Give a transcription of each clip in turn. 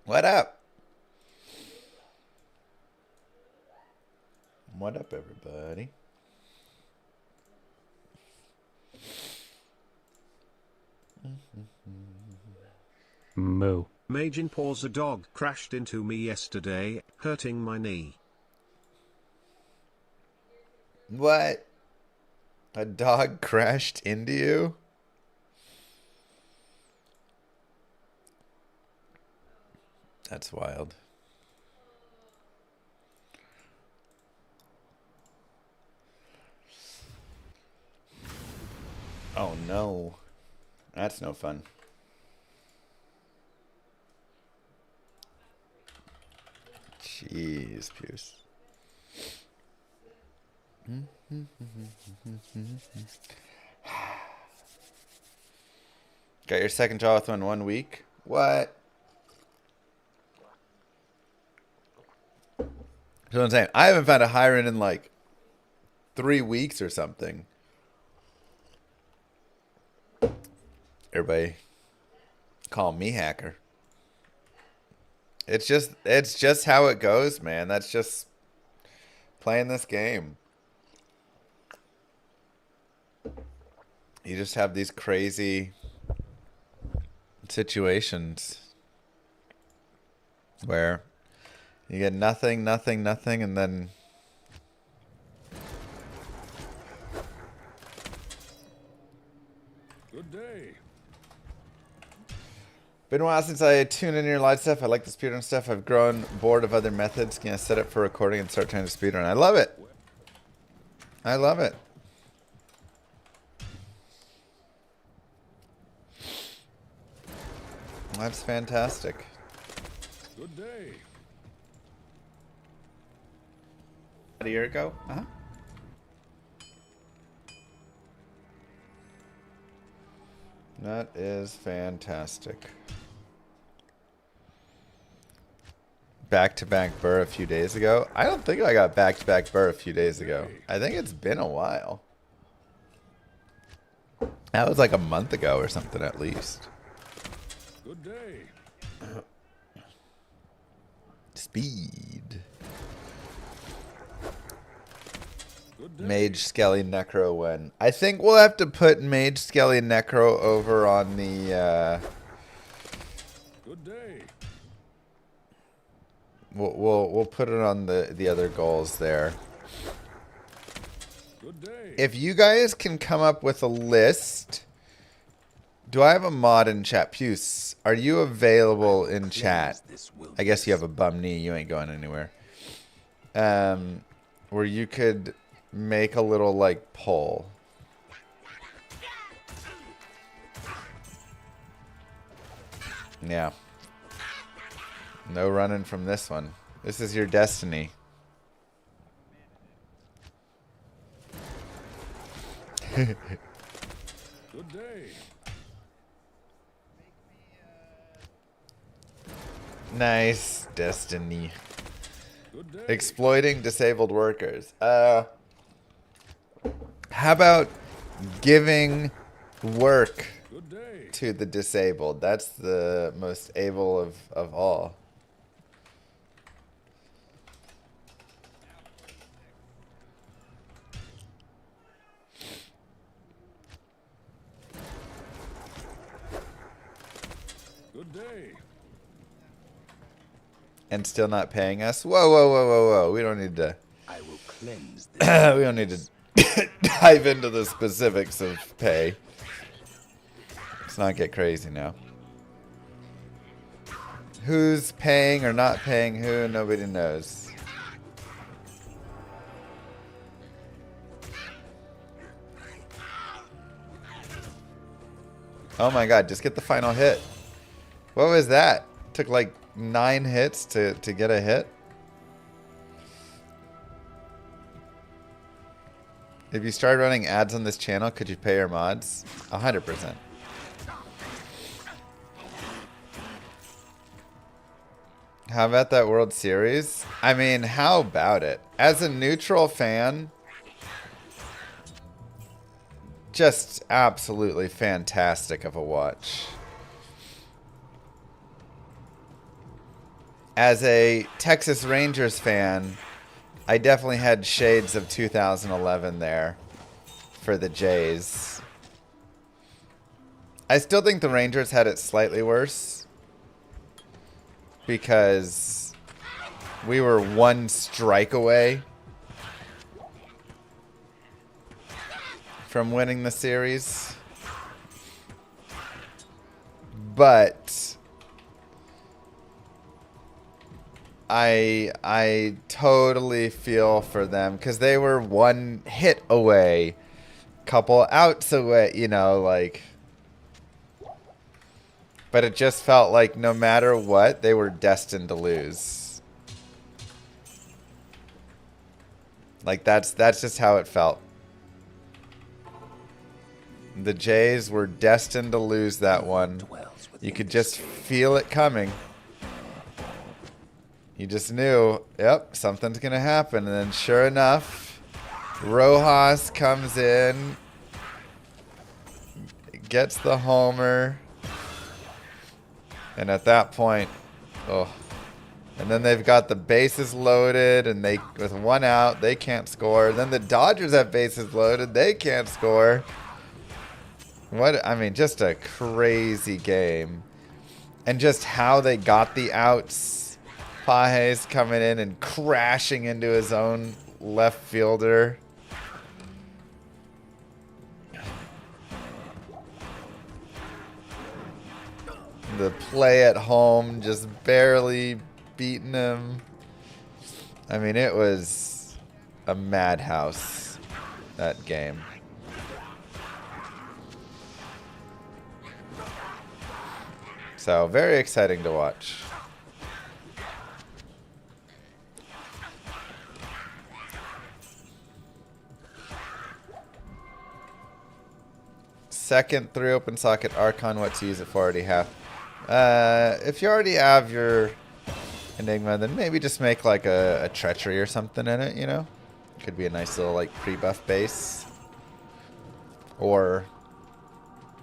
What up? What up, everybody? Moo. Majin pause, a dog crashed into me yesterday, hurting my knee. What? A dog crashed into you? That's wild. Oh no. That's no fun. Jeez, Pierce. Got your second job within 1 week? What? That's what I'm saying. I haven't found a hiring in like 3 weeks or something. Everybody call me hacker. It's just how it goes, man. That's just playing this game. You just have these crazy situations where you get nothing, nothing, nothing, and then good day. Been a while since I tuned in your live stuff. I like the speedrun stuff. I've grown bored of other methods. Can I set up for recording and start trying to speedrun? I love it. I love it. That's fantastic. Good day. A year ago? Uh-huh. That is fantastic. Back-to-back Burr a few days ago. I don't think I got back-to-back Burr a few days ago. I think it's been a while. That was like a month ago or something at least. Good day. Speed. Good day. Mage, Skelly, Necro when. I think we'll have to put Mage, Skelly, and Necro over on the Good day. We'll put it on the other goals there. Good day. If you guys can come up with a list. Do I have a mod in chat? Puce, are you available in chat? I guess you have a bum knee. You ain't going anywhere. Where you could make a little like poll. Yeah. No running from this one. This is your destiny. Good day. Nice destiny. Good day. Exploiting disabled workers. How about giving work Good day. to the disabled? That's the most able of all. Good day. And still not paying us? Whoa, whoa, whoa, whoa, whoa. We don't need to... I will cleanse we don't need to dive into the specifics of pay. Let's not get crazy now. Who's paying or not paying who? Nobody knows. Oh my god, just get the final hit. What was that? Took like 9 hits to get a hit? If you started running ads on this channel, could you pay your mods? 100%. How about that World Series? I mean, how about it? As a neutral fan, just absolutely fantastic of a watch. as a Texas Rangers fan, I definitely had shades of 2011 there for the Jays. I still think the Rangers had it slightly worse because we were one strike away from winning the series. But I totally feel for them because they were one hit away, couple outs away, you know, like. But it just felt like no matter what, they were destined to lose. Like that's just how it felt. The Jays were destined to lose that one. You could just feel it coming. You just knew, yep, something's going to happen. And then sure enough, Rojas comes in, gets the homer. And at that point, oh. And then they've got the bases loaded, and they, with one out, they can't score. Then the Dodgers have bases loaded, they can't score. What, I mean, just a crazy game. And just how they got the outs. Pages coming in and crashing into his own left fielder. The play at home just barely beating him. I mean, it was a madhouse, that game. So, very exciting to watch. Second 3 open socket Archon, what to use it for, already have. If you already have your Enigma, then maybe just make like a Treachery or something in it, you know? Could be a nice little like pre-buff base. Or,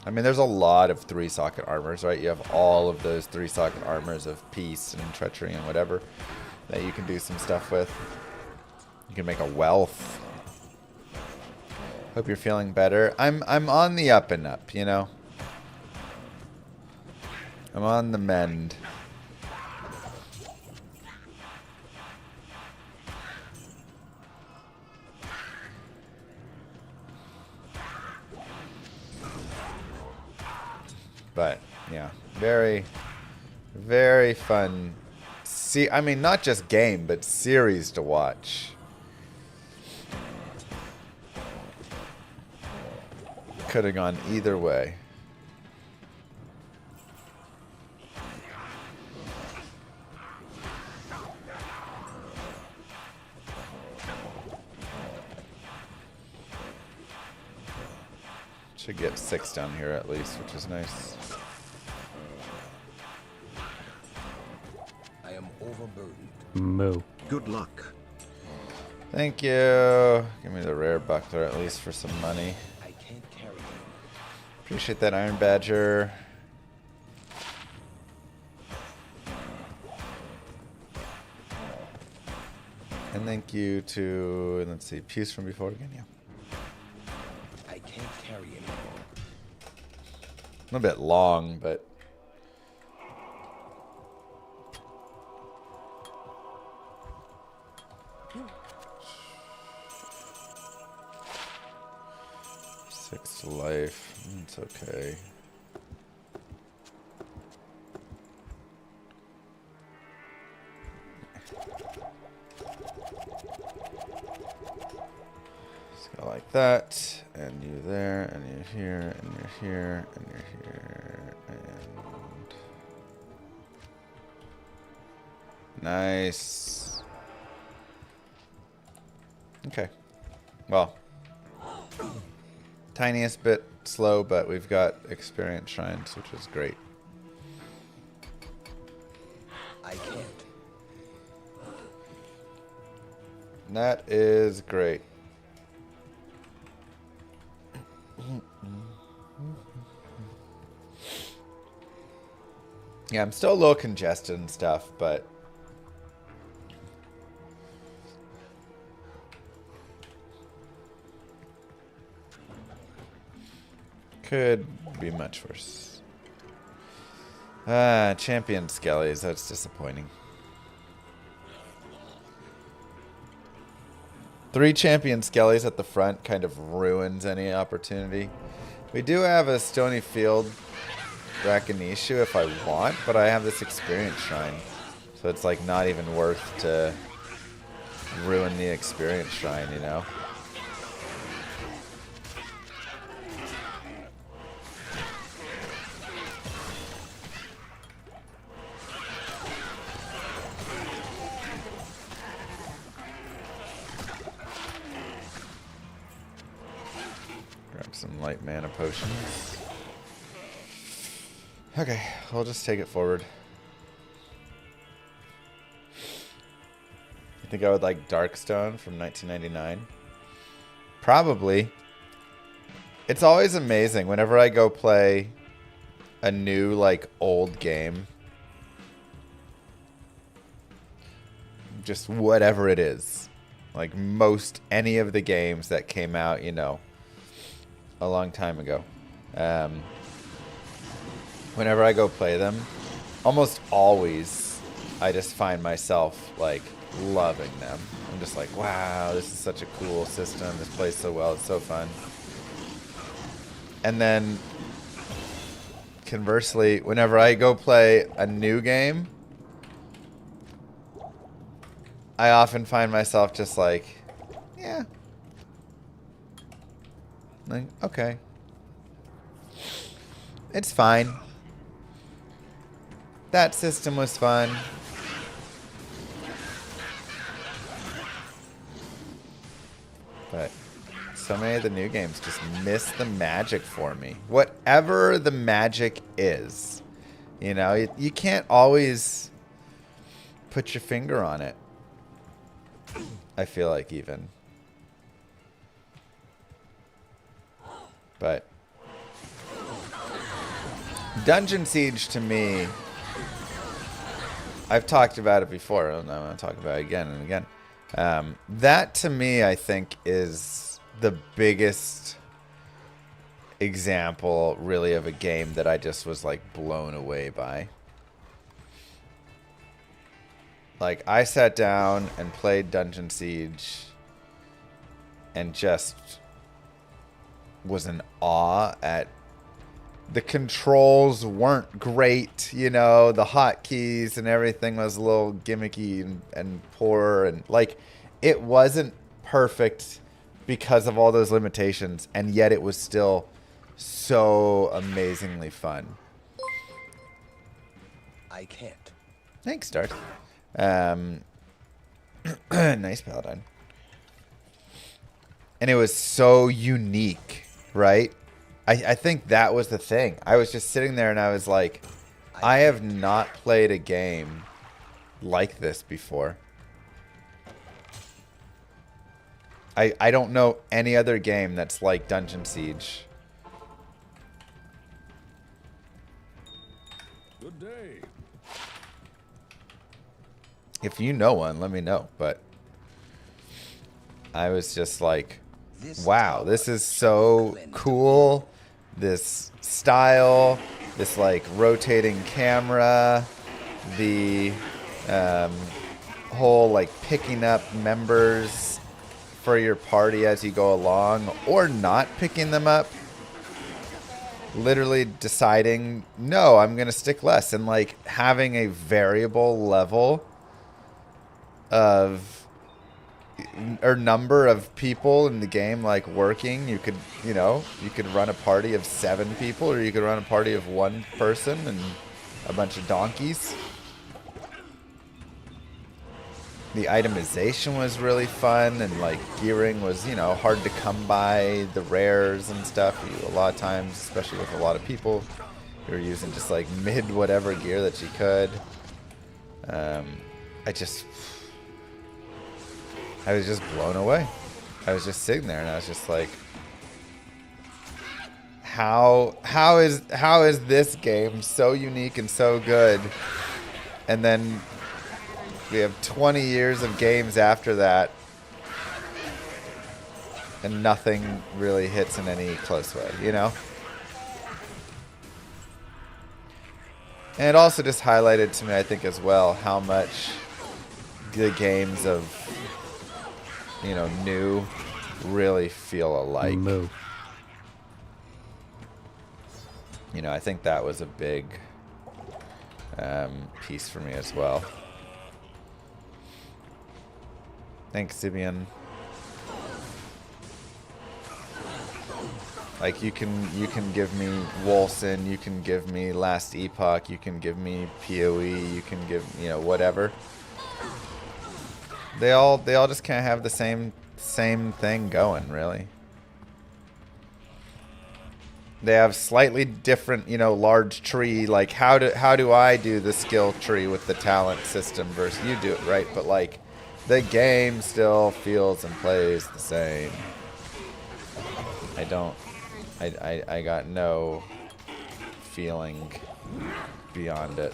I mean, there's a lot of 3-socket armors, right? You have all of those 3-socket armors of Peace and Treachery and whatever that you can do some stuff with. You can make a Wealth. Hope you're feeling better. I'm on the up and up, you know? I'm on the mend. But, yeah. Very, very fun. See, I mean, not just game, but series to watch. Could have gone either way. Should get 6 down here at least, which is nice. I am overburdened. Moo. Good luck. Thank you. Give me the rare buckler at least for some money. I can't carry it. Appreciate that, Iron Badger. And thank you to, let's see, Puce from before again, yeah. I can't carry it anymore. A little bit long, but... Six to life. It's okay. Just go like that, and you there, and you're here, and you're here, and you're here, and... Nice. Okay. Well. Tiniest bit slow, but we've got experience shrines, which is great. I can't. That is great. Yeah, I'm still a little congested and stuff, but Could be much worse. Champion Skellies. That's disappointing. 3 champion Skellies at the front kind of ruins any opportunity. We do have a Stony Field Rakinishu if I want, but I have this experience shrine. So it's like not even worth to ruin the experience shrine, you know? Grab some light mana potions. Okay, we'll just take it forward. You think I would like Darkstone from 1999? Probably. It's always amazing whenever I go play a new, like, old game. Just whatever it is. Like any of the games that came out, you know, a long time ago. Whenever I go play them, almost always I just find myself, like, loving them. I'm just like, wow, this is such a cool system. This plays so well. It's so fun. And then, conversely, whenever I go play a new game, I often find myself just like, yeah. Like, okay. It's fine. That system was fun. But so many of the new games just miss the magic for me. Whatever the magic is. You know, you can't always put your finger on it. I feel like even. But Dungeon Siege to me, I've talked about it before, and I'm going to talk about it again and again. That to me, I think, is the biggest example, really, of a game that I just was, like, blown away by. Like, I sat down and played Dungeon Siege and just was in awe at the controls weren't great, you know, the hotkeys and everything was a little gimmicky and poor, and like it wasn't perfect because of all those limitations, and yet it was still so amazingly fun. I can't. Thanks, Dart. Nice Paladin. And it was so unique, right? I think that was the thing. I was just sitting there and I was like, I have not played a game like this before. I don't know any other game that's like Dungeon Siege. Good day. If you know one, let me know. But I was just like, wow, this is so cool. This style, this like rotating camera, the whole like picking up members for your party as you go along, or not picking them up. Literally deciding, no, I'm going to stick less, and like having a variable level of or number of people in the game, like working. You could, you know, you could run a party of 7 people, or you could run a party of 1 person and a bunch of donkeys. The itemization was really fun, and like gearing was, you know, hard to come by the rares and stuff. A lot of times, especially with a lot of people, you were using just like mid whatever gear that you could. I was just blown away. I was just sitting there and I was just like, how is this game so unique and so good? And then we have 20 years of games after that, and nothing really hits in any close way, you know? And it also just highlighted to me, I think, as well, how much the games of, you know, new really feel alike. Moo. You know, I think that was a big piece for me as well. Thanks, Sibian. Like, you can give me Wolcen, you can give me Last Epoch, you can give me PoE, you can give, you know, whatever. They all just kind of have the same thing going, really. They have slightly different, you know, large tree. Like, how do I do the skill tree with the talent system versus you do it, right? But like, the game still feels and plays the same. I got no feeling beyond it.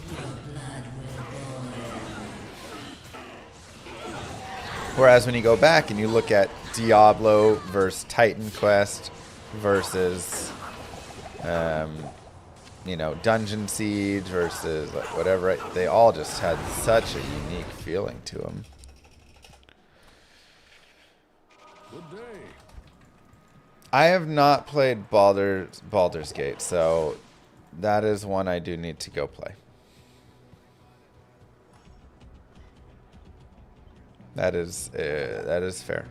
Whereas when you go back and you look at Diablo versus Titan Quest versus, you know, Dungeon Siege versus like whatever, they all just had such a unique feeling to them. Good day. I have not played Baldur's Gate, so that is one I do need to go play. That is fair.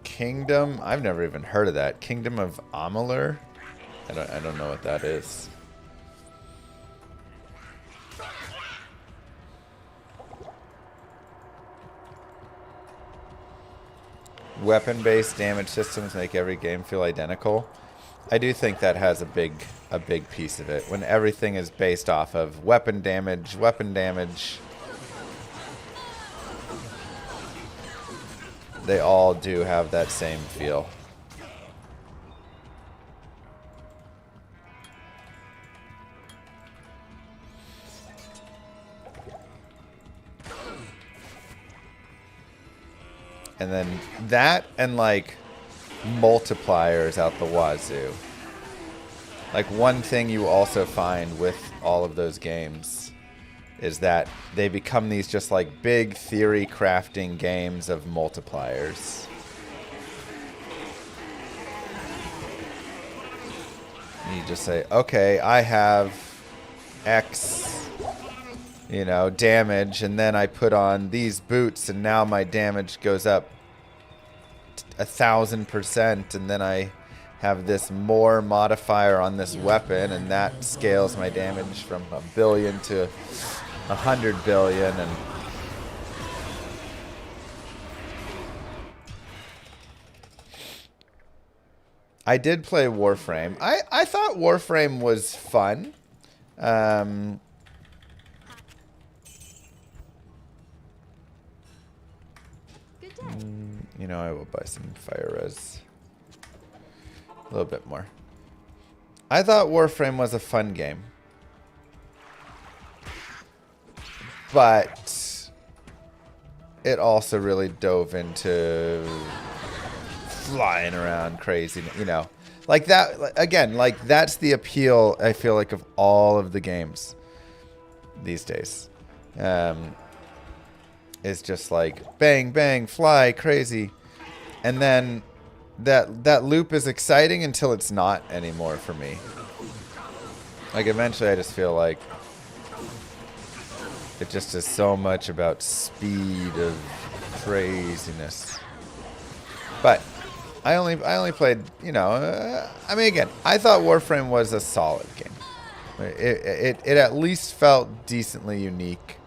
Kingdom? I've never even heard of that. Kingdom of Amalur? I don't know what that is. Weapon-based damage systems make every game feel identical. I do think that has a big piece of it. When everything is based off of weapon damage, they all do have that same feel. And then that and like multipliers out the wazoo. Like, one thing you also find with all of those games is that they become these just like big theory crafting games of multipliers. You just say, okay, I have X, you know, damage, and then I put on these boots, and now my damage goes up 1,000%, and then I have this more modifier on this weapon, and that scales my damage from 1 billion to 100 billion, and I did play Warframe. I thought Warframe was fun. You know, I will buy some fire res. A little bit more. I thought Warframe was a fun game. But it also really dove into flying around crazy, you know. Like that, again, like that's the appeal, I feel like, of all of the games these days. It's just like bang, bang, fly, crazy. And then that loop is exciting until it's not anymore for me. Like, eventually I just feel like it just is so much about speed of craziness. But I only played, you know, I mean, again, I thought Warframe was a solid game. It at least felt decently unique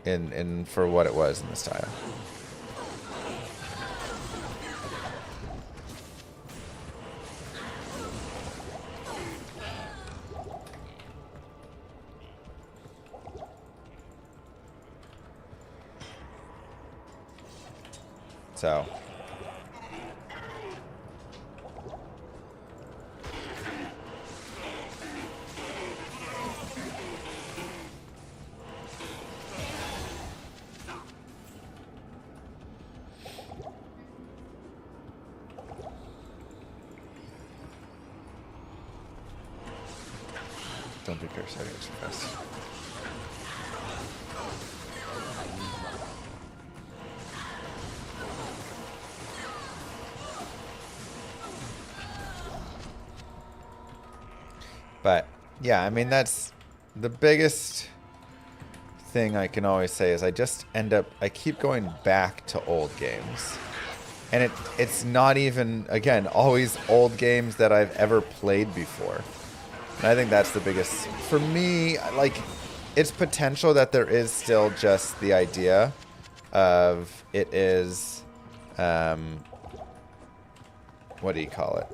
in for what it was in the style. So Don't be cursed. I got you fast. But yeah, I mean, that's the biggest thing I can always say is I keep going back to old games. And it's not even, again, always old games that I've ever played before. And I think that's the biggest, for me, like, it's potential that there is still just the idea of it is, what do you call it?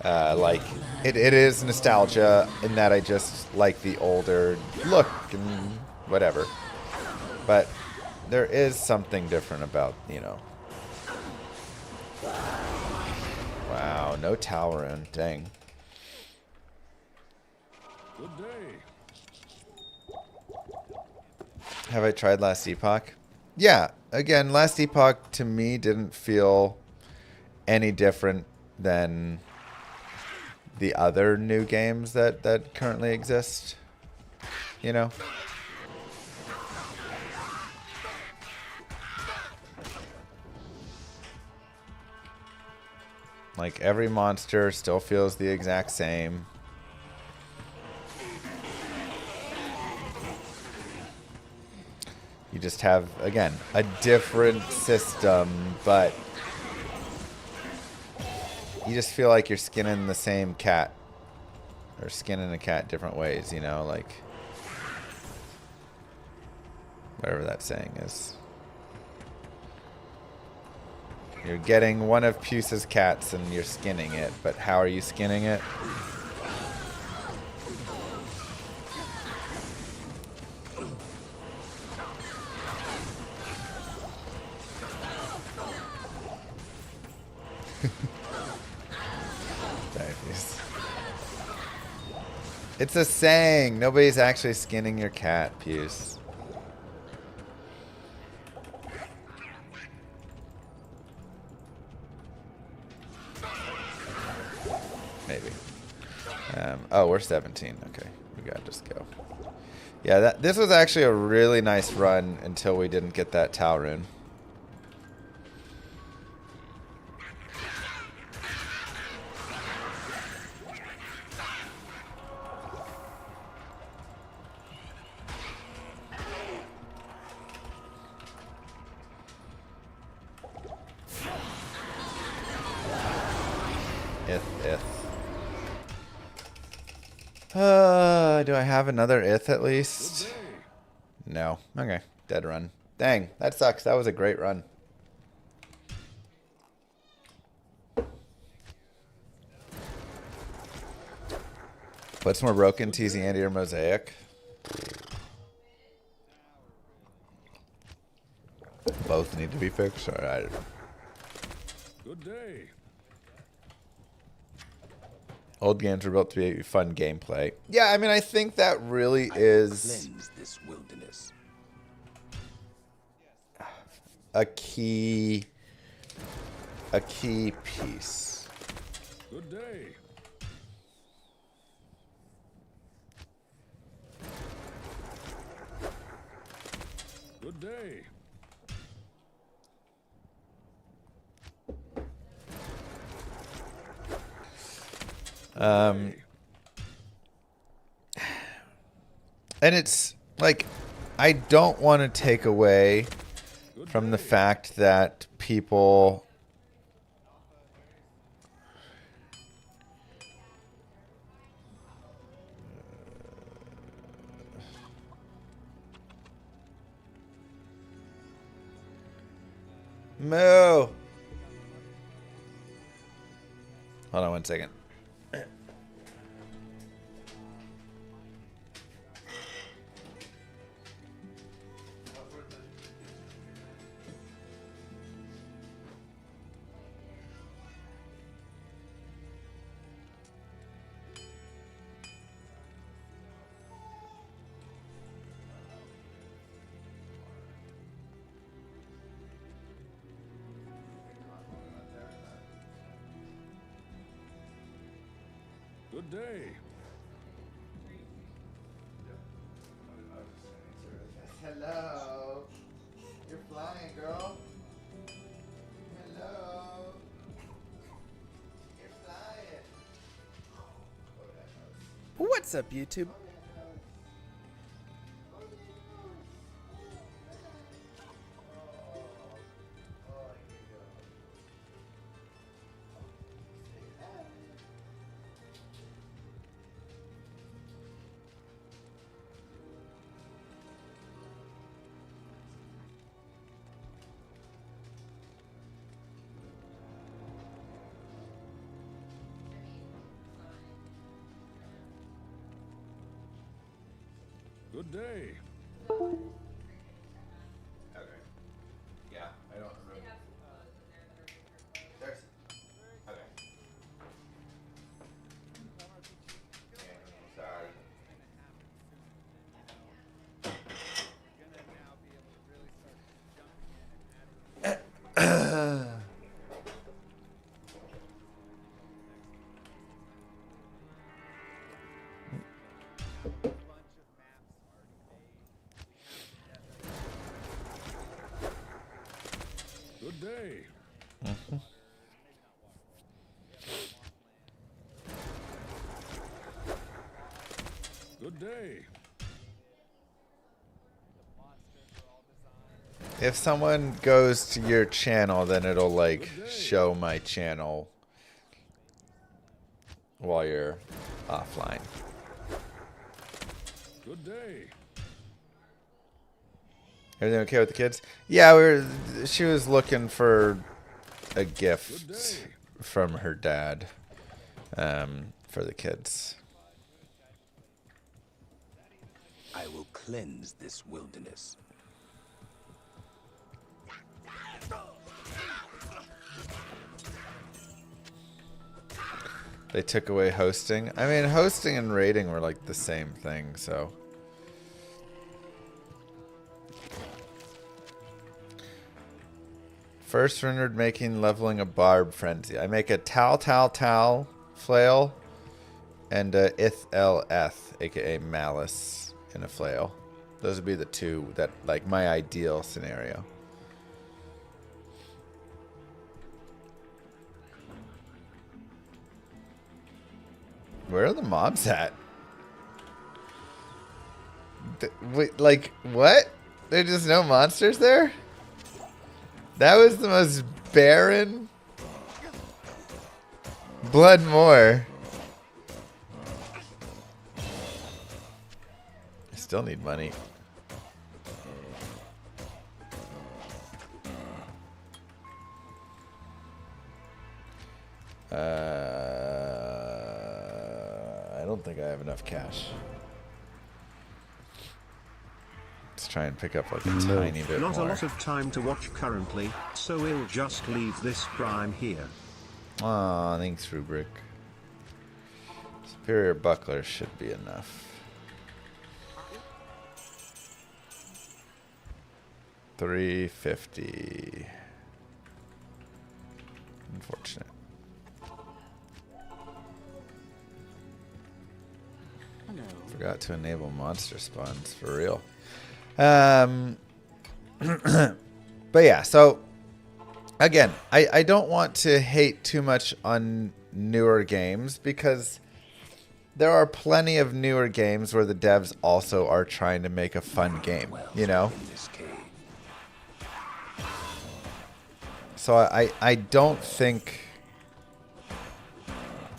Like, it is nostalgia in that I just like the older look and whatever. But there is something different about, you know. Wow, no tower in. Dang. Good day. Have I tried Last Epoch? Yeah. Again, Last Epoch to me didn't feel any different than the other new games that currently exist. You know? Like, every monster still feels the exact same. You just have, again, a different system, but you just feel like you're skinning the same cat. Or skinning a cat different ways, you know, like whatever that saying is. You're getting one of Puce's cats and you're skinning it, but how are you skinning it? It's a saying. Nobody's actually skinning your cat, Puce. Maybe. Oh, we're 17. Okay, we gotta just go. Yeah, this was actually a really nice run until we didn't get that Tau rune. Do I have another ith at least? No. Okay. Dead run. Dang, that sucks. That was a great run. What's more broken, TZ Andy or Mosaic? Both need to be fixed. All right. Good day. Old games are built to be fun gameplay. Yeah, I mean, I think that really is Cleanse this wilderness. a key piece. Good day. Good day. And it's like, I don't want to take away from the fact that people Moo. Hold on one second. Good day. Hello. You're flying, girl. Hello. You're flying. What's up, YouTube? Good day. Okay. Yeah, I don't remember. There's. Okay. Sorry. Good day. Good day. If someone goes to your channel, then it'll like show my channel while you're offline. Good day. Everything okay with the kids? Yeah, she was looking for a gift from her dad for the kids. I will cleanse this wilderness. They took away hosting. I mean, hosting and raiding were like the same thing, so. First rendered making leveling a barb frenzy. I make a tal flail and a ith aka malice in a flail. Those would be the two that like my ideal scenario. Where are the mobs at? Wait, like what? There's just no monsters there? That was the most barren. Blood more. I still need money. I don't think I have enough cash. Let's try and pick up like a tiny bit Not more. a lot of time to watch currently, so we'll just leave this prime here. Aw, thanks, Rubric. Superior buckler should be enough. 350. Unfortunate. Forgot to enable monster spawns for real. But yeah, so again, I don't want to hate too much on newer games because there are plenty of newer games where the devs also are trying to make a fun game, you know? So I don't think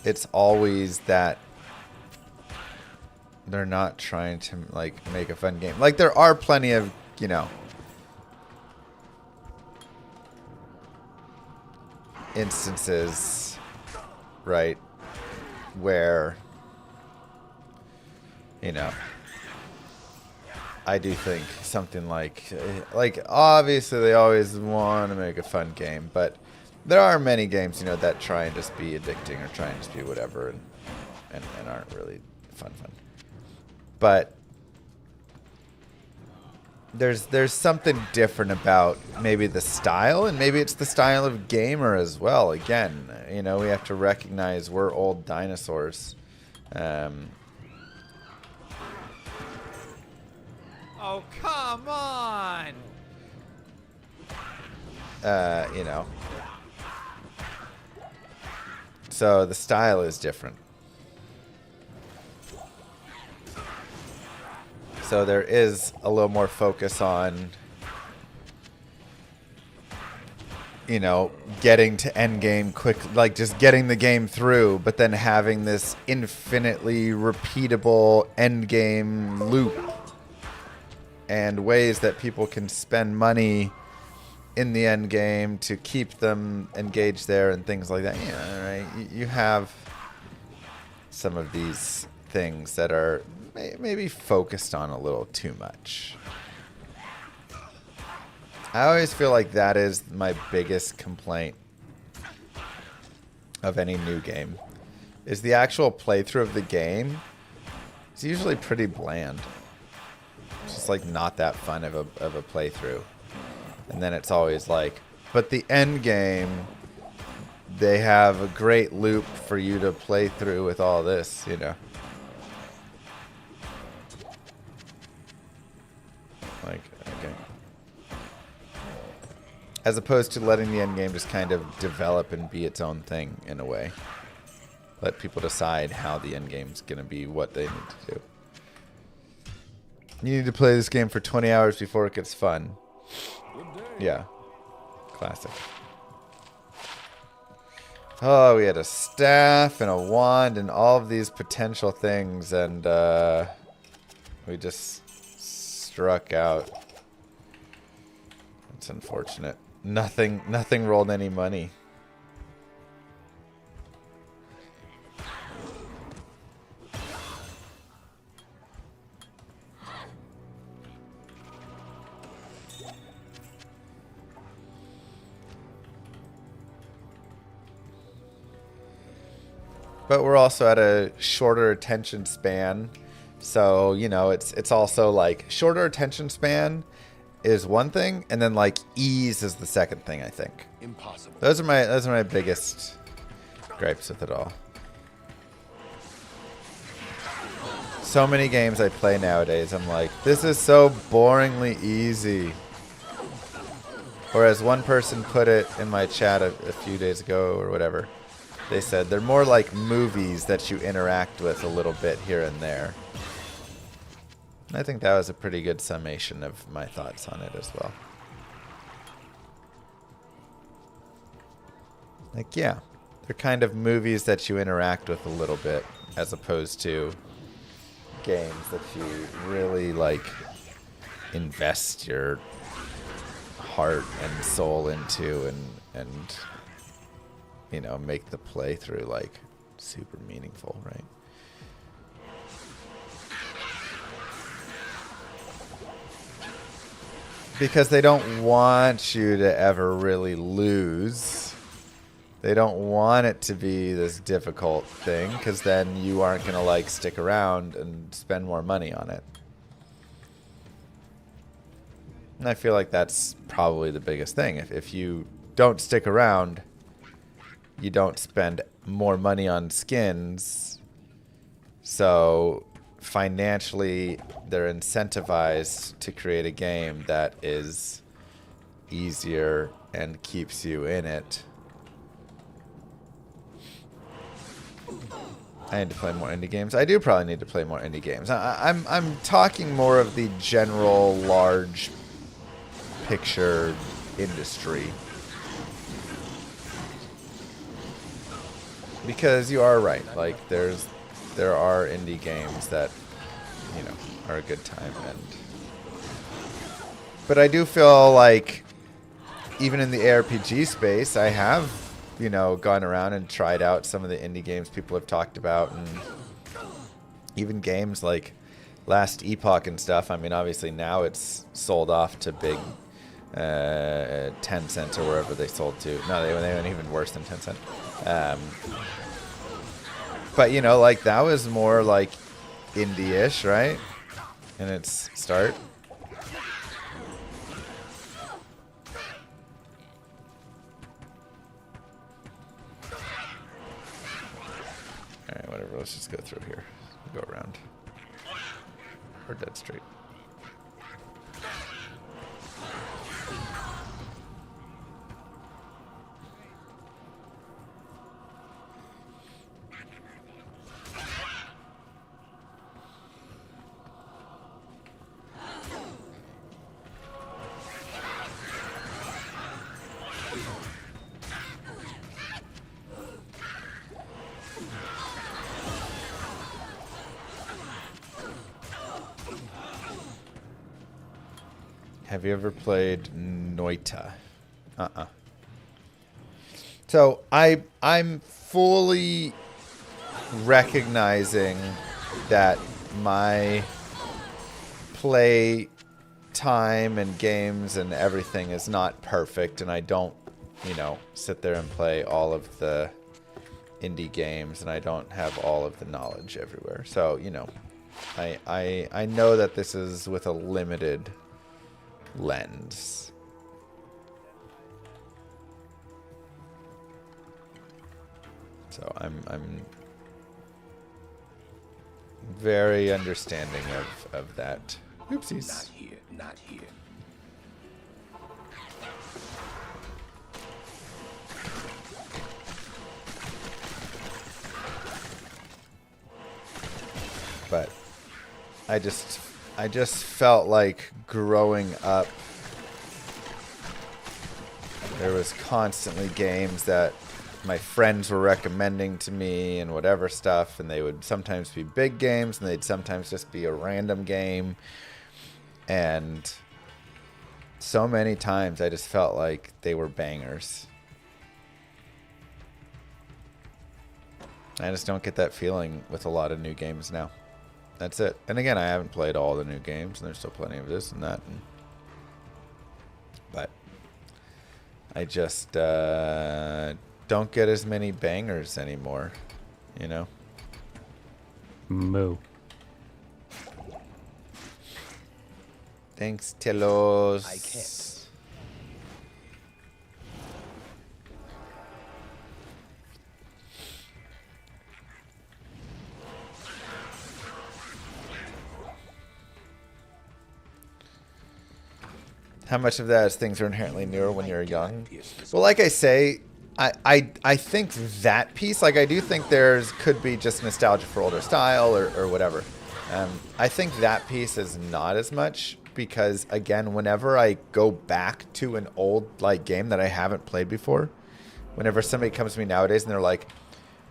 it's always that they're not trying to like make a fun game. Like there are plenty of, you know, instances, right, where, you know, I do think something like obviously they always want to make a fun game, but there are many games, you know, that try and just be addicting or try and just be whatever and aren't really fun. But there's something different about maybe the style, and maybe it's the style of gamer as well. Again, you know, we have to recognize we're old dinosaurs Oh, come on! You know. So the style is different. So there is a little more focus on, you know, getting to end game quick, like just getting the game through, but then having this infinitely repeatable end game loop and ways that people can spend money in the end game to keep them engaged there and things like that. Yeah, right. You have some of these things that are maybe focused on a little too much. I always feel like that is my biggest complaint of any new game, is the actual playthrough of the game is usually pretty bland. It's just like not that fun of a playthrough. And then it's always like, but the end game, they have a great loop for you to play through with all this, you know. Like, okay. As opposed to letting the end game just kind of develop and be its own thing in a way. Let people decide how the end game's going to be, what they need to do. You need to play this game for 20 hours before it gets fun. Yeah. Classic. Oh, we had a staff and a wand and all of these potential things, and we just struck out. It's unfortunate. Nothing rolled any money. But we're also at a shorter attention span. So, you know, it's also like shorter attention span is one thing, and then like ease is the second thing, I think. Impossible. Those are my biggest gripes with it all. So many games I play nowadays, I'm like, this is so boringly easy. Or as one person put it in my chat a few days ago or whatever, they said they're more like movies that you interact with a little bit here and there. I think that was a pretty good summation of my thoughts on it as well. Like, yeah, they're kind of movies that you interact with a little bit, as opposed to games that you really, like, invest your heart and soul into and you know, make the playthrough, like, super meaningful, right? Because they don't want you to ever really lose. They don't want it to be this difficult thing, because then you aren't going to, like, stick around and spend more money on it. And I feel like that's probably the biggest thing. If you don't stick around, you don't spend more money on skins. So financially, they're incentivized to create a game that is easier and keeps you in it. I need to play more indie games. I do probably need to play more indie games. I'm talking more of the general large picture industry. Because you are right. Like, there are indie games that, you know, are a good time. But I do feel like even in the ARPG space, I have, you know, gone around and tried out some of the indie games people have talked about, and even games like Last Epoch and stuff. I mean, obviously now it's sold off to big Tencent or wherever they sold to. No, they went even worse than Tencent. But, you know, like, that was more like indie-ish, right? In its start. Alright, whatever. let's just go through here. Go around. Or dead straight. Have you ever played Noita? So I'm fully recognizing that my play time and games and everything is not perfect, and I don't, you know, sit there and play all of the indie games, and I don't have all of the knowledge everywhere. So, you know, I know that this is with a limited lens. So I'm very understanding of that. Oopsies. Not here, not here. But I just felt like growing up, there was constantly games that my friends were recommending to me and whatever stuff, and they would sometimes be big games, and they'd sometimes just be a random game. And so many times I just felt like they were bangers. I just don't get that feeling with a lot of new games now. That's it. And again, I haven't played all the new games, and there's still plenty of this and that. But I just don't get as many bangers anymore, you know? Moo. Thanks, Telos. I can't. How much of that is things are inherently newer when you're young? Well, like I say, I think that piece, like I do think there's could be just nostalgia for older style or whatever. I think that piece is not as much because, again, whenever I go back to an old like game that I haven't played before, whenever somebody comes to me nowadays and they're like,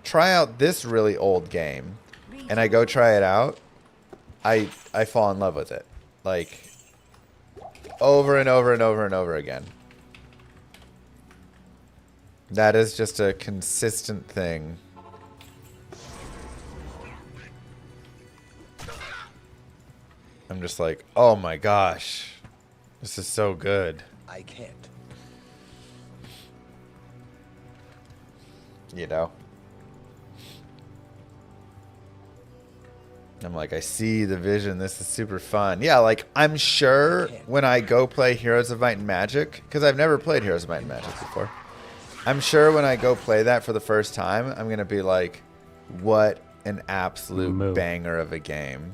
try out this really old game, and I go try it out, I fall in love with it. Like, over and over and over and over again. That is just a consistent thing. I'm just like, oh my gosh, this is so good. I can't. You know? I'm like, I see the vision. This is super fun. Yeah, like, I'm sure when I go play Heroes of Might and Magic, because I've never played Heroes of Might and Magic before, I'm sure when I go play that for the first time, I'm going to be like, what an absolute banger of a game.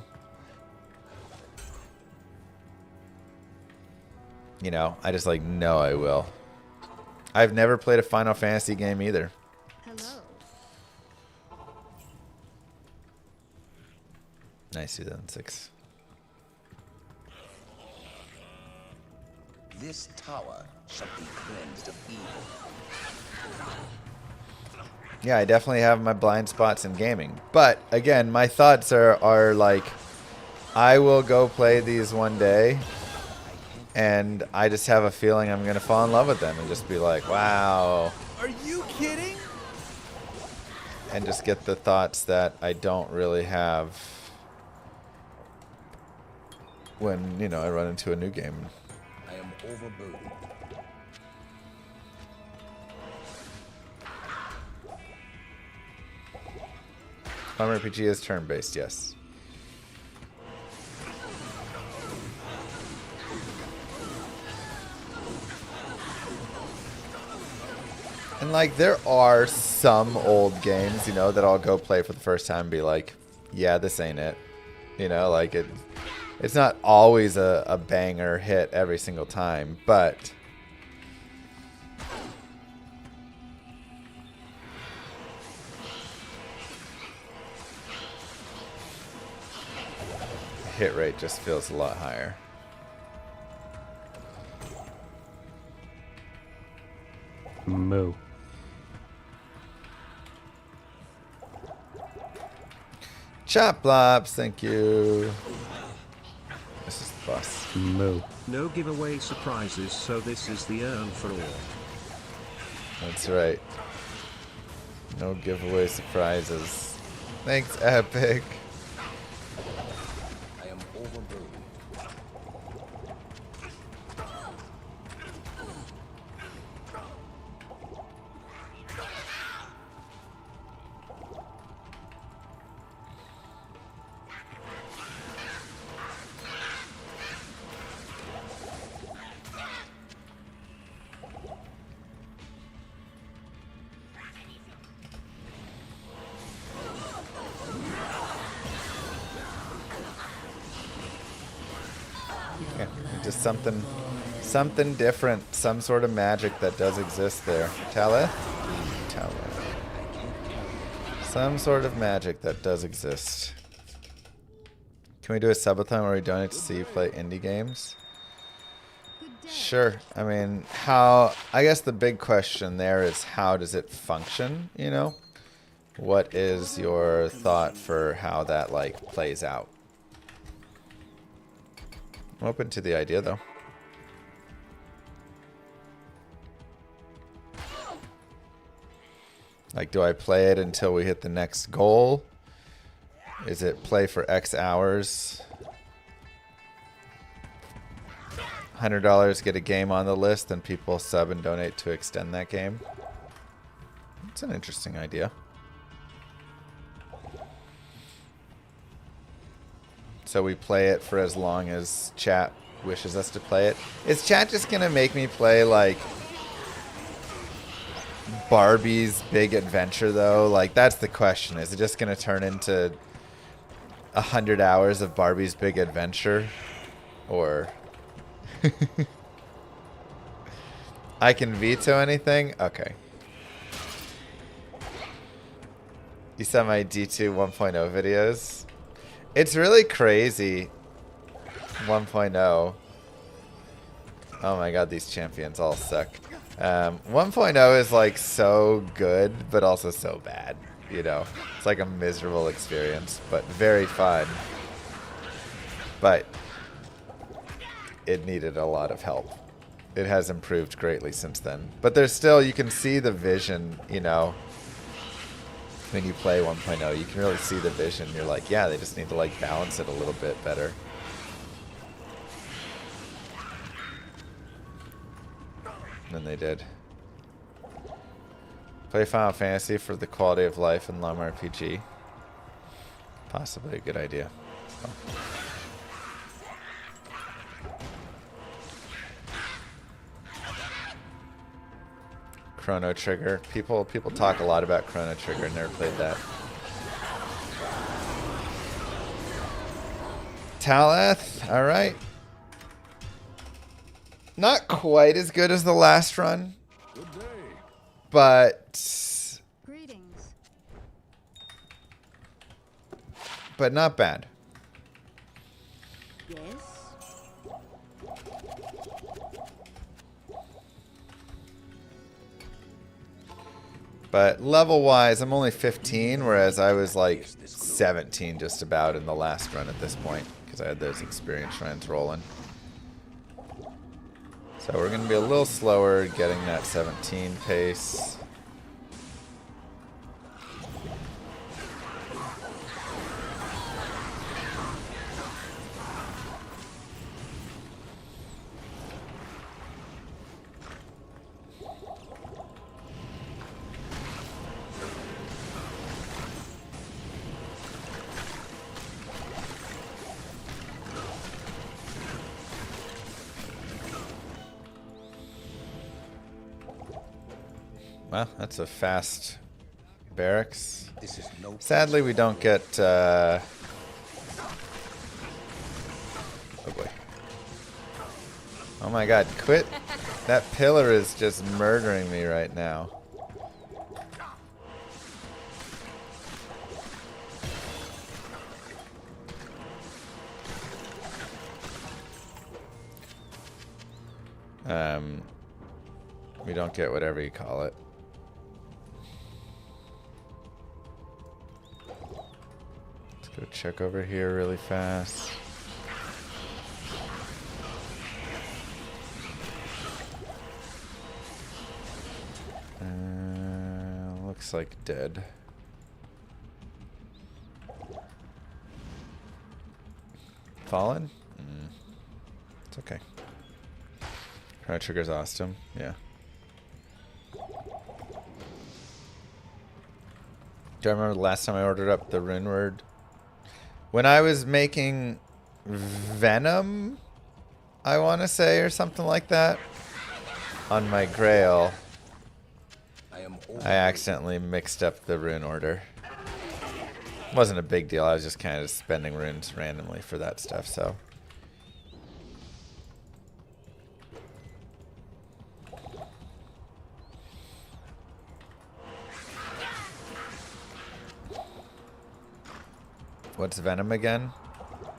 You know, I just like, know I will. I've never played a Final Fantasy game either. Hello. Nice 2006. This tower shall be cleansed of evil. Yeah, I definitely have my blind spots in gaming. But, again, my thoughts are like, I will go play these one day, and I just have a feeling I'm going to fall in love with them and just be like, wow. Are you kidding? And just get the thoughts that I don't really have when, you know, I run into a new game. I am overburdened. Farm RPG is turn-based, yes. And And like there are some old games, you know, that I'll go play for the first time and be like, yeah, this ain't it. You know, like it's not always a banger hit every single time, but the hit rate just feels a lot higher. Moo. Chop blops, thank you. This is the boss. Moo. No giveaway surprises, so this is the earn for all. That's right. No giveaway surprises. Thanks, Epic. I am overburdened. Yeah, just something different, some sort of magic that does exist there. Talith? Talith. Some sort of magic that does exist. Can we do a subathon where we donate to see you play indie games? Sure. I mean, I guess the big question there is how does it function, you know? What is your thought for how that, like, plays out? I'm open to the idea, though. Like, do I play it until we hit the next goal? Is it play for X hours? $100, get a game on the list, and people sub and donate to extend that game? It's an interesting idea. So we play it for as long as chat wishes us to play it. Is chat just going to make me play, like, Barbie's Big Adventure, though? Like, that's the question. Is it just going to turn into 100 hours of Barbie's Big Adventure? Or... I can veto anything? Okay. You saw my D2 1.0 videos? It's really crazy. 1.0. Oh my god, these champions all suck. 1.0 is like so good, but also so bad. You know, it's like a miserable experience, but very fun. But it needed a lot of help. It has improved greatly since then. But there's still, you can see the vision, you know. When you play 1.0, you can really see the vision. You're like, yeah, they just need to like balance it a little bit better. Than they did. Play Final Fantasy for the quality of life in Llama RPG. Possibly a good idea. Oh. Chrono Trigger. People talk a lot about Chrono Trigger. Never played that. Talith. All right. Not quite as good as the last run, Good day. but not bad. Yes. But level-wise, I'm only 15, whereas I was like 17 just about in the last run at this point, because I had those experience runs rolling. So we're going to be a little slower getting that 17 pace. Well, that's a fast barracks. This is no Sadly, we don't get... oh boy. Oh my god, quit. That pillar is just murdering me right now. We don't get whatever you call it. Let's go check over here really fast. Looks like dead. Fallen? It's okay. Chrono Trigger's awesome. Yeah. Do I remember the last time I ordered up the Rune word? When I was making Venom, I want to say, or something like that, on my Grail, I accidentally mixed up the rune order. Wasn't a big deal. I was just kind of spending runes randomly for that stuff, so. What's Venom again?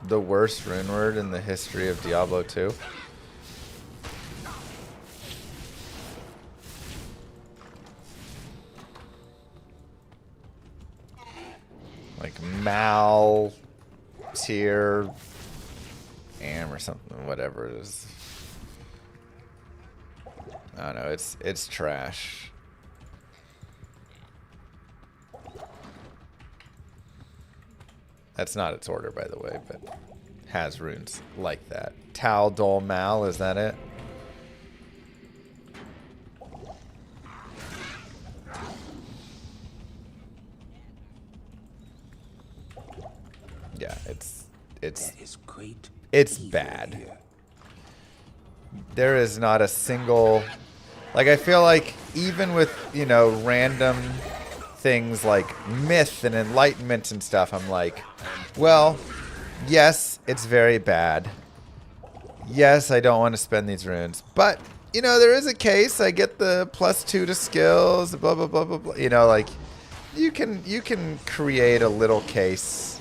The worst rune word in the history of Diablo 2. Like Mal, Tier, Am or something, whatever it is. I don't know, it's trash. That's not its order, by the way, but has runes like that. Tal, Dol, Mal, is that it? Yeah, it's bad. There is not a single, like, I feel like even with, you know, random things like myth and enlightenment and stuff, I'm like, well, yes, it's very bad. Yes, I don't want to spend these runes, but you know, there is a case. I get the +2 to skills, blah blah blah blah blah. You know, like you can create a little case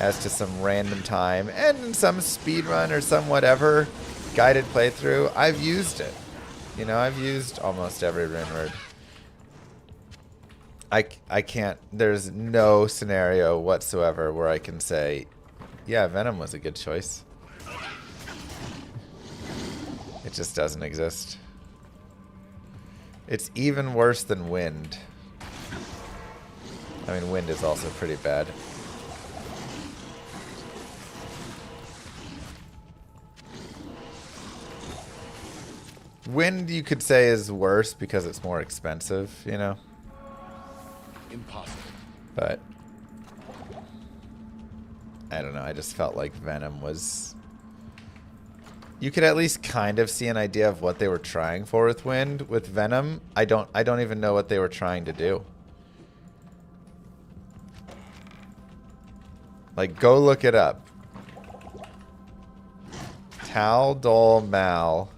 as to some random time, and in some speedrun or some whatever guided playthrough, I've used it. You know, I've used almost every rune word. I can't, there's no scenario whatsoever where I can say, yeah, Venom was a good choice. It just doesn't exist. It's even worse than Wind. I mean, Wind is also pretty bad. Wind, you could say, is worse because it's more expensive, you know? Impossible. But I don't know, I just felt like Venom was, you could at least kind of see an idea of what they were trying for with Wind. With Venom, I don't even know what they were trying to do. Like, go look it up. Tal, Dol, Mal.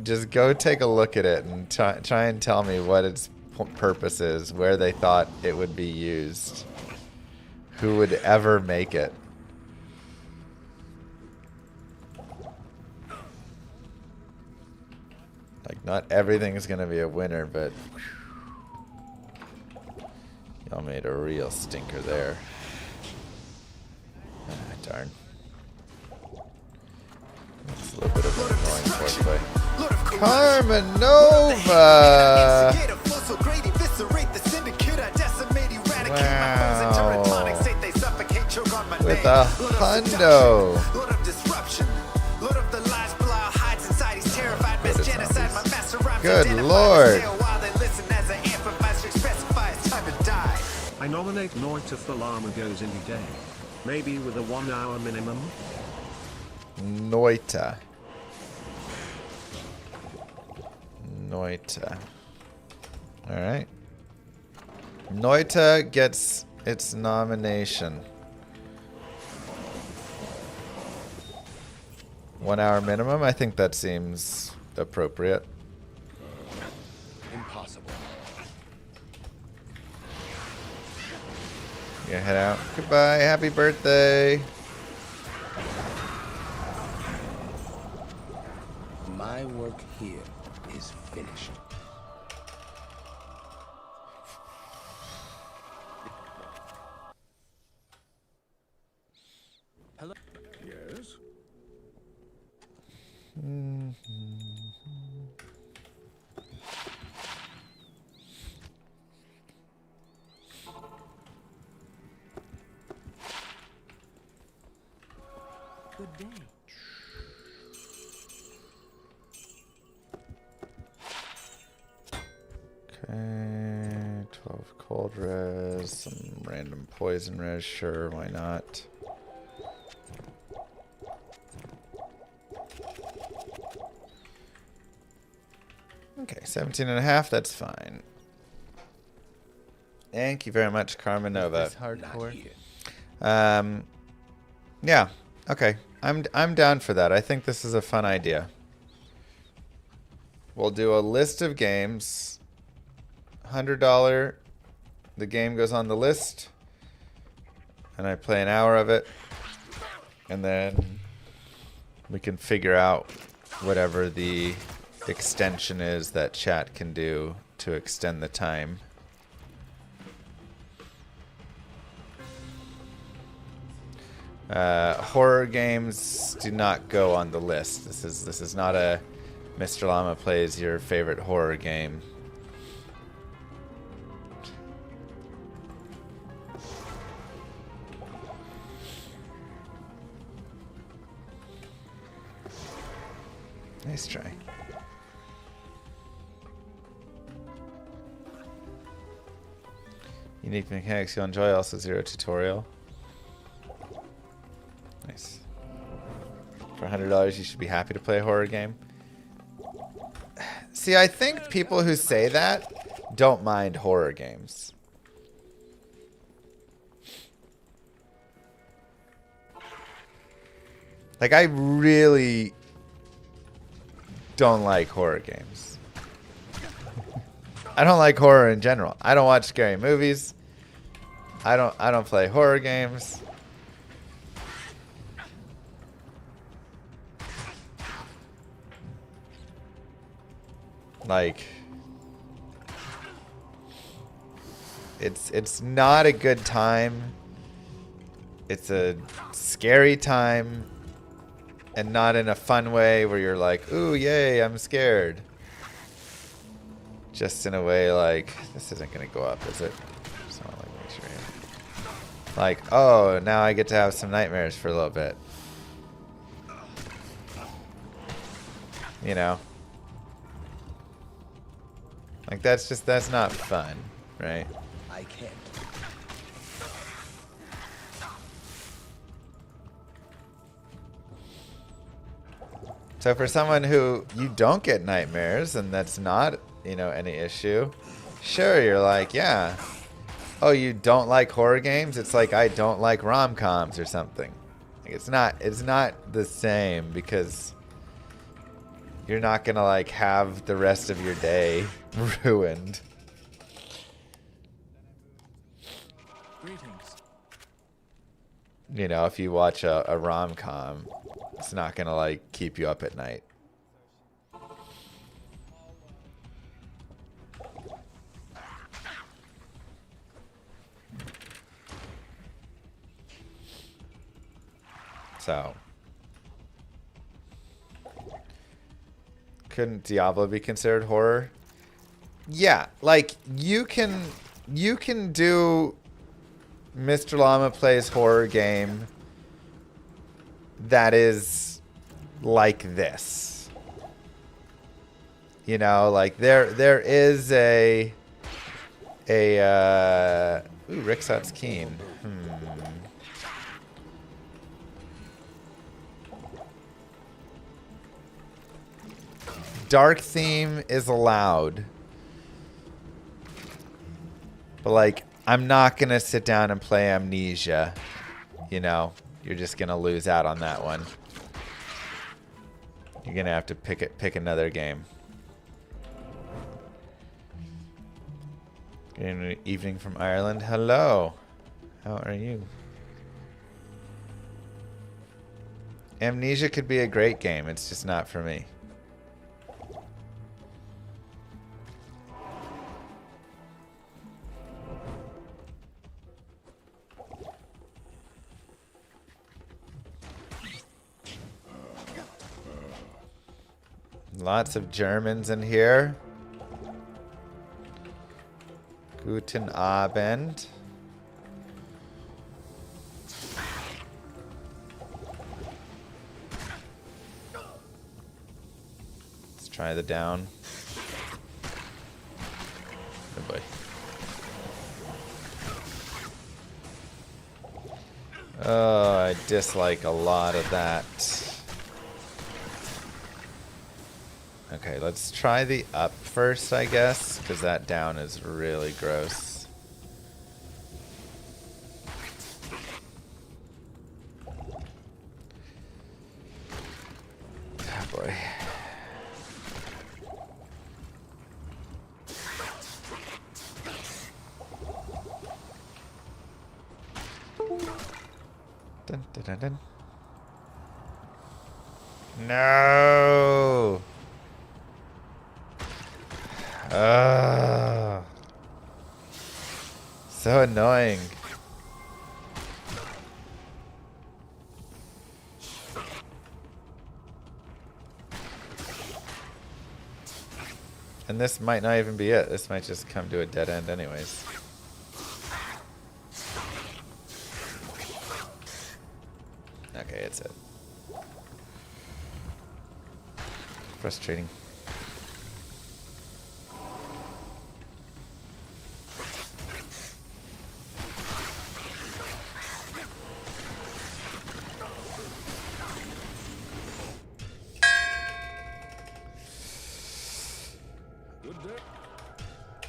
Just go take a look at it and try and tell me what its purpose is, where they thought it would be used, who would ever make it. Like, not everything is gonna be a winner, but y'all made a real stinker there. Ah, darn. That's a little bit of an annoying foreplay. Carmenova! Wow. With a hundo. Good lord. I nominate Noita for Llama Goes Any Day. Maybe with a 1 hour minimum. Noita. Noita. Alright. Noita gets its nomination. 1 hour minimum? I think that seems appropriate. Impossible. Yeah, head out. Goodbye. Happy birthday. My work here is finished. Hello. Yes? Good day. Okay, 12 cold res, some random poison res, sure, why not? Okay, 17 and a half, that's fine. Thank you very much, Carmen Nova. Not Hardcore. here. Yeah, okay. I'm down for that. I think this is a fun idea. We'll do a list of games. $100. The game goes on the list. And I play an hour of it. And then we can figure out whatever the extension is that chat can do to extend the time. Horror games do not go on the list. This is not a Mr. Llama plays your favorite horror game. Nice try. Unique mechanics you'll enjoy, also zero tutorial. Nice. For $100, you should be happy to play a horror game. See, I think people who say that don't mind horror games. Like, I really don't like horror games. I don't like horror in general. I don't watch scary movies. I don't play horror games. Like, it's not a good time. It's a scary time, and not in a fun way where you're like, ooh, yay, I'm scared. Just in a way like, this isn't gonna go up, is it? Just wanna, like, make sure. Like, oh, now I get to have some nightmares for a little bit. You know? Like, that's not fun, right? I can't. So for someone who you don't get nightmares and that's not, you know, any issue, sure, you're like, yeah. Oh, you don't like horror games? It's like I don't like rom-coms or something. Like, it's not the same, because you're not gonna like have the rest of your day ruined. Greetings. You know, if you watch a rom-com, it's not gonna like keep you up at night. So, couldn't Diablo be considered horror? Yeah, like you can do Mr. Llama plays horror game that is like this. You know, like there is a ooh, Rixot's keen. Dark theme is allowed. But, like, I'm not going to sit down and play Amnesia. You know, you're just going to lose out on that one. You're going to have to pick another game. Good evening from Ireland. Hello. How are you? Amnesia could be a great game. It's just not for me. Lots of Germans in here. Guten Abend. Let's try the down. Oh boy. Oh, I dislike a lot of that. Okay, let's try the up first, I guess, because that down is really gross. Oh boy. Dun, dun, dun, dun. No! So annoying. And this might not even be it. This might just come to a dead end anyways. Okay, it's it. Frustrating.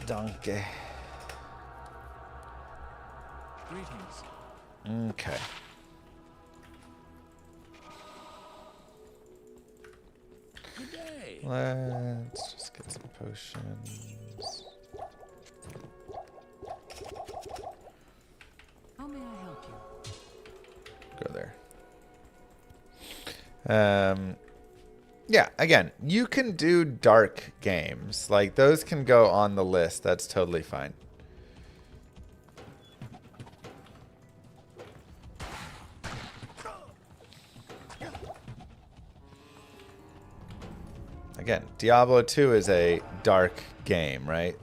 Donkey. Greetings. Okay. Good day. Let's just get some potions. How may I help you? Go there. Yeah, again, you can do dark games. Like, those can go on the list. That's totally fine. Again, Diablo 2 is a dark game, right?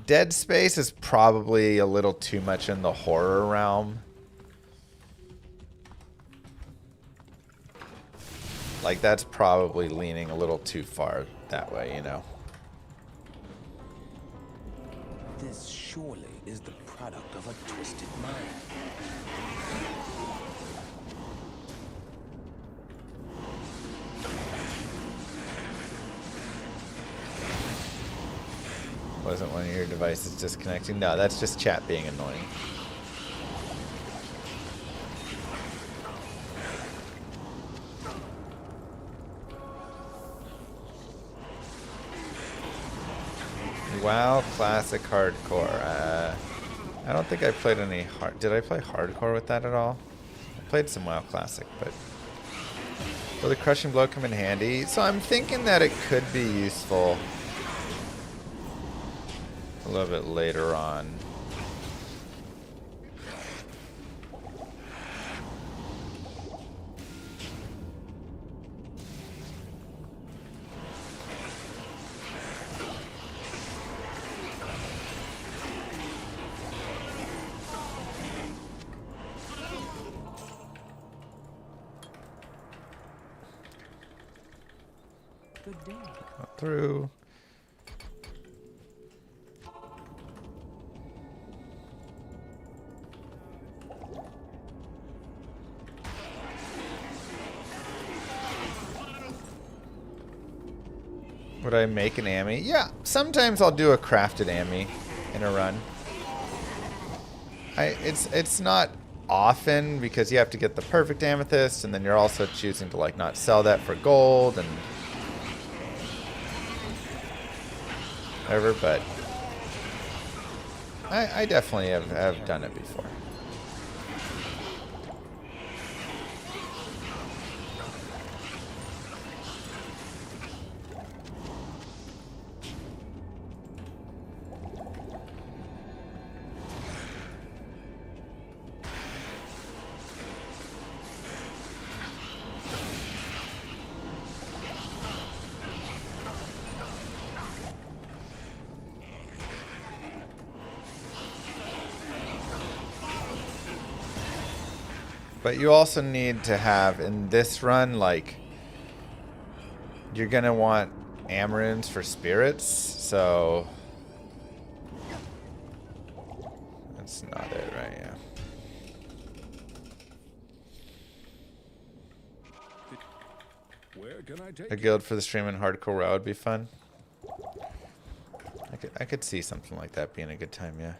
Dead Space is probably a little too much in the horror realm. Like, that's probably leaning a little too far that way, you know? This surely is the product of a twisted mind. Wasn't one of your devices disconnecting? No, that's just chat being annoying. WoW Classic Hardcore. I don't think I played any hard. Did I play Hardcore with that at all? I played some WoW Classic, but will the Crushing Blow come in handy? So I'm thinking that it could be useful a little bit later on. Good day. Go through. Would I make an AMI? Yeah, sometimes I'll do a crafted AMI in a run. It's not often because you have to get the perfect amethyst, and then you're also choosing to like not sell that for gold and whatever, but I definitely have done it before. But you also need to have, in this run, like, you're going to want Amarunes for spirits, so that's not it, right? Yeah. Where can I take A guild for the stream and hardcore WoW would be fun. I could see something like that being a good time, yeah.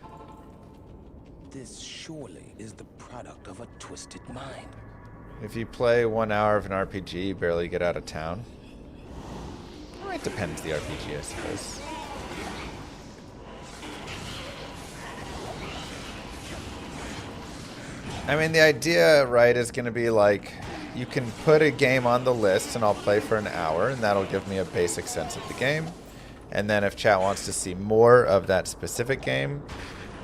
This surely is the product of a twisted mind. If you play 1 hour of an RPG, you barely get out of town. Well, it depends the RPG, I suppose. I mean, the idea, right, is going to be like, you can put a game on the list and I'll play for an hour, and that'll give me a basic sense of the game. And then if chat wants to see more of that specific game,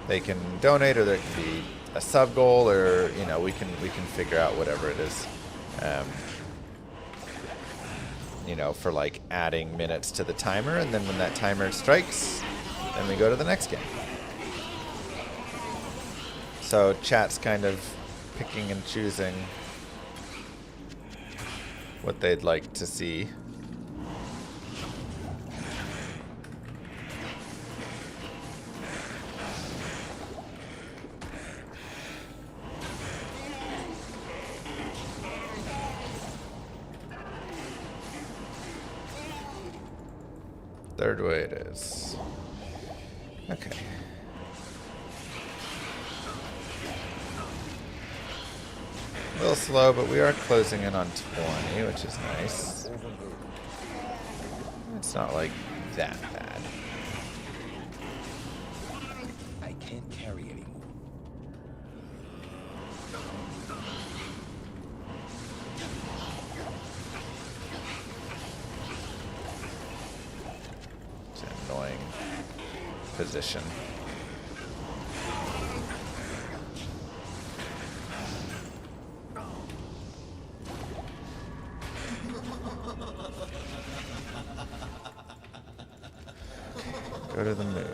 they can donate, or there can be a sub goal, or you know, we can figure out whatever it is, you know, for like adding minutes to the timer, and then when that timer strikes, then we go to the next game. So chat's kind of picking and choosing what they'd like to see. Third way it is. Okay. A little slow, but we are closing in on 20, which is nice. It's not like that bad. I can't carry anymore. It's an annoying position. Go to the moon.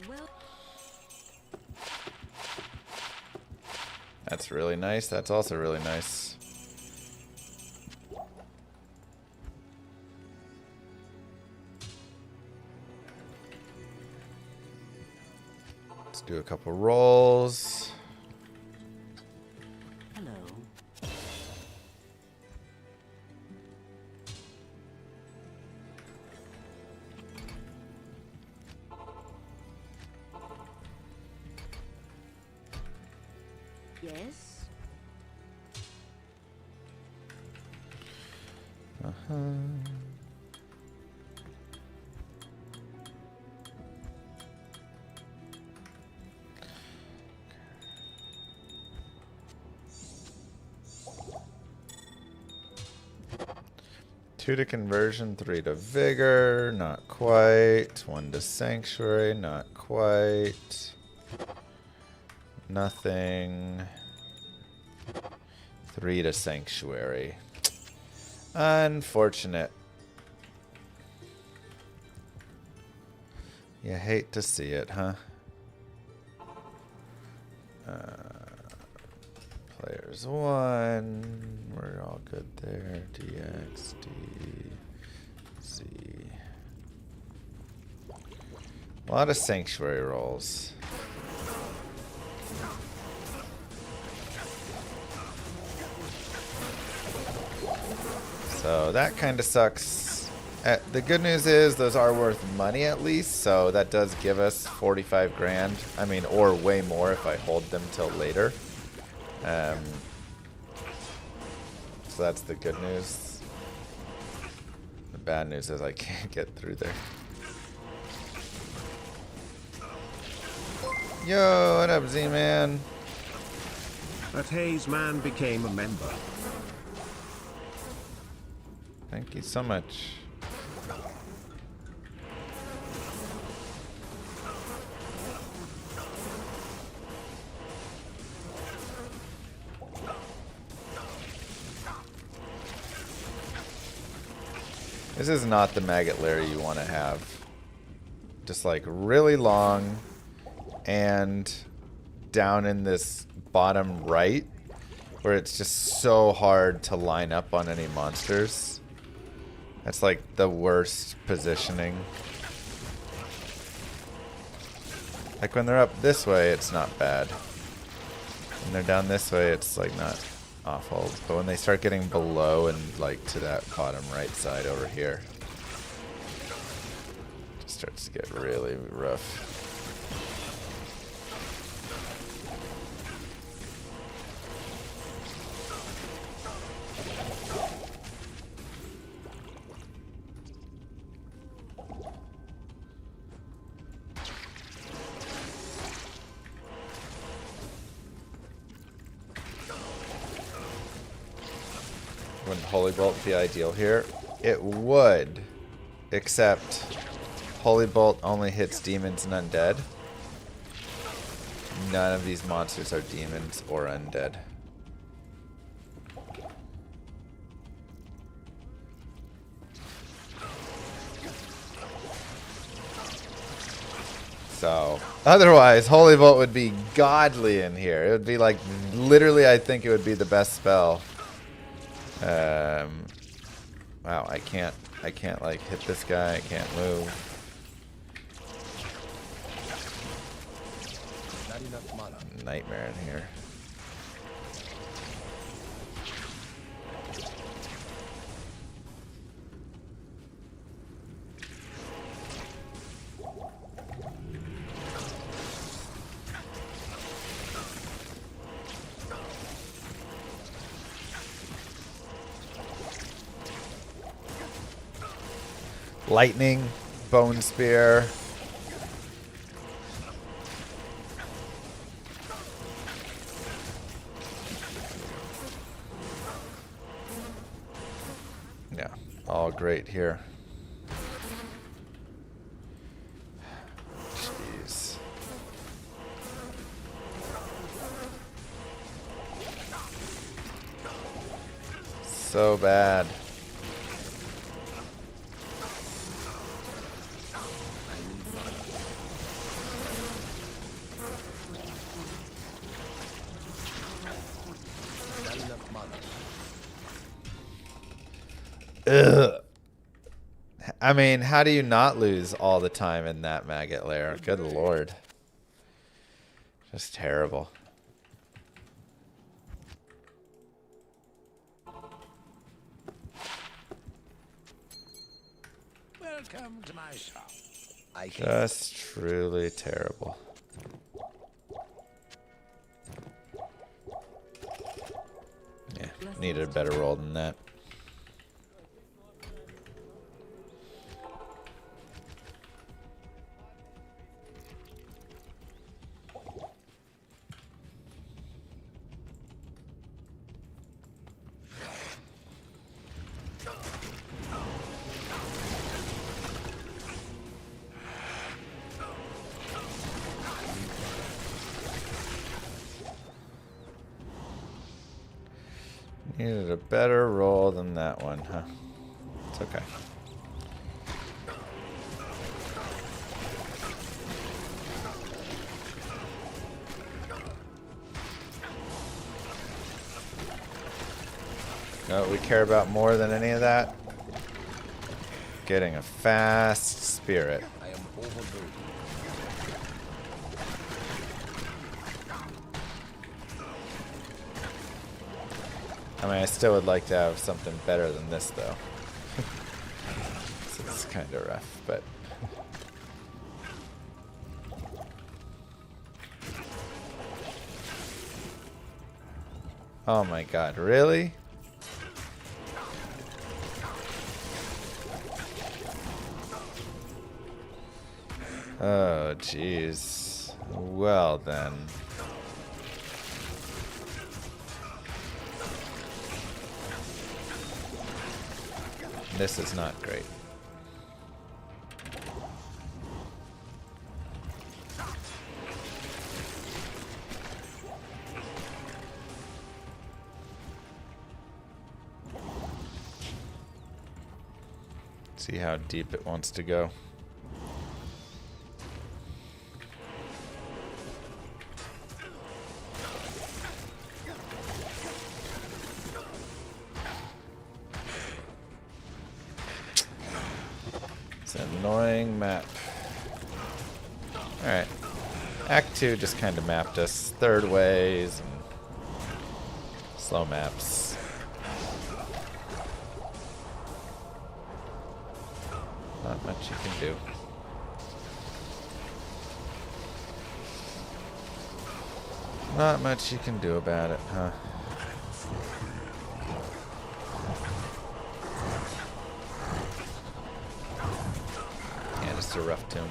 Well, That's really nice. That's also really nice. Let's do a couple rolls. hello. Yes. Two to conversion, 3 to vigor, not quite. 1 to sanctuary, not quite. Nothing. 3 to sanctuary. Unfortunate. You hate to see it, huh? Players 1. We're all good there. DX, D, Z. A lot of sanctuary rolls. So that kind of sucks. The good news is those are worth money at least, so that does give us 45 grand. I mean, or way more if I hold them till later. So that's the good news. The bad news is I can't get through there. Yo, what up, Z-Man? That Hayes man became a member. Thank you so much. This is not the maggot lair you want to have. Just like really long and down in this bottom right where it's just so hard to line up on any monsters. That's like the worst positioning. Like when they're up this way, it's not bad. When they're down this way, it's like not awful. But when they start getting below and like to that bottom right side over here, it starts to get really rough. Wouldn't Holy Bolt be ideal here? It would, except Holy Bolt only hits demons and undead. None of these monsters are demons or undead. So, otherwise, Holy Bolt would be godly in here. It would be like, literally, I think it would be the best spell. Wow, I can't like hit this guy. I can't move. Not enough mana. Nightmare in here. Lightning, bone spear. Yeah, all great here. Jeez. So bad. Ugh. I mean, how do you not lose all the time in that maggot lair? Good lord. Just terrible. Welcome to my shop. I can Just truly terrible. Yeah, needed a better roll than that. Needed a better roll than that one, huh? It's okay. You know what we care about more than any of that? Getting a fast spirit. I am overburdened. I mean, I still would like to have something better than this, though. So it's kind of rough, but... Oh my god, really? Oh, jeez. Well, then. This is not great. See how deep it wants to go. It's an annoying map. Alright. Act 2 just kind of mapped us third ways and slow maps. Not much you can do. Not much you can do about it, huh? Yeah, just a rough tune.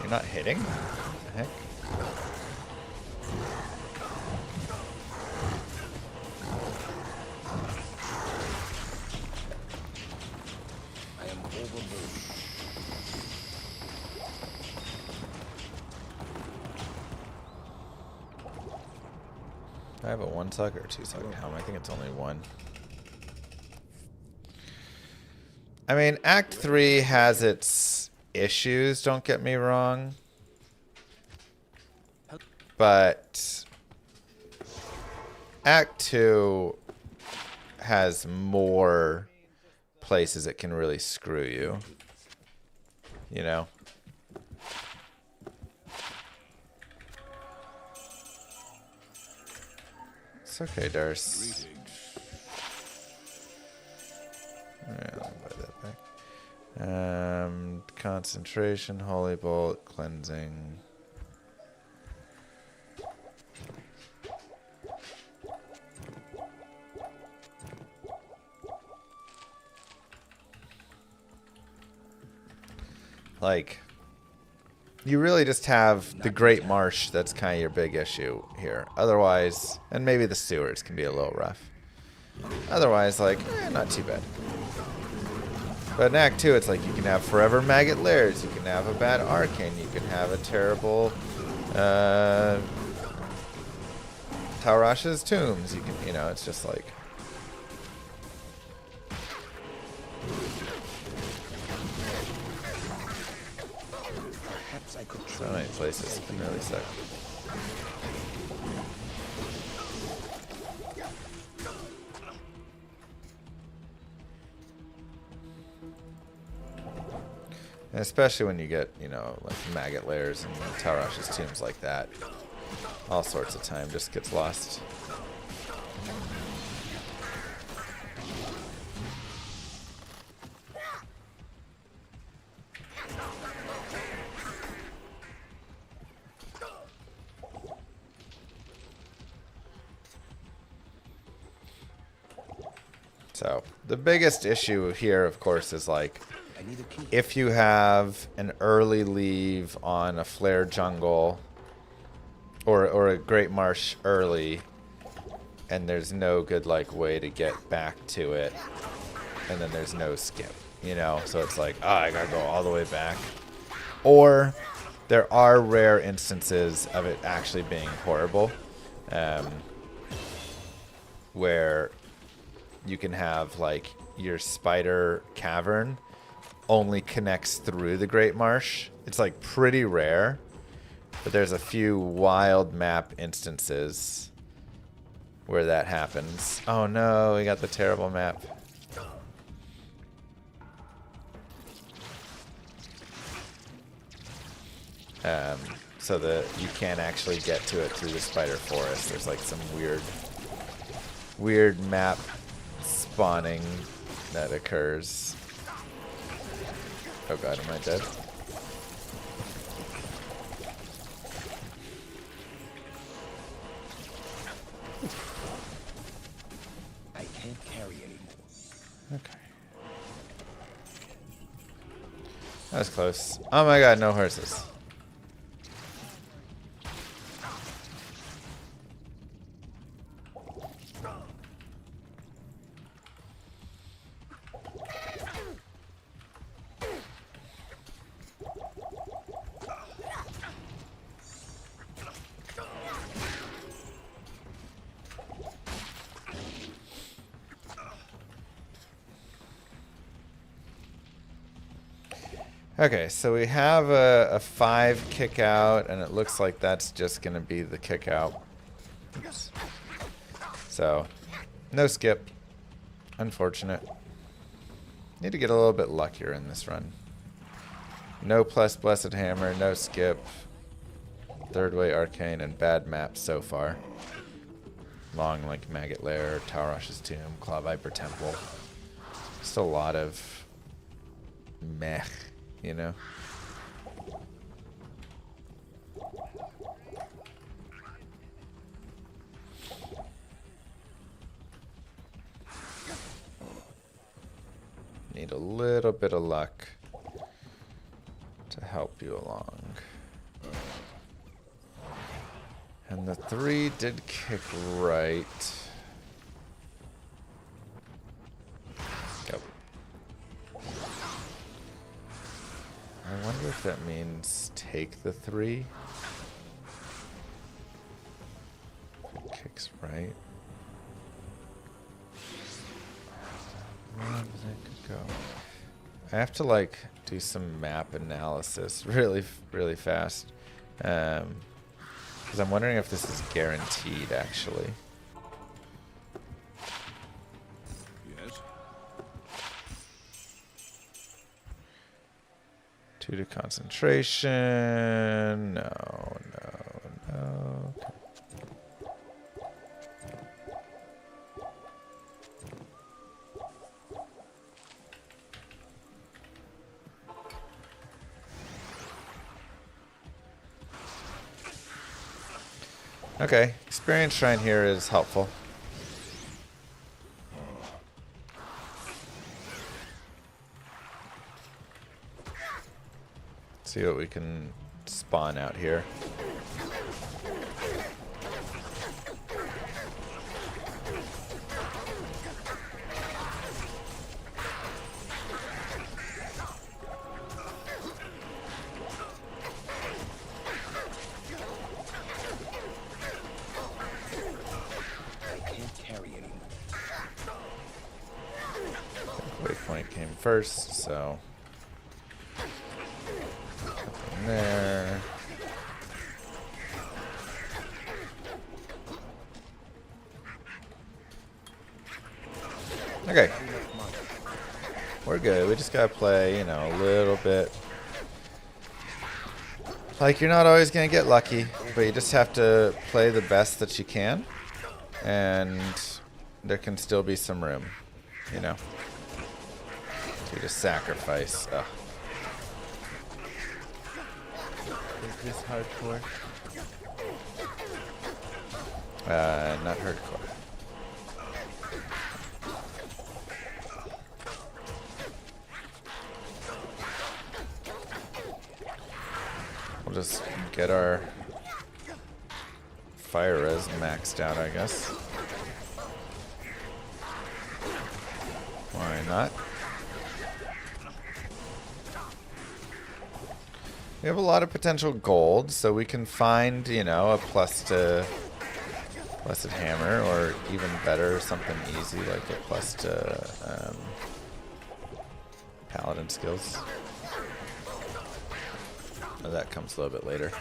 You're not hitting? What the heck? I am overboard. I have a 1 socket or 2 socket helm. I think it's only 1. I mean, Act 3 has its issues, don't get me wrong. But Act 2 has more places it can really screw you. You know? It's okay, Darce. Yeah, I'll buy that back. Concentration, holy bolt, cleansing. Like, you really just have the Great Marsh that's kind of your big issue here. Otherwise, and maybe the sewers can be a little rough. Otherwise, like, not too bad. But in Act 2, it's like you can have forever maggot lairs, you can have a bad arcane, you can have a terrible Taurash's tombs. You can, you know, it's just like. Perhaps I could So many places can really suck. And especially when you get, you know, like maggot lairs and Taurash's tombs like that. All sorts of time just gets lost. So, the biggest issue here, of course, is like, I need a key. if you have an early leave on a flare jungle or a Great Marsh early, and there's no good like way to get back to it, and then there's no skip, you know, so it's like, oh, I gotta go all the way back. Or there are rare instances of it actually being horrible, where you can have like your spider cavern only connects through the Great Marsh. It's like pretty rare, but there's a few wild map instances where that happens. Oh no, we got the terrible map. so that you can't actually get to it through the spider forest. There's like some weird map spawning that occurs. Oh god, am I dead? I can't carry anymore. Okay. That was close. Oh my god, no horses. Okay, so we have a 5 kick out, and it looks like that's just going to be the kick out. Oops. So, no skip. Unfortunate. Need to get a little bit luckier in this run. No plus Blessed Hammer, no skip. Third Way Arcane, and bad maps so far. Long like Maggot Lair, Tower Rush's Tomb, Claw Viper Temple. Just a lot of meh. You know? Need a little bit of luck to help you along. And the 3 did kick right. Go. I wonder if that means take the 3. If it kicks right. Where does it go? I have to like do some map analysis really fast. Because I'm wondering if this is guaranteed actually. Yes. 2 to concentration. No. Okay, experience shrine here is helpful. See what we can spawn out here. Waypoint came first, so nothing there. Okay, we're good. We just gotta play, you know, a little bit. Like, you're not always gonna get lucky, but you just have to play the best that you can, and there can still be some room, you know. You just sacrifice. Ugh. Is this hardcore? Not hardcore. We'll just get our fire res maxed out, I guess. Why not? We have a lot of potential gold, so we can find, you know, a plus to Blessed Hammer, or even better, something easy like a plus to Paladin skills. Oh, that comes a little bit later.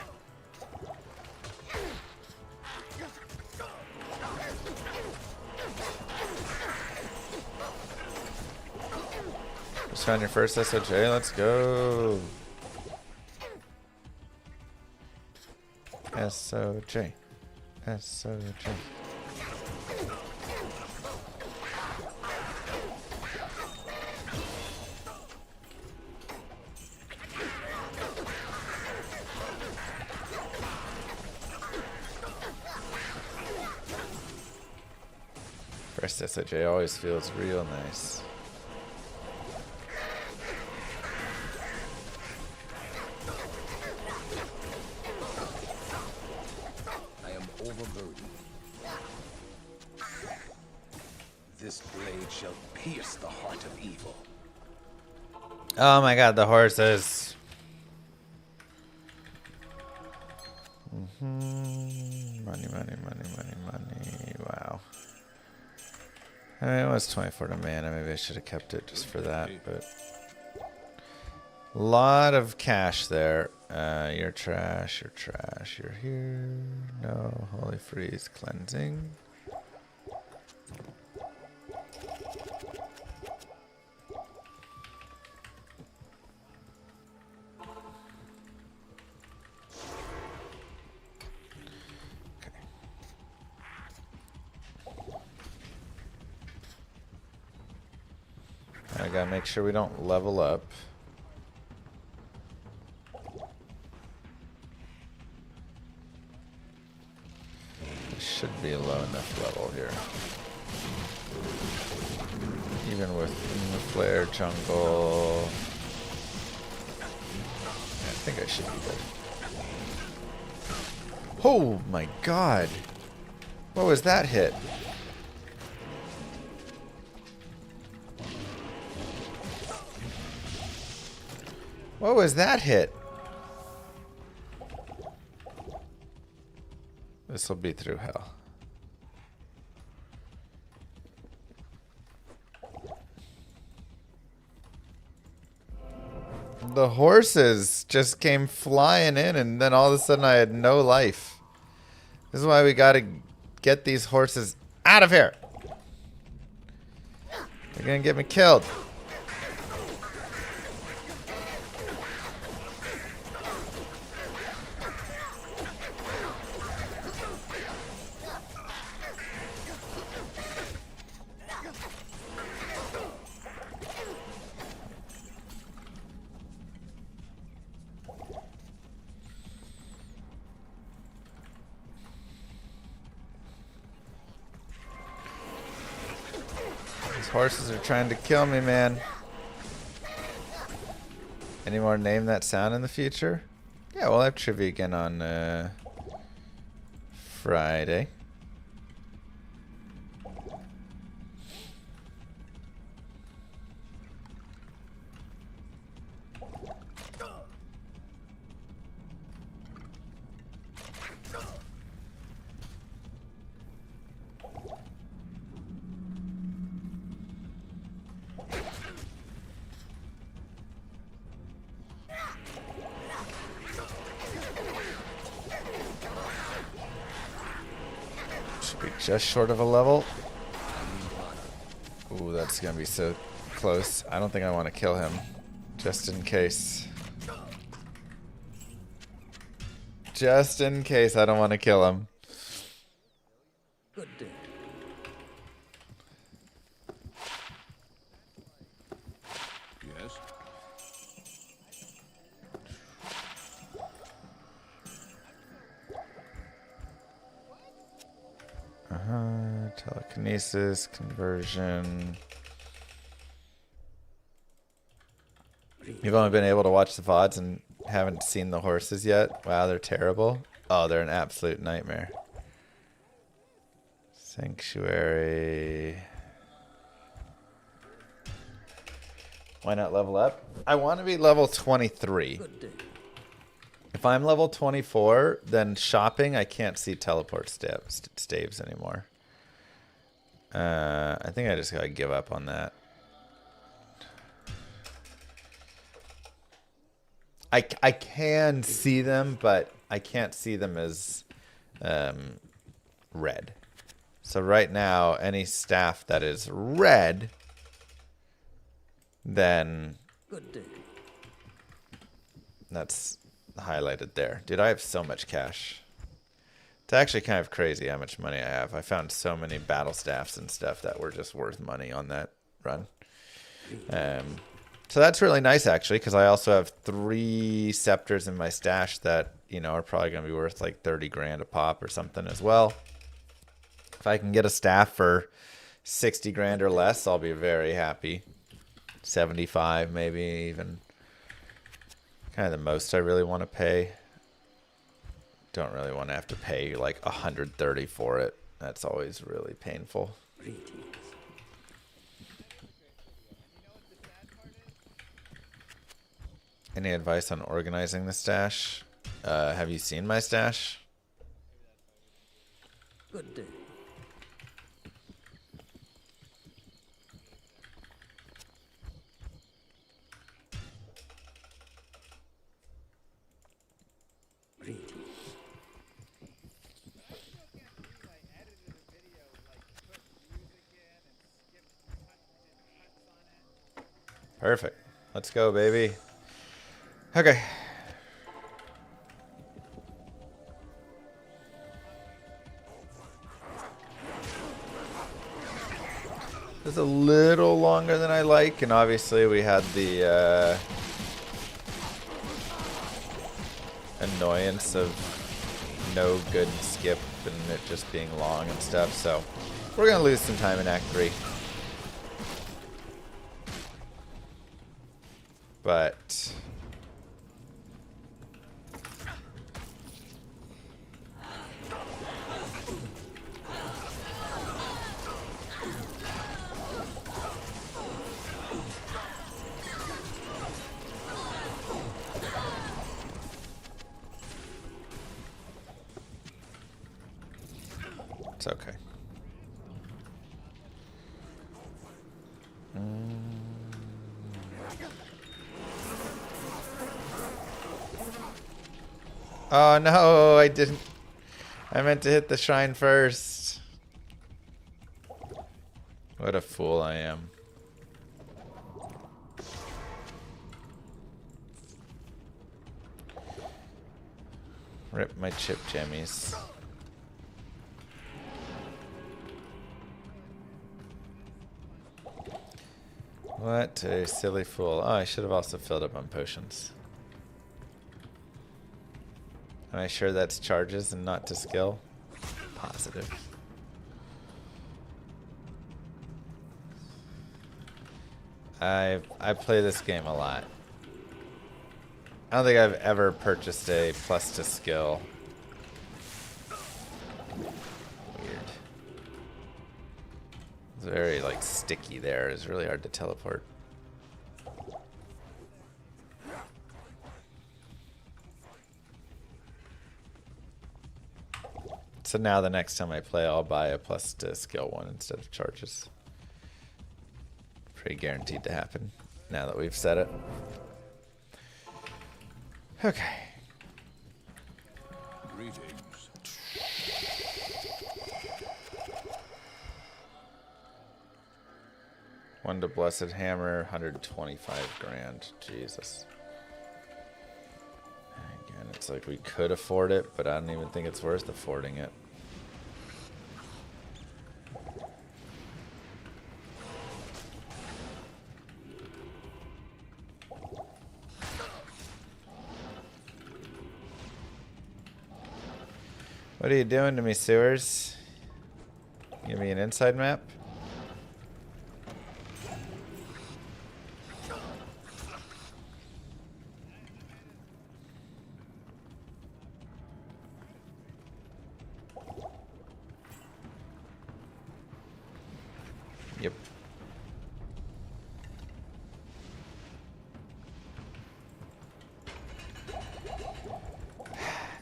Just found your first SOJ, let's go. SOJ. SOJ. First SOJ always feels real nice. I am overburdened. This blade shall pierce the heart of evil. Oh my god, the horses. Money, money, money, money, money. Wow. I mean, it was 24 to mana. Maybe I should have kept it just for that, but a lot of cash there. You're trash, you're trash, you're here. No, holy freeze, cleansing. I gotta make sure we don't level up. It should be a low enough level here. Even with the flare jungle. I think I should be good. Oh my god! What was that hit? What was that hit? This will be through hell. The horses just came flying in and then all of a sudden I had no life. This is why we gotta get these horses out of here. They're gonna get me killed. Horses are trying to kill me, man. Any more name that sound in the future? Yeah, we'll have trivia again on Friday. Just short of a level. Ooh, that's gonna be so close. I don't think I want to kill him. Just in case. Just in case I don't want to kill him. Good day. Yes. Telekinesis, conversion. You've only been able to watch the VODs and haven't seen the horses yet? Wow, they're terrible. Oh, they're an absolute nightmare. Sanctuary. Why not level up? I want to be level 23. If I'm level 24, then shopping, I can't see teleport staves anymore. I think I just gotta give up on that. I can see them, but I can't see them as red. So right now, any staff that is red, then that's highlighted there. Dude, I have so much cash. It's actually kind of crazy how much money I have. I found so many battle staffs and stuff that were just worth money on that run. So that's really nice, actually, because I also have 3 scepters in my stash that, you know, are probably going to be worth like 30 grand a pop or something as well. If I can get a staff for 60 grand or less, I'll be very happy. 75 maybe even. Kind of the most I really want to pay. Don't really want to have to pay like 130 for it. That's always really painful. Any advice on organizing the stash? Have you seen my stash? Good day. Perfect. Let's go, baby. Okay. It's a little longer than I like, and obviously we had the annoyance of no good skip and it just being long and stuff, so we're gonna lose some time in Act 3. But it's okay. Oh no, I didn't. I meant to hit the shrine first. What a fool I am. Rip my chip jammies. What a silly fool. Oh, I should have also filled up on potions. Am I sure that's charges and not to skill? Positive. I play this game a lot. I don't think I've ever purchased a plus to skill. Weird. It's very like sticky there. It's really hard to teleport. So now the next time I play, I'll buy a plus to skill one instead of charges. Pretty guaranteed to happen now that we've said it. Okay. Greetings. One to Blessed Hammer, 125 grand. Jesus. Again, it's like we could afford it, but I don't even think it's worth affording it. What are you doing to me, sewers? Give me an inside map? Yep.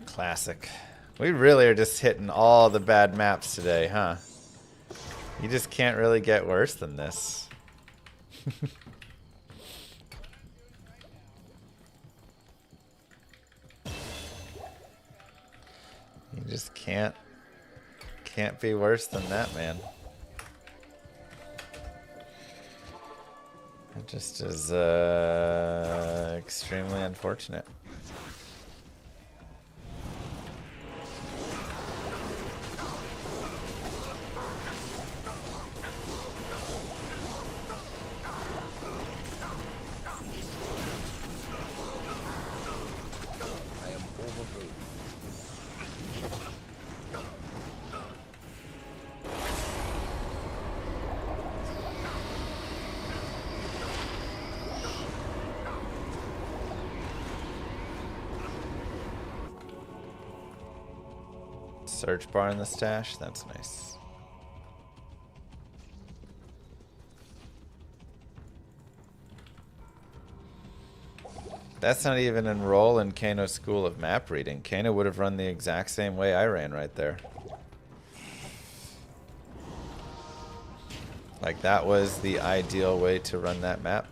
Classic. We really are just hitting all the bad maps today, huh? You just can't really get worse than this. You just can't be worse than that, man. It just is extremely unfortunate. Search bar in the stash. That's nice. That's not even enroll in Kano's School of Map Reading. Kano would have run the exact same way I ran right there. Like, that was the ideal way to run that map.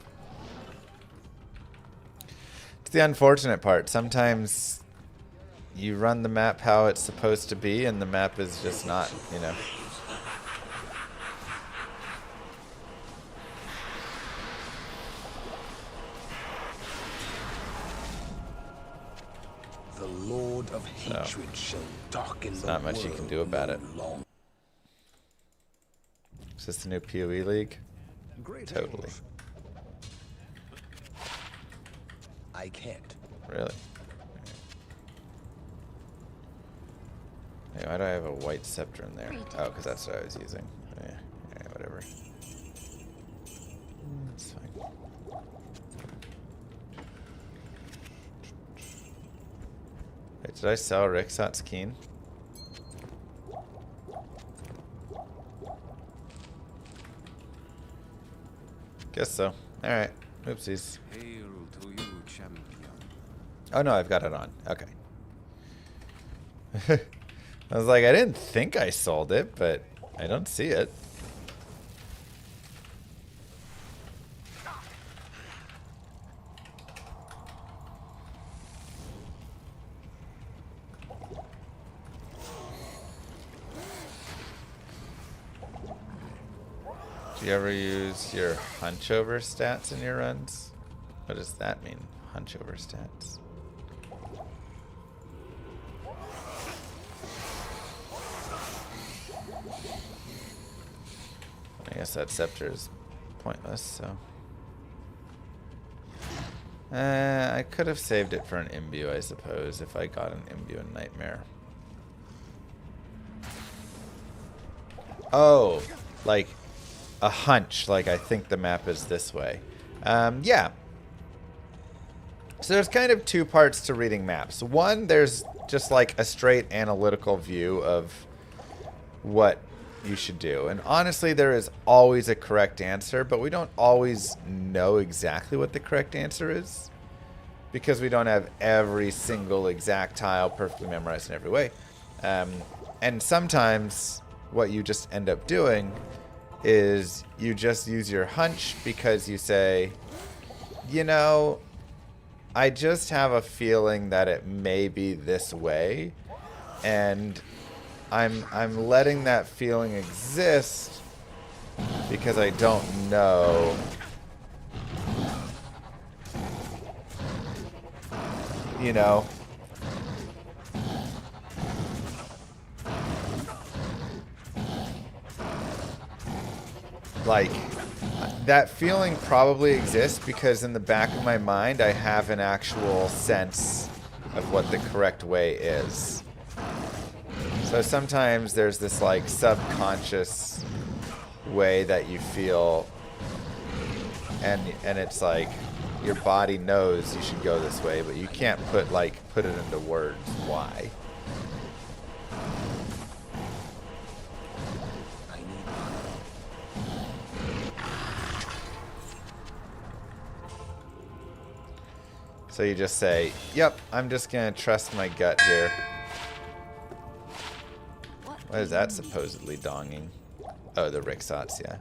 It's the unfortunate part. Sometimes you run the map how it's supposed to be, and the map is just not, you know. The Lord of Hatred shall darken There's the not much you can do about it. long. Is this the new PoE league? Great Totally. heavens. I can't. Really? Hey, why do I have a white scepter in there? Oh, because that's what I was using. Yeah, whatever. That's fine. Wait, did I sell Rixot's Keen? Guess so. Alright. Oopsies. Hail to you, champion. Oh no, I've got it on. Okay. I was like, I didn't think I sold it, but I don't see it. Do you ever use your hunch over stats in your runs? What does that mean? Hunch over stats. I guess that scepter is pointless, so. I could have saved it for an imbue, I suppose, if I got an imbue in Nightmare. Oh, like a hunch, like I think the map is this way. Yeah. So there's kind of two parts to reading maps. One, there's just like a straight analytical view of what you should do. And honestly, there is always a correct answer, but we don't always know exactly what the correct answer is because we don't have every single exact tile perfectly memorized in every way. And sometimes what you just end up doing is you just use your hunch because you say, you know, I just have a feeling that it may be this way, and I'm letting that feeling exist because I don't know. You know. Like, that feeling probably exists because in the back of my mind I have an actual sense of what the correct way is. So sometimes there's this like subconscious way that you feel, and it's like your body knows you should go this way, but you can't put it into words why. So you just say, yep, I'm just gonna trust my gut here. What is that supposedly donging? Oh, the Rixots, yeah.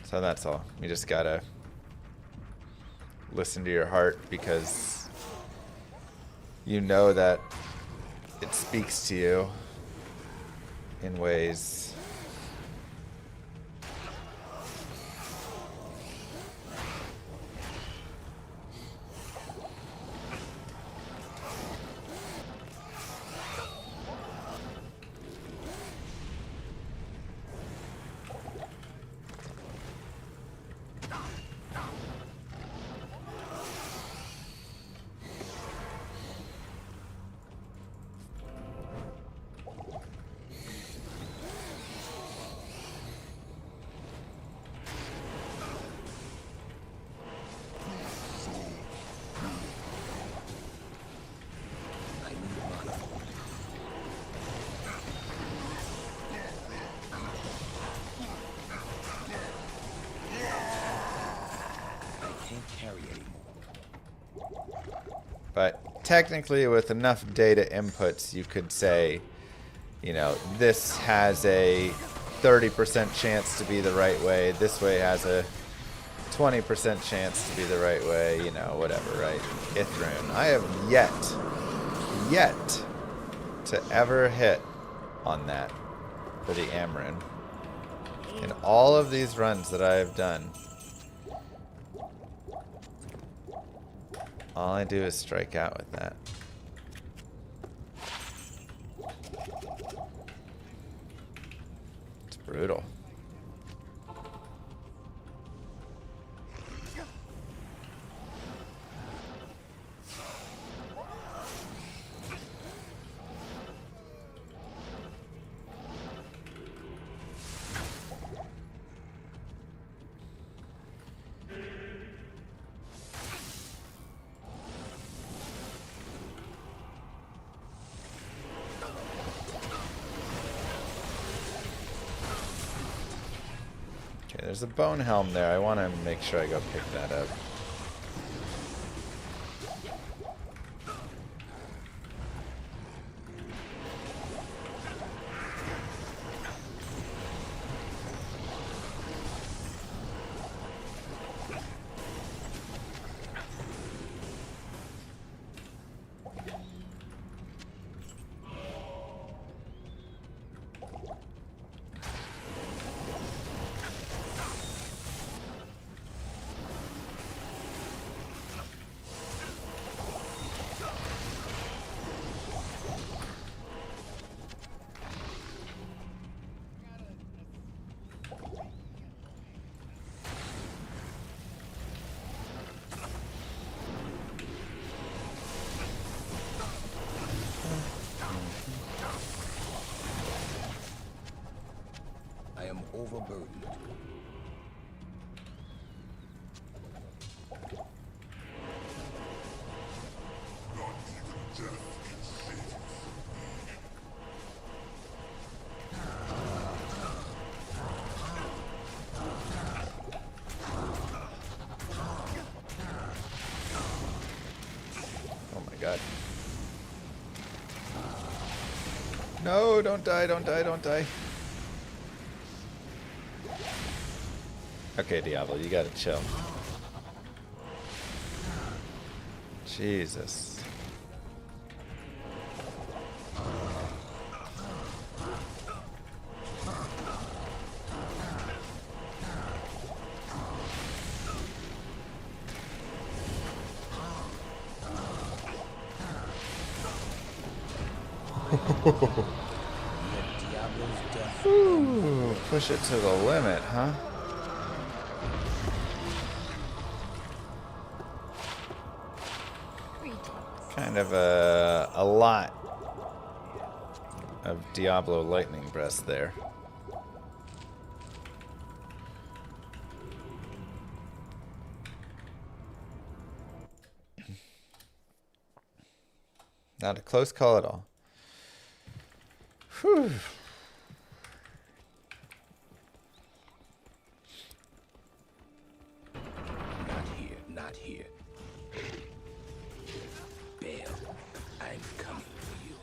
So that's all. You just gotta listen to your heart because you know that it speaks to you in ways. can't carry anymore. But technically, with enough data inputs, you could say, you know, this has a 30% chance to be the right way. This way has a 20% chance to be the right way. You know, whatever, right? Rune. I have yet to ever hit on that for the Amrun. In all of these runs that I have done, all I do is strike out with that. It's brutal. Okay, there's a bone helm there. I want to make sure I go pick that up. I am overburdened. Oh my god. No, don't die, don't die, don't die. Okay, Diablo, you gotta chill. Jesus. Ooh, push it to the limit, huh? Kind of a lot of Diablo lightning breath there. Not a close call at all. Whew. Not here, not here. Bale, I'm coming for you.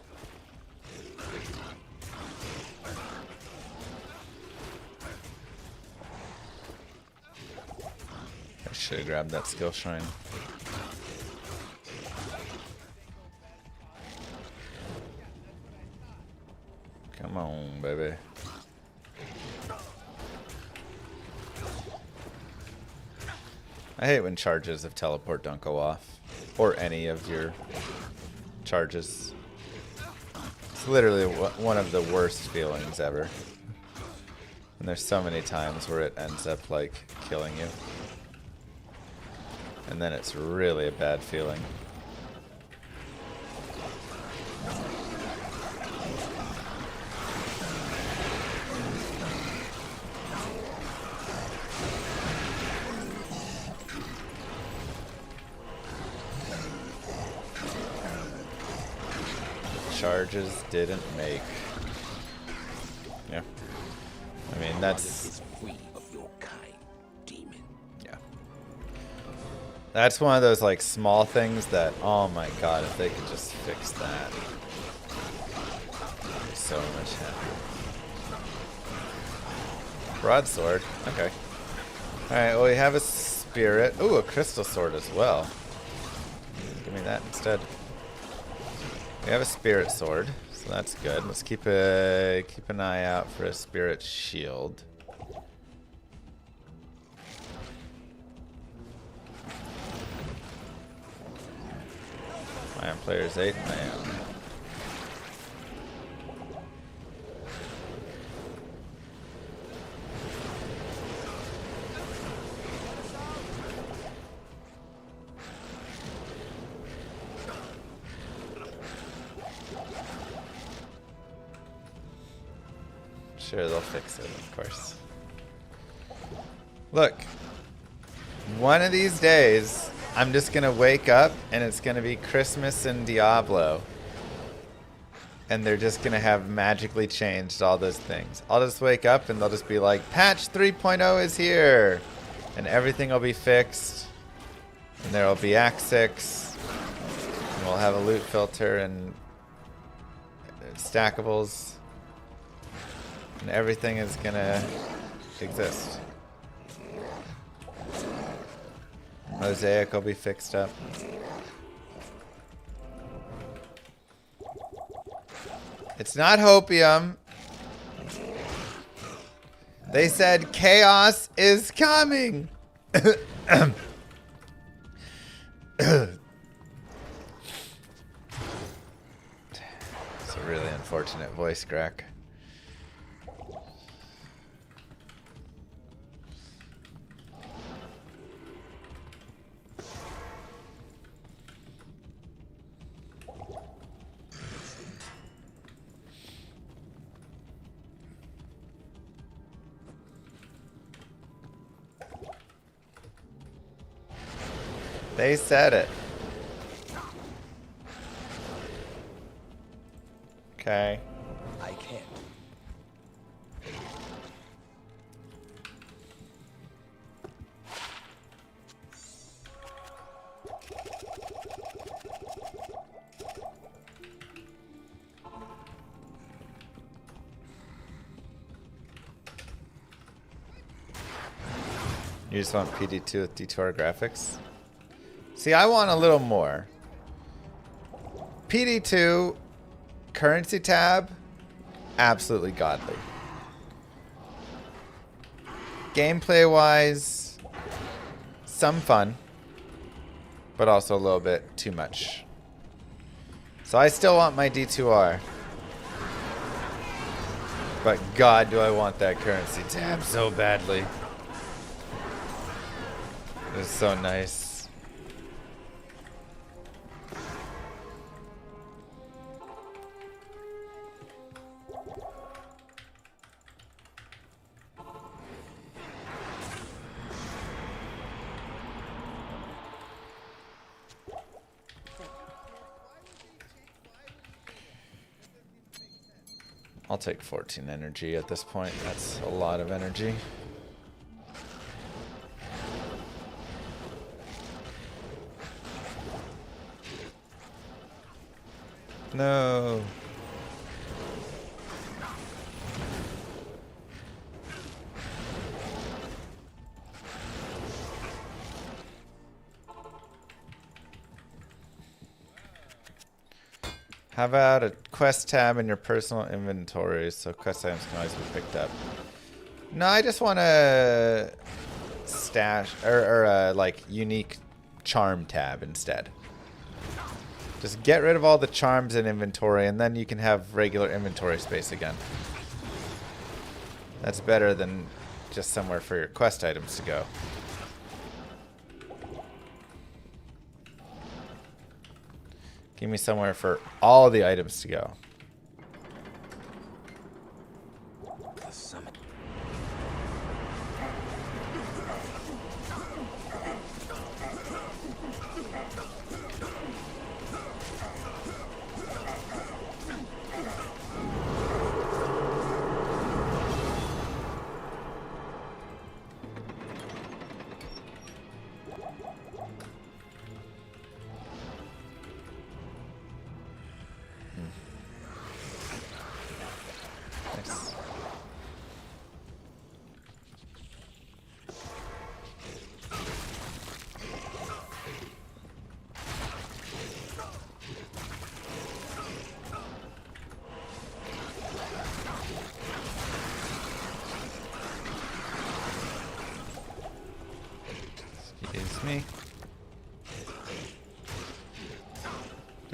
I should have grabbed that skill shrine. Come on, baby. I hate when charges of teleport don't go off. Or any of your charges. It's literally one of the worst feelings ever. And there's so many times where it ends up, like, killing you. And then it's really a bad feeling. Charges didn't make. Yeah. I mean, that's... Is free of your kind, demon. Yeah. That's one of those like small things that, oh my god, if they could just fix that, I'd be so much happier. Broadsword, okay. Alright, well we have a spirit. Ooh, a crystal sword as well. Give me that instead. We have a spirit sword, so that's good. Let's keep an eye out for a spirit shield. I am players 8. I am. Sure, they'll fix it, of course. Look, one of these days, I'm just gonna wake up and it's gonna be Christmas in Diablo. And they're just gonna have magically changed all those things. I'll just wake up and they'll just be like, patch 3.0 is here! And everything will be fixed. And there will be Act 6. And we'll have a loot filter and stackables. And everything is gonna exist. Mosaic will be fixed up. It's not hopium. They said chaos is coming. It's a really unfortunate voice crack. They said it. Okay. I can't. You just want PD2 with detour graphics? See, I want a little more. PD2, currency tab, absolutely godly. Gameplay-wise, some fun, but also a little bit too much. So I still want my D2R. But God, do I want that currency tab so badly. It's so nice. I'll take 14 energy at this point. That's a lot of energy. No. How about a quest tab in your personal inventory so quest items can always be picked up? No, I just want a stash or like unique charm tab instead. Just get rid of all the charms in inventory and then you can have regular inventory space again. That's better than just somewhere for your quest items to go. Give me somewhere for all the items to go. The summit.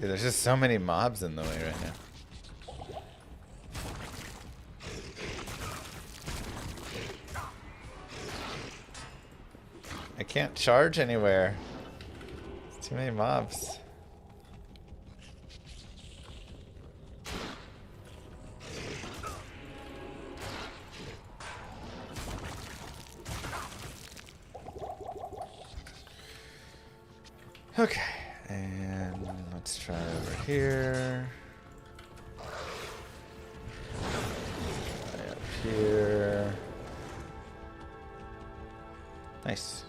Dude, there's just so many mobs in the way right now. I can't charge anywhere. There's too many mobs. Okay, and let's try over here. Try up here. Nice.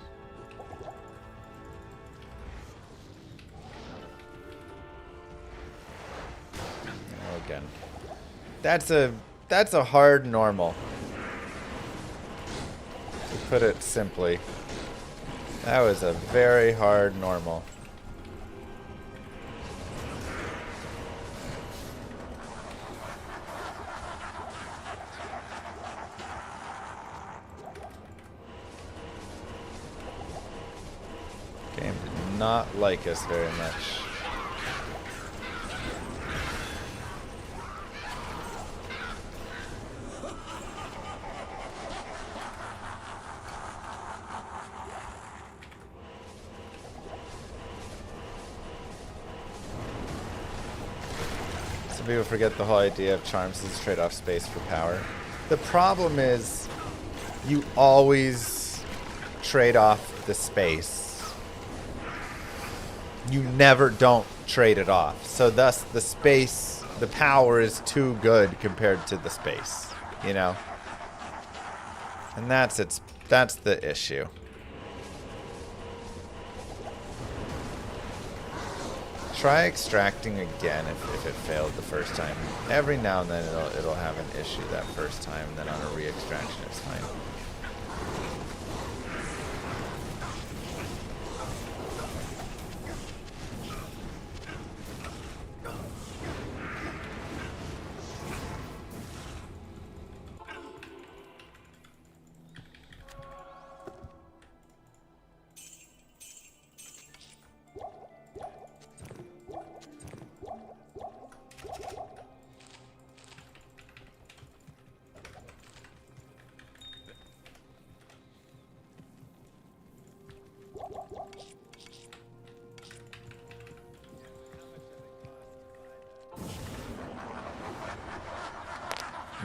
Again. That's a hard normal. To put it simply. That was a very hard normal. Game did not like us very much. Some people forget the whole idea of charms as a trade-off space for power. The problem is you always trade off the space. You never don't trade it off. So thus the space, the power is too good compared to the space, you know? And that's the issue. Try extracting again if it failed the first time. Every now and then it'll have an issue that first time, and then on a re-extraction it's fine.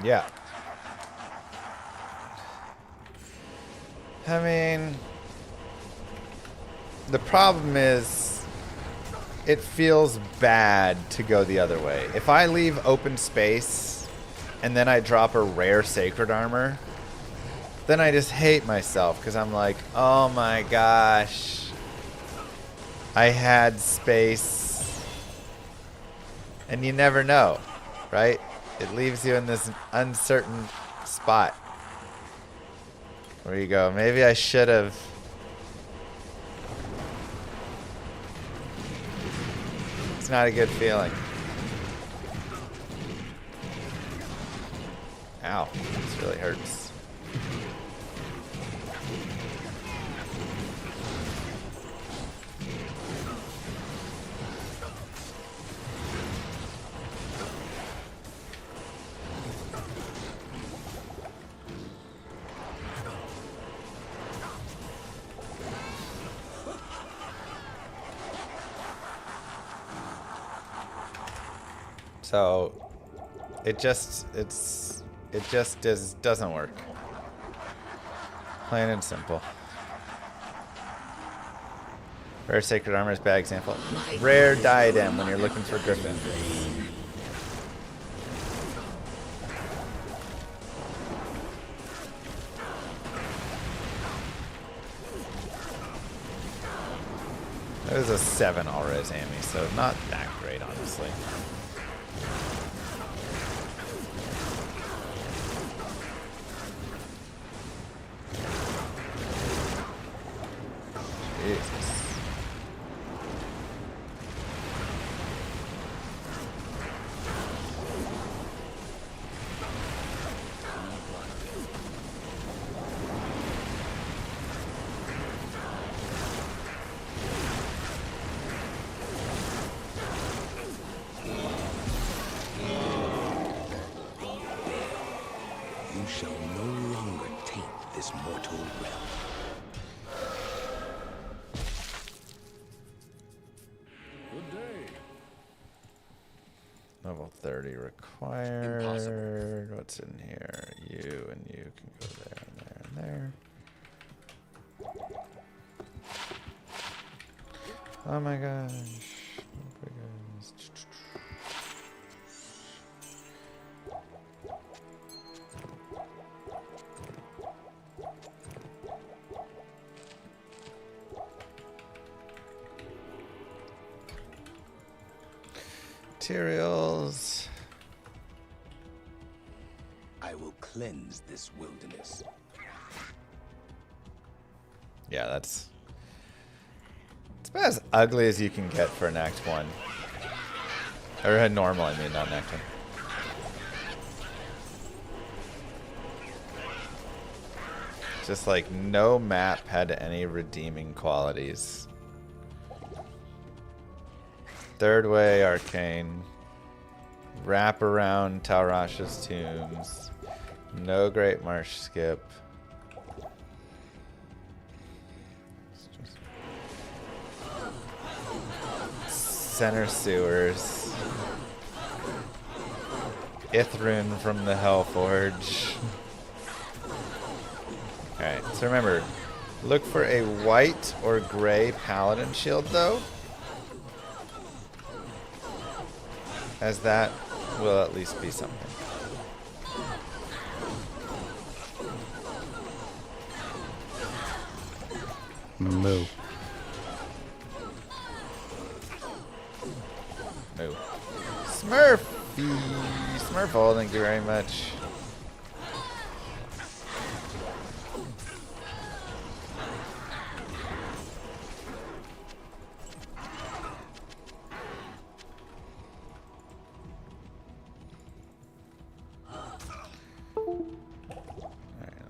Yeah. I mean, the problem is it feels bad to go the other way. If I leave open space and then I drop a rare sacred armor, then I just hate myself because I'm like, oh my gosh, I had space. And you never know, right? It leaves you in this uncertain spot. Where you go, maybe I should have. It's not a good feeling. Ow, this really hurts. So it just doesn't work. Plain and simple. Rare sacred armor is bad example. Rare diadem when you're looking for Griffin. That was a 7 all-res Amy, so not that great, honestly. Jesus. shall no longer taint this mortal realm. Level 30 required. Impossible. What's in here? You and you can go there and there and there. Oh my gosh. Materials. I will cleanse this wilderness. Yeah, that's about as ugly as you can get for an Act 1. Or a normal, I mean, not an Act 1. Just like no map had any redeeming qualities. Third Way, Arcane. Wrap around Talrasha's tombs. No Great Marsh skip. Center sewers. Ithrun from the Hellforge. Alright, so remember, look for a white or gray paladin shield though, as that will at least be something. Moo. Moo. Smurfy! Smurfle, thank you very much.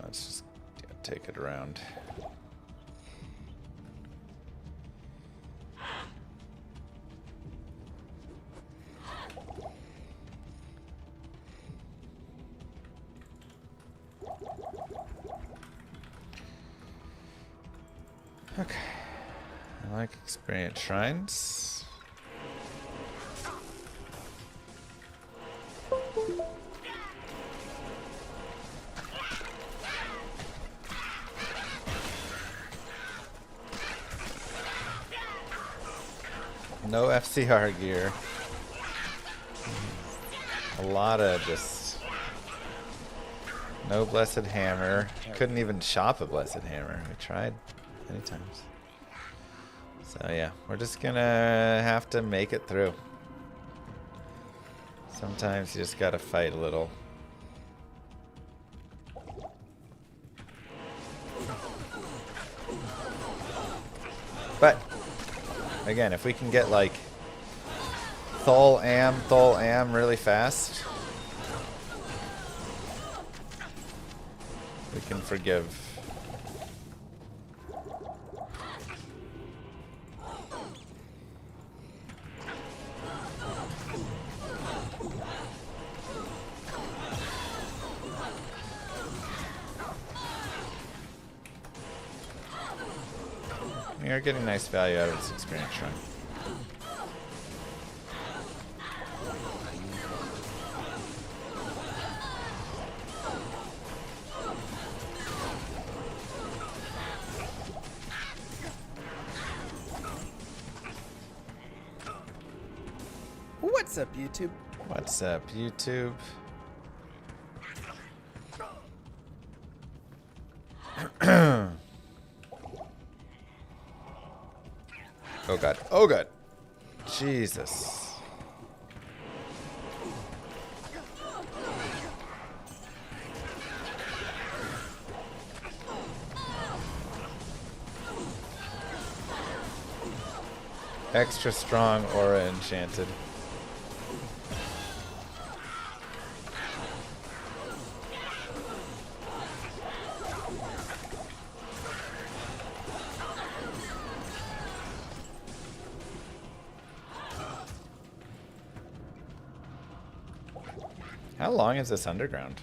Let's just take it around. Okay. I like experience shrines. No FCR gear. A lot of just no blessed hammer. Couldn't even shop a blessed hammer. We tried many times. So yeah, we're just gonna have to make it through. Sometimes you just gotta fight a little. But again, if we can get like Thol Am really fast, we can forgive. We are getting nice value out of this experience shrine. What's up, YouTube? What's up, YouTube? Oh god. Oh god. Jesus. Extra strong aura enchanted. How long is this underground?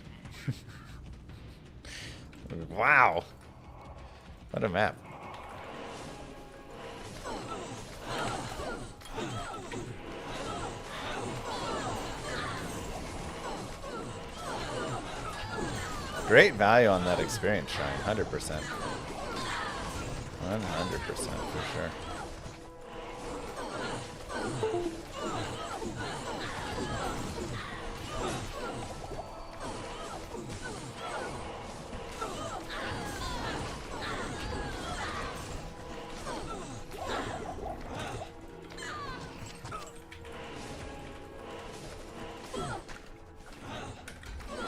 Wow. What a map. Great value on that experience shrine, 100%. 100% for sure.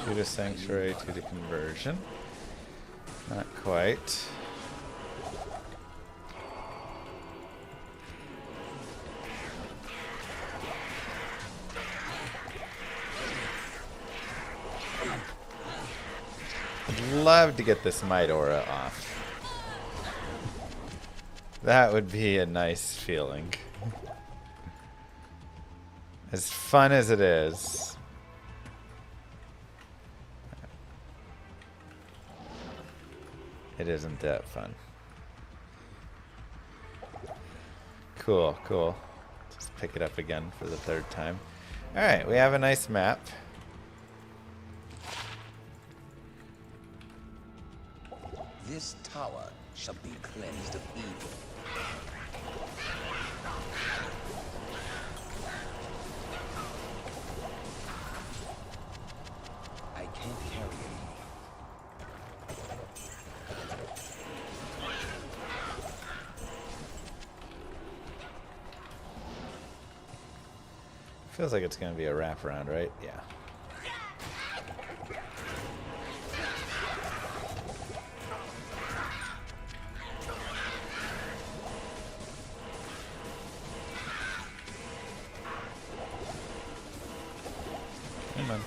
To the sanctuary, to the conversion. Not quite. I'd love to get this Might Aura off. That would be a nice feeling. As fun as it is. It isn't that fun. Cool, cool. Just pick it up again for the third time. Alright, we have a nice map. This tower shall be cleansed of evil. I can't carry it. Feels like it's going to be a wraparound, right? Yeah. Come on.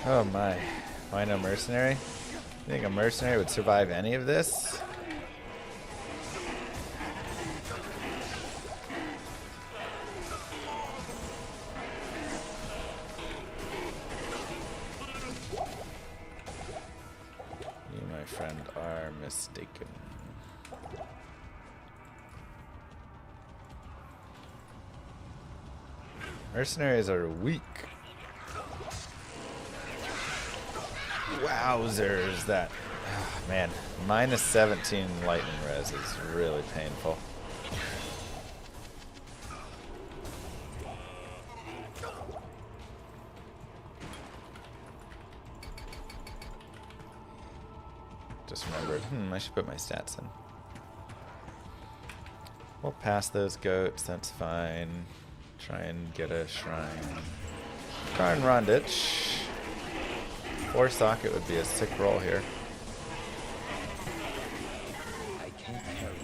Oh my. Why no mercenary? You think a mercenary would survive any of this? You, my friend, are mistaken. Mercenaries are weak. Wowzers, that, oh, man, minus 17 lightning res is really painful. Just remembered, I should put my stats in. We'll pass those goats, that's fine. Try and get a shrine. Darn Rondich. 4 socket would be a sick roll here. I can't carry it.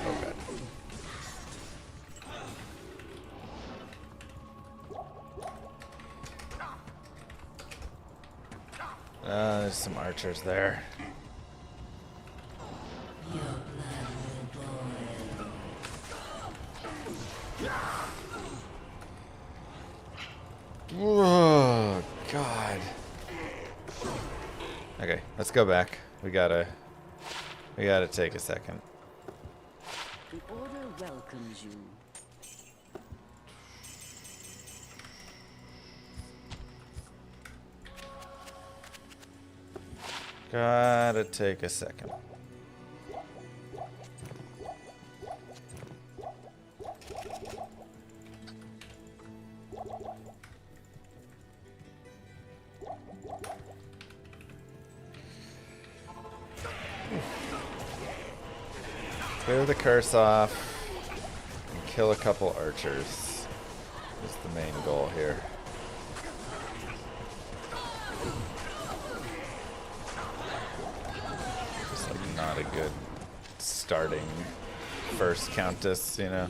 Oh god. There's some archers there. Oh god. Okay, let's go back. We gotta take a second. The order welcomes you. Gotta take a second. Clear the curse off and kill a couple archers is the main goal here. It's like not a good start. starting first countess, you know.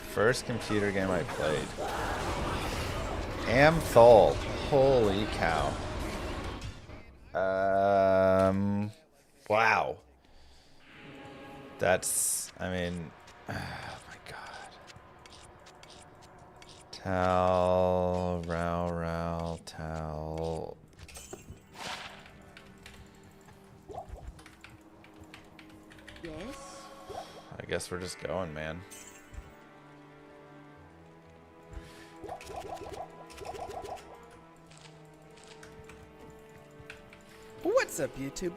First computer game I played. Amthol. Holy cow. Wow. That's, I mean, oh my god. Tal, Rao, Tal. Yes? I guess we're just going, man. What's up, YouTube?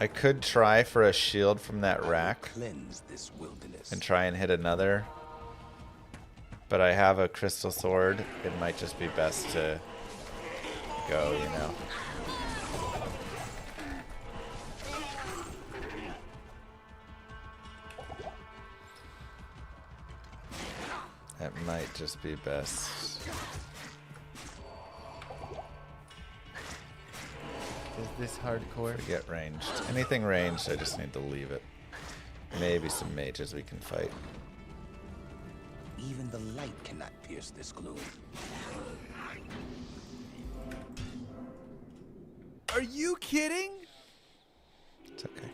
I could try for a shield from that rack Cleanse this wilderness. and try and hit another. But I have a crystal sword. It might just be best to go, you know. That might just be best. Is this hardcore? Get ranged. Anything ranged, I just need to leave it. Maybe some mages we can fight. Even the light cannot pierce this gloom. Are you kidding? It's okay.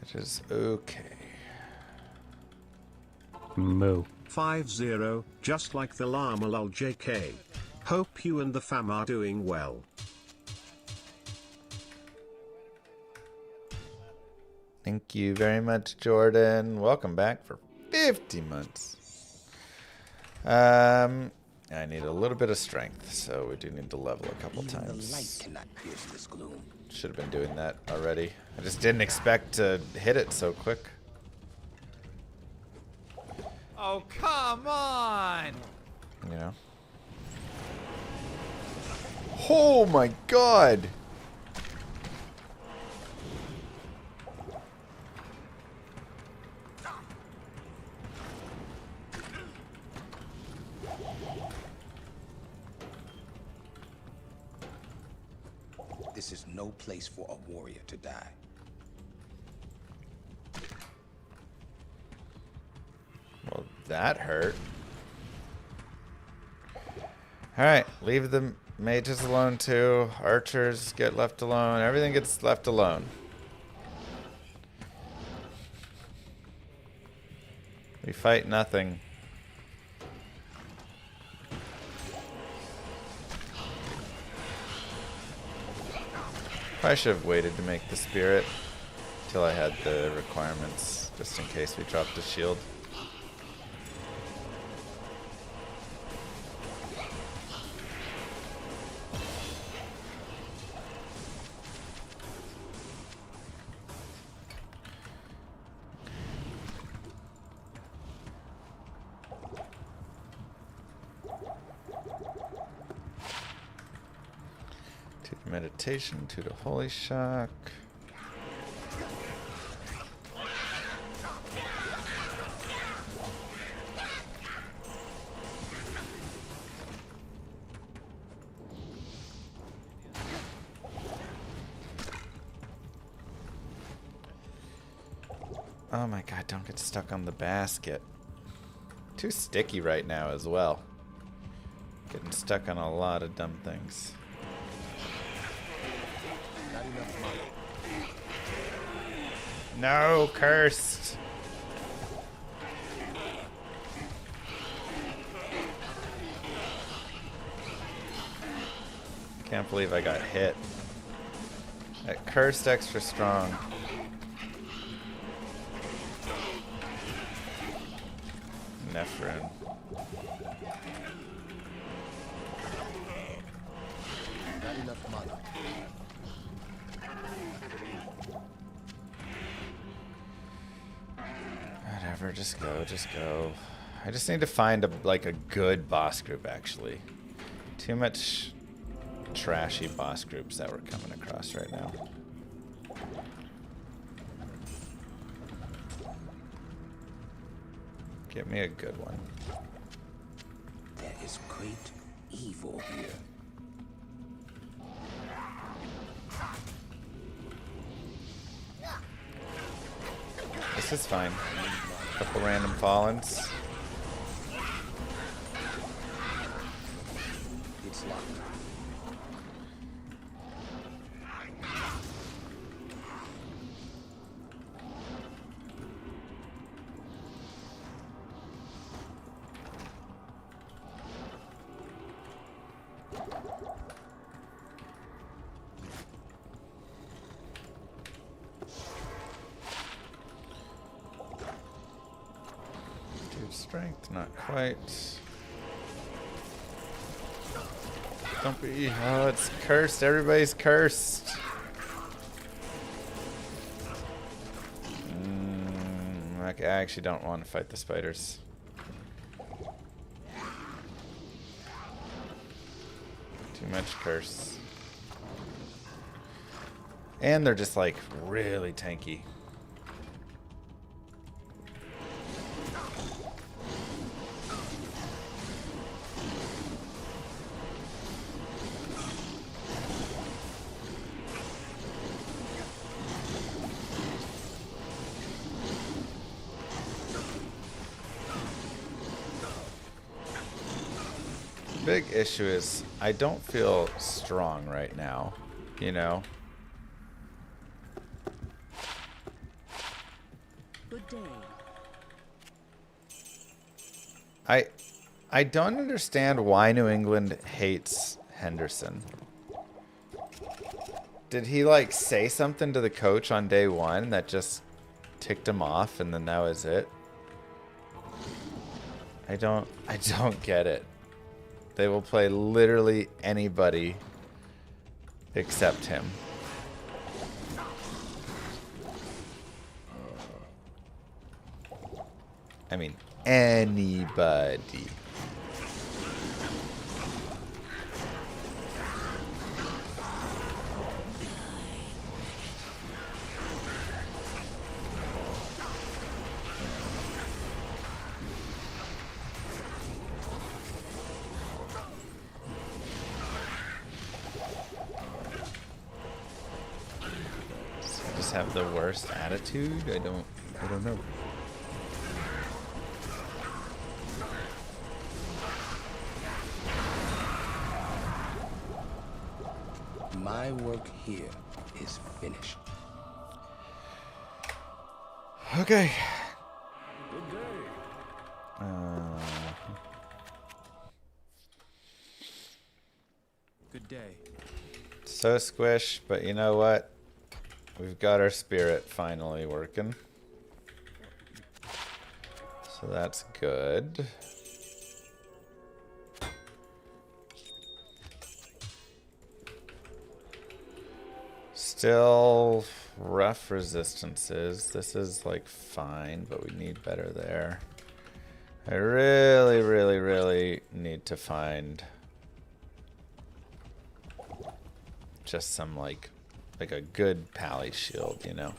It is okay. Moo. 5-0, just like the llama lol JK. Hope you and the fam are doing well. Thank you very much, Jordan. Welcome back for 50 months. I need a little bit of strength, so we do need to level a couple Even the light times. cannot pierce this gloom. Should have been doing that already. I just didn't expect to hit it so quick. Oh, come on! You know? Oh my god! This is no place for a warrior to die. Well, that hurt. Alright, leave the mages alone too. Archers get left alone. Everything gets left alone. We fight nothing. Probably should have waited to make the spirit till I had the requirements, just in case we dropped the shield. Meditation, 2 to Holy Shock. Oh my god, don't get stuck on the basket. Too sticky right now as well. Getting stuck on a lot of dumb things. No, cursed. Can't believe I got hit. That cursed extra strong. Nephrune. Not enough mana. Whatever, just go, just go. I just need to find a good boss group, actually. Too much trashy boss groups that we're coming across right now. Give me a good one. There is great evil here. This is fine. Couple random fallens. It's locked. Strength, not quite. Don't be. Oh, it's cursed. Everybody's cursed. Okay, I actually don't want to fight the spiders. Too much curse. And they're just like really tanky. Big issue is I don't feel strong right now, you know. Good day. I don't understand why New England hates Henderson. Did he like say something to the coach on day one that just ticked him off and then that was it? I don't get it. They will play literally anybody except him. I mean, anybody. Have the worst attitude? I don't know. My work here is finished. Okay. Good day. Good day. So squish, but you know what? We've got our spirit finally working. So that's good. Still rough resistances. This is like fine, but we need better there. I really, really, really need to find just some like a good pally shield, you know.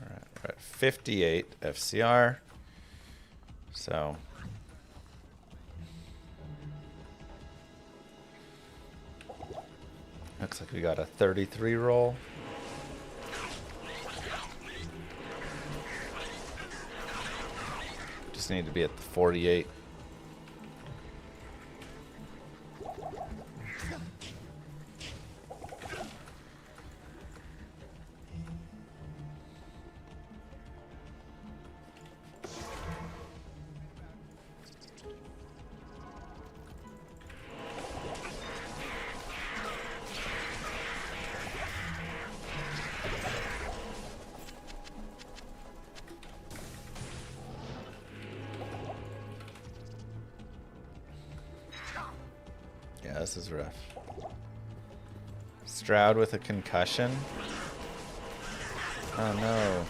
Alright, we're at 58 FCR. So looks like we got a 33 roll. Just need to be at the 48. Yeah, this is rough. Stroud with a concussion. Oh no.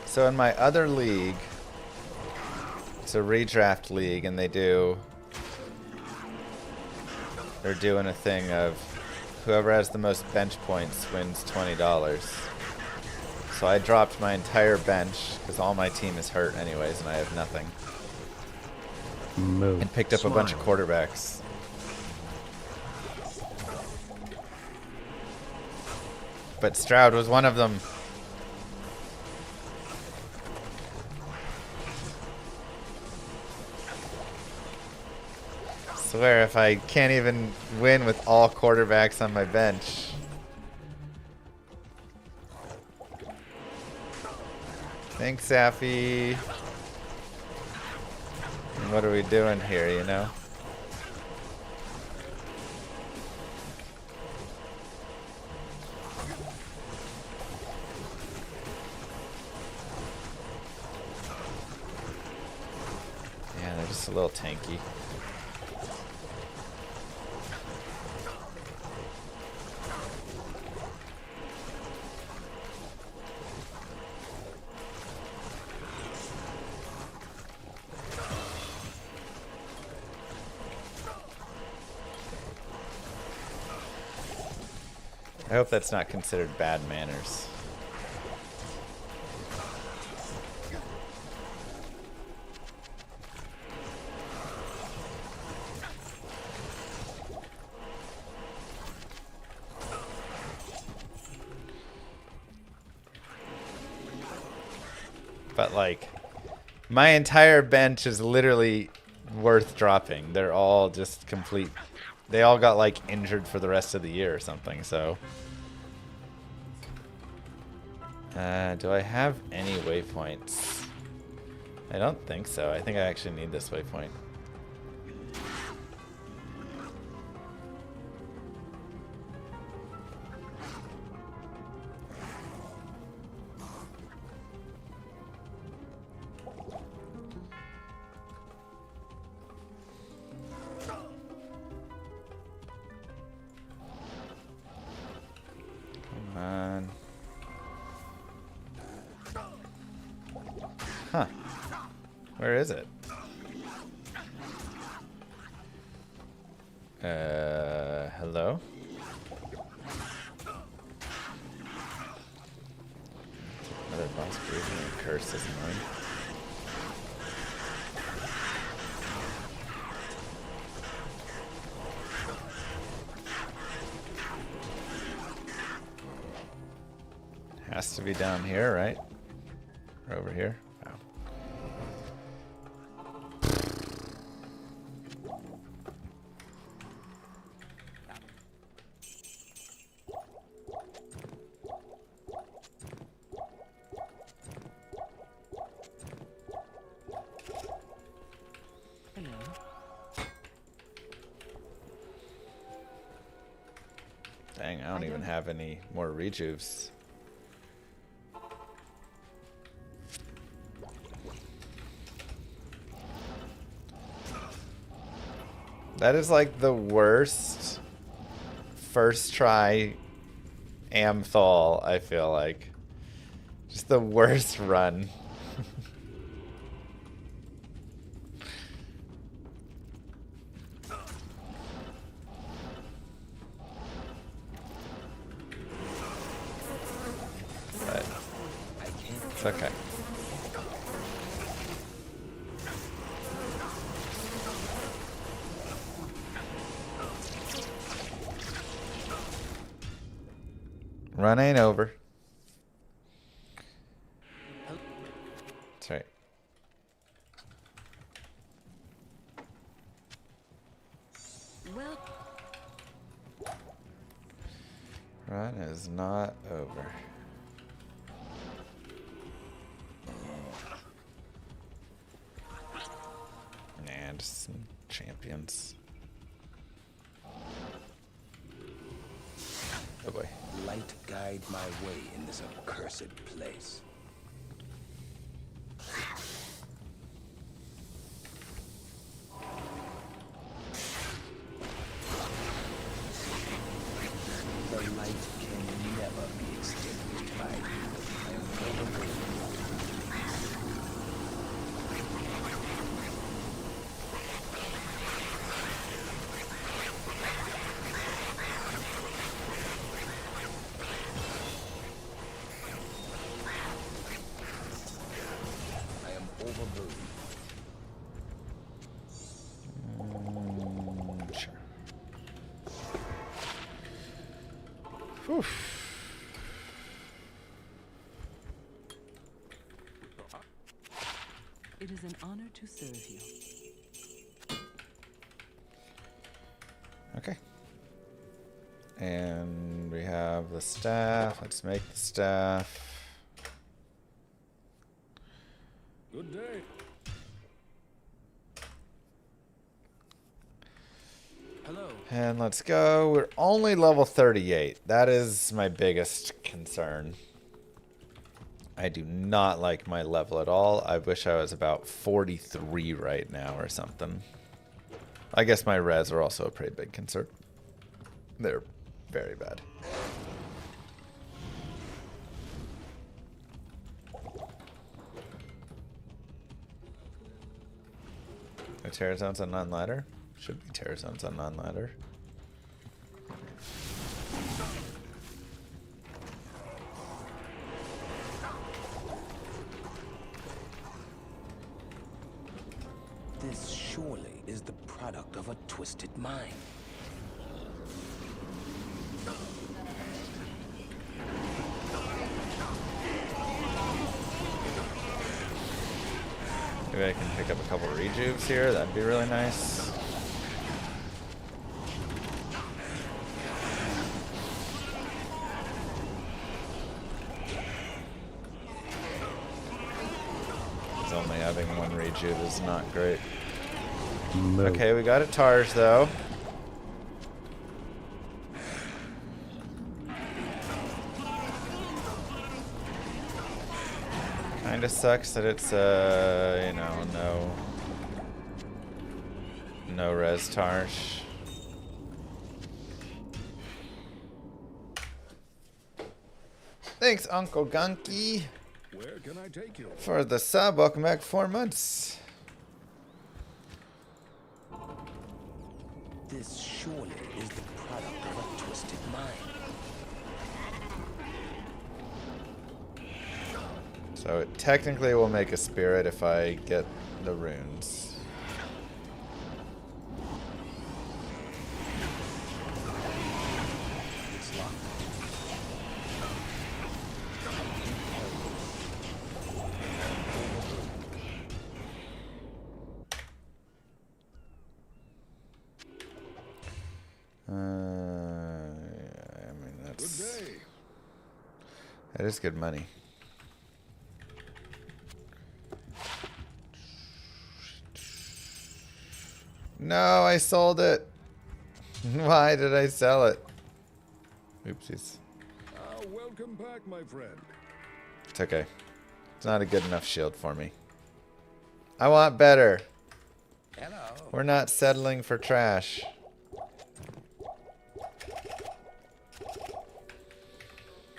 So in my other league, it's a redraft league, and they're doing a thing of whoever has the most bench points wins $20. So I dropped my entire bench because all my team is hurt anyways, and I have nothing. Move. And picked up a bunch of quarterbacks. But Stroud was one of them. Swear if I can't even win with all quarterbacks on my bench. Thanks, Safi. What are we doing here, you know? Yeah, they're just a little tanky. I hope that's not considered bad manners. But like, my entire bench is literally worth dropping. They're all just complete. They all got like injured for the rest of the year or something, so. Do I have any waypoints? I don't think so. I think I actually need this waypoint. Come on. Huh. Where is it? Hello? Another boss breathing and curse is annoying. Has to be down here, right? Or over here? Oh. Dang, I don't even have any more rejuves. That is like the worst first try Amthal, I feel like. Just the worst run. But it's okay. Run ain't over. That's right. Well, Run is not over. Nah, just some champions. Oh boy. Light guide my way in this accursed place. Oof. It is an honor to serve you. Okay. And we have the staff. Let's make the staff. Good day. Hello. And let's go. We're only level 38. That is my biggest concern. I do not like my level at all. I wish I was about 43 right now or something. I guess my res are also a pretty big concern. They're very bad. Are terror zones on non-ladder? Should be terror zones on non-ladder. This surely is the product of a twisted mind. Maybe I can pick up a couple rejuves here. That'd be really nice. Only having one rejuve is not great. Move. Okay, we got a Targe though. Kinda sucks that it's you know, no res Targe. Thanks, Uncle Gunky. Where can I take you? For the sub, welcome back 4 months. This surely is the product of a twisted mind. So it technically will make a spirit if I get the runes. It's locked. I mean, that's... Good day. That is good money. No, I sold it. Why did I sell it? Oopsies. Welcome back, my friend. It's okay. It's not a good enough shield for me. I want better. Hello. We're not settling for trash.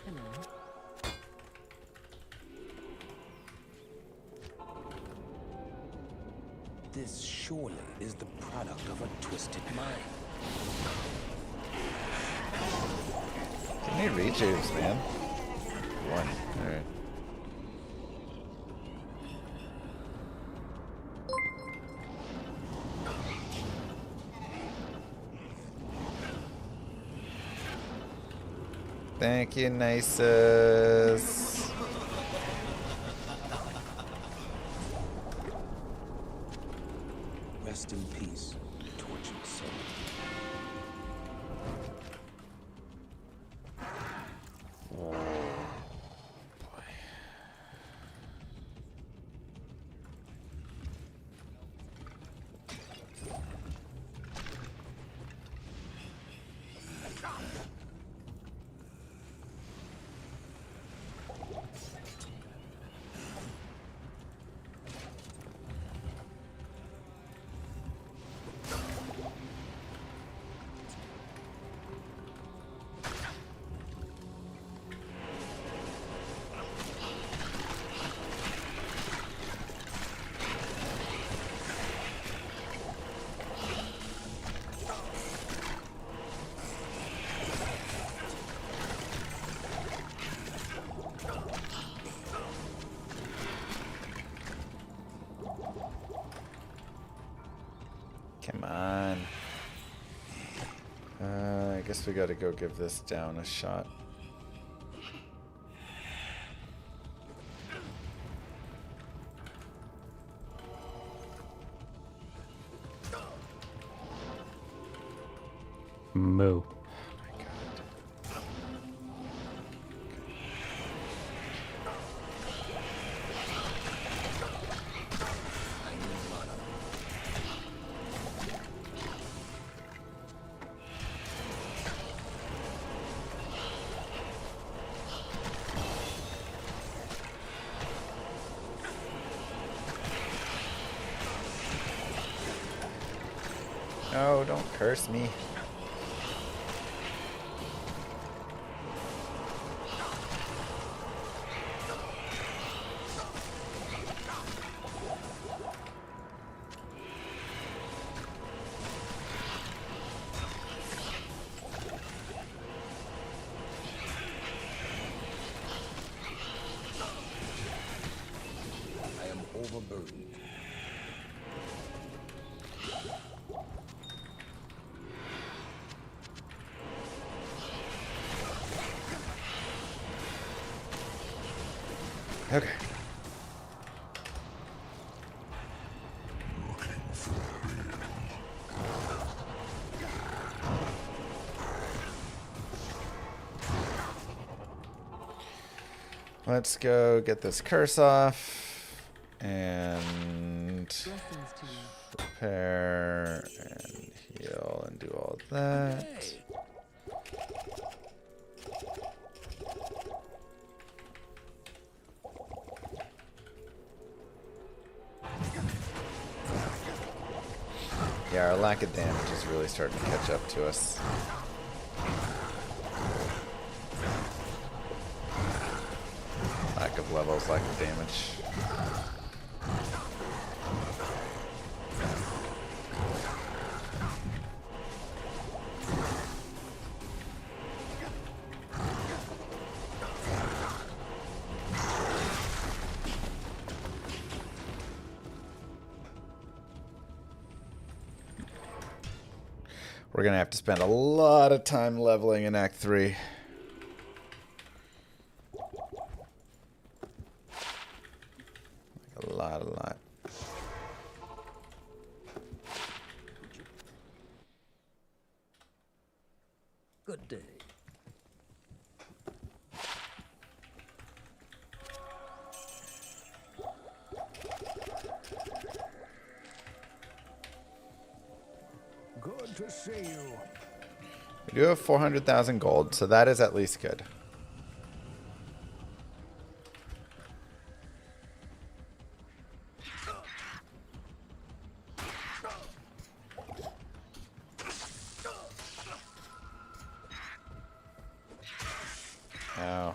Hello. This surely is the product of a twisted mind. I need rejuves, man. One. Alright. Thank you, nicest. Rest in peace, tortured soul. guess we gotta go give this down a shot. Moo. No, don't curse me. I am overburdened. Okay. Let's go get this curse off and Blessings to you. repair and heal and do all that. Yeah, our lack of damage is really starting to catch up to us. Lack of levels, lack of damage. We're gonna have to spend a lot of time leveling in Act 3. Like a lot. Good day. Good to see you. We do have 400,000 gold, so that is at least good. Ow.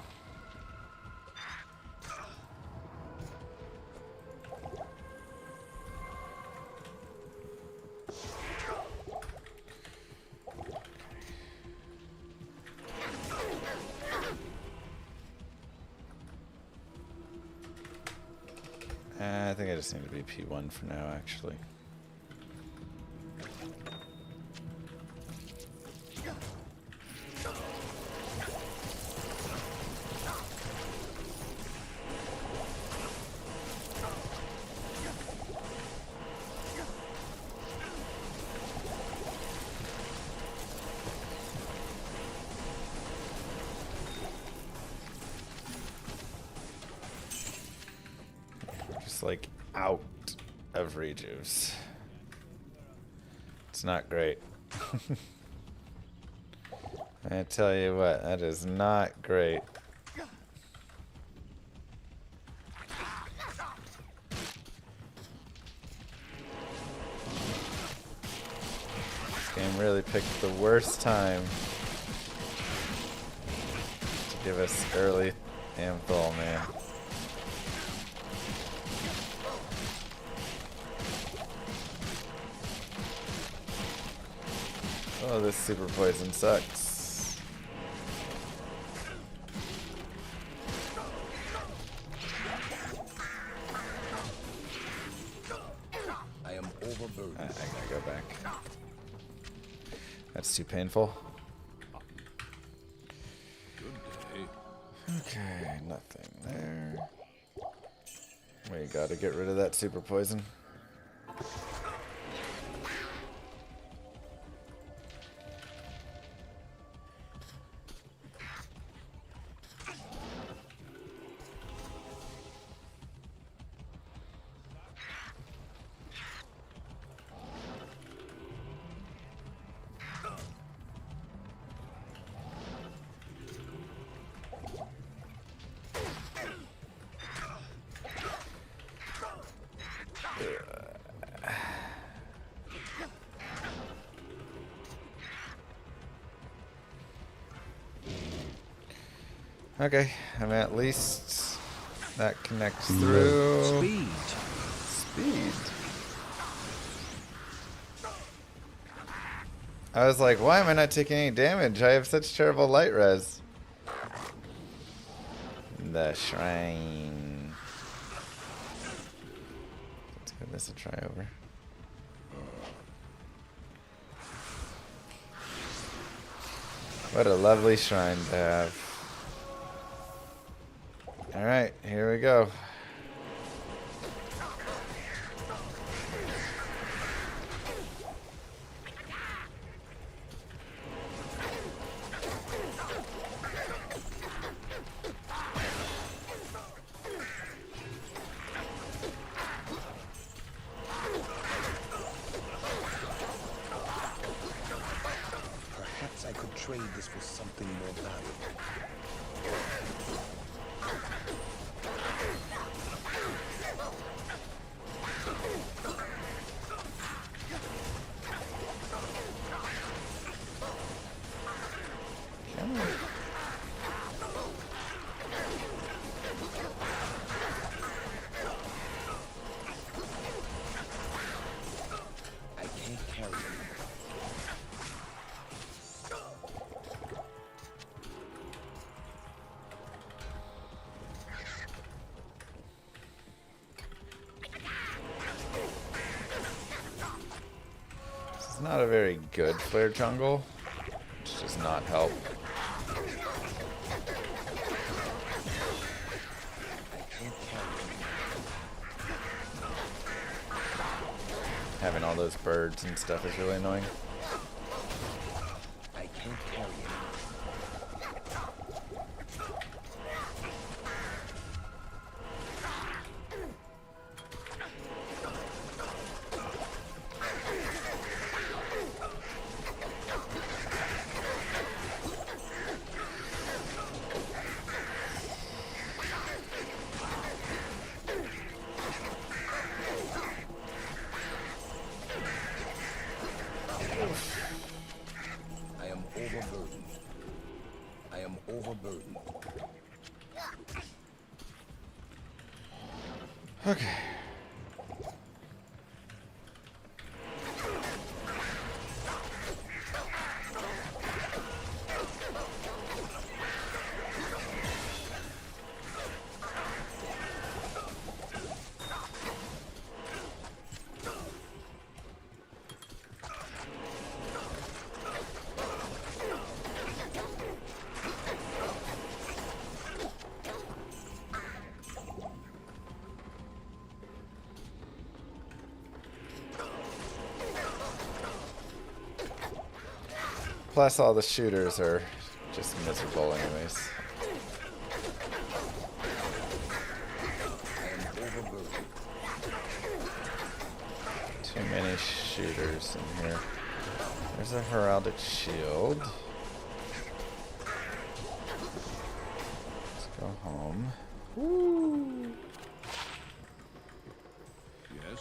I think I just need to be P1 for now, actually. Like out of rejuves. It's not great. I tell you what, that is not great. This game really picked the worst time to give us early Amphil, man. Oh, this super poison sucks. I am overburdened. I gotta go back. That's too painful. Nothing there. We gotta get rid of that super poison. Okay, and at least that connects through. Speed. I was like, why am I not taking any damage? I have such terrible light res. The shrine. Let's give this a try over. What a lovely shrine to have. Alright, here we go. Perhaps I could trade this for something more valuable. I can't carry it. This is not a very good flare jungle, which does not help. Having all those birds and stuff is really annoying. I can't carry it. I am overburdened. I am overburdened. Okay. Plus all the shooters are just miserable anyways. Too many shooters in here. There's a heraldic shield. Let's go home. Woo! Yes.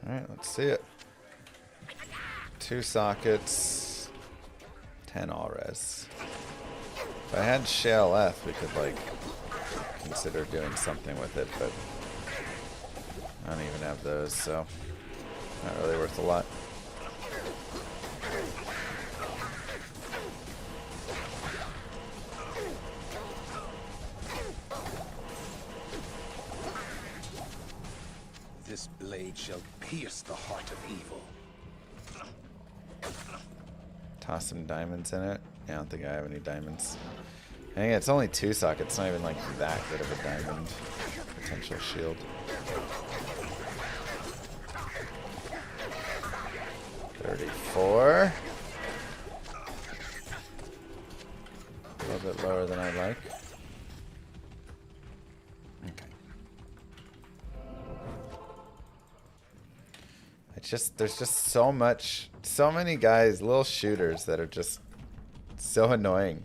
Alright, let's see it. 2 sockets, 10 all res. If I had Shale F, we could like consider doing something with it, but I don't even have those, so not really worth a lot. blade shall pierce the heart of evil. Toss some diamonds in it. Yeah, I don't think I have any diamonds. I think it's only 2 sockets. It's not even like that good of a diamond potential shield. $34. A little bit lower than I like. Okay. There's just so many guys, little shooters that are just so annoying.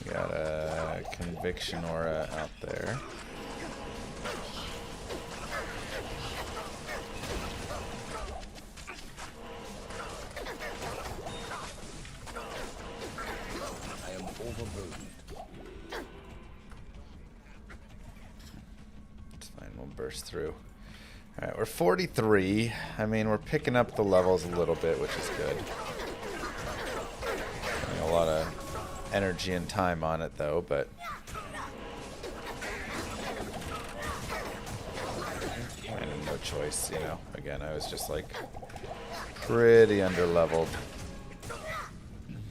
Got a conviction aura out there. I am overburdened. It's fine, we'll burst through. Alright, we're 43. I mean, we're picking up the levels a little bit, which is good. A lot of energy and time on it though, but kind of no choice, you know. Again, I was just like pretty underleveled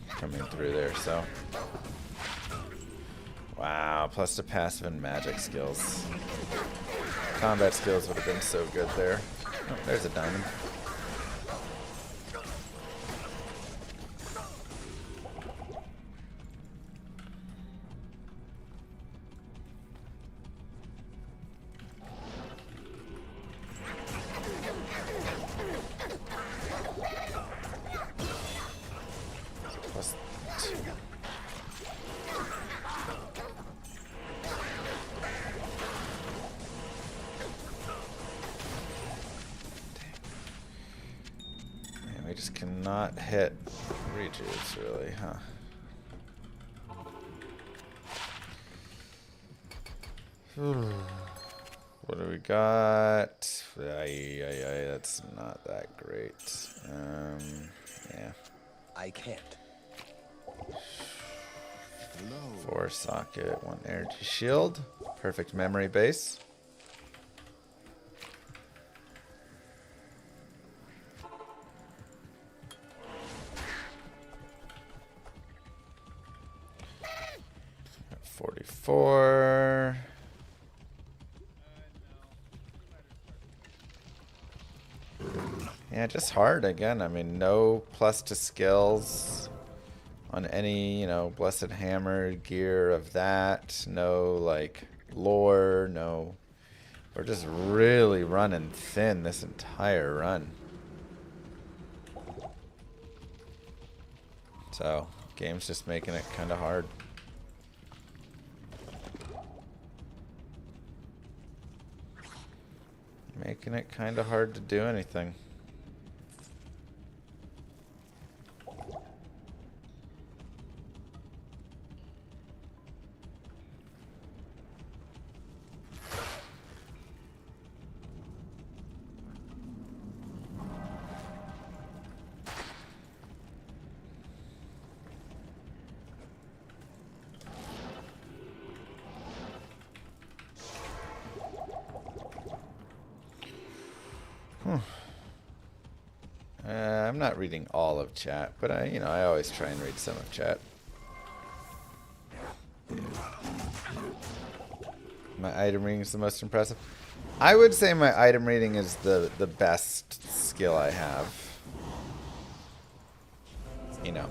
coming through there, so wow, plus the passive and magic skills. Combat skills would have been so good there. Oh, there's a diamond. We just cannot hit reaches, really, huh? What do we got? That's not that great. Yeah. I can't. 4 socket, 1 energy shield. Perfect memory base. Got 44. Yeah, just hard again. I mean, no plus to skills on any, you know, blessed hammer gear of that. No, like, lore. No. We're just really running thin this entire run. So, game's just making it kind of hard. Making it kind of hard to do anything. I'm not reading all of chat, but I always try and read some of chat. My item reading is the most impressive. I would say my item reading is the best skill I have. You know,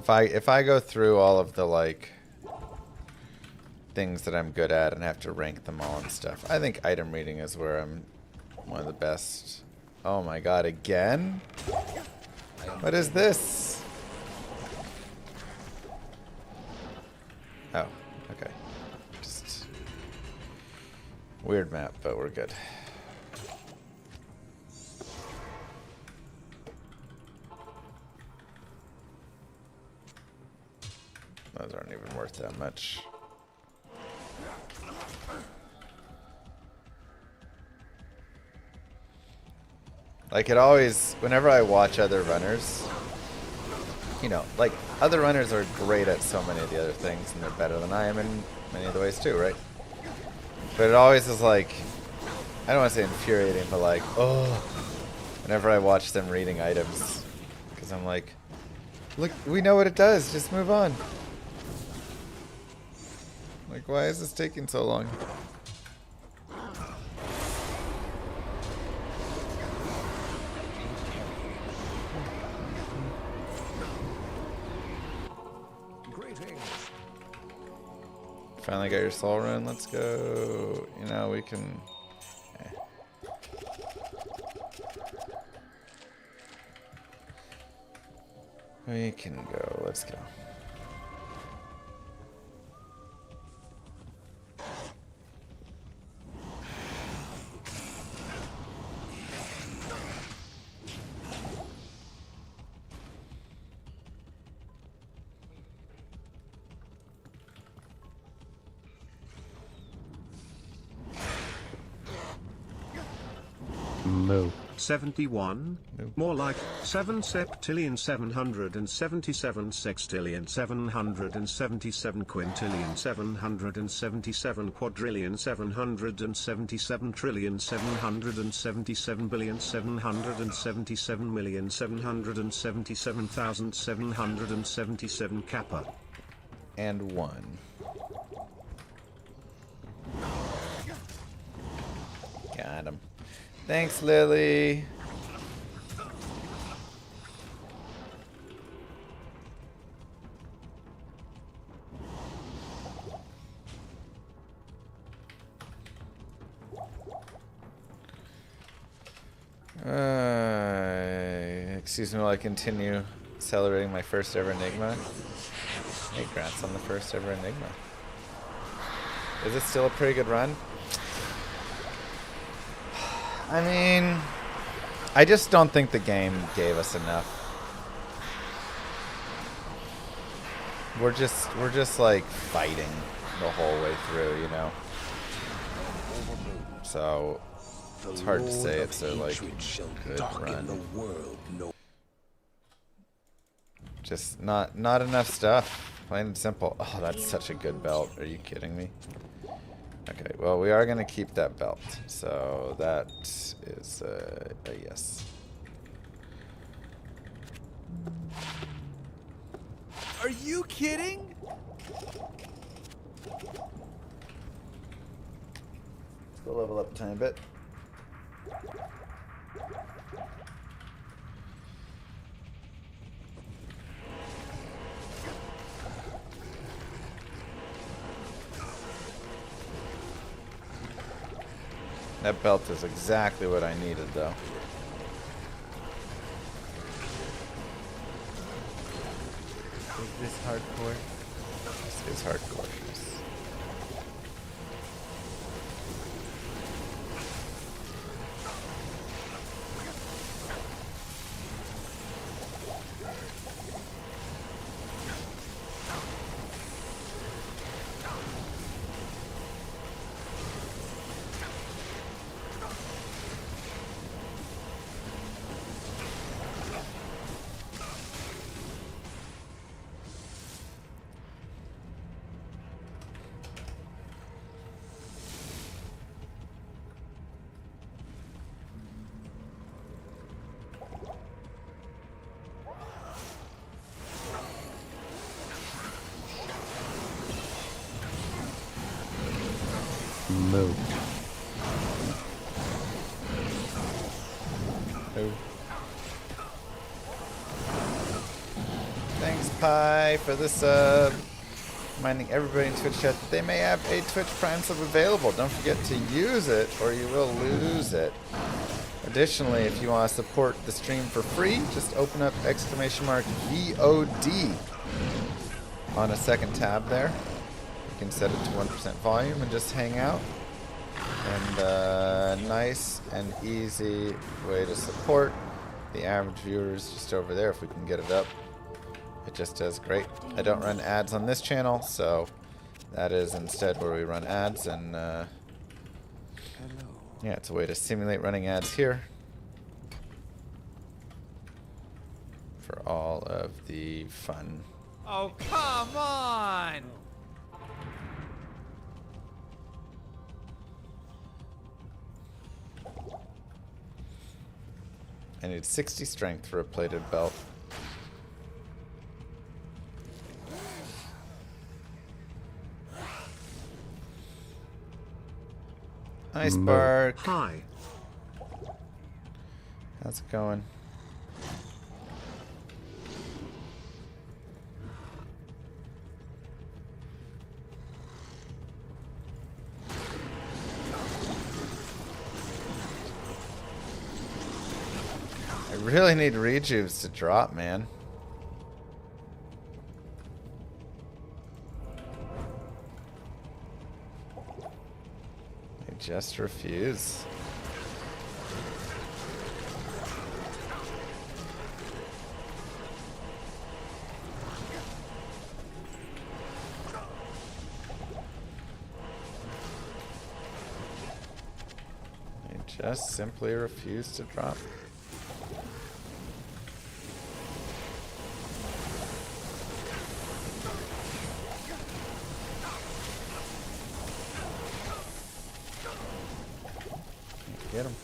if I go through all of the like things that I'm good at and have to rank them all and stuff, I think item reading is where I'm one of the best. Oh my god, again? What is this? Oh, okay. Just weird map, but we're good. Those aren't even worth that much. Like it always, whenever I watch other runners, you know, like other runners are great at so many of the other things and they're better than I am in many of the ways too, right? But it always is like, I don't want to say infuriating, but like, oh, whenever I watch them reading items, because I'm like, look, we know what it does, just move on. Like, why is this taking so long? Finally got your soul rune, let's go. You know, we can... We can go, let's go. Moo. 71? More like 7 septillion 777 sextillion 777 quintillion 777 quadrillion 777 trillion 777 billion 777 million 777,777 kappa. And 1. Got him. Thanks, Lily. Excuse me while I continue celebrating my first ever Enigma. Hey, congrats on the first ever Enigma. Is it still a pretty good run? I mean, I just don't think the game gave us enough. We're just like fighting the whole way through, you know. So it's hard to say it's a like good run. Just not enough stuff. Plain and simple. Oh, that's such a good belt. Are you kidding me? Okay, well, we are going to keep that belt. So that is a yes. Are you kidding? Let's go level up a tiny bit. That belt is exactly what I needed, though. Is this hardcore? This is hardcore. Yes. Moo. Oh. Thanks, Pi, for the sub. Reminding everybody in Twitch chat that they may have a Twitch Prime sub available. Don't forget to use it or you will lose it. Additionally, if you want to support the stream for free, just open up !VOD on a second tab there. You can set it to 1% volume and just hang out. And nice and easy way to support the average viewers just over there if we can get it up. It just does great. I don't run ads on this channel, so that is instead where we run ads. And yeah, it's a way to simulate running ads here. for all of the fun. Oh, come on! I need 60 strength for a plated belt. Nice bark. Hi. How's it going? I really need rejuves to drop, man. They just refuse. They just simply refuse to drop. Get him.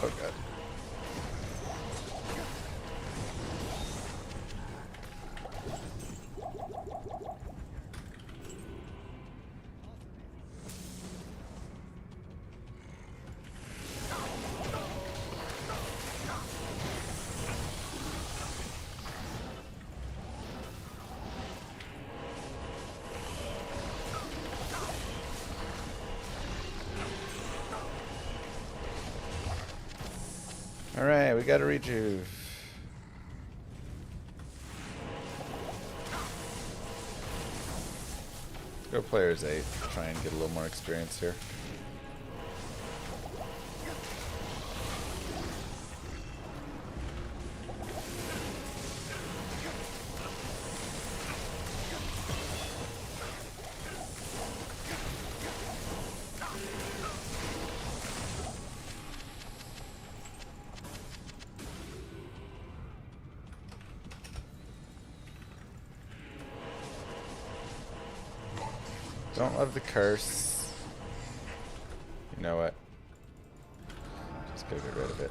Oh god. Alright, we got a rejuve. Go players 8. Try and get a little more experience here. Don't love the curse. You know what? Just gotta get rid of it.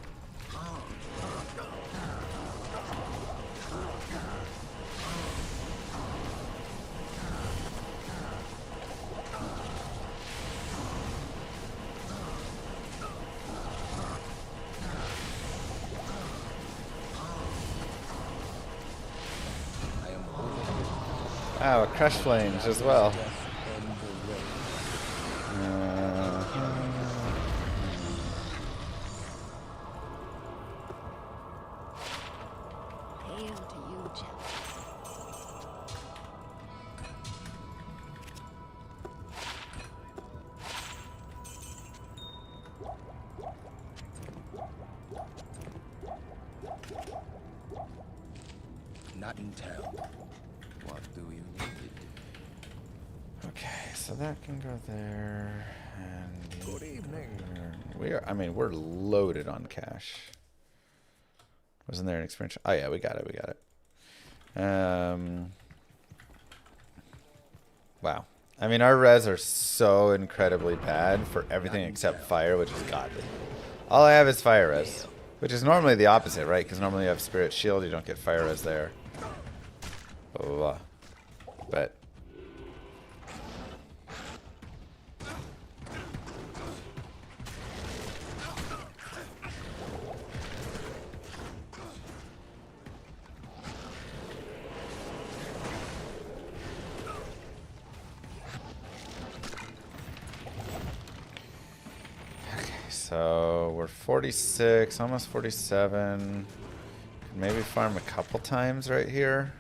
Wow, crush flames as well. Hail to you, Llama. Not in town. What do you need? Okay, so that can go there. And Good evening. we are. I mean, we're loaded on cash. Wasn't there an experience? Oh yeah, we got it. We got it. Wow. I mean, our res are so incredibly bad for everything except fire, which is godly. All I have is fire res, which is normally the opposite, right? Because normally you have spirit shield, you don't get fire res there. Blah, blah, blah. But so we're 46, almost 47. Maybe farm a couple times right here.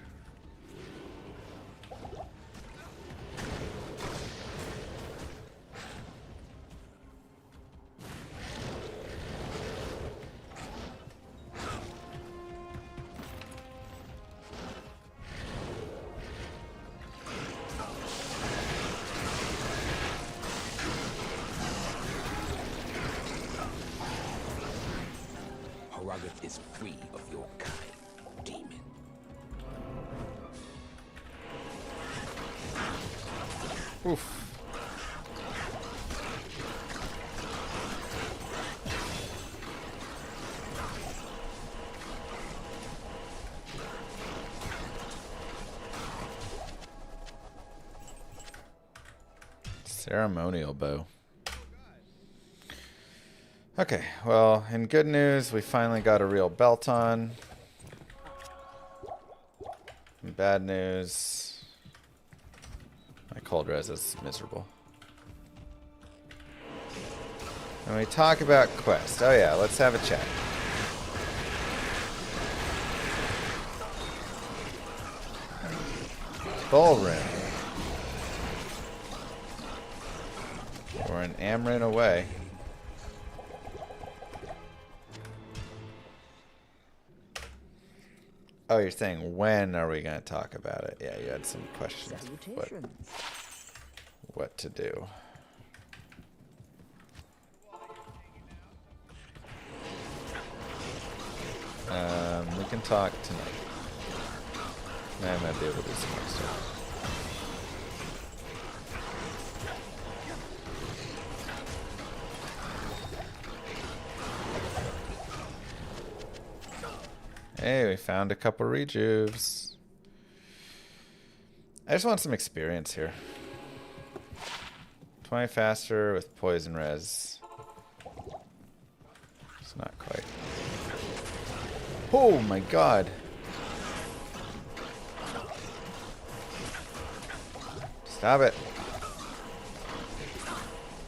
Harrogath is free of your kind, demon. Oof. Ceremonial bow. Okay, well, in good news, we finally got a real belt on. In bad news, my cold res is miserable. And we talk about quest. Oh yeah, let's have a chat. Bull Rune. We're an Amrin away. Oh, you're saying when are we going to talk about it? Yeah, you had some questions. What to do. We can talk tonight. I might be able to do some more stuff. Hey, we found a couple rejuves. I just want some experience here. 20 faster with poison res. It's not quite. Oh my god. Stop it.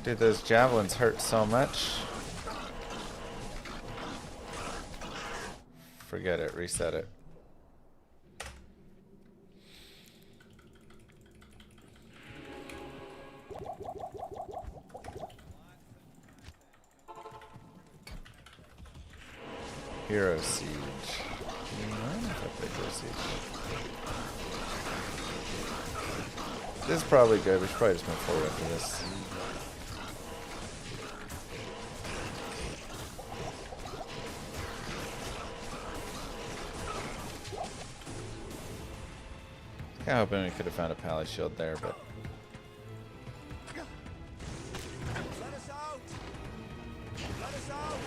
Dude, those javelins hurt so much. Forget it, reset it. Hero Siege. I don't know if I played Hero Siege. This is probably good. We should probably just move forward after this. I'm hoping we could have found a pally shield there, but Let us out! Let us out!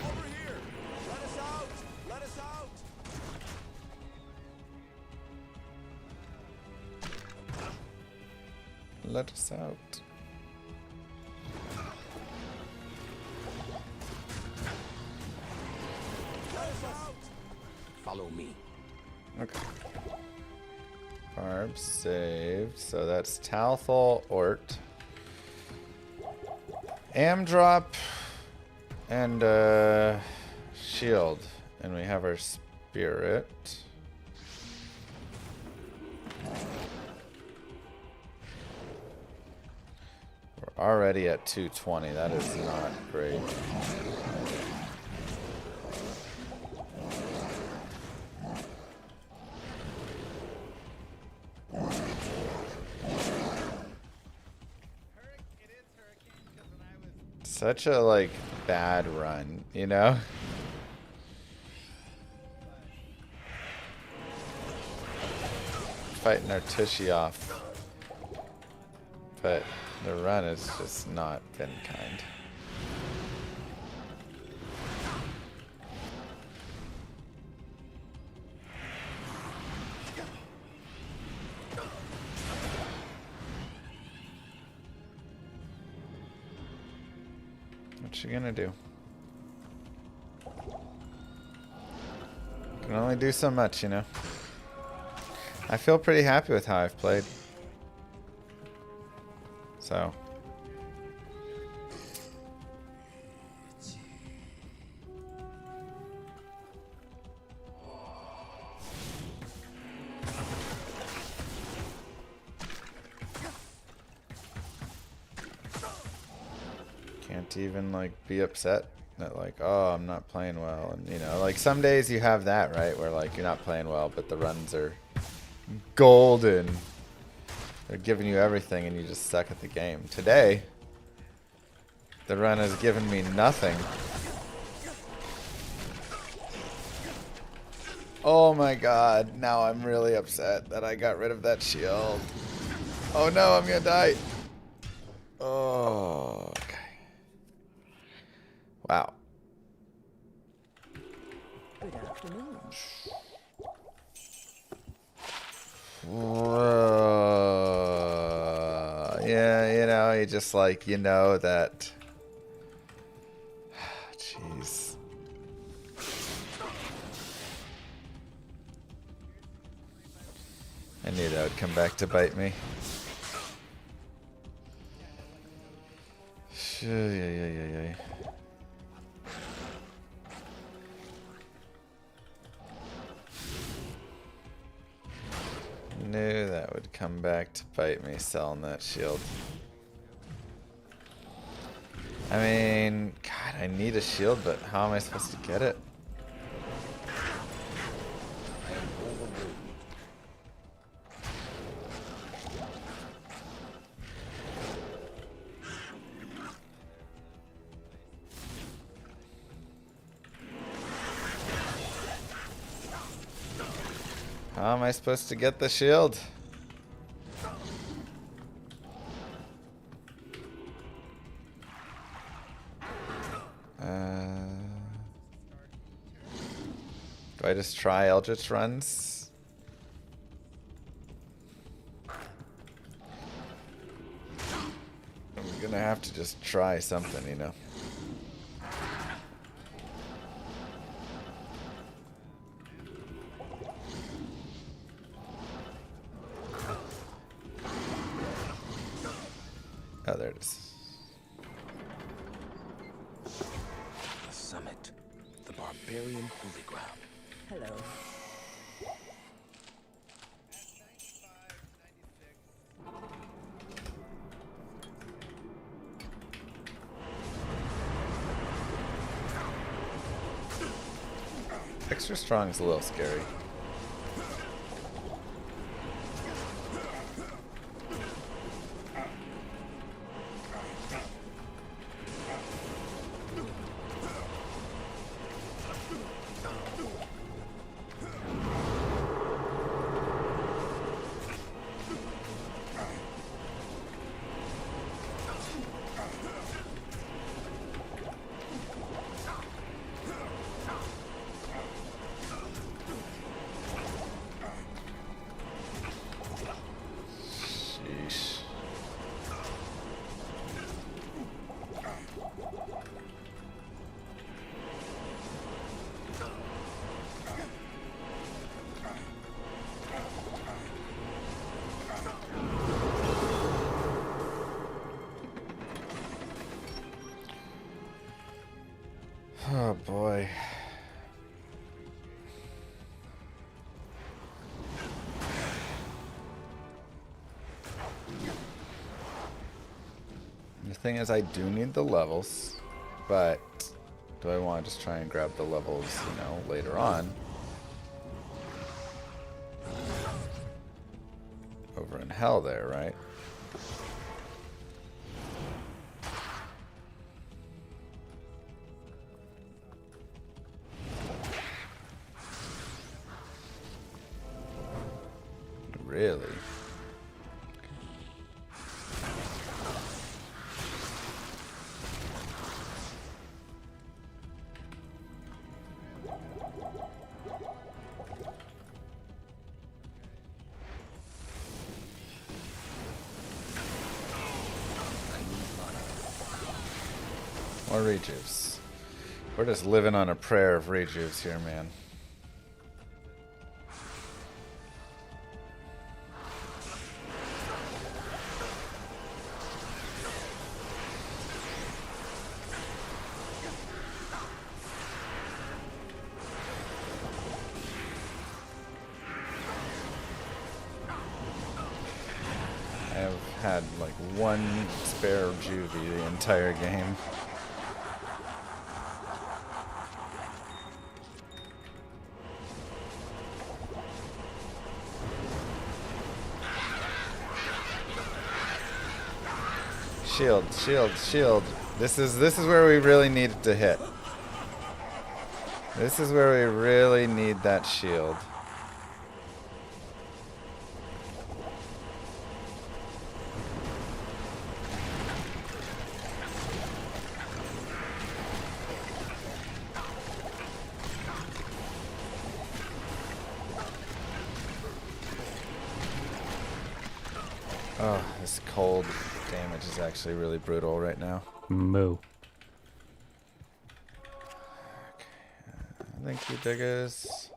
Over here! Let us out! Let us out! let us out. Follow me. Okay. Barb saved. So that's Talthol, Ort. Amdrop and shield. And we have our spirit. We're already at 220. That is not great. Such a like bad run, you know? fighting our tushy off. But the run has just not been kind. What you gonna do? Can only do so much, you know. I feel pretty happy with how I've played. So. Can't even like be upset that like, oh, I'm not playing well. And you know, like some days you have that, right? Where like you're not playing well, but the runs are golden. They're giving you everything and you just suck at the game. Today, the run has given me nothing. Oh my god, now I'm really upset that I got rid of that shield. Oh no, I'm gonna die. Oh, okay. Wow. Good afternoon. Yeah, you know, you just like, you know that. Jeez. I knew that would come back to bite me. Yeah. Knew that would come back to bite me selling that shield. I mean, God, I need a shield, but how am I supposed to get it? How am I supposed to get the shield? Do I just try Eldritch runs? I'm gonna have to just try something, you know. Oh, there it is. The summit. The barbarian holy ground. Hello. Extra strong is a little scary. Sheesh. Oh boy. The thing is, I do need the levels, but do I want to just try and grab the levels, you know, later on? Over in hell there, right? really. More rejuves. We're just living on a prayer of rejuves here, man. I have had like one spare juvie the entire game. Shield, shield, shield. This is where we really needed to hit. This is where we really need that shield. Oh, this cold damage is actually really brutal right now. Moo. Thank you, diggers.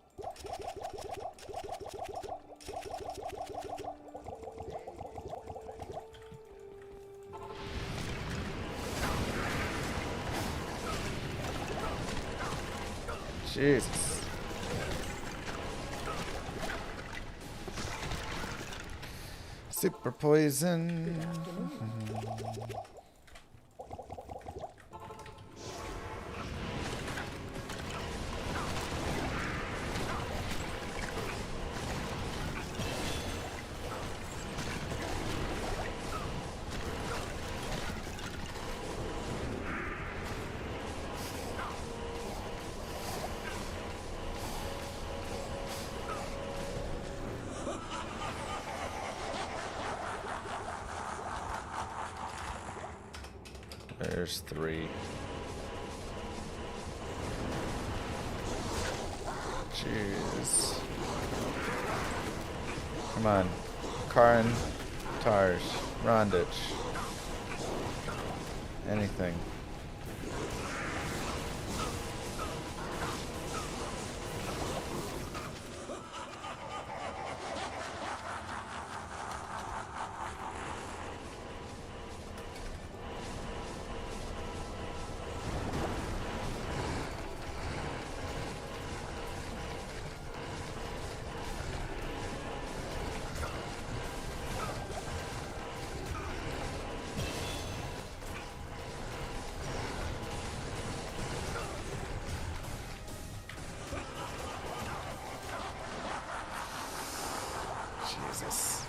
Jesus. Super poison. There's 3. Jeez. Come on. Karin, Tarj, Rondich. Anything. Jesus.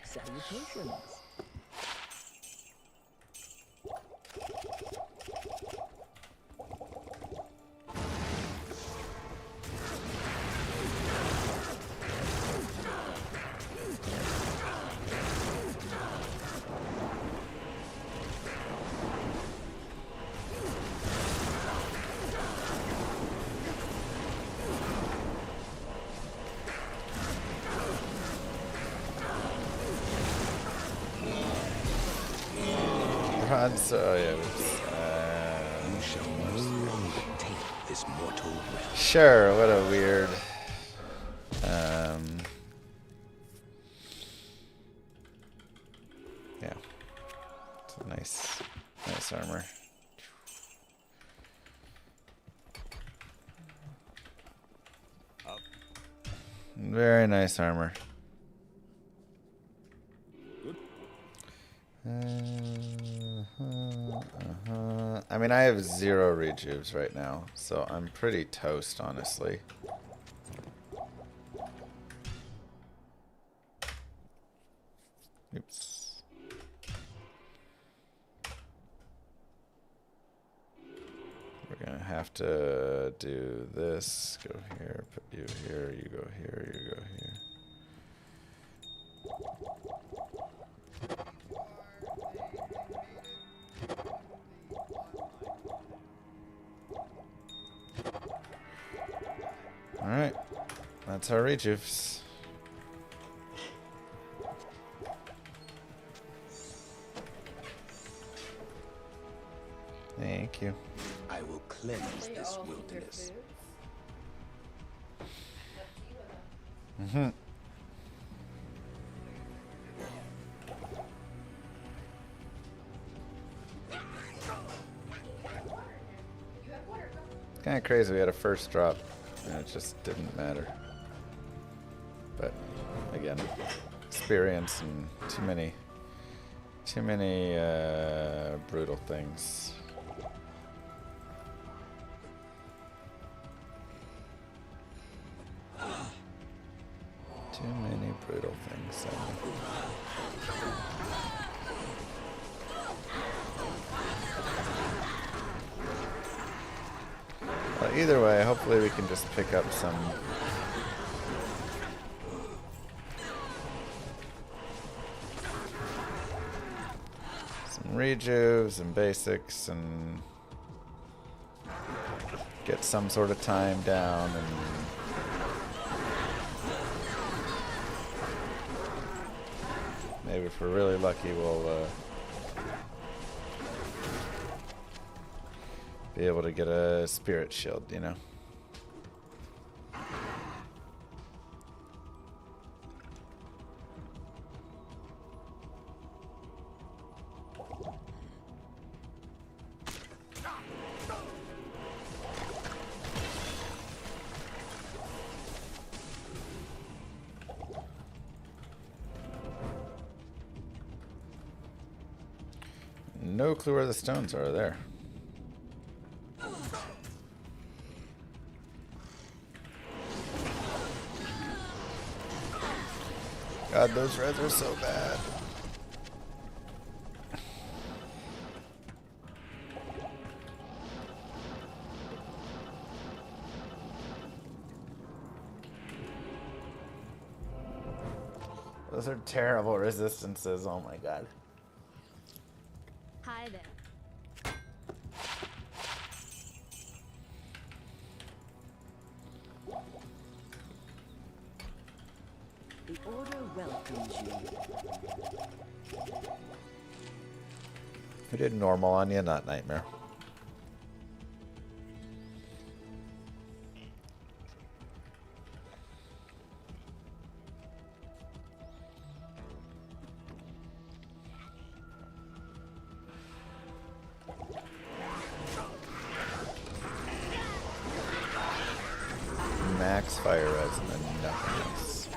Salutations. So, oh yeah, oops. You shall mercifully take this mortal realm. Sure, what a weird... yeah. It's a nice armor. Very nice armor. I mean, I have 0 rejuves right now, so I'm pretty toast, honestly. Oops. We're gonna have to do this. Go here, put you here, you go here, you go here. Alright, that's our rejuves. Thank you. I will cleanse this wilderness. Mm-hmm. Kind of crazy we had a first drop and it just didn't matter. But again, experience and too many brutal things. Too many brutal things. Well, either way, hopefully we can just pick up some rejuves and basics and get some sort of time down and maybe if we're really lucky we'll be able to get a spirit shield, you know. No clue where the stones are there. God, those reds are so bad. Those are terrible resistances, oh my god. Hi there. The Order welcomes you. We did normal on you, not nightmare. Max fire res and then nothing else.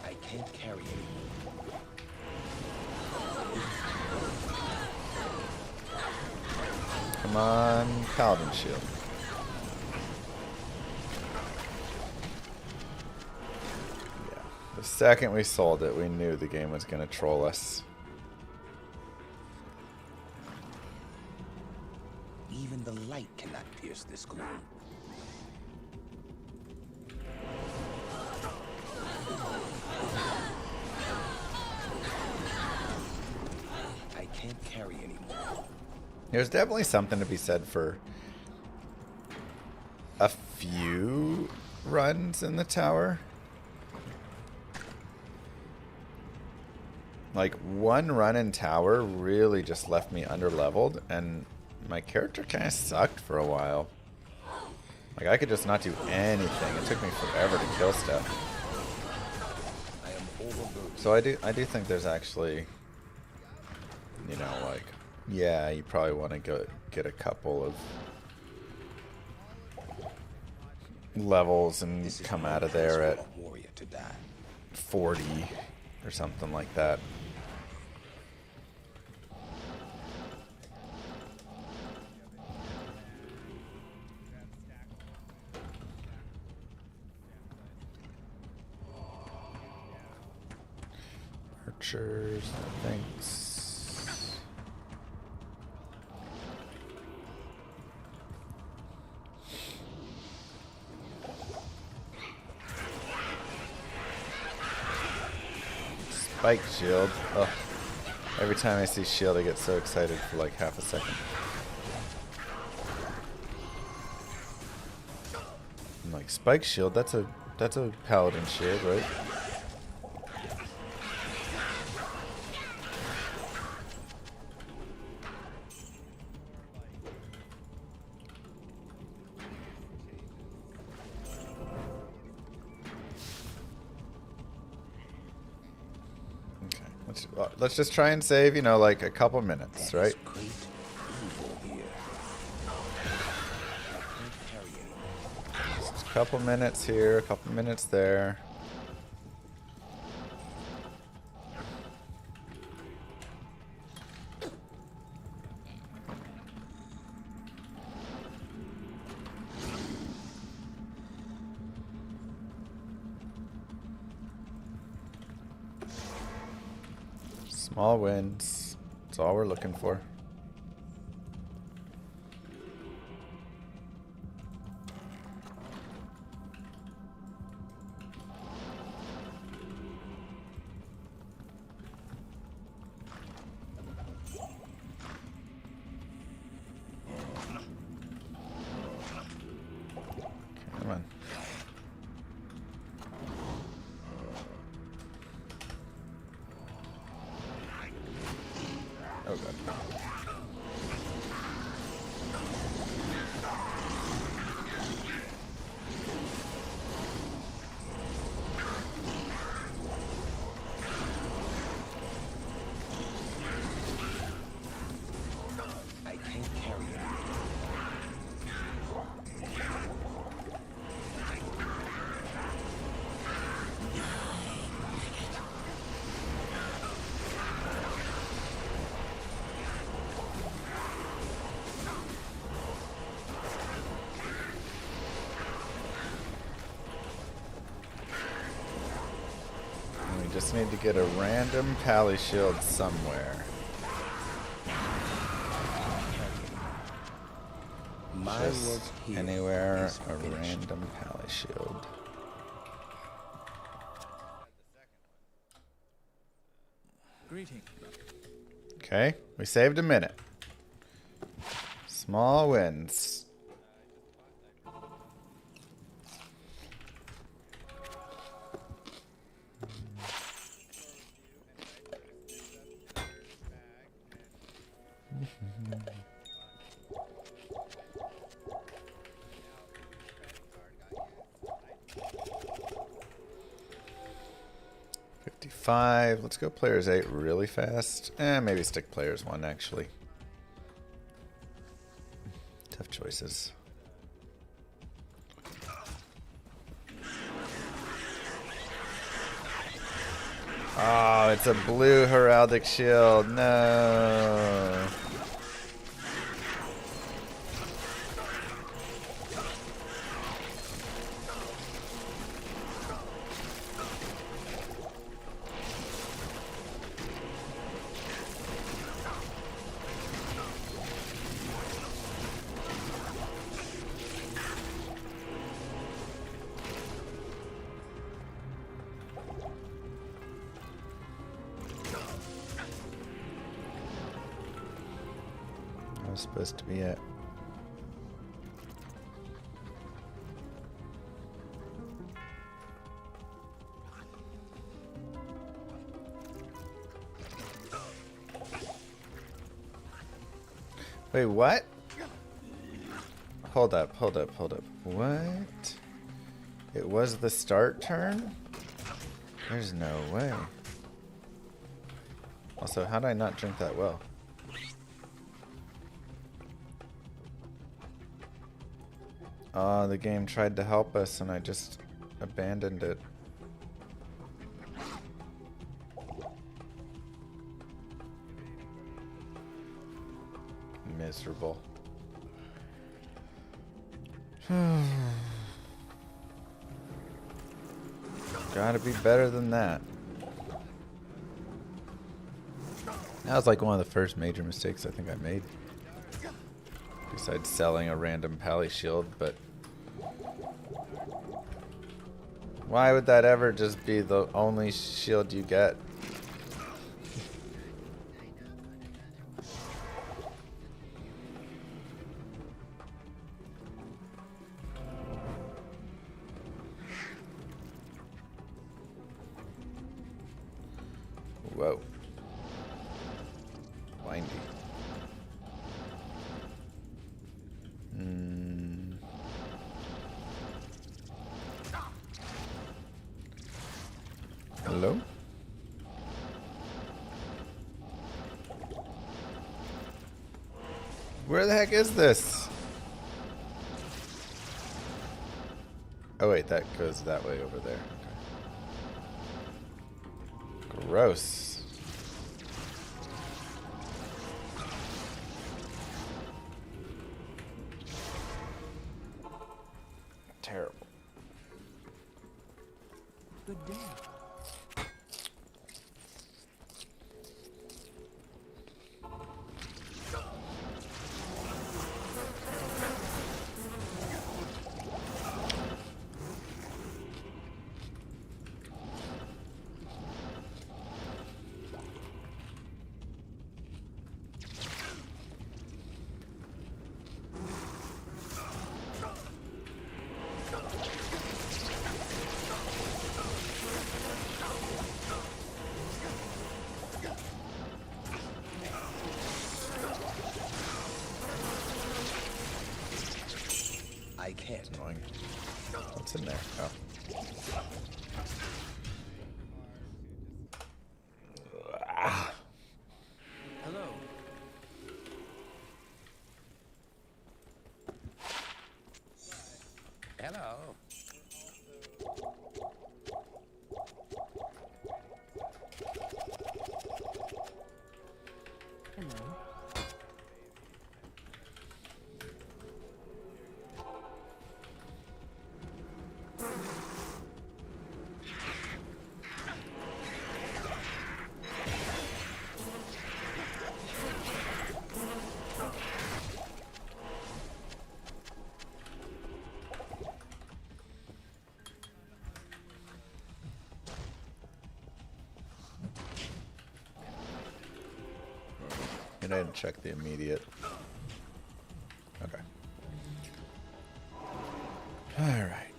I can't carry anymore. Come on, Paladin shield. Yeah. The second we sold it, we knew the game was going to troll us. Even the light cannot pierce this gloom. I can't carry anymore. There's definitely something to be said for a few runs in the tower. Like, one run in tower really just left me underleveled, and my character kind of sucked for a while. Like, I could just not do anything. It took me forever to kill stuff. So I do think there's actually, you know, like, yeah, you probably want to go get a couple of levels and come out of there at 40 or something like that. Archers, thanks. Spike shield. Ugh. Every time I see shield, I get so excited for like half a second. I'm like, spike shield. That's a paladin shield, right? Let's just try and save, you know, like a couple minutes, right? Just a couple minutes here, a couple minutes there. Small wins. That's all we're looking for. Come on. Oh god. I can't carry it. We just need to get a random pally shield somewhere. My Just work here anywhere is a finished. random pally shield. Greeting. Okay, we saved a minute. Small wins. Let's go players 8 really fast. Maybe stick players 1 actually. Tough choices. Oh, it's a blue heraldic shield. No. Was supposed to be it. Wait, what? Hold up, hold up, hold up. What? It was the start turn? There's no way. Also, how did I not drink that well? Oh, the game tried to help us and I just abandoned it. Miserable. Gotta be better than that. That was like one of the first major mistakes I think I made. Besides selling a random pally shield, but why would that ever just be the only shield you get? Whoa. Windy. Hello? Where the heck is this? Oh wait, that goes that way over there. Okay. Gross. Terrible. Good day. I can't. Annoying. What's in there? Oh. Ah. Hello. Hello. Hello. And I didn't check the immediate. Okay. Alright.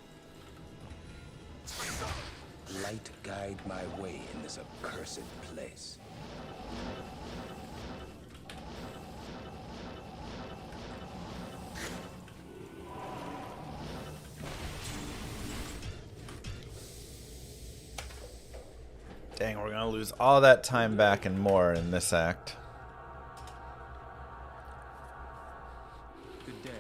Light guide my way in this accursed place. Dang, we're gonna lose all that time back and more in this act. Good day.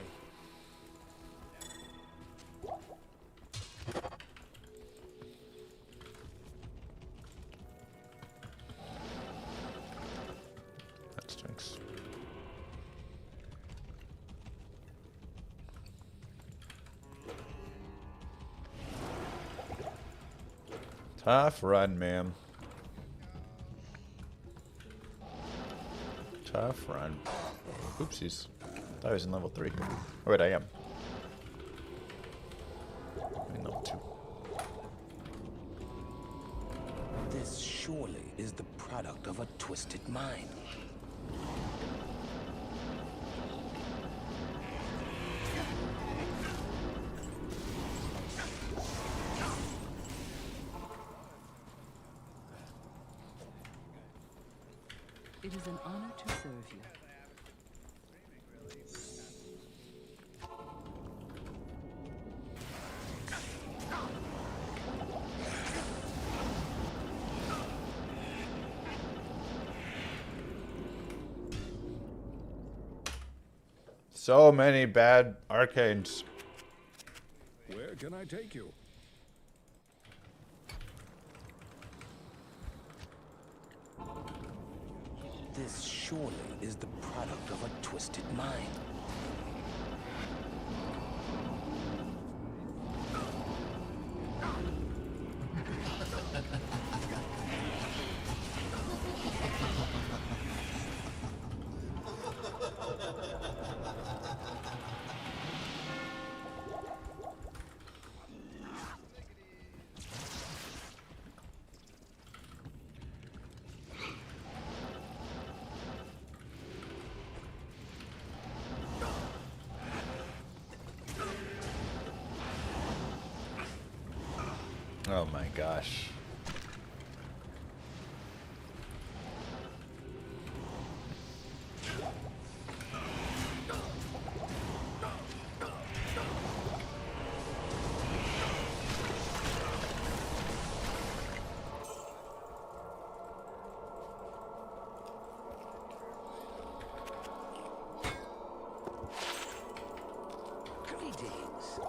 That stinks. Tough run, ma'am. Tough run. Oopsies. Thought I was in level 3. Oh wait, I am. I'm in level 2. This surely is the product of a twisted mind. It is an honor to serve you. So many bad arcanes. Where can I take you? This surely is the product of a twisted mind. Oh my gosh. Greetings.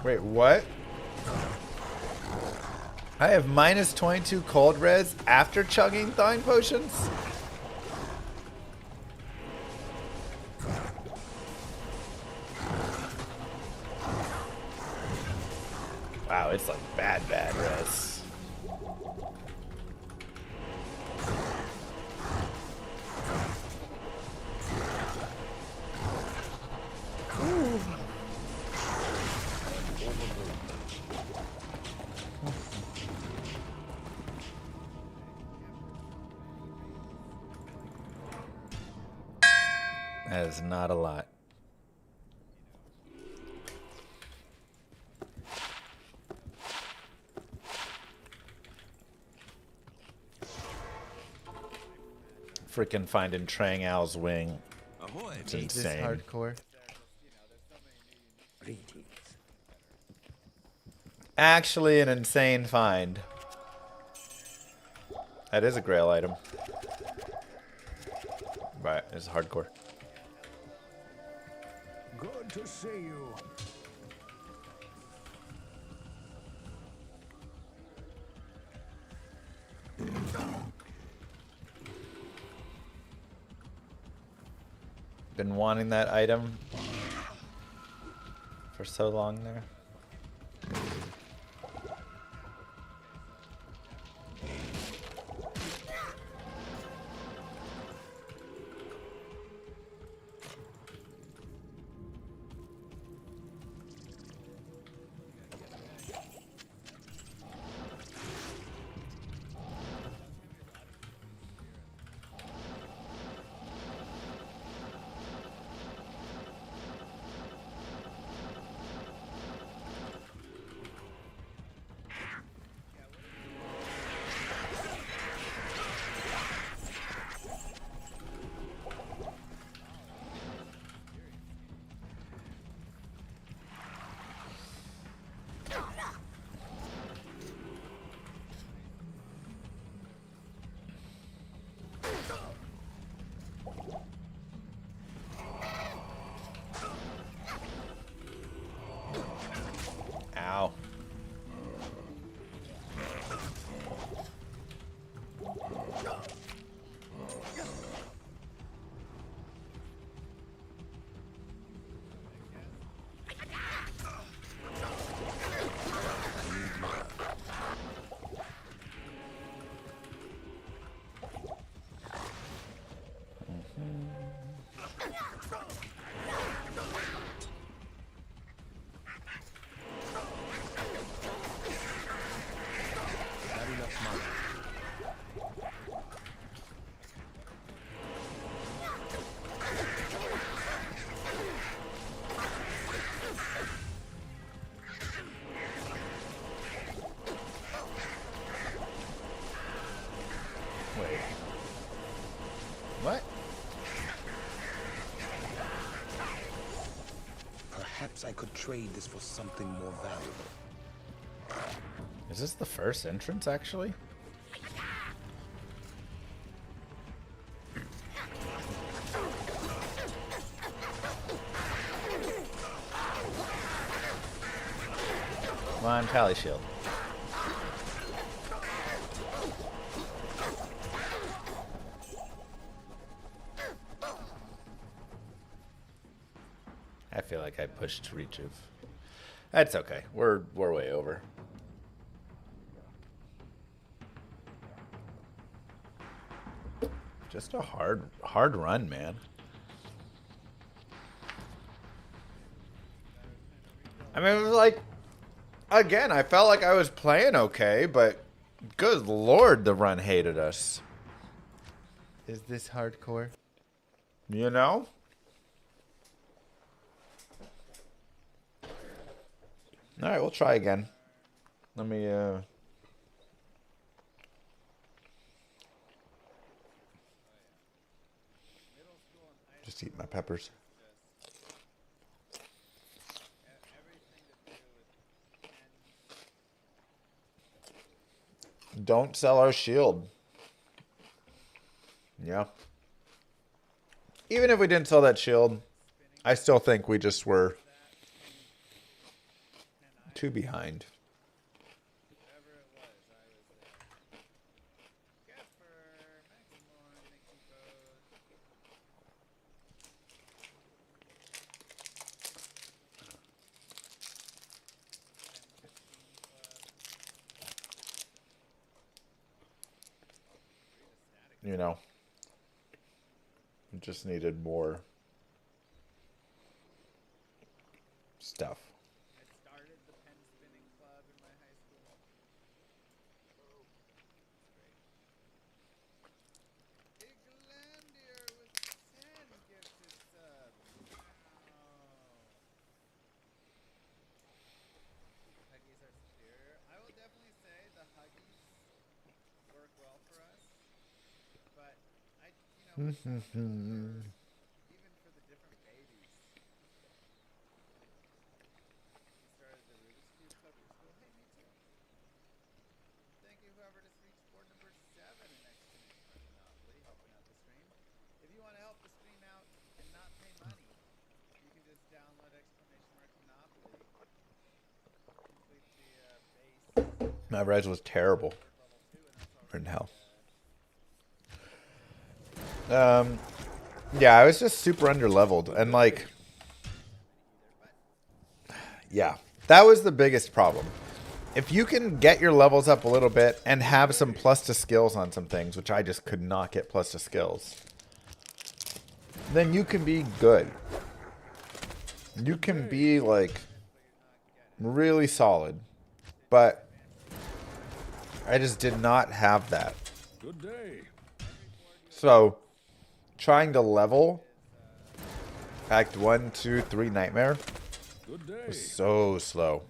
Wait, what? I have minus 22 cold res after chugging thawing potions? Wow, it's like bad res. That is not a lot. Freaking finding Trang Ao's wing. Ahoy, It's mates. insane. This hardcore. Greetings. Actually an insane find. That is a grail item. Right, it's hardcore. Good to see you. Been wanting that item for so long there. Perhaps I could trade this for something more valuable. Is this the first entrance, actually? Come on, Pally Shield. I feel like I pushed reach of. That's okay. We're way over. Just a hard run, man. I mean, it was like, again, I felt like I was playing okay, but good lord, the run hated us. Is this hardcore? You know? Alright, we'll try again. Let me, just eat my peppers. Don't sell our shield. Yeah. Even if we didn't sell that shield, I still think we just were too behind. You know, just needed more stuff. I started the pen spinning club in my high school. Iglandier with 10 gifted subs. Wow. Huggies are superior. I will definitely say the Huggies work well for us. But I, you know, even for the different babies. We started the Rubik's Cube Club at school. Hey, me too. Thank you, whoever just reached board number 7 in exclamation mark Monopoly, helping out the stream. If you want to help the stream out and not pay money, you can just download exclamation mark Monopoly. Complete the base. My res was terrible. In hell. Yeah, I was just super under-leveled, and like, yeah, that was the biggest problem. If you can get your levels up a little bit and have some plus to skills on some things, which I just could not get plus to skills, then you can be good. You can be like really solid, but I just did not have that. Good day. So, trying to level Act 1, 2, 3 Nightmare Good day. was so slow.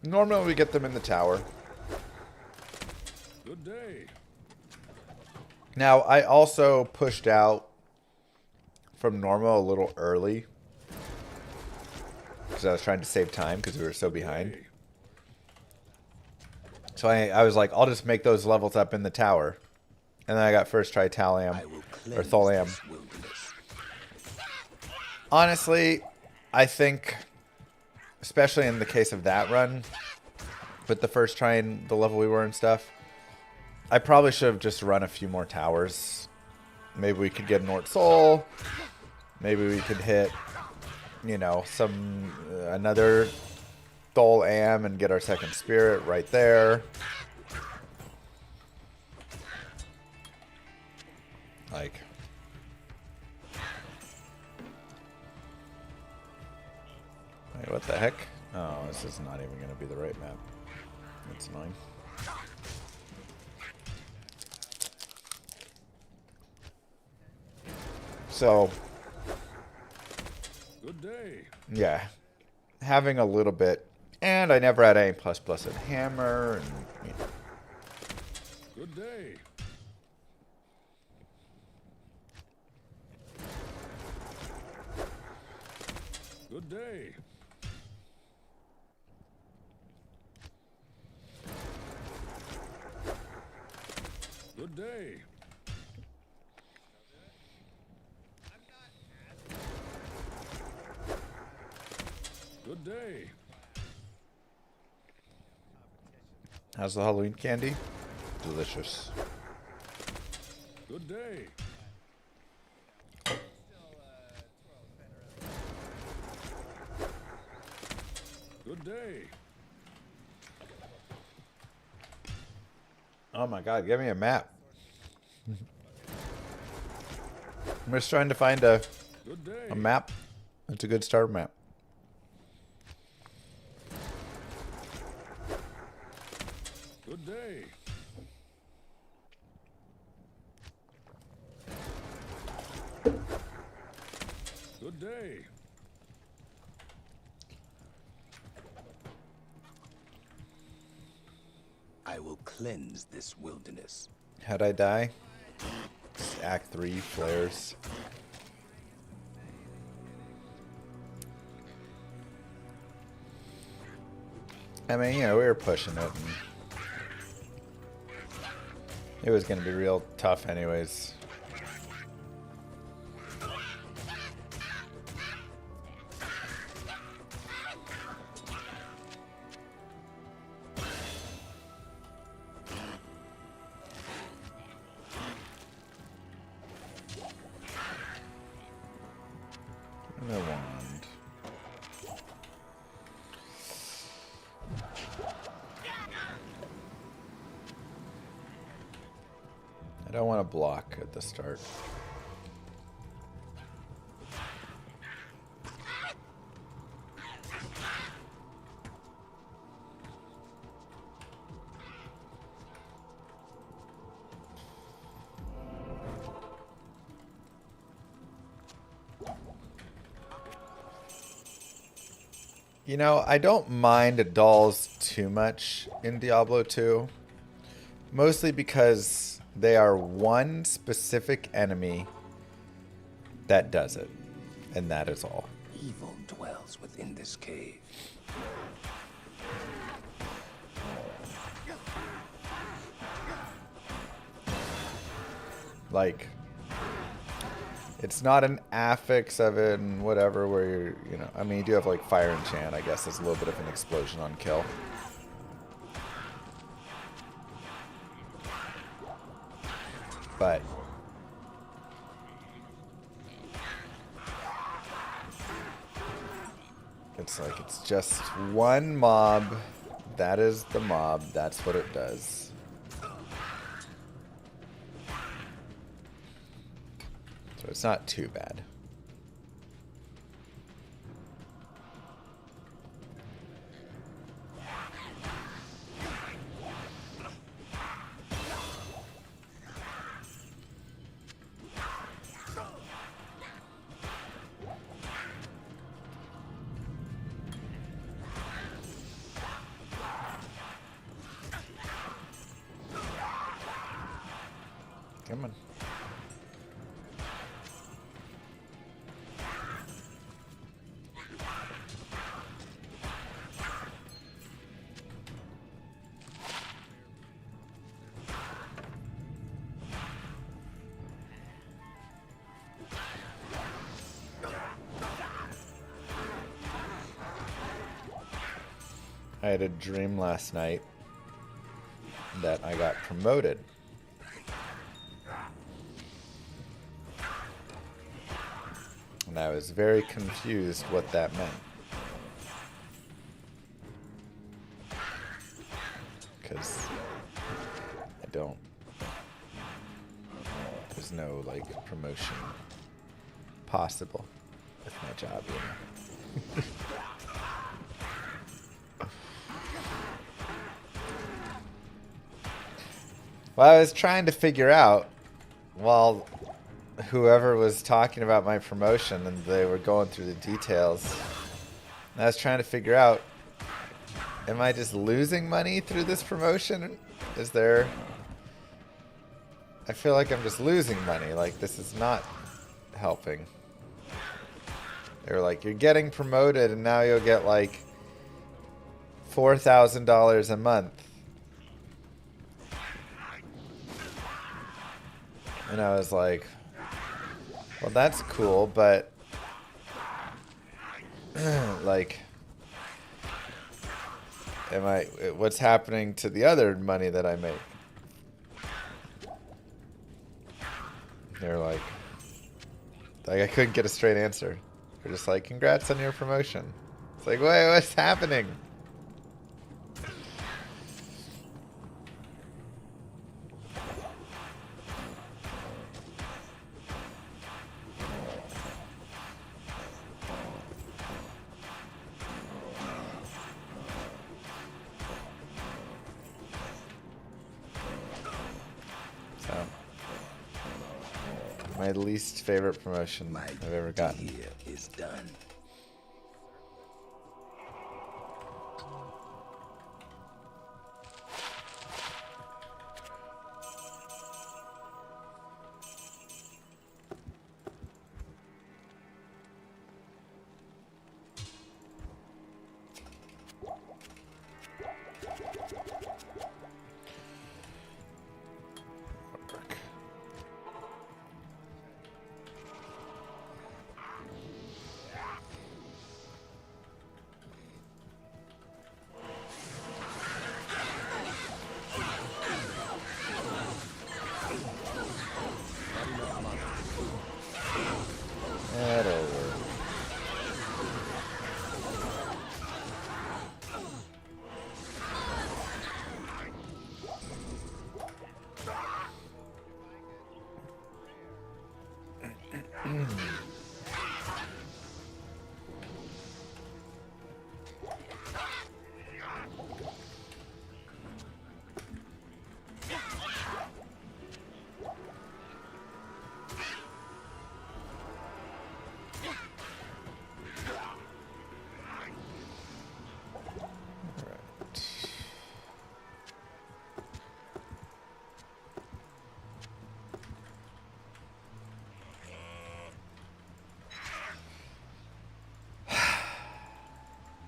Normally we get them in the tower. Good day. Now, I also pushed out from normal a little early because I was trying to save time because we were so behind. So I was like, I'll just make those levels up in the tower. And then I got first try Taliam, or Tholiam. Honestly, I think, especially in the case of that run, with the first try and the level we were and stuff, I probably should have just run a few more towers. Maybe we could get a Nort Soul. Maybe we could hit, you know, another Thol Am and get our second spirit right there. Like, wait, what the heck? Oh, this is not even going to be the right map. That's annoying. So, Good day. yeah, having a little bit, and I never had any plus and hammer, and you know. Good day. Good day. Good day. Good day. How's the Halloween candy? Delicious. Good day. Good day. Oh my god, give me a map. I'm just trying to find a Good day. map. It's a good starter map. Good day. Good day. I will cleanse this wilderness. How'd I die? Just Act 3 flares. I mean, you know, we were pushing it. And it was going to be real tough anyways. The wand. I don't want to block at the start. You know, I don't mind dolls too much in Diablo 2. Mostly because they are one specific enemy that does it. And that is all. Evil dwells within this cave. Like, it's not an affix of it and whatever where you're, you know, I mean, you do have like fire enchant, I guess. There's a little bit of an explosion on kill. But it's like, it's just one mob. That is the mob. That's what it does. So it's not too bad. Come on. I had a dream last night that I got promoted. And I was very confused what that meant. Because I don't... There's no, like, promotion possible with my job, you know. Well, I was trying to figure out, while whoever was talking about my promotion and they were going through the details, I was trying to figure out, am I just losing money through this promotion? Is there... I feel like I'm just losing money, like this is not helping. They were like, you're getting promoted and now you'll get like $4,000 a month. And I was like, well, that's cool, but like, what's happening to the other money that I make? They're like I couldn't get a straight answer. They're just like, congrats on your promotion. It's like, wait, what's happening? So, my least favorite promotion I've ever gotten. Here is done. That'll work.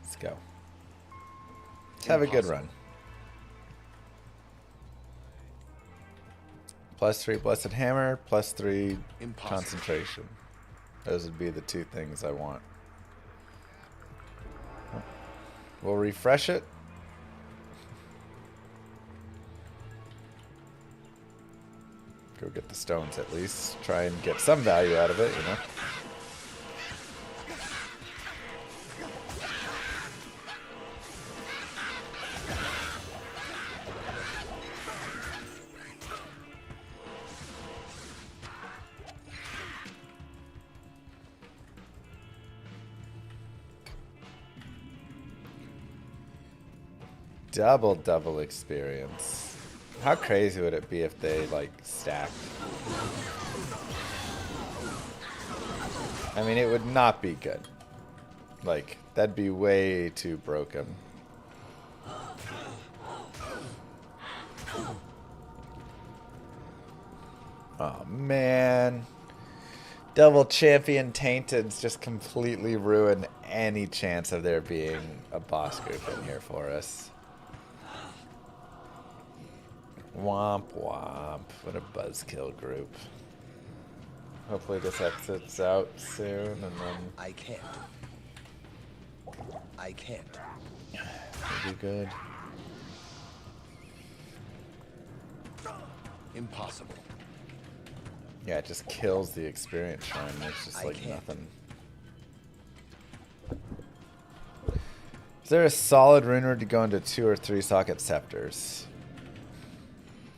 Let's go. Let's have a good run. +3 Blessed Hammer, +3 Concentration. Those would be the two things I want. We'll refresh it. Go get the stones at least. Try and get some value out of it, you know. Double experience. How crazy would it be if they like stacked? I mean, it would not be good. Like, that'd be way too broken. Oh man. Double champion tainteds just completely ruin any chance of there being a boss group in here for us. Womp womp. What a buzzkill group. Hopefully this exits out soon and then I can't. it'll be good. Impossible. Yeah, it just kills the experience shrine. It's just like can't. nothing. Is there a solid rune to go into 2 or 3 socket scepters?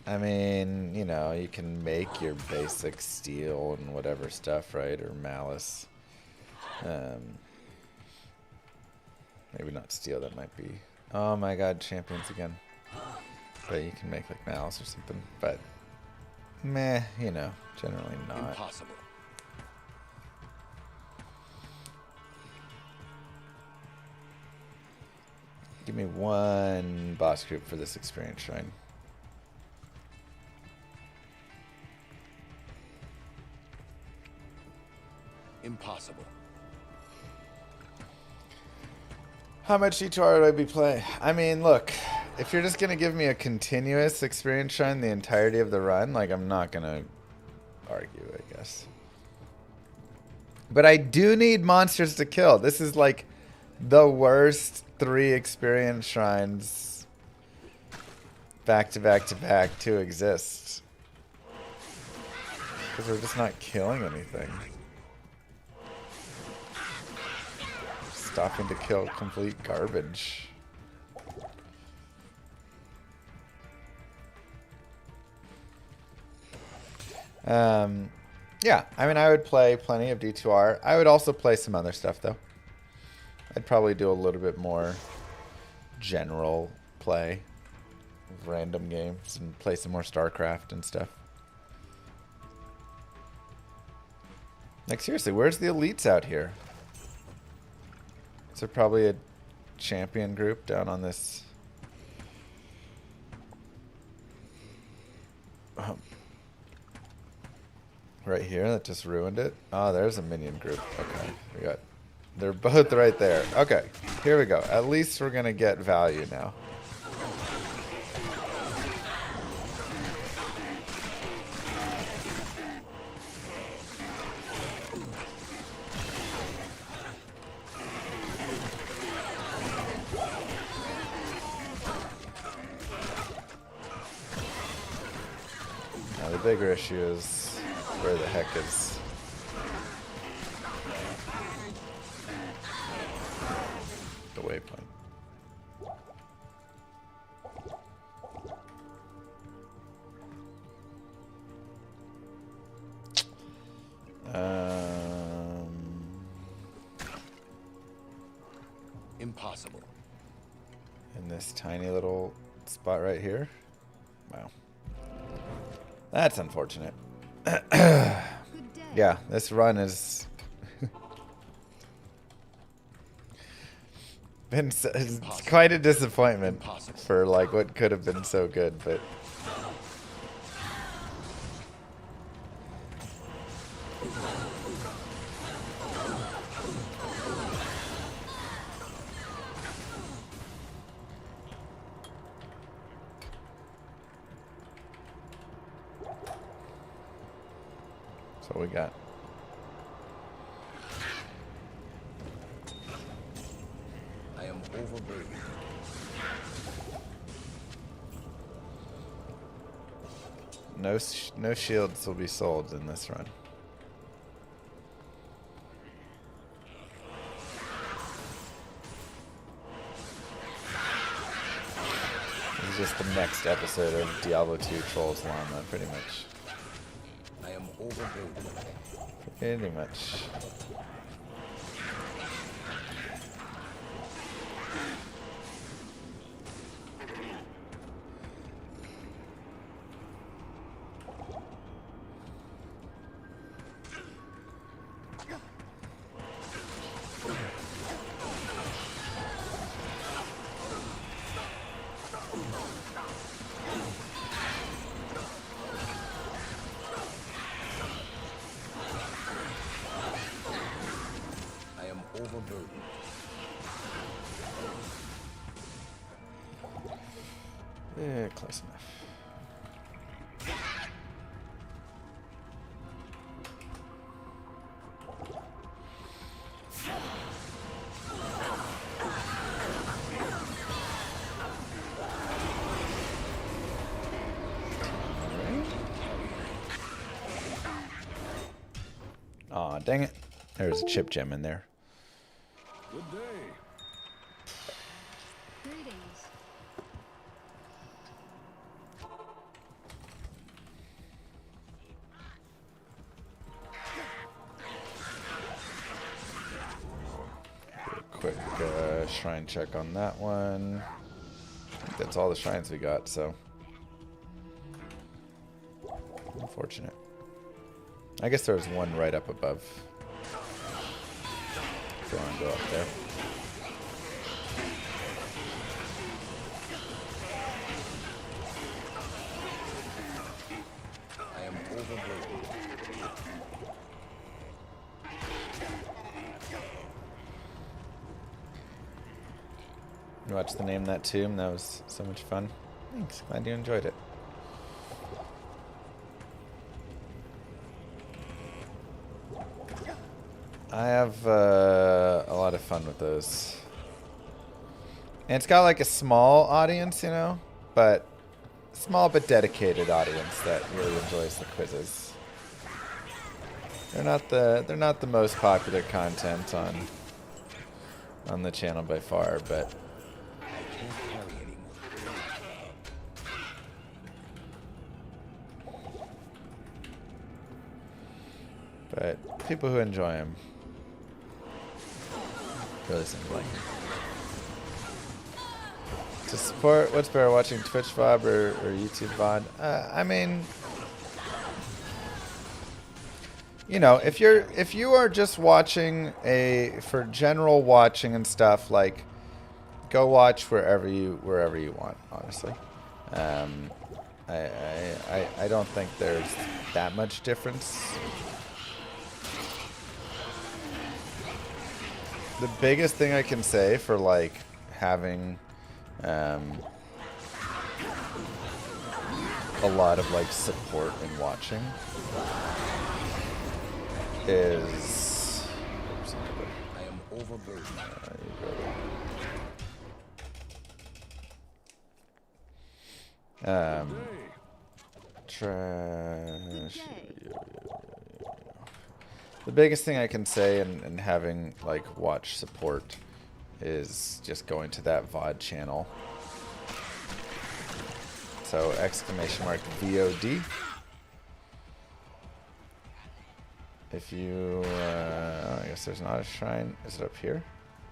I mean, you know, you can make your basic steel and whatever stuff, right? Or malice. Maybe not steel, that might be. Oh my god, champions again. But you can make like malice or something. But, meh, you know, generally not. Impossible. Give me one boss group for this experience shrine. Impossible. How much D2R would I be playing? I mean, look, if you're just going to give me a continuous experience shrine the entirety of the run, like, I'm not going to argue, I guess. But I do need monsters to kill. This is, like, the worst 3 experience shrines back to back to back to exist. Because we're just not killing anything. Stopping to kill complete garbage. Yeah, I mean, I would play plenty of D2R. I would also play some other stuff, though. I'd probably do a little bit more general play of random games and play some more StarCraft and stuff. Like, seriously, where's the elites out here? Is there probably a champion group down on this? Right here that just ruined it? Oh, there's a minion group. Okay, they're both right there. Okay, here we go. At least we're gonna get value now. Now the bigger issue is where the heck is the waypoint? Impossible. In this tiny little spot right here. Wow. That's unfortunate. Yeah, this run is been it's quite a disappointment for like what could have been so good, but that's what we got. I am overburdened. No shields will be sold in this run. This is just the next episode of Diablo 2 Trolls Llama, pretty much. I am overburdened. Pretty much. Overburdened. Yeah, close enough. Aw, dang it. There's a chip gem in there. Good day. Greetings. Quick shrine check on that one. I think that's all the shrines we got, so. Unfortunate. I guess there was one right up above. If you want to go up there. I am overburdened. You watched the Name That Tomb. That was so much fun. Thanks. Glad you enjoyed it. I have a lot of fun with those. And it's got like a small audience, you know, but small but dedicated audience that really enjoys the quizzes. They're not the most popular content on the channel by far, but people who enjoy them really seem to like them. To support, what's better, watching Twitch VOD or YouTube VOD? I mean, you know, if you are just watching for general watching and stuff, like, go watch wherever you want. Honestly, I don't think there's that much difference. The biggest thing I can say for like having a lot of like support in watching is I am overburdened. Trash. The biggest thing I can say in having like watch support is just going to that VOD channel. So !VOD. If you, I guess there's not a shrine. Is it up here?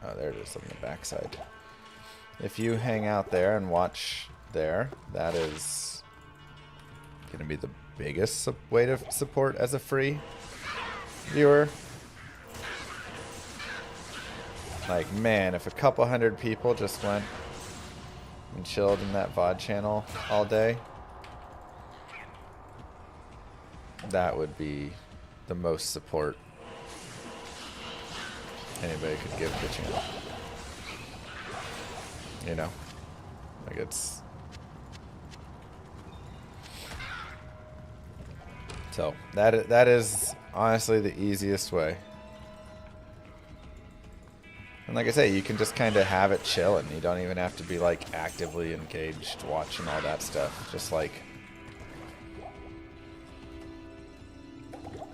Oh, there it is on the backside. If you hang out there and watch there, that is going to be the biggest way to support as a free viewer. Like, man, if a couple hundred people just went and chilled in that VOD channel all day, that would be the most support anybody could give the channel. You know? Like, it's... So, that is honestly the easiest way. And like I say, you can just kind of have it chilling. You don't even have to be like actively engaged watching all that stuff. Just like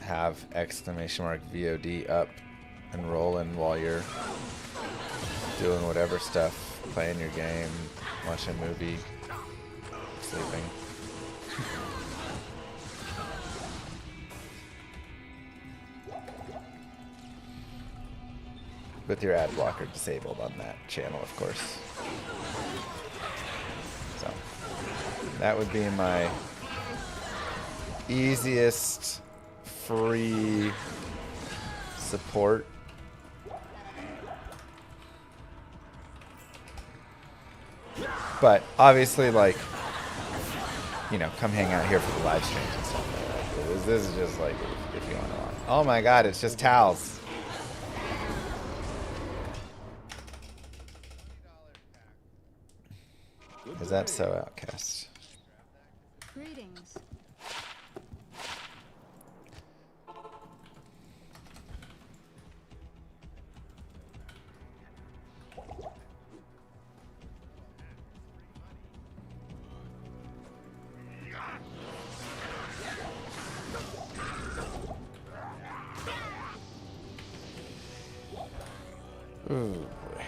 have !VOD up and rolling while you're doing whatever stuff, playing your game, watching a movie, sleeping. With your ad blocker disabled on that channel, of course. So, that would be my easiest free support. But, obviously, like, you know, come hang out here for the live streams and stuff like that. This is just, like, if you want to watch. Oh my god, it's just towels. Is that so outcast? Greetings. Ooh, boy.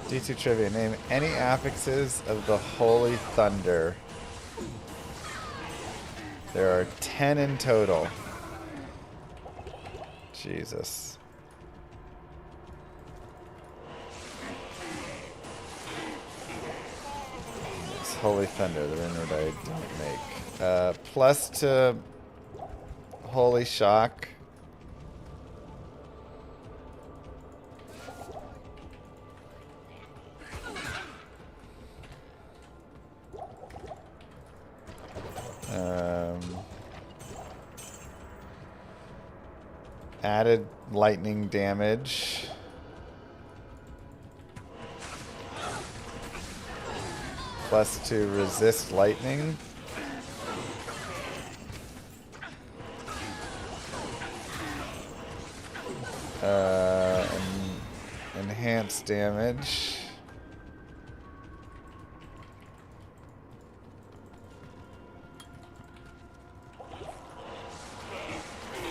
D2 trivia. Name any affixes of the Holy Thunder. There are 10 in total. Jesus. It's Holy Thunder, the rune that I didn't make. Plus to Holy Shock. Added lightning damage. Plus to resist lightning. Enhanced damage.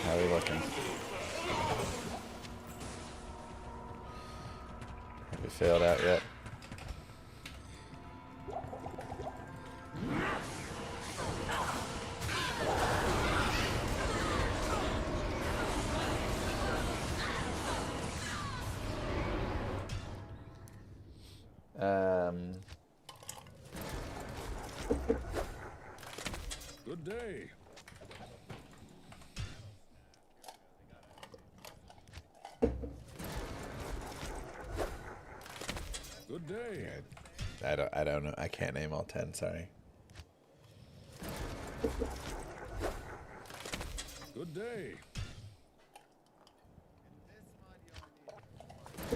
How are we looking? Have we failed out yet? Good day. Good day. I don't know. I can't name all 10, sorry. Good day.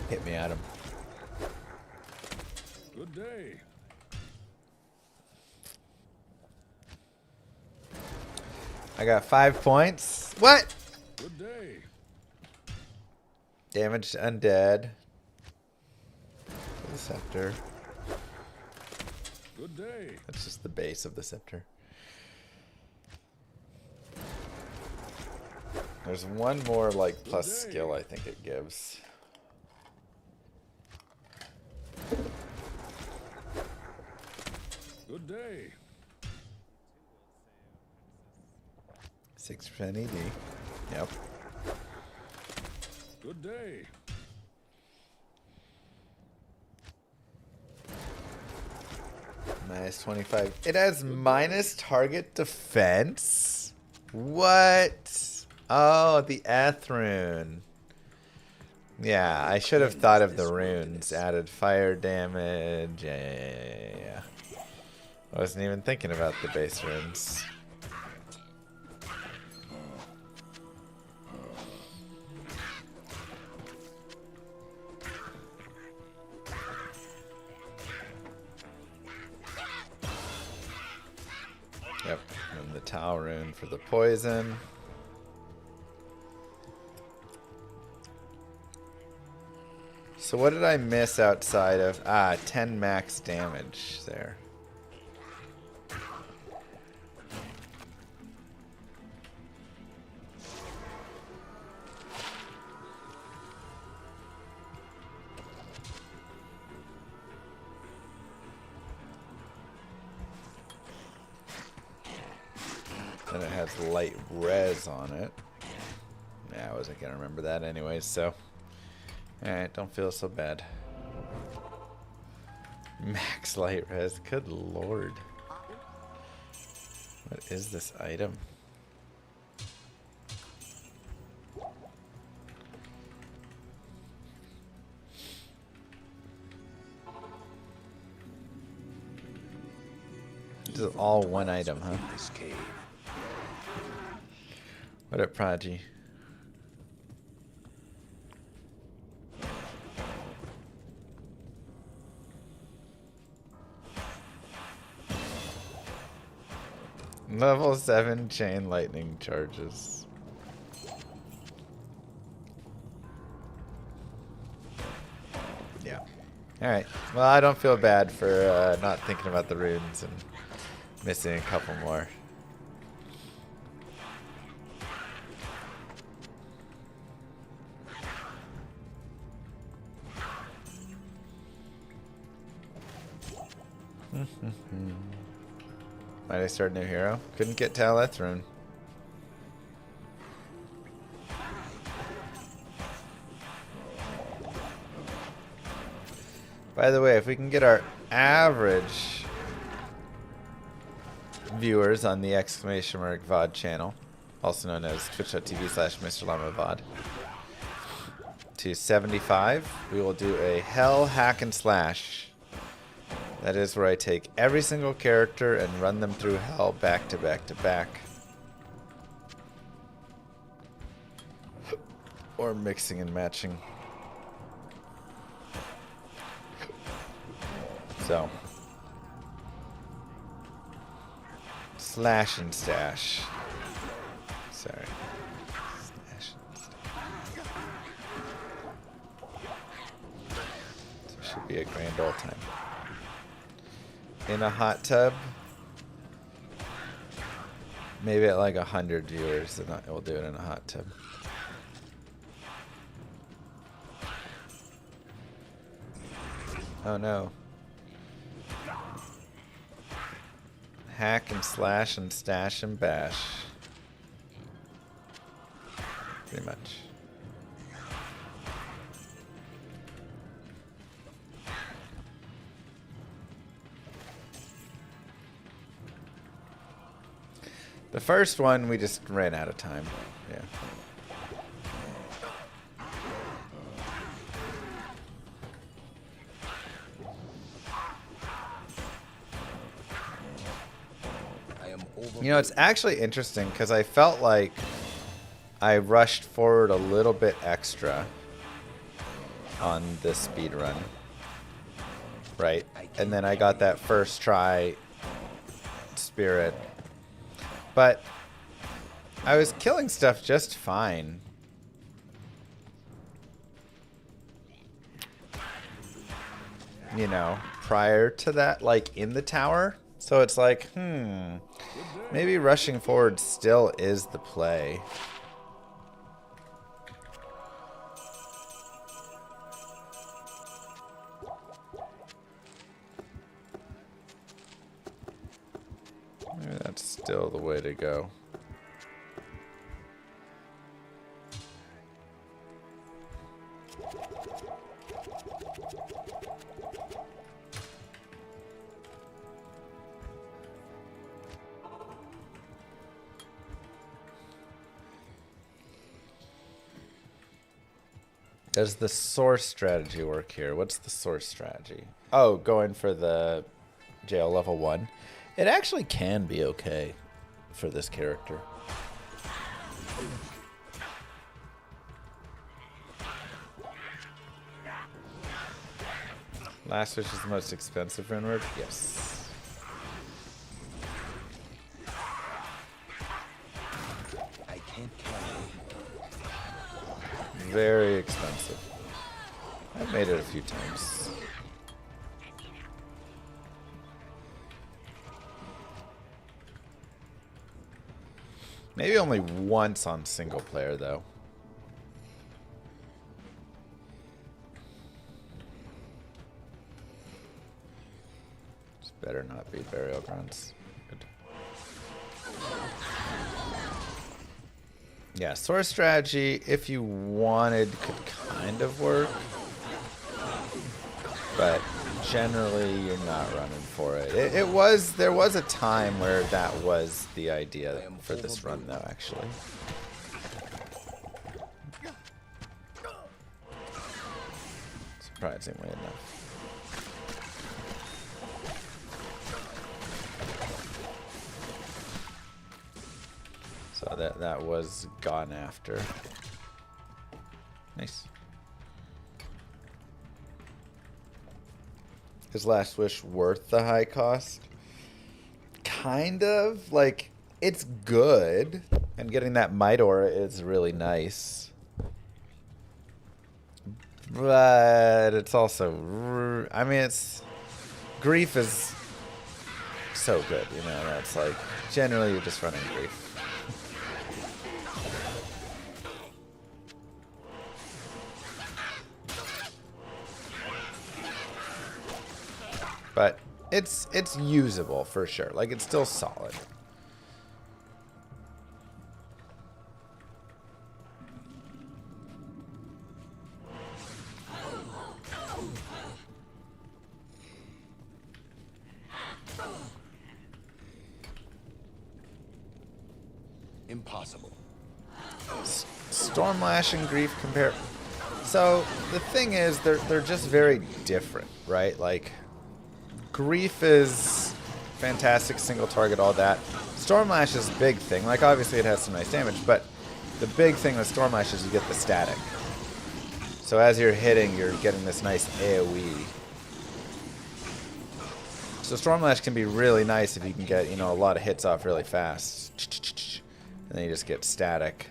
Hit me, Adam. Good day. I got 5 points. What? Good day. Damage to undead. The scepter. Good day. That's just the base of the scepter. There's one more like plus skill I think it gives. Good day. 6% ED. Yep. Good day. Minus 25. It has minus target defense? What? Oh, the Rune. Yeah, I should have thought of the runes. Added fire damage. Yeah. I wasn't even thinking about the base runes. Yep, and the Tau rune for the poison. So what did I miss outside of 10 max damage there? And it has light res on it. Yeah, I wasn't gonna remember that anyways, so. Alright, don't feel so bad. Max light res, good lord. What is this item? This is all one item, huh? What up, Prodigy? Level 7 chain lightning charges. Yeah. Alright. Well, I don't feel bad for not thinking about the runes and missing a couple more. Might I start a new hero? Couldn't get Rune. By the way, if we can get our average viewers on the exclamation mark VOD channel, also known as twitch.tv/MrLlamaVOD, to 75, we will do a hell hack and slash. That is where I take every single character and run them through hell back to back to back. Or mixing and matching. So. Slash and stash. Sorry. Slash and stash. So should be a grand old time. In a hot tub. Maybe at like 100 viewers, then we'll do it in a hot tub. Oh no. Hack and slash and stash and bash. Pretty much. The first one, we just ran out of time. Yeah. You know, it's actually interesting because I felt like I rushed forward a little bit extra on this speed run. Right? And then I got that first try spirit. But I was killing stuff just fine. You know, prior to that, like in the tower. So it's like, maybe rushing forward still is the play. Maybe that's still the way to go. Does the source strategy work here? What's the source strategy? Oh, going for the jail level 1. It actually can be okay for this character. Last Wish is the most expensive rune word? Yes. I can't carry. Very expensive. I've made it a few times. Maybe only once on single player, though. This better not be burial grounds. Good. Yeah, source strategy, if you wanted, could kind of work. But generally, you're not running for it. There was a time where that was the idea for this run, though, actually. Surprisingly enough. So that was gone after. Nice. Is Last Wish worth the high cost? Kind of. Like, it's good. And getting that Might Aura is really nice. But it's also... I mean, it's... Grief is so good, you know? That's like... Generally, you're just running Grief. But it's usable for sure. Like, it's still solid. Impossible. Stormlash and Grief compare. So the thing is, they're just very different, right? Like, Grief is fantastic, single target, all that. Stormlash is a big thing. Like, obviously it has some nice damage, but the big thing with Stormlash is you get the static. So as you're hitting, you're getting this nice AoE. So Stormlash can be really nice if you can get, you know, a lot of hits off really fast. And then you just get static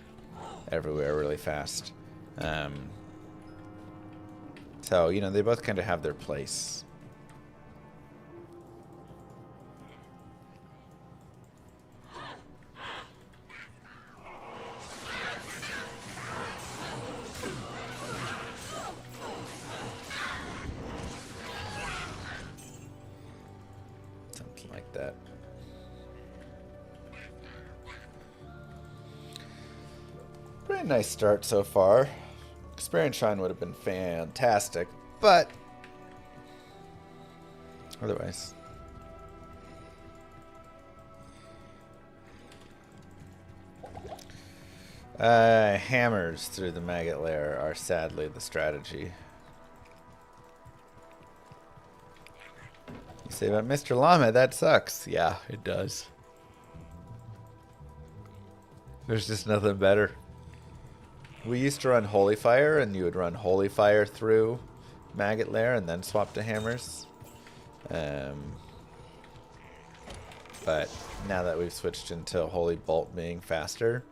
everywhere really fast. So, you know, they both kind of have their place. Something like that. Pretty nice start so far. Experience Shrine would have been fantastic, but otherwise. Hammers through the maggot lair are sadly the strategy. You say about Mr. Llama, that sucks. Yeah, it does. There's just nothing better. We used to run Holy Fire, and you would run Holy Fire through Maggot Lair and then swap to hammers. But now that we've switched into Holy Bolt being faster,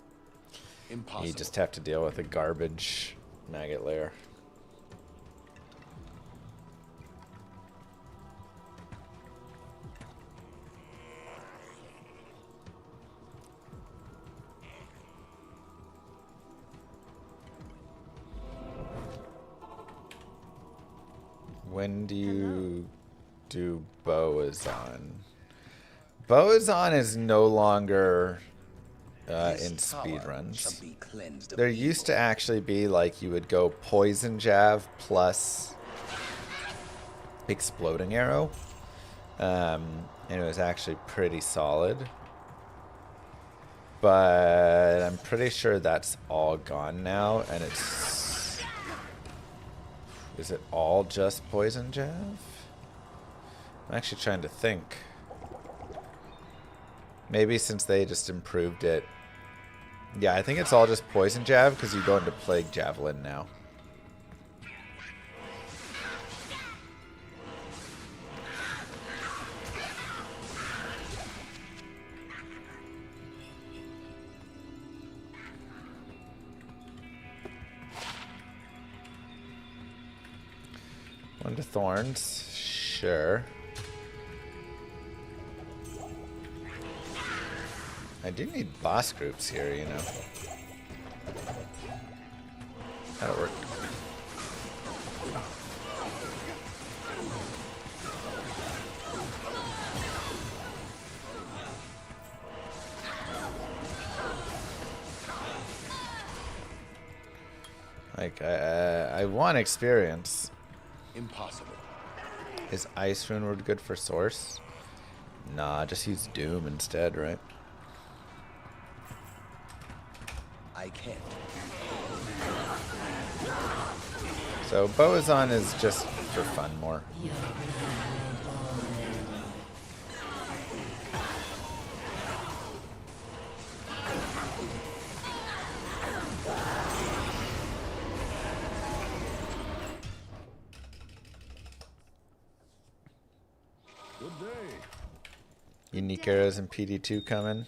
you just have to deal with a garbage Maggot Lair. When do you do Boazon? Boazon is no longer in speedruns. There used to actually be like you would go Poison Jav plus Exploding Arrow. And it was actually pretty solid. But I'm pretty sure that's all gone now, and it's... Is it all just Poison Jav? I'm actually trying to think. Maybe since they just improved it. Yeah, I think it's all just Poison Jav because you go into Plague Javelin now. One to Thorns, sure. I do need boss groups here, you know. That'll work. Like, I want experience. Impossible. Is Ice Rune Word good for Source? Nah, just use Doom instead, right? I can't. So Boazon is just for fun more. Good day. Unique arrows in PD2 coming.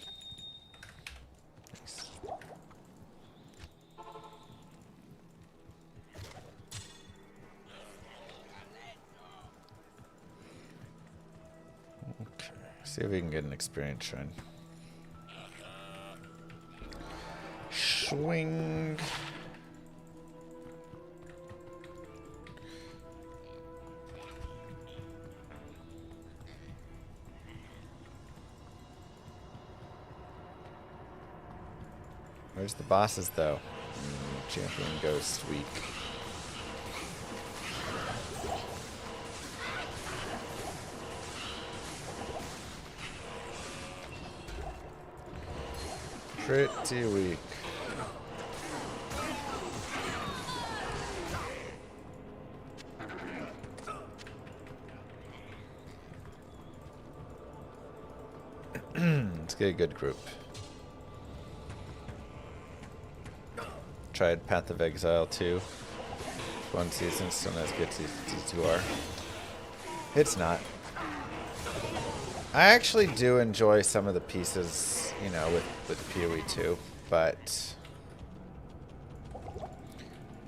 Nice. Okay, see if we can get an experience shrine. Swing. Where's the bosses, though? Champion Ghost weak. Pretty weak. Let's get a good group. tried Path of Exile 2. One season, still not as good as season 2 are. It's not. I actually do enjoy some of the pieces, you know, with PoE 2, but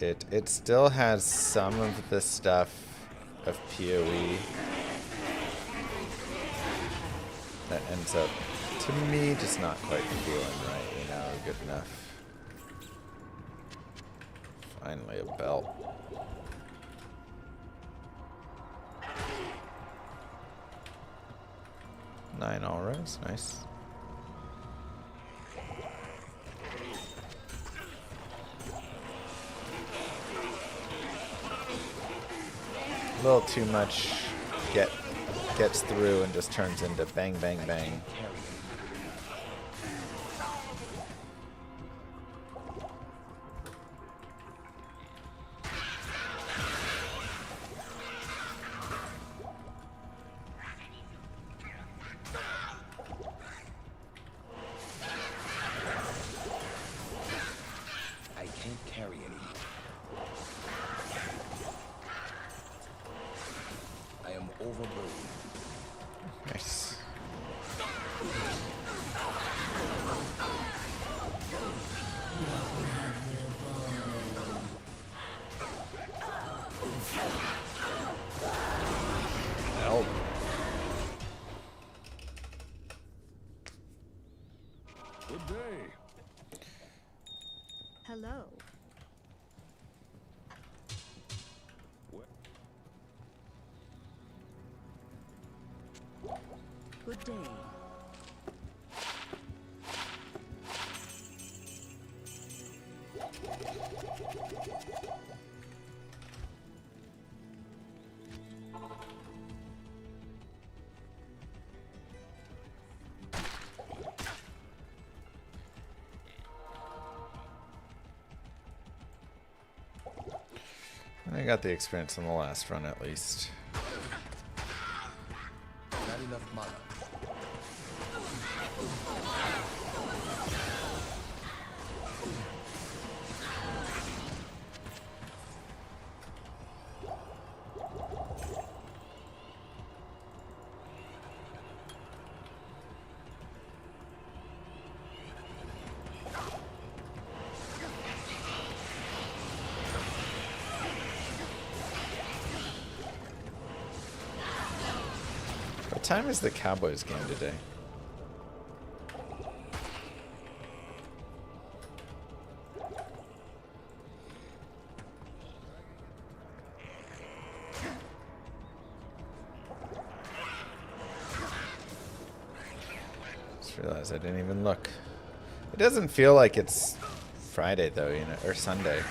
it still has some of the stuff of PoE that ends up, to me, just not quite feeling right, you know, good enough. Finally a belt. Nine auras, nice. A little too much gets through and just turns into bang, bang, bang. I can't carry anymore. I am overburdened. Nice. Help. Good day. Hello. Good day. I got the experience in the last run at least. Not enough mana. What time is the Cowboys game today? Just realized I didn't even look. It doesn't feel like it's Friday though, you know, or Sunday.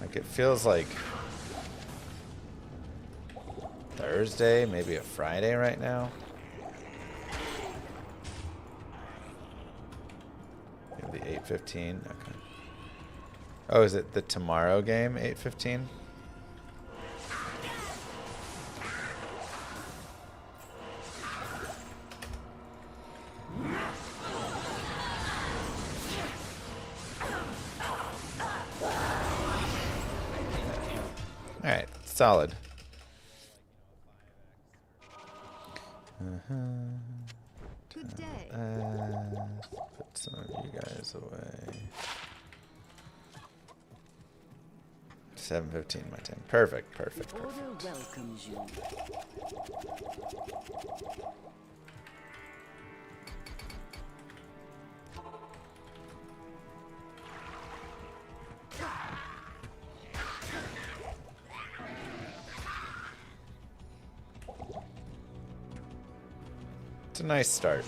Like it feels like Thursday, maybe a Friday right now. Maybe 8:15. Okay. Oh, is it the tomorrow game? 8:15. All right, solid. Good day. Put some of you guys away. 7:15 my time. Perfect, perfect, Order perfect. welcomes you. It's a nice start.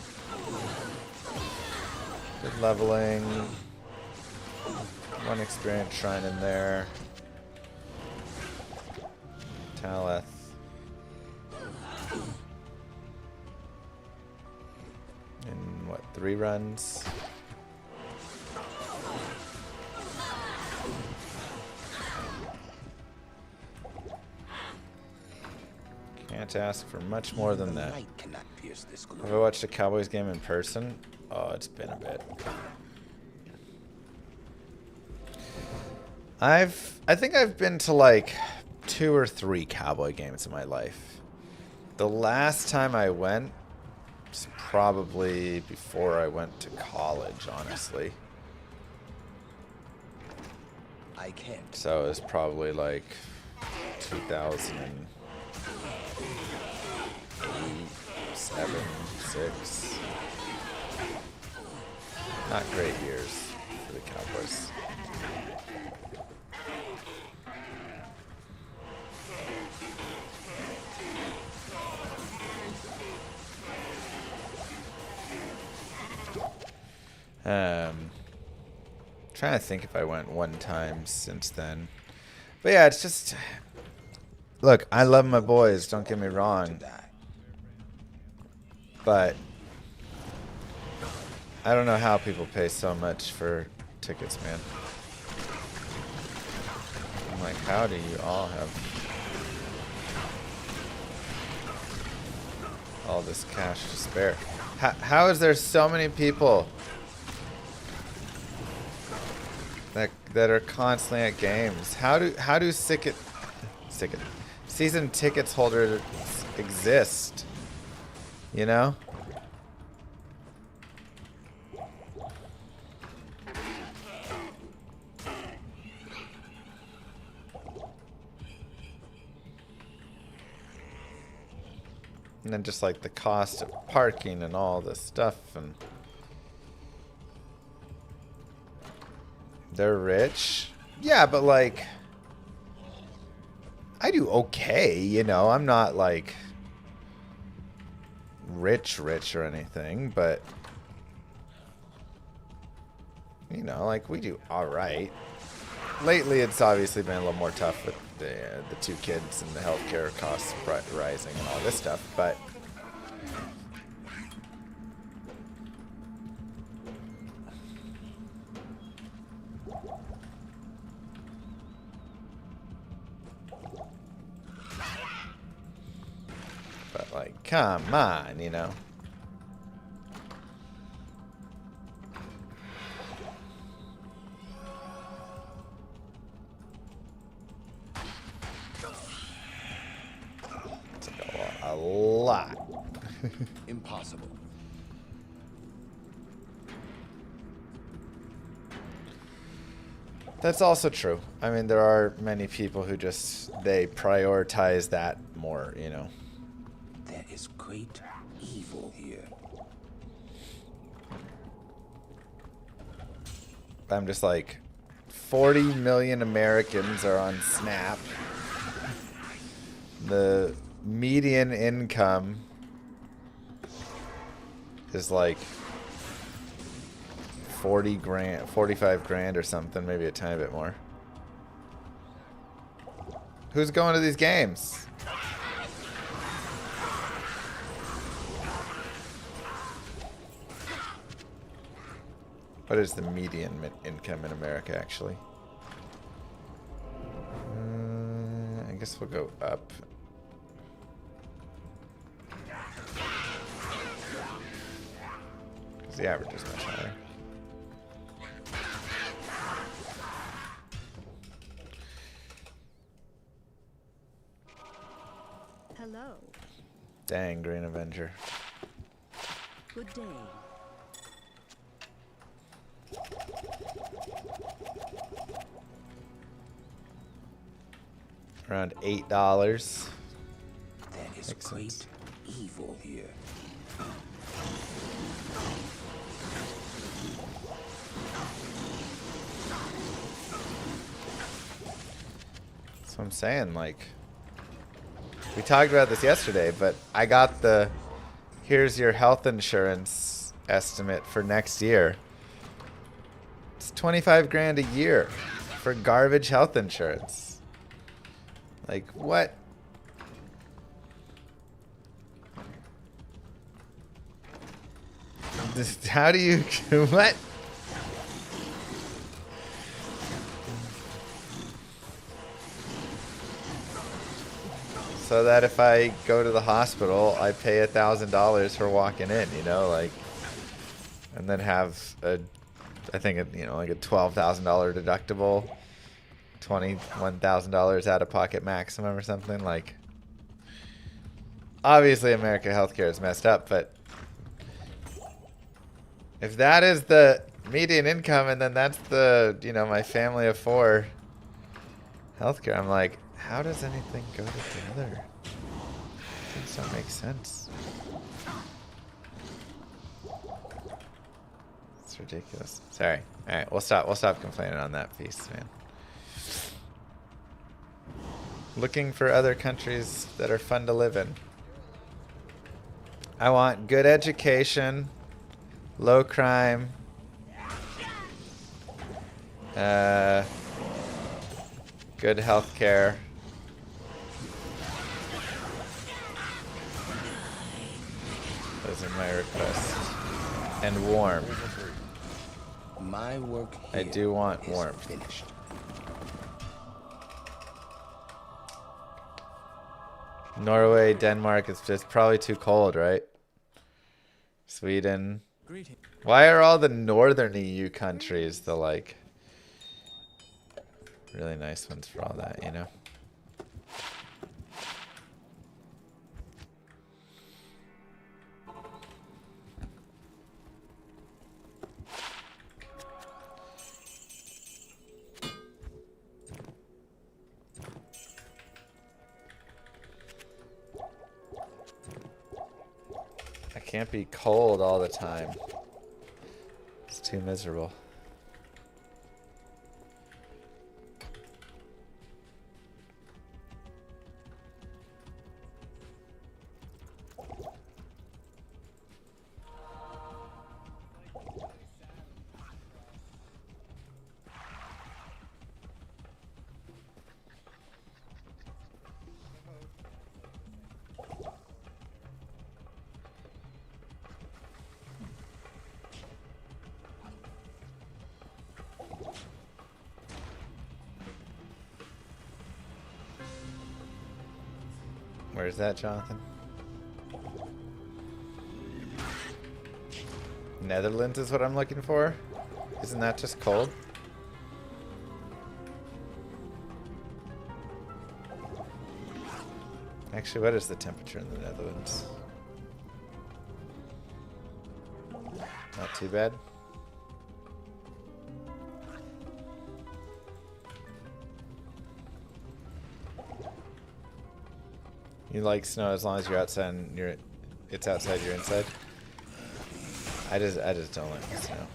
Good leveling. One experience shrine in there. Taleth. In what, 3 runs? Can't ask for much more than that. Light cannot pierce this gloom. Have I watched a Cowboys game in person? Oh, it's been a bit. I think I've been to like 2 or 3 cowboy games in my life. The last time I went was probably before I went to college, honestly. I can't. So it was probably like 2008, 7, 6. Not great years for the Cowboys. Trying to think if I went one time since then. But yeah, it's just... Look, I love my boys, don't get me wrong. But... I don't know how people pay so much for tickets, man. I'm like, how do you all have all this cash to spare? How is there so many people that are constantly at games? How do season tickets holders exist? You know? And then just like the cost of parking and all this stuff, and they're rich. Yeah, but like I do okay, you know. I'm not like rich or anything, but you know, like we do all right. Lately, it's obviously been a little more tough with the 2 kids and the healthcare costs rising and all this stuff, but like, come on, you know. A lot. Impossible. That's also true. I mean, there are many people who they prioritize that more, you know. There is great evil here. I'm just like, 40 million Americans are on Snap. The median income is like 40 grand, 45 grand or something, maybe a tiny bit more. Who's going to these games? What is the median income in America, actually? I guess we'll go up. Because the average is much higher. Hello. Dang, Green Avenger. Good day. Around $8. There is Makes great sense. evil here. That's what I'm saying, like, we talked about this yesterday, but I got the here's your health insurance estimate for next year. It's 25 grand a year for garbage health insurance. Like, what? How do you, what? So that if I go to the hospital, I pay $1,000 for walking in, you know, like, and then have a, I think, you know, like a $12,000 deductible. $21,000 out of pocket maximum or something. Like, obviously America healthcare is messed up, but if that is the median income and then that's the, you know, my family of 4 healthcare, I'm like, how does anything go together? Things don't make sense. It's ridiculous. Sorry. All right, we'll stop complaining on that piece, man. Looking for other countries that are fun to live in. I want good education, low crime, good health care. Those are my requests. And warm. My work I here do want is warmth. finished. Norway, Denmark, it's just probably too cold, right? Sweden. Greeting. Why are all the northern EU countries the, like, really nice ones for all that, you know? I can't be cold all the time. It's too miserable. Where's that, Jonathan? Netherlands is what I'm looking for? Isn't that just cold? Actually, what is the temperature in the Netherlands? Not too bad. You like snow as long as you're outside and it's outside, you're inside? I just don't like the snow.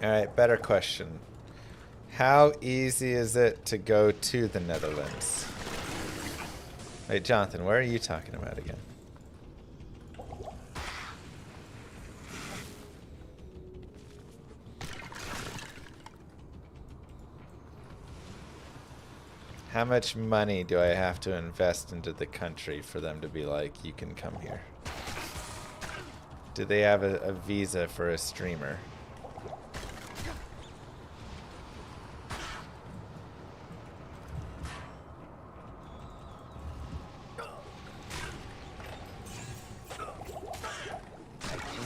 Alright, better question. How easy is it to go to the Netherlands? Wait, Jonathan, where are you talking about again? How much money do I have to invest into the country for them to be like, you can come here? Do they have a visa for a streamer?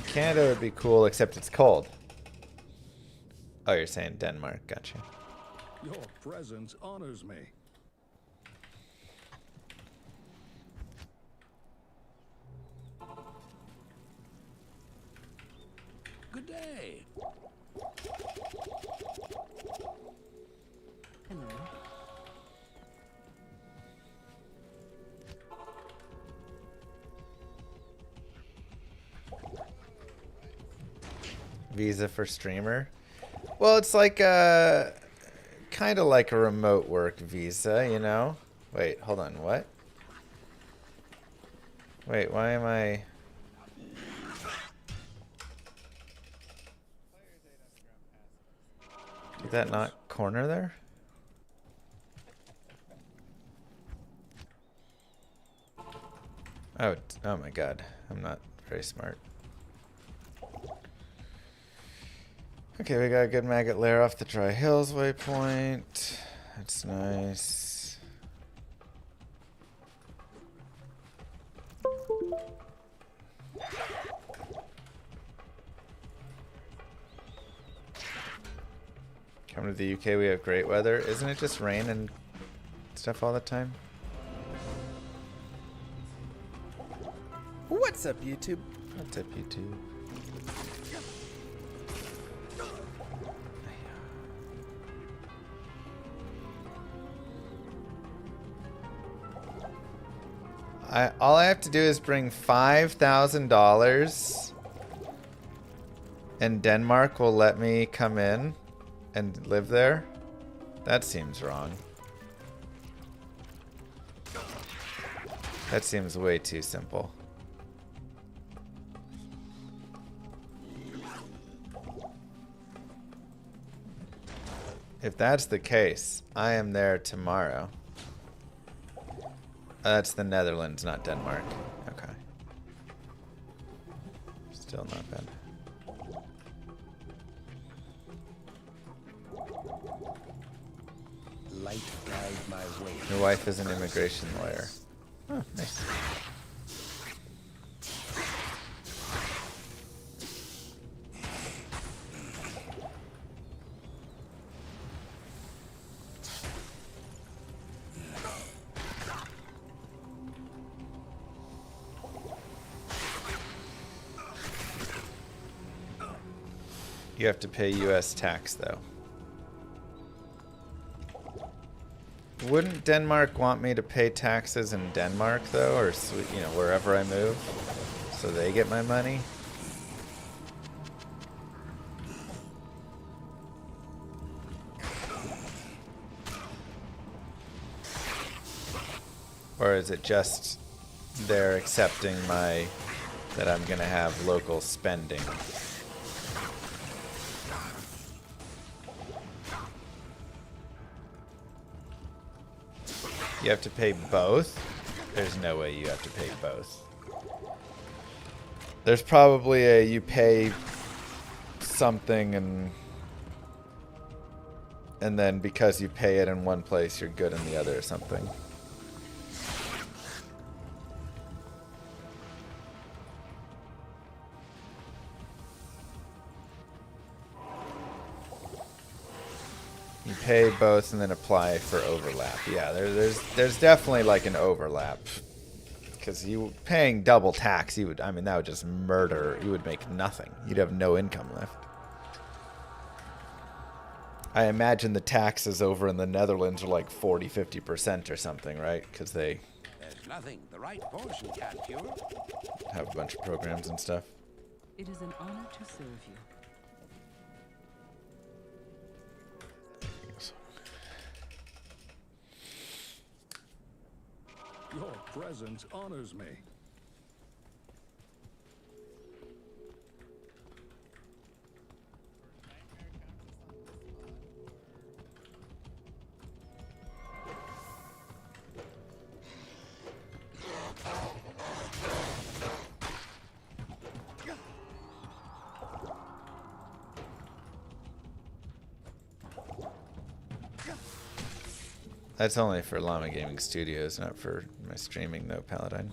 Canada would be cool, except it's cold. Oh, you're saying Denmark. Gotcha. Your presence honors me. Good day. Hello. Visa for streamer? Well, it's like kind of like a remote work visa, you know? Wait, hold on, what? Wait, why am I... Did that not corner there? Oh, oh my god. I'm not very smart. Okay, we got a good maggot lair off the Dry Hills waypoint. That's nice. Coming to the UK, we have great weather. Isn't it just rain and stuff all the time? What's up, YouTube? What's up, YouTube? All I have to do is bring $5,000 and Denmark will let me come in and live there? That seems wrong. That seems way too simple. If that's the case, I am there tomorrow. That's the Netherlands, not Denmark. Okay. Still not bad. Light guide my way. Your wife is an immigration lawyer. Oh, nice. You have to pay US tax, though. Wouldn't Denmark want me to pay taxes in Denmark, though? Or, you know, wherever I move? So they get my money? Or is it just they're accepting my... that I'm gonna have local spending? You have to pay both? There's no way you have to pay both. There's probably a you pay something and then because you pay it in one place, you're good in the other or something. You pay both and then apply for overlap. Yeah, there's definitely like an overlap. Because you paying double tax, you would, I mean, that would just murder. You would make nothing. You'd have no income left. I imagine the taxes over in the Netherlands are like 40-50% or something, right? Because they There's nothing the right portion can't cure. have a bunch of programs and stuff. It is an honor to serve you. Your presence honors me. That's only for Llama Gaming Studios, not for my streaming, though, Paladin.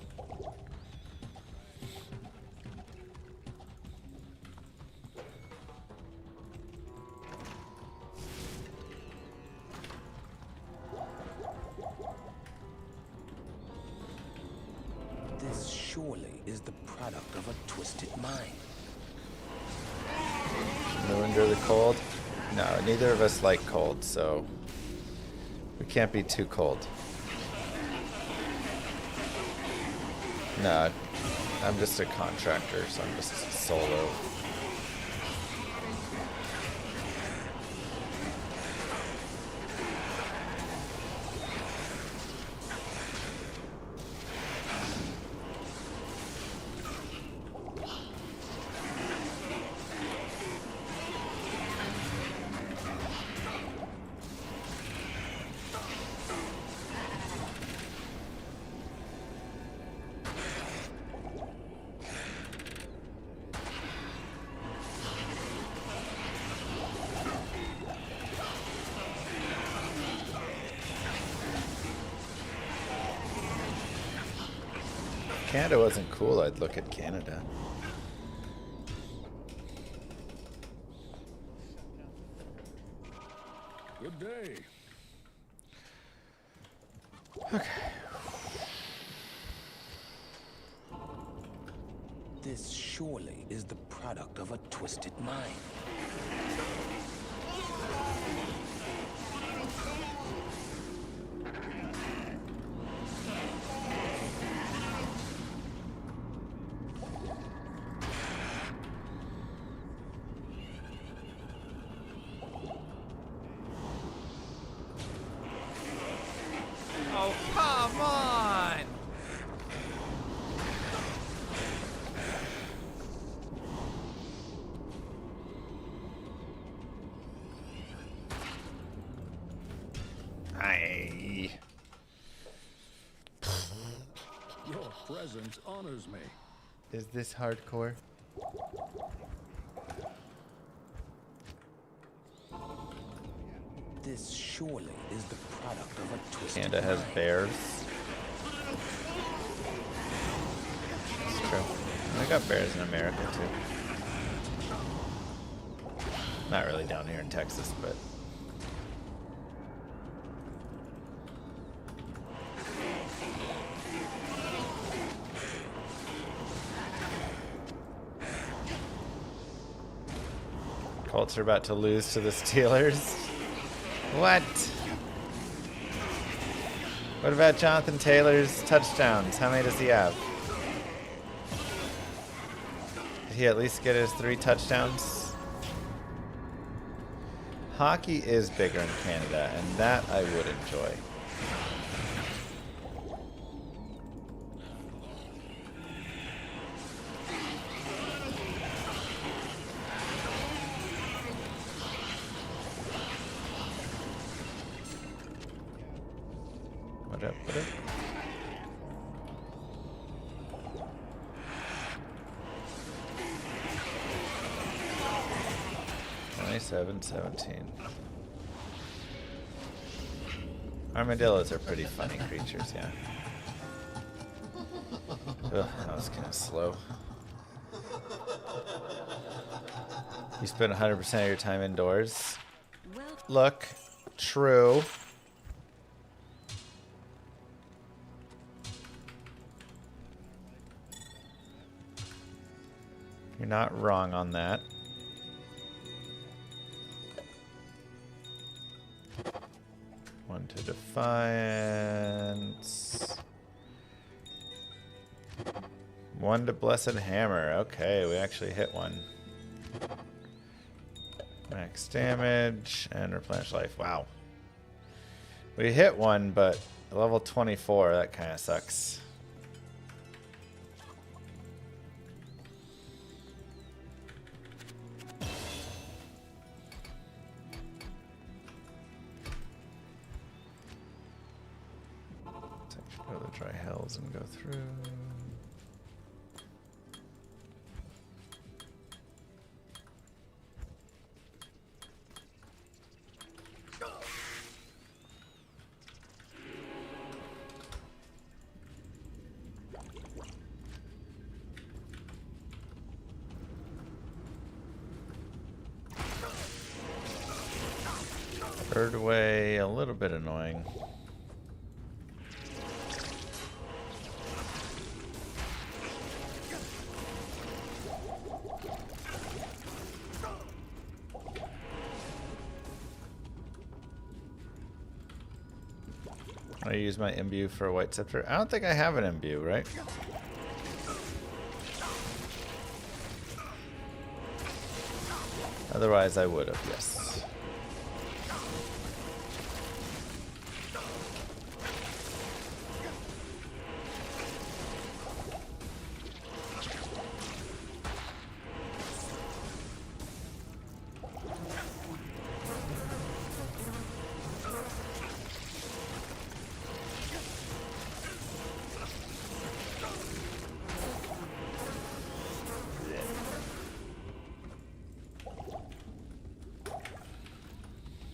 This surely is the product of a twisted mind. No under the cold? No, neither of us like cold, so we can't be too cold. No, I'm just a contractor, so I'm just solo. If Canada wasn't cool, I'd look at Canada. Good day. This surely is the product of a twisted mind. Oh, come on! Aye. Your presence honors me. Is this hardcore? This surely is the product of a twisted Canada has mind. bears. It's true. We got bears in America too. Not really down here in Texas, but Colts are about to lose to the Steelers. What? What about Jonathan Taylor's touchdowns? How many does he have? Did he at least get his 3 touchdowns? Hockey is bigger in Canada, and that I would enjoy. What up, what up? (27, 17). Armadillos are pretty funny creatures, yeah. Ugh, that was kind of slow. You spend 100% of your time indoors. Look, true. You're not wrong on that. One to defiance. One to blessed hammer. Okay, we actually hit one. Max damage and replenish life. Wow. We hit one, but level 24, that kind of sucks. Go to the dry hells and go through. Third way, a little bit annoying. I use my imbue for a white scepter. I don't think I have an imbue, right? Otherwise, I would have, yes.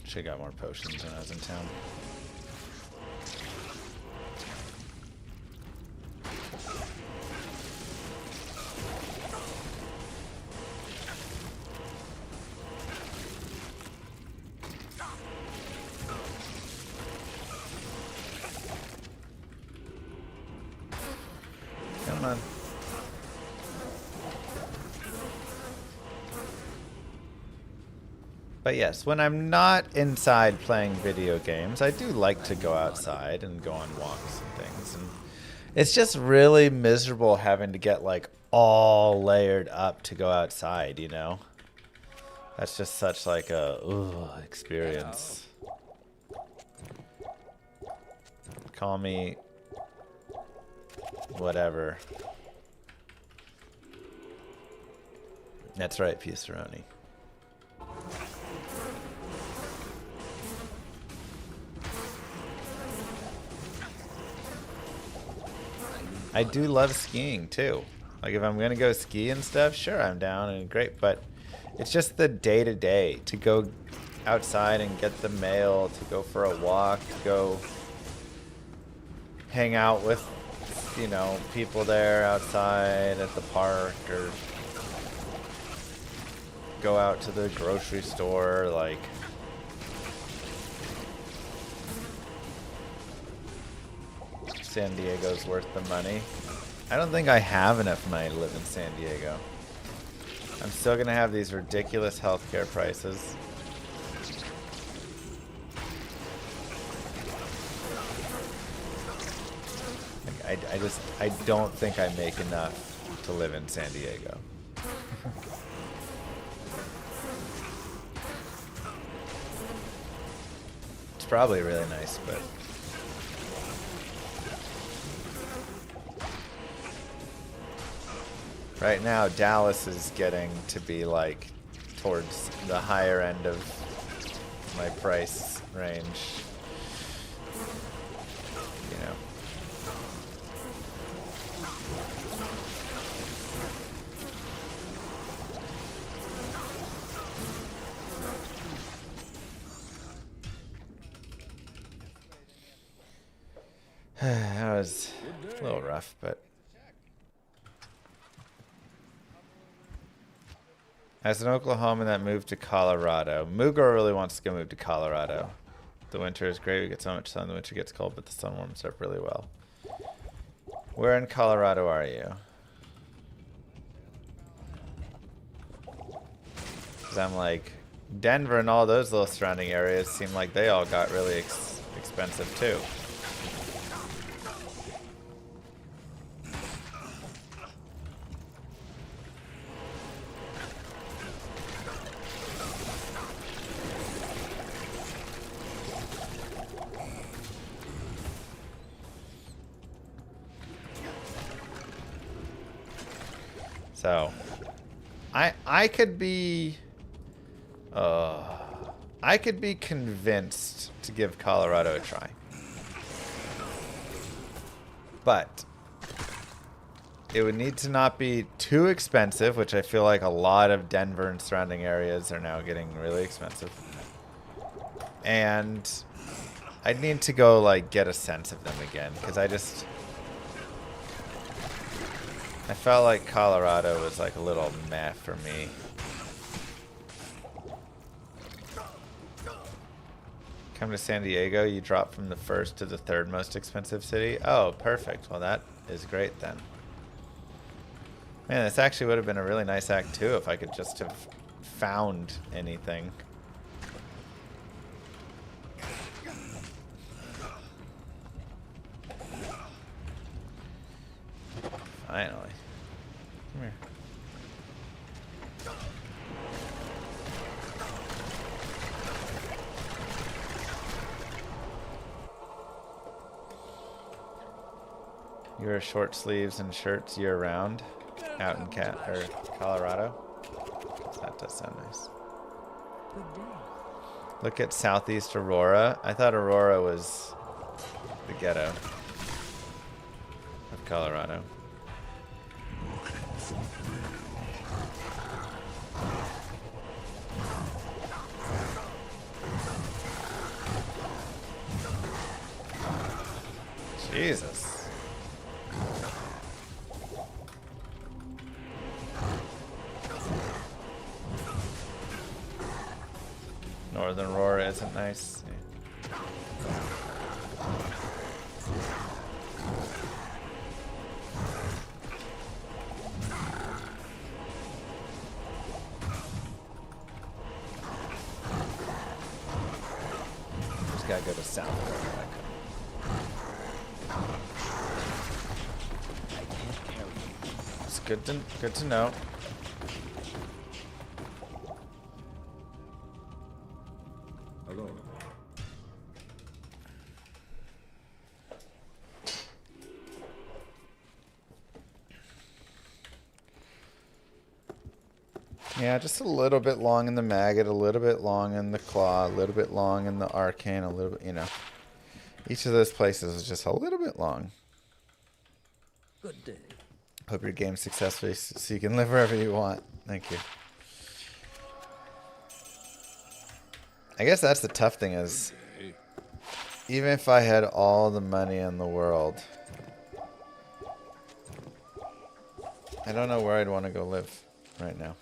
Should've got more potions when I was in town. But yes, when I'm not inside playing video games, I do like to go outside and go on walks and things. And it's just really miserable having to get like all layered up to go outside, you know? That's just such like a experience. Call me whatever. That's right, Piesaroni. I do love skiing too. Like if I'm gonna go ski and stuff, sure, I'm down and great, but it's just the day-to-day to go outside and get the mail, to go for a walk, to go hang out with, you know, people there outside at the park, or go out to the grocery store, like San Diego's worth the money. I don't think I have enough money to live in San Diego. I'm still gonna have these ridiculous healthcare prices. Like, I don't think I make enough to live in San Diego. It's probably really nice, but right now, Dallas is getting to be like towards the higher end of my price range. You know. That was a little rough, but. As an Oklahoman that moved to Colorado, Mugo really wants to go move to Colorado. The winter is great. We get so much sun. The winter gets cold, but the sun warms up really well. Where in Colorado are you? Because I'm like, Denver and all those little surrounding areas seem like they all got really expensive too. So, I could be convinced to give Colorado a try, but it would need to not be too expensive, which I feel like a lot of Denver and surrounding areas are now getting really expensive, and I'd need to go like get a sense of them again, because I felt like Colorado was like a little meh for me. Come to San Diego, you drop from the first to the third most expensive city. Oh, perfect. Well, that is great then. Man, this actually would have been a really nice act too if I could just have found anything. Finally. Come here. You wear short sleeves and shirts year round out in Colorado? That does sound nice. Good day. Look at Southeast Aurora. I thought Aurora was the ghetto of Colorado. Jesus. Northern Aurora isn't nice. Yeah. gotta go to south real quick. I can't carry you. It's good to know. Hello. Yeah, just a little bit long in the maggot, a little bit long in the claw, a little bit long in the arcane, a little bit, you know. Each of those places is just a little bit long. Good day. Hope your game's successful so you can live wherever you want. Thank you. I guess that's the tough thing is, even if I had all the money in the world, I don't know where I'd want to go live right now.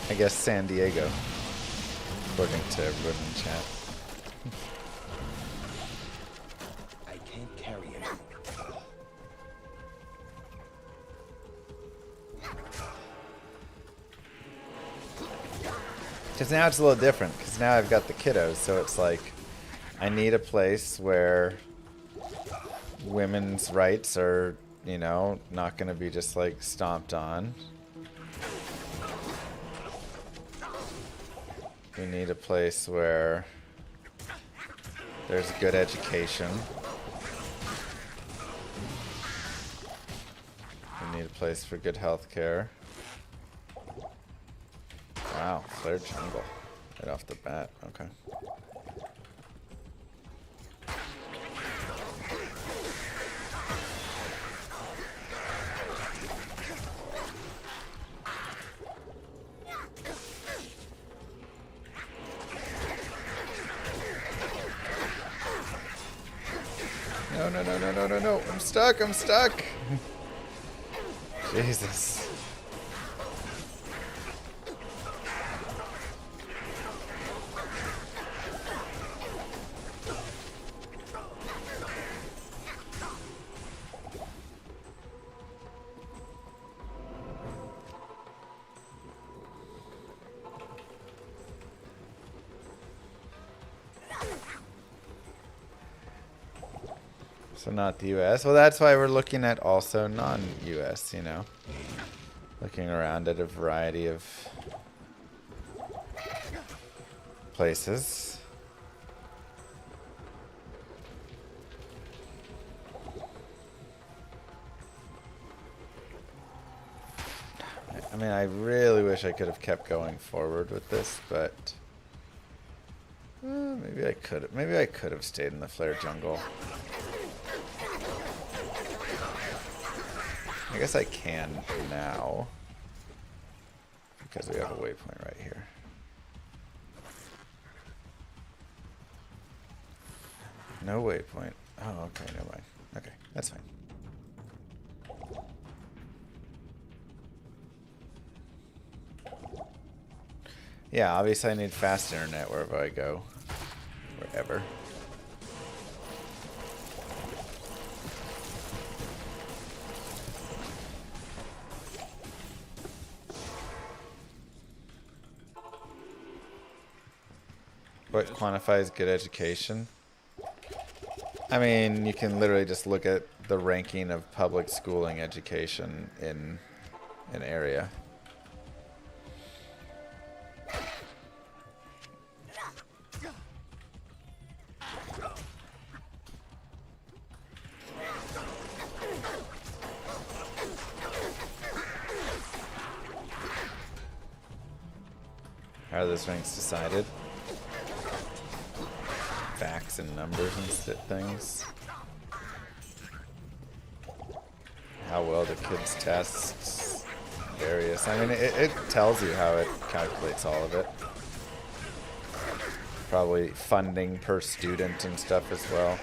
I guess San Diego, according to everyone in chat. I can't carry you. Because now it's a little different, because now I've got the kiddos, so it's like, I need a place where women's rights are, you know, not going to be just like stomped on. We need a place where there's good education. We need a place for good health care. Wow, flare jungle. Right off the bat, okay. No. I'm stuck. Jesus. So not the US. Well, that's why we're looking at also non-US, you know. Looking around at a variety of places. I mean, I really wish I could have kept going forward with this, but maybe I could. Maybe I could have stayed in the flare jungle. I guess I can now because we have a waypoint right here. No waypoint. Oh, okay, never mind. Okay, that's fine. Yeah, obviously I need fast internet wherever I go. Wherever. What quantifies good education? I mean, you can literally just look at the ranking of public schooling education in an area. How are those ranks decided? Facts and numbers and things. How well the kids test various. I mean, it tells you how it calculates all of it. Probably funding per student and stuff as well.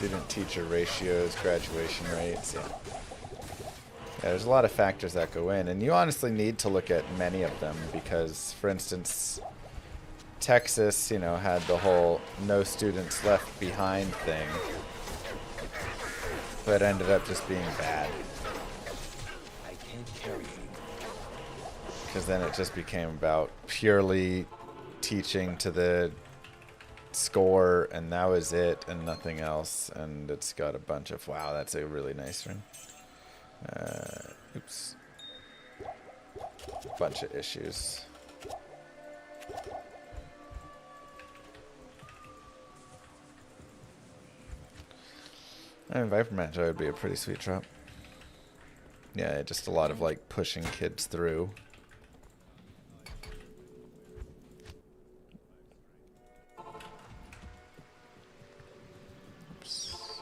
student-teacher ratios, graduation rates. Yeah, there's a lot of factors that go in, and you honestly need to look at many of them because, for instance, Texas, you know, had the whole no students left behind thing, but ended up just being bad. I can't carry anymore. Because then it just became about purely teaching to the score, and that was it, and nothing else. And it's got a bunch of, wow, that's a really nice one. Oops. Bunch of issues. I mean, Viper Magi would be a pretty sweet drop. Yeah, just a lot of like pushing kids through. Oops.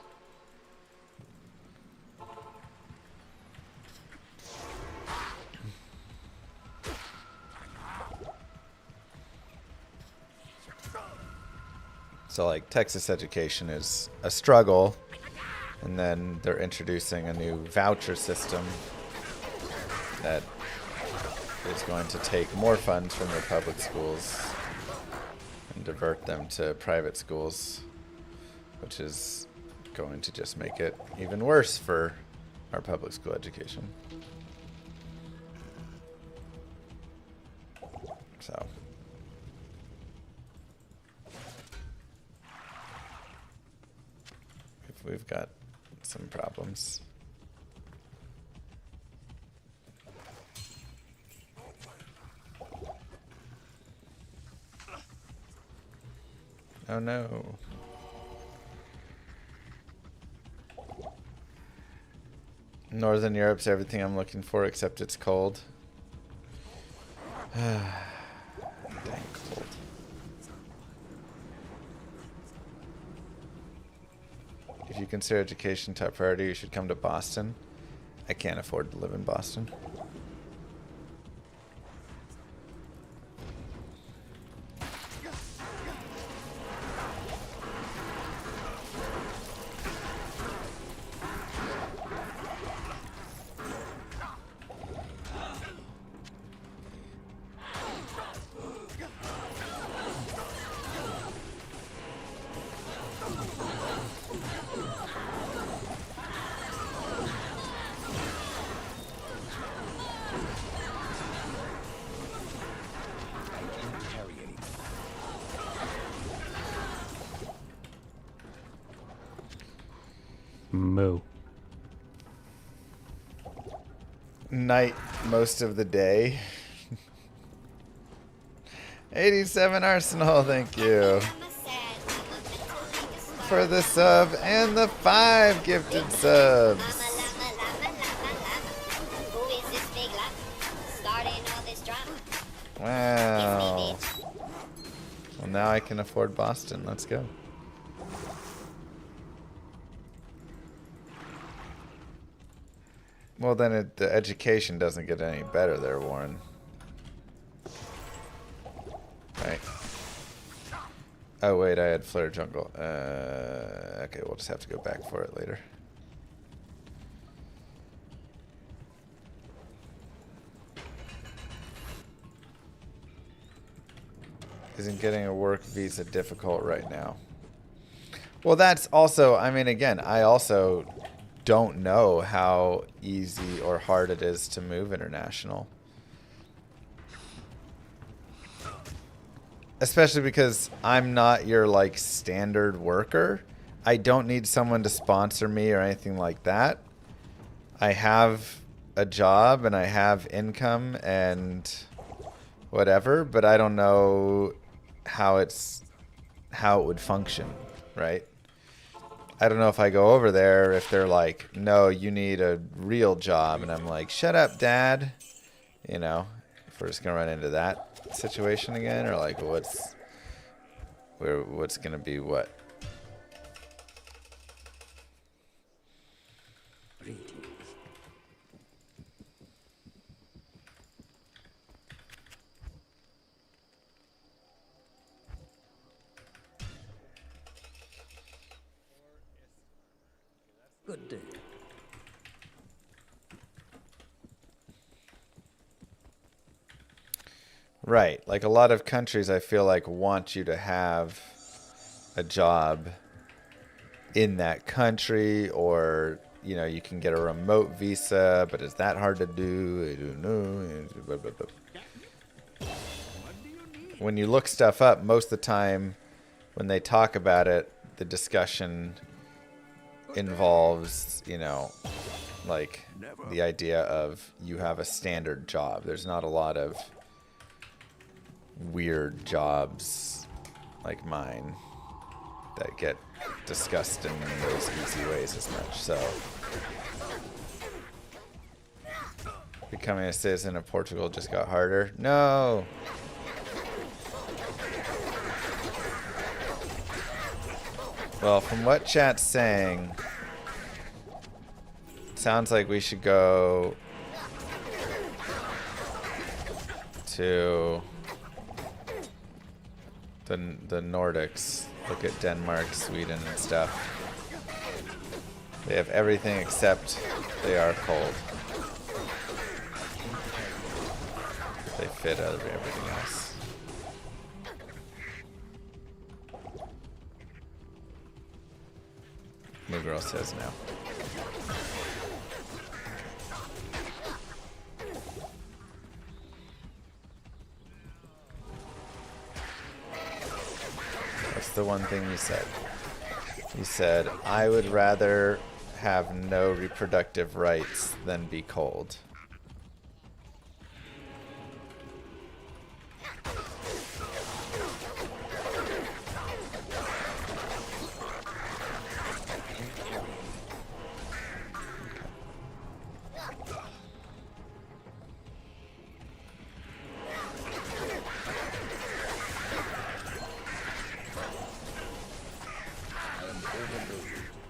So like Texas education is a struggle. And then they're introducing a new voucher system that is going to take more funds from their public schools and divert them to private schools, which is going to just make it even worse for our public school education. So. We've got some problems. Oh no. Northern Europe's everything I'm looking for except it's cold. Dang cold. If you consider education top priority, you should come to Boston. I can't afford to live in Boston. Moo. Night most of the day. 87 Arsenal, thank you for the sub and the 5 gifted subs. Wow. Well, now I can afford Boston. Let's go. Well, then the education doesn't get any better there, Warren. Right. Oh, wait, I had Flare Jungle. Okay, we'll just have to go back for it later. Isn't getting a work visa difficult right now? Well, that's also, I mean, again, I also don't know how easy or hard it is to move international. Especially because I'm not your, like, standard worker. I don't need someone to sponsor me or anything like that. I have a job and I have income and whatever, but I don't know how it would function, right? I don't know if I go over there if they're like, no, you need a real job, and I'm like, shut up, Dad. You know, if we're just gonna run into that situation again, or like, what's gonna be what? Good day. Right. Like a lot of countries, I feel like want you to have a job in that country, or you know, you can get a remote visa, but is that hard to do? I don't know. Blah, blah, blah. When you look stuff up, most of the time when they talk about it, the discussion involves, you know, like the idea of you have a standard job. There's not a lot of weird jobs like mine that get discussed in those easy ways as much. So becoming a citizen of Portugal just got harder. No. Well, from what chat's saying, it sounds like we should go to the Nordics. Look at Denmark, Sweden, and stuff. They have everything except they are cold. They fit out of everything else. New girl says no. What's the one thing you said? You said, I would rather have no reproductive rights than be cold.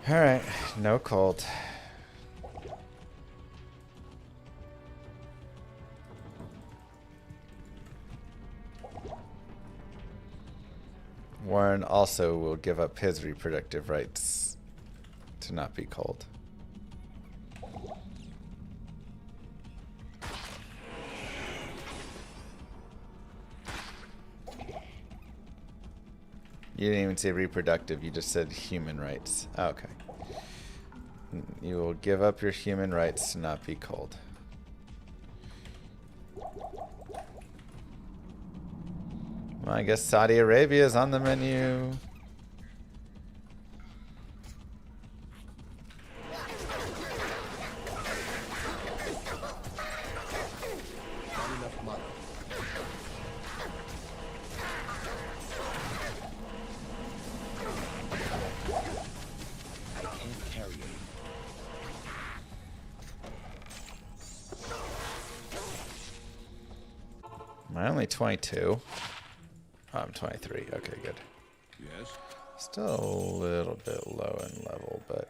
Alright, no cold. Warren also will give up his reproductive rights to not be cold. You didn't even say reproductive, you just said human rights. Oh, okay. You will give up your human rights to not be cold. Well, I guess Saudi Arabia is on the menu. Am I only 22? Oh, I'm 23. Okay, good. Yes. Still a little bit low in level, but...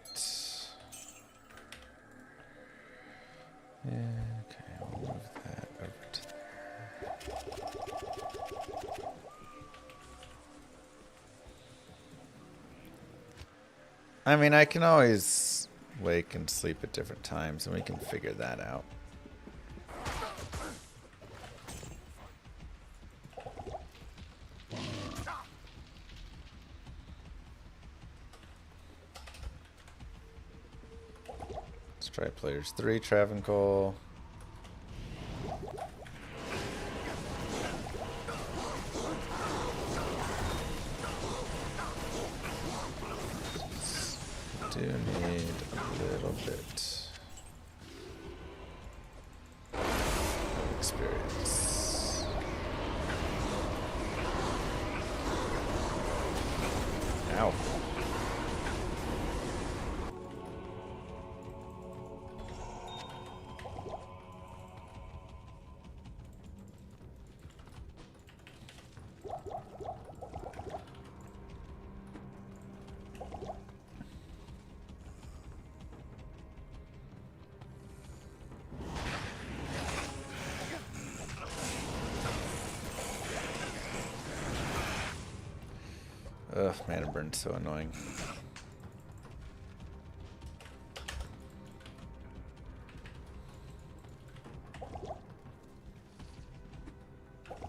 yeah, okay, I'll move that over to... I mean, I can always wake and sleep at different times, and we can figure that out. Let's try players 3, Travancore. Do need a little bit of experience. Ow. Ugh, mana burn's so annoying.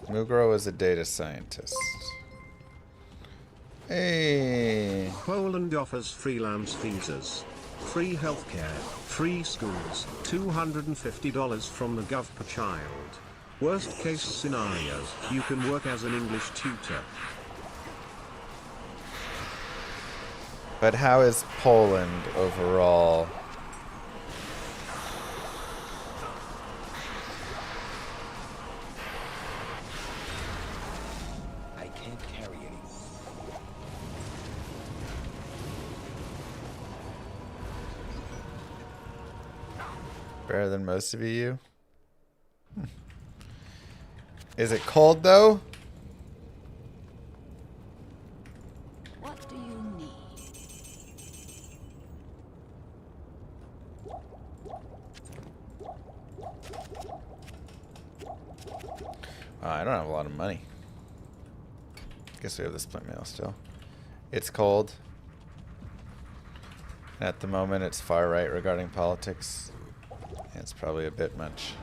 Mugro is a data scientist. Hey. Poland offers freelance visas, free healthcare, free schools, $250 from the gov per child. Worst case scenarios, you can work as an English tutor. But how is Poland overall? I can't carry anymore. Better than most of you? Is it cold though? What do you need? I don't have a lot of money. Guess we have the split mail still. It's cold. At the moment, it's far right regarding politics. It's probably a bit much.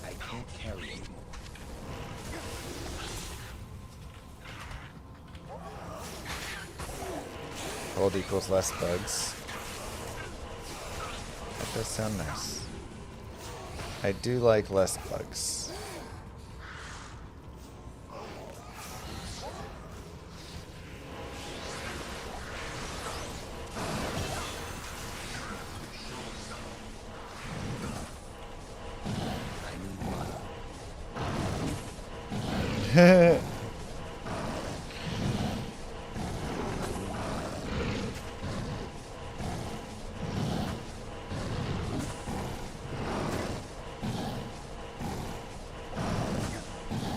I can't carry anymore. Cold equals less bugs. That does sound nice. I do like less bugs.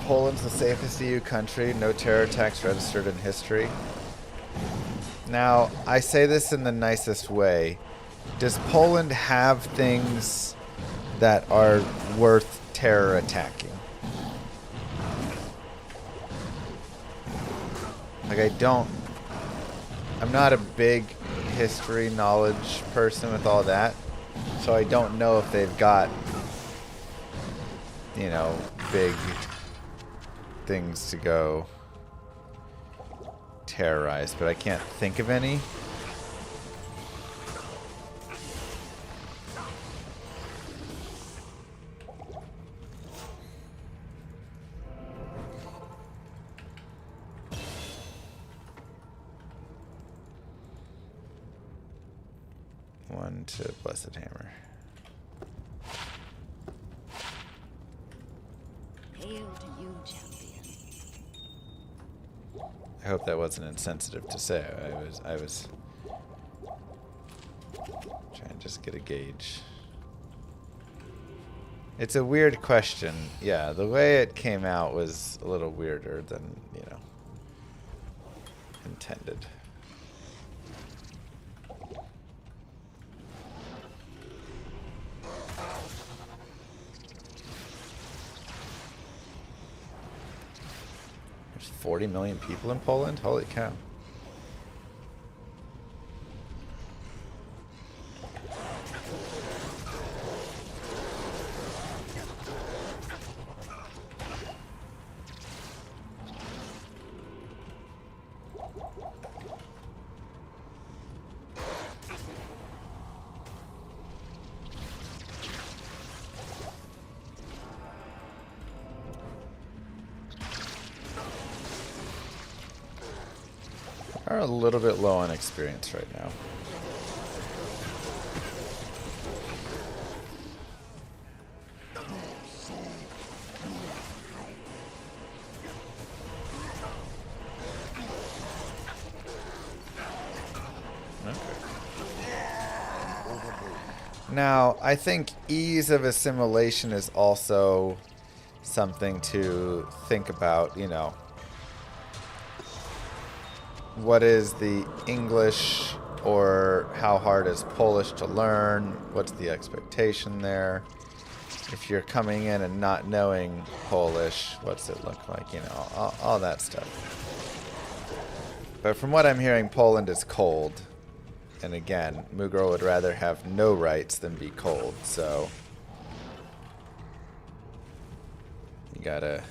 Poland's the safest EU country. No terror attacks registered in history. Now, I say this in the nicest way. Does Poland have things that are worth terror attacking? Like, I'm not a big history knowledge person with all that, so I don't know if they've got, you know, big things to go terrorize, but I can't think of any. One to Blessed Hammer. Hail to you, champion. I hope that wasn't insensitive to say. I was trying to just get a gauge. It's a weird question. Yeah, the way it came out was a little weirder than, you know, intended. There's 40 million people in Poland? Holy cow. Are a little bit low on experience right now. Now, I think ease of assimilation is also something to think about, you know. What is the English, or how hard is Polish to learn? What's the expectation there? If you're coming in and not knowing Polish, what's it look like? You know, all that stuff. But from what I'm hearing, Poland is cold. And again, Mugro would rather have no rights than be cold, so you gotta...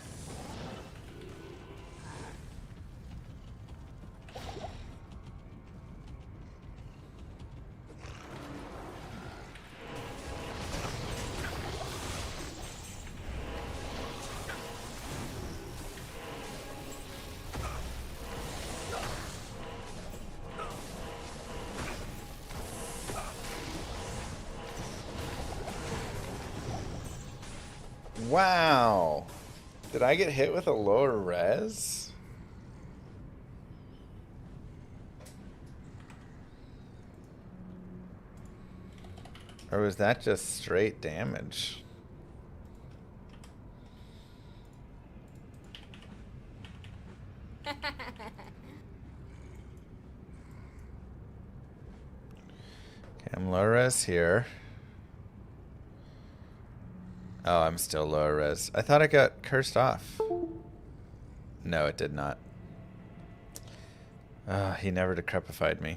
Wow. Did I get hit with a lower res? Or was that just straight damage? Okay, I'm low res here. Oh, I'm still lower res. I thought I got cursed off. No, it did not. He never decrepified me.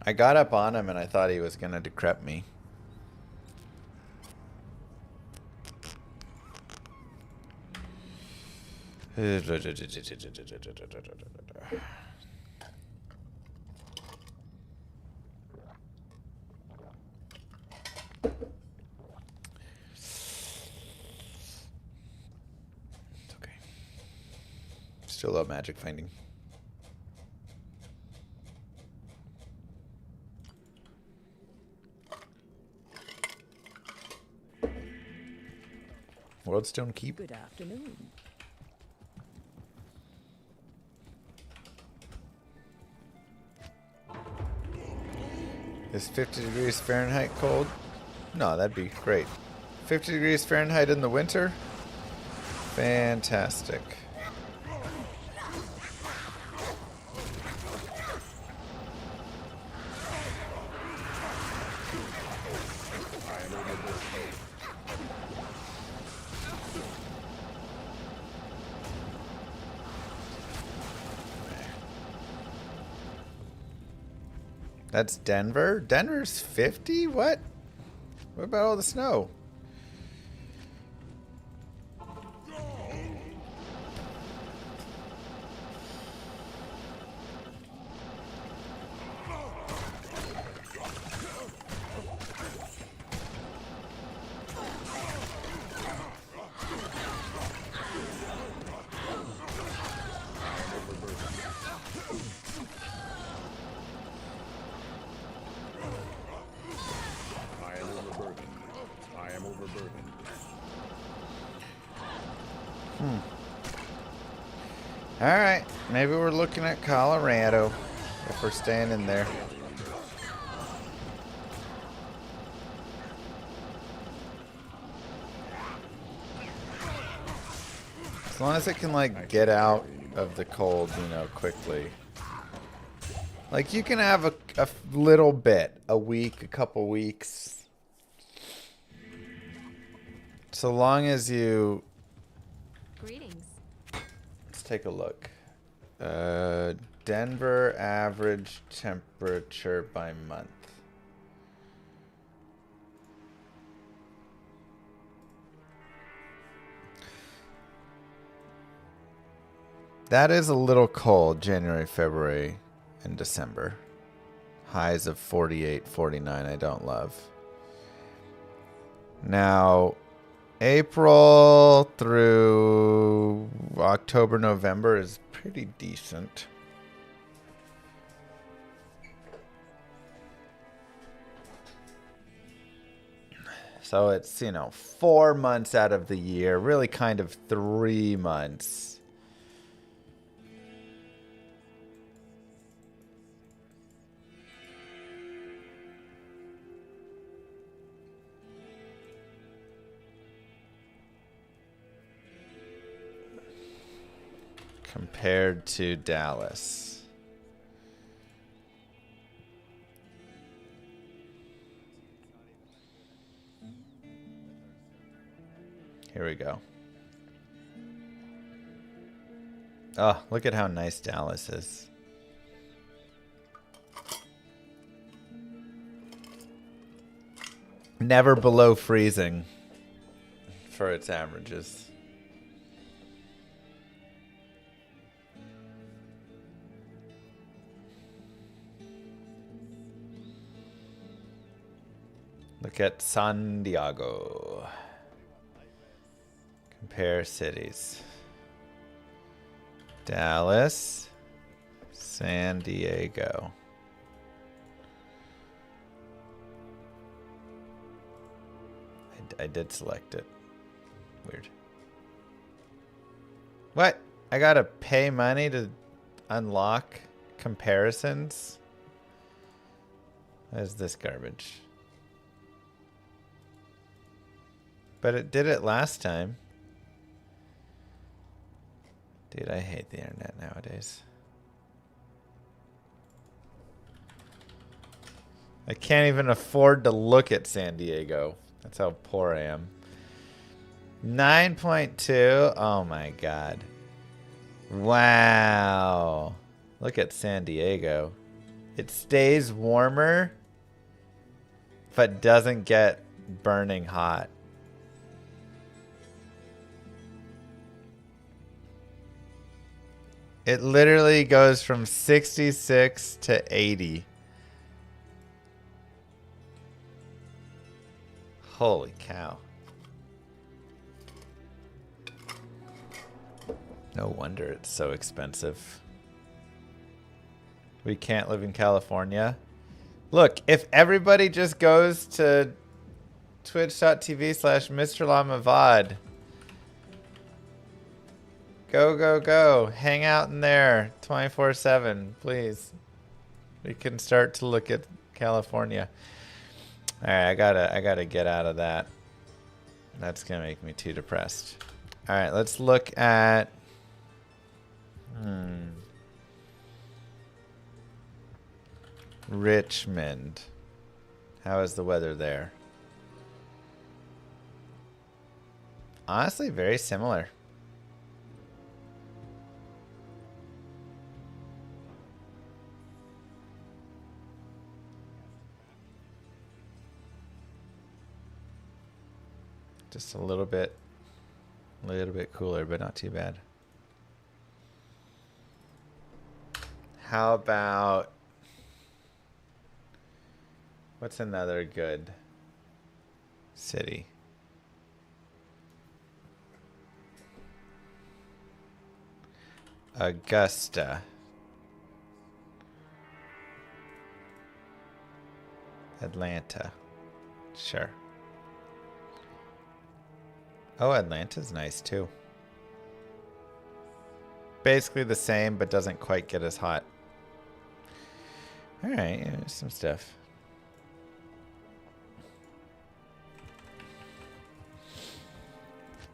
I got up on him and I thought he was gonna decrep me. Still love magic finding. Worldstone Keep. Good afternoon. Is 50 degrees Fahrenheit cold? No, that'd be great. 50 degrees Fahrenheit in the winter? Fantastic. That's Denver? Denver's 50? What? What about all the snow? Alright, maybe we're looking at Colorado if we're staying in there. As long as it can, like, get out of the cold, you know, quickly. Like, you can have a little bit, a week, a couple weeks. So long as you... Greetings. Let's take a look. Denver average temperature by month. That is a little cold, January, February, and December. Highs of 48, 49, I don't love. Now, April through October, November is pretty decent. So it's, you know, 4 months out of the year, really kind of 3 months. Compared to Dallas. Here we go. Oh, look at how nice Dallas is. Never below freezing for its averages. Look at San Diego. Compare cities. Dallas, San Diego. I did select it. Weird. What? I gotta pay money to unlock comparisons? What is this garbage? But it did it last time. Dude, I hate the internet nowadays. I can't even afford to look at San Diego. That's how poor I am. 9.2. Oh my god. Wow. Look at San Diego. It stays warmer, but doesn't get burning hot. It literally goes from 66 to 80. Holy cow. No wonder it's so expensive. We can't live in California. Look, if everybody just goes to twitch.tv/Mr. Llama VOD. Go, go, go. Hang out in there 24/7, please. We can start to look at California. Alright, I gotta get out of that. That's gonna make me too depressed. Alright, let's look at Richmond. How is the weather there? Honestly, very similar. Just a little bit cooler, but not too bad. How about, what's another good city? Augusta. Atlanta. Sure. Oh, Atlanta's nice too. Basically the same, but doesn't quite get as hot. Alright, yeah, some stuff.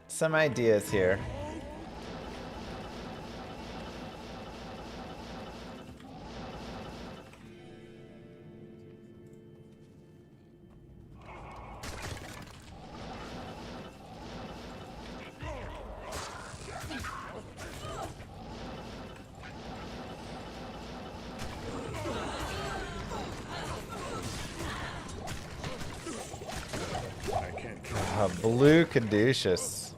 Some ideas here. Blue Caduceus.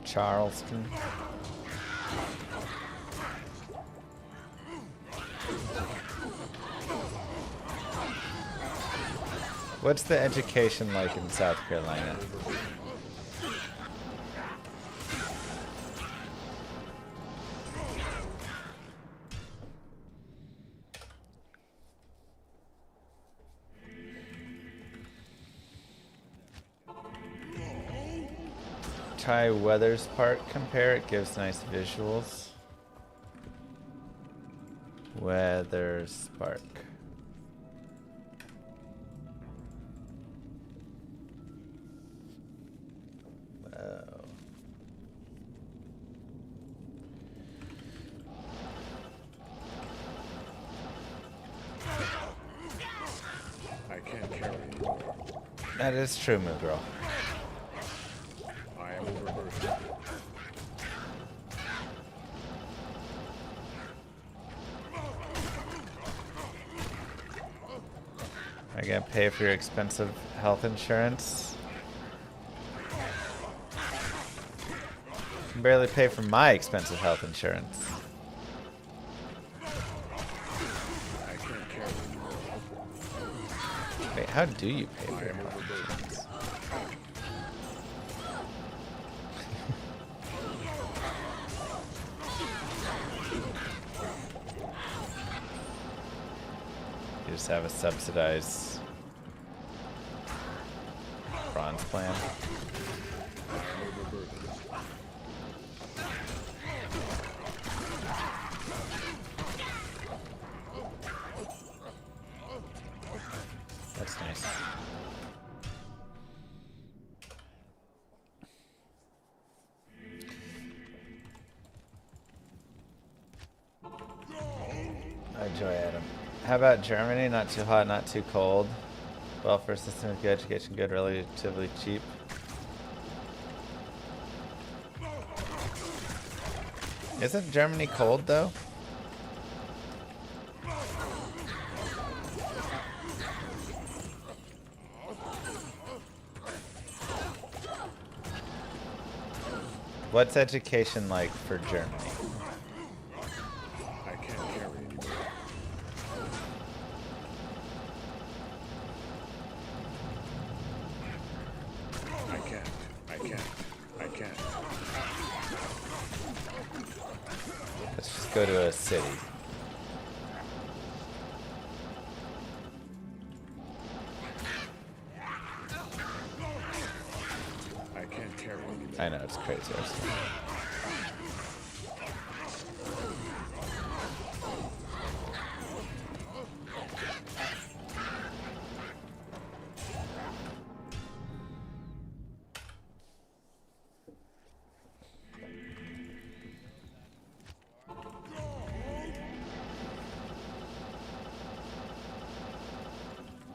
Charleston. What's the education like in South Carolina? Try Weathers Park compare, it gives nice visuals. Weathers Park. That is true, Moo Girl. I am overburdened. Are you gonna pay for your expensive health insurance? I can barely pay for my expensive health insurance. I can't carry anymore. Wait, how do you pay for your health insurance? You just have a subsidized bronze plan. That's nice. Enjoy Adam. How about Germany? Not too hot, not too cold. Welfare system is good, education good, relatively cheap. Isn't Germany cold though? What's education like for Germany? I can't carry anymore. I can't. Let's just go to a city. I can't carry anymore. I know, it's crazy.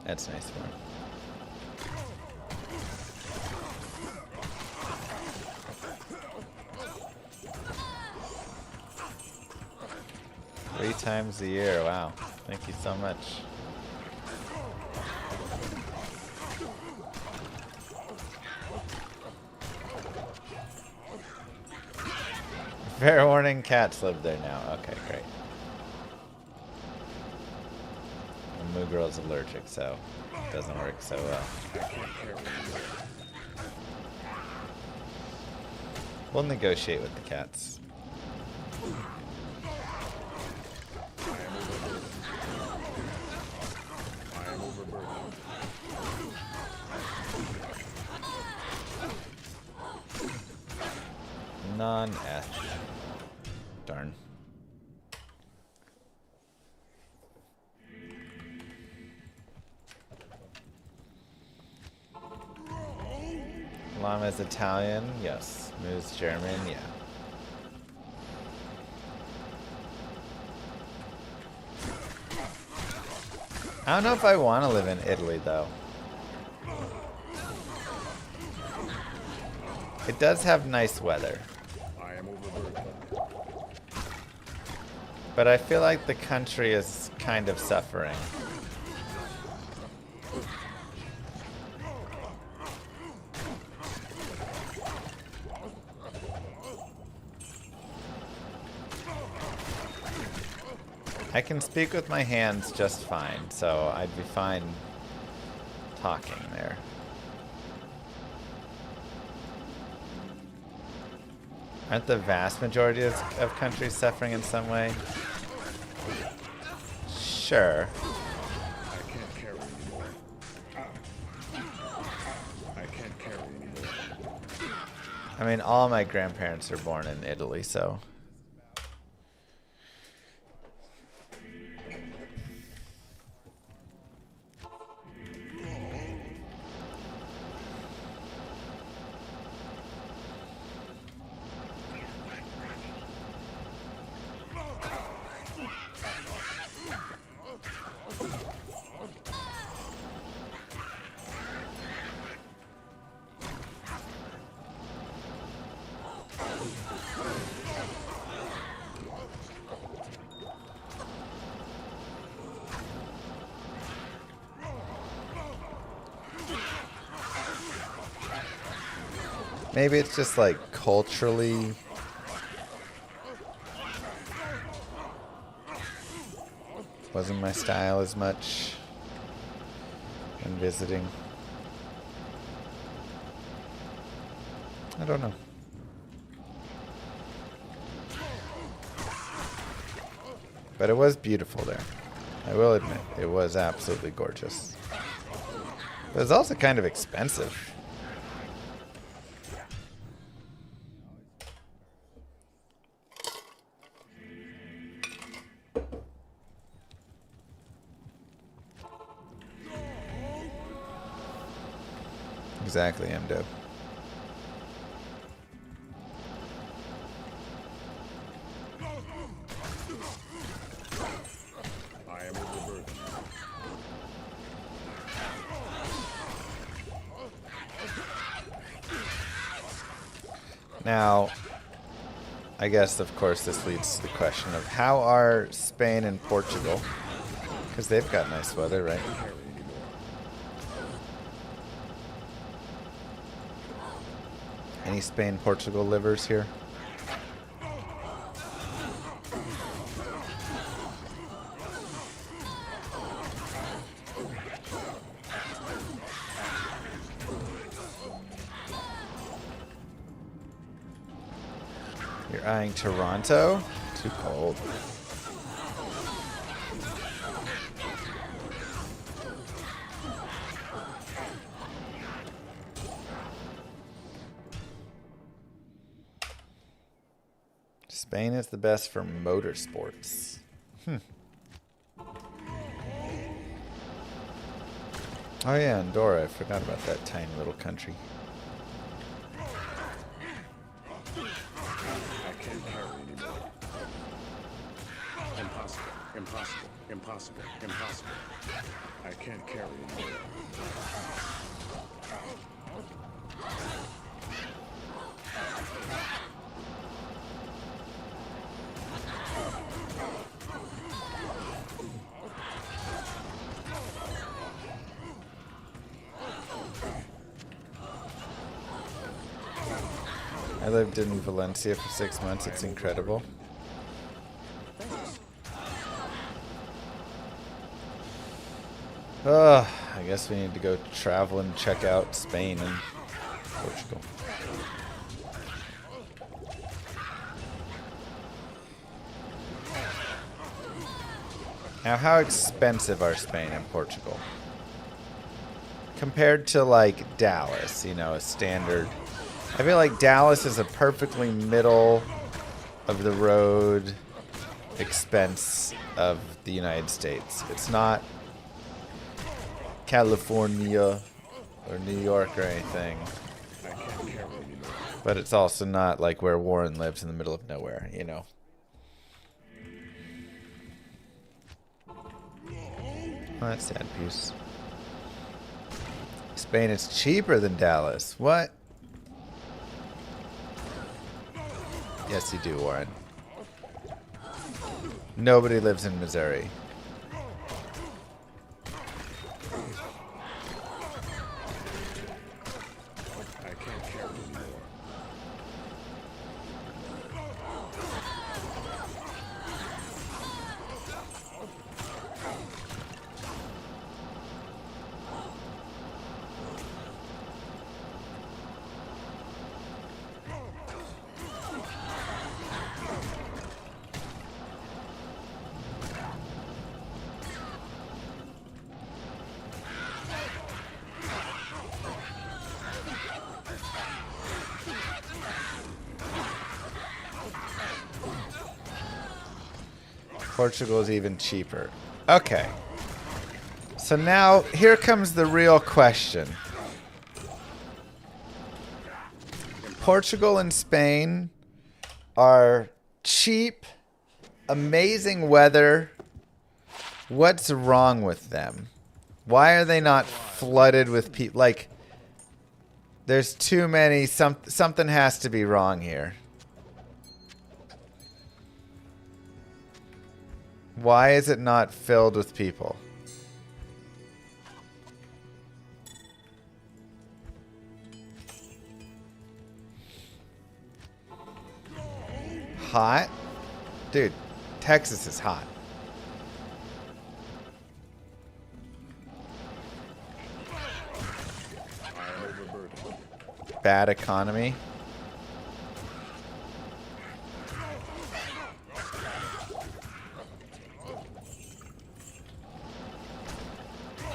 That's nice for him. Three times a year, wow. Thank you so much. Fair warning, cats live there now. Okay, great. And Moo Girl's allergic, so it doesn't work so well. We'll negotiate with the cats. I am overburdened. Non-eth. Darn. Llama is Italian, yes. Moo's German, yeah. I don't know if I want to live in Italy, though. It does have nice weather. I am overburdened. But I feel like the country is kind of suffering. I can speak with my hands just fine, so I'd be fine talking there. Aren't the vast majority of countries suffering in some way? Sure. I can't carry anymore. I can't carry anymore. I mean, all my grandparents are born in Italy, so... Maybe it's just like culturally wasn't my style as much when visiting. I don't know. But it was beautiful there. I will admit, it was absolutely gorgeous. But it was also kind of expensive. Exactly, MDO. I am overburdened. Now, I guess, of course, this leads to the question of how are Spain and Portugal? Because they've got nice weather, right? Any Spain, Portugal livers here? You're eyeing Toronto? Too cold. Spain is the best for motorsports. Oh yeah, Andorra. I forgot about that tiny little country. I can't carry anymore. Impossible. Impossible. Impossible. Impossible. I can't carry anymore. I lived in Valencia for 6 months. It's incredible. I guess we need to go travel and check out Spain and Portugal. Now, how expensive are Spain and Portugal? Compared to, like, Dallas, you know, a standard... I feel like Dallas is a perfectly middle of the road expense of the United States. It's not California or New York or anything. I can't carry anymore. But it's also not like where Warren lives in the middle of nowhere, you know. Oh, that's sad, Puce. Spain is cheaper than Dallas. What? Yes, you do, Warren. Nobody lives in Missouri. I can't carry anymore. Portugal is even cheaper. Okay. So now, here comes the real question. Portugal and Spain are cheap, amazing weather. What's wrong with them? Why are they not flooded with people? Like, there's too many. Something has to be wrong here. Why is it not filled with people? hot. Dude, Texas is hot. Bad economy.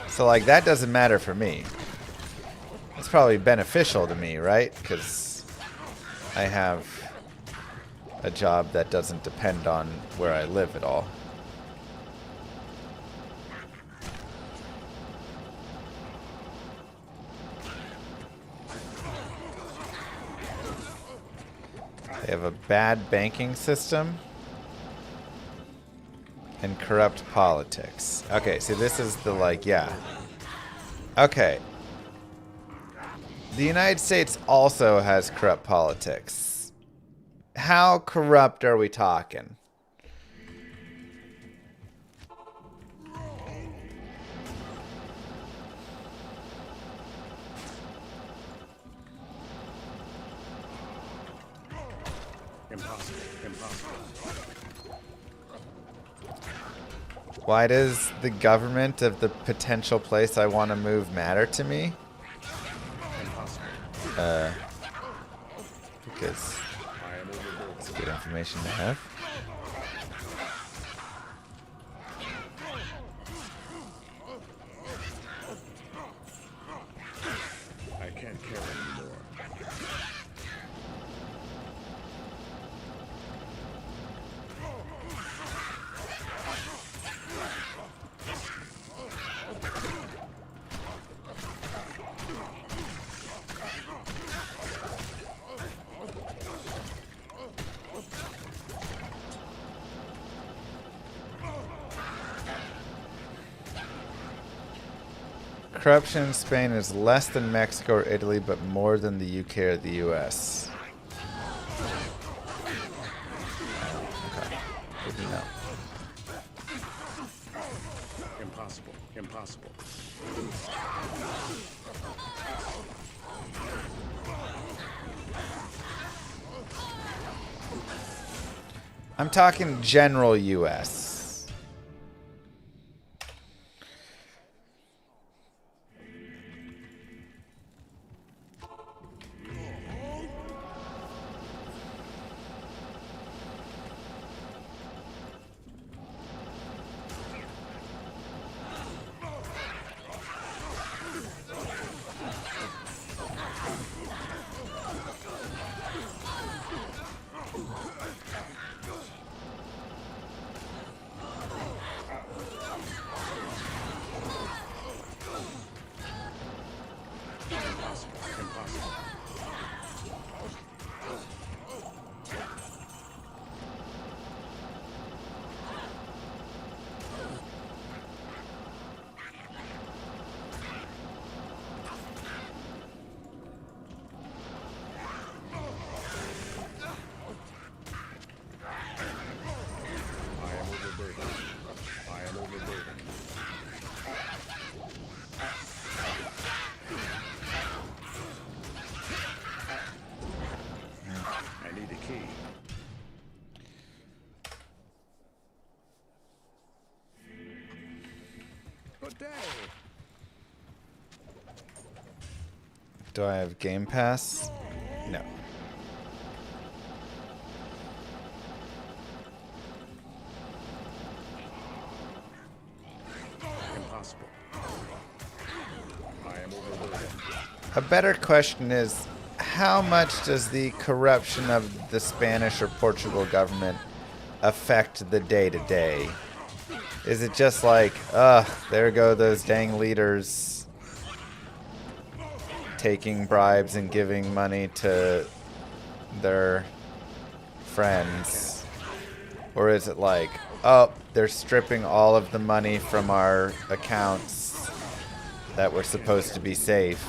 So, like, that doesn't matter for me. It's probably beneficial to me, right? Because I have a job that doesn't depend on where I live at all. They have a bad banking system and corrupt politics. Okay, so this is the, like, yeah. Okay. The United States also has corrupt politics. How corrupt are we talking? Impossible. Impossible. Why does the government of the potential place I want to move matter to me? Because it's good information to have. I can't care anymore. Corruption in Spain is less than Mexico or Italy, but more than the UK or the US. Okay. Good to know. Impossible. Impossible. I'm talking general US. Do I have Game Pass? No. Impossible. I am overburdened. A better question is, how much does the corruption of the Spanish or Portugal government affect the day-to-day? Is it just like, there go those dang leaders taking bribes and giving money to their friends? Or is it like, oh, they're stripping all of the money from our accounts that were supposed to be safe,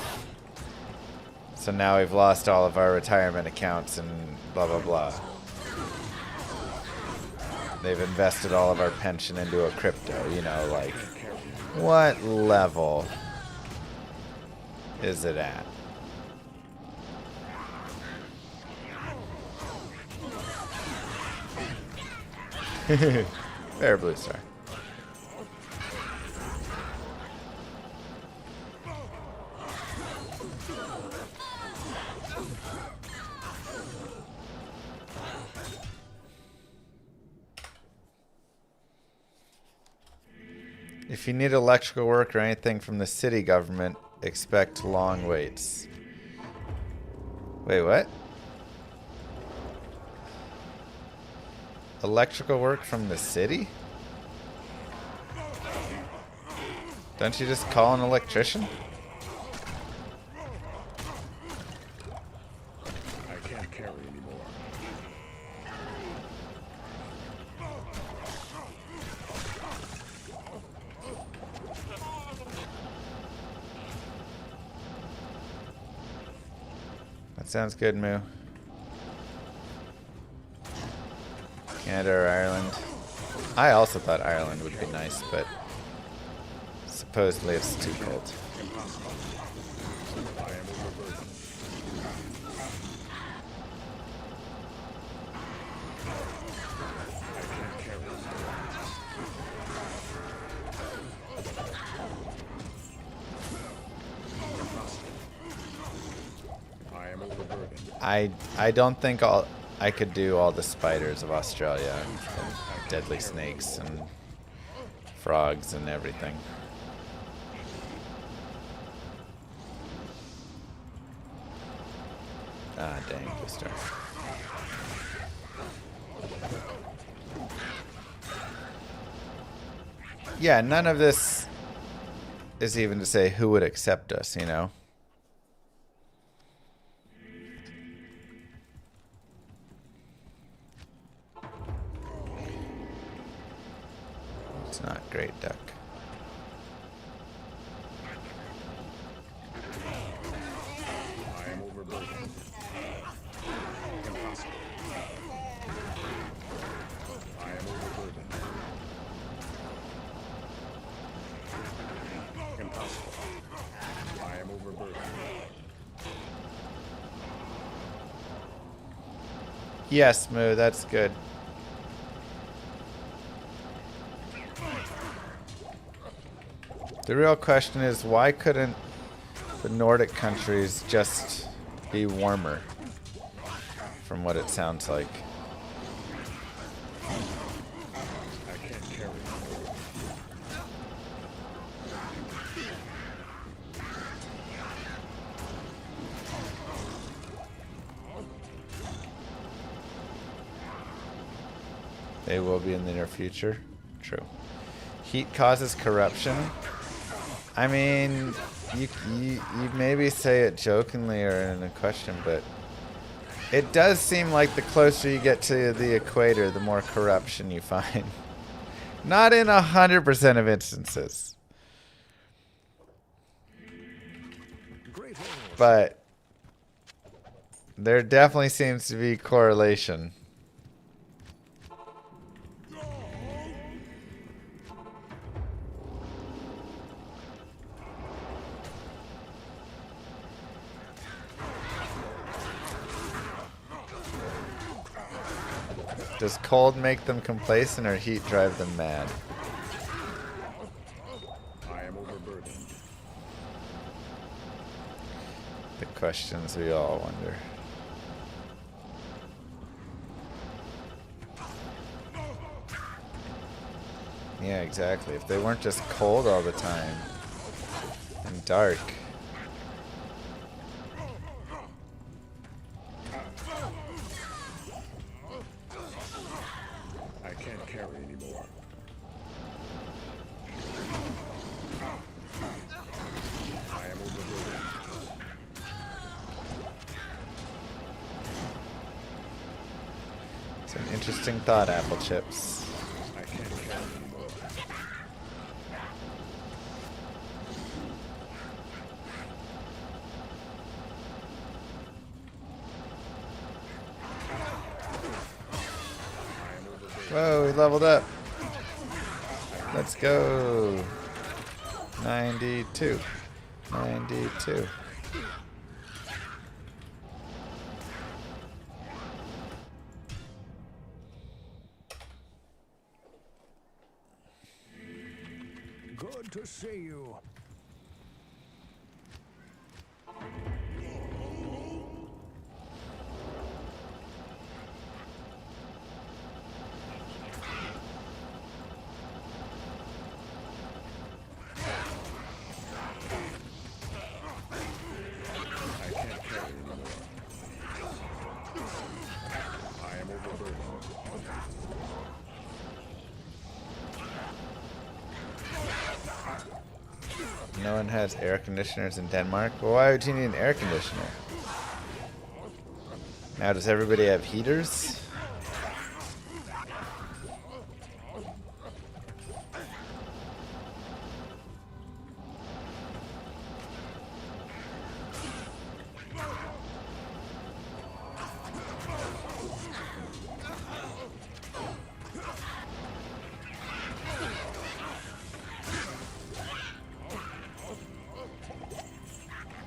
so now we've lost all of our retirement accounts and blah blah blah. They've invested all of our pension into a crypto, you know, like, what level is it at? Fair blue star. If you need electrical work or anything from the city government, expect long waits. Wait, what? Electrical work from the city? Don't you just call an electrician? I can't carry anymore. That sounds good, Moo. Canada or Ireland? I also thought Ireland would be nice, but supposedly it's too cold. I am overburdened. I can't carry anymore. Impossible. I am overburdened. I don't think I could do all the spiders of Australia and deadly snakes and frogs and everything. Ah, dang, booster. Yeah, none of this is even to say who would accept us, you know? It's not great, duck. I am overburdened. Impossible. I am overburdened. Impossible. I am overburdened. Yes, Moo, that's good. The real question is, why couldn't the Nordic countries just be warmer? From what it sounds like. I can't carry anymore. They will be in the near future. True. Heat causes corruption. I mean, you maybe say it jokingly or in a question, but it does seem like the closer you get to the equator, the more corruption you find. Not in 100% of instances. But there definitely seems to be correlation. Does cold make them complacent or heat drive them mad? I am overburdened. The questions we all wonder. Yeah, exactly. If they weren't just cold all the time and dark. I can't carry anymore. I am overburdened. It's an interesting thought, Apple Chips. I can't carry anymore. Whoa, we leveled up. Let's go. 92. 92. to see you. No one has air conditioners in Denmark. Well, why would you need an air conditioner? Now, does everybody have heaters?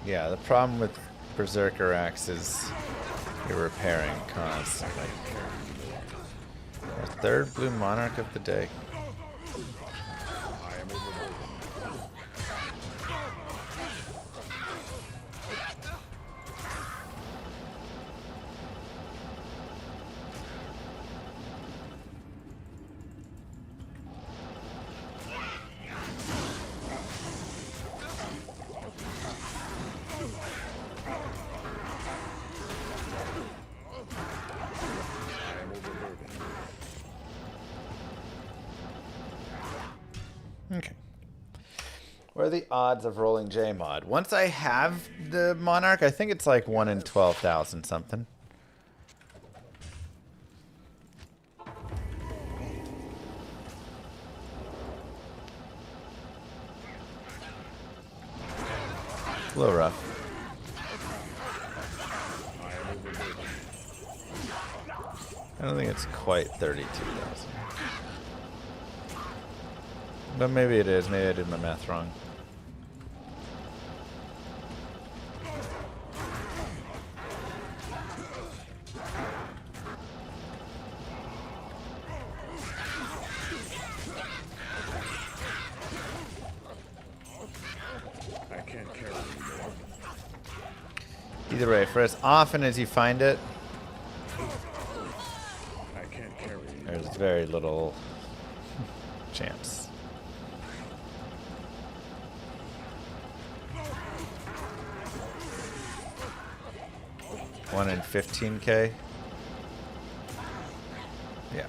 Yeah, the problem with Berserker Axe is you're repairing constantly. Our third blue monarch of the day. Okay. What are the odds of rolling J mod? Once I have the Monarch, I think it's like 1 in 12,000 something. A little rough. I don't think it's quite 32,000. But maybe it is. Maybe I did my math wrong. I can't carry anymore. Either way, for as often as you find it, I can't carry anymore. there's very little chance. 1 in 15K. Yeah.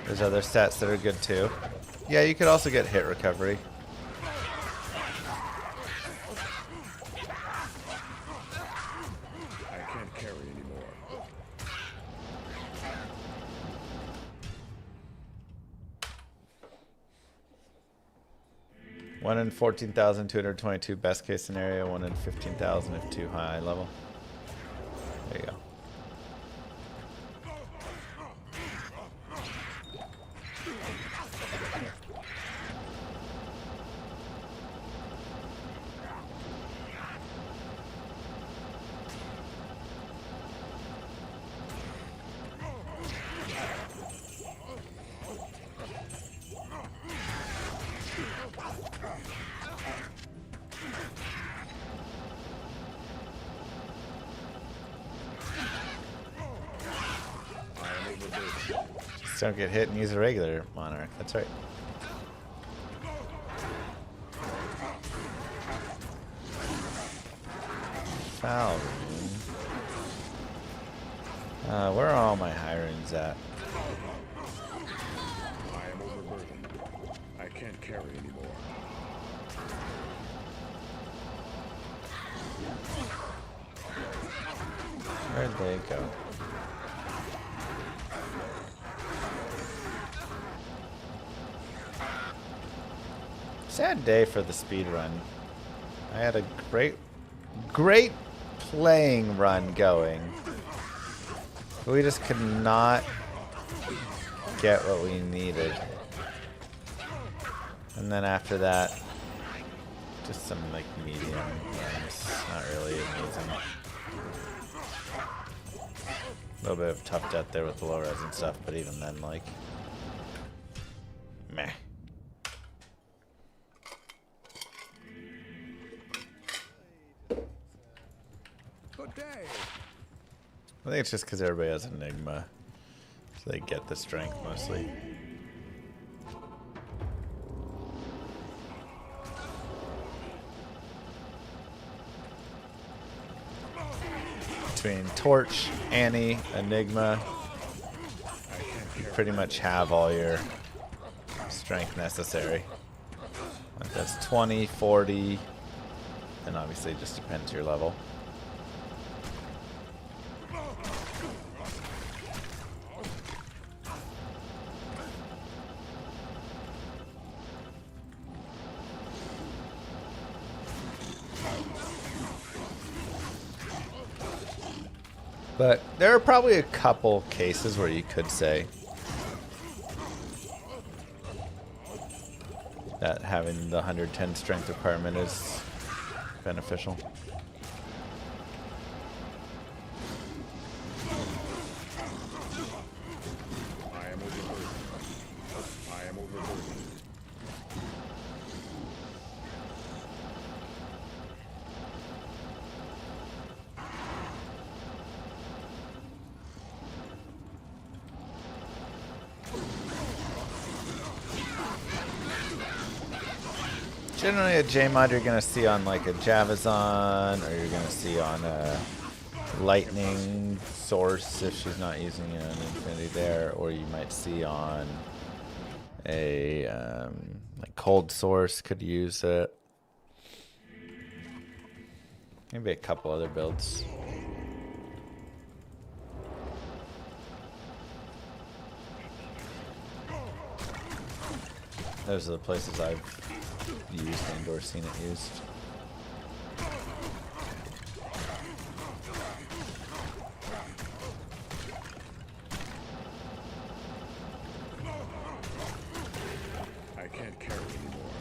There's other stats that are good too. Yeah, you could also get hit recovery. I can't carry anymore. 1 in 14,222 best case scenario, 1 in 15,000 if too high level. There you go. Just don't get hit and use a regular Monarch. That's right. Foul Rune. Where are all my high runes at? I am overburdened. I can't carry anymore. Where'd they go? Sad day for the speed run. I had a great playing run going. We just could not get what we needed. And then after that, just some like medium runs. Not really amazing. A little bit of tough death there with the low res and stuff, but even then, like, meh. Good day. I think it's just because everybody has Enigma, so they get the strength mostly. Between Torch, Annie, Enigma, you pretty much have all your strength necessary. Like that's 20, 40, and obviously it just depends your level. But there are probably a couple cases where you could say that having the 110 strength requirement is beneficial. I am overburdened. I am overburdened. Generally a J-mod you're going to see on like a Javazon, or you're going to see on a Lightning Source if she's not using an Infinity there, or you might see on a like Cold Source could use it. Maybe a couple other builds. Those are the places I've used and or seen it used. I can't carry anymore.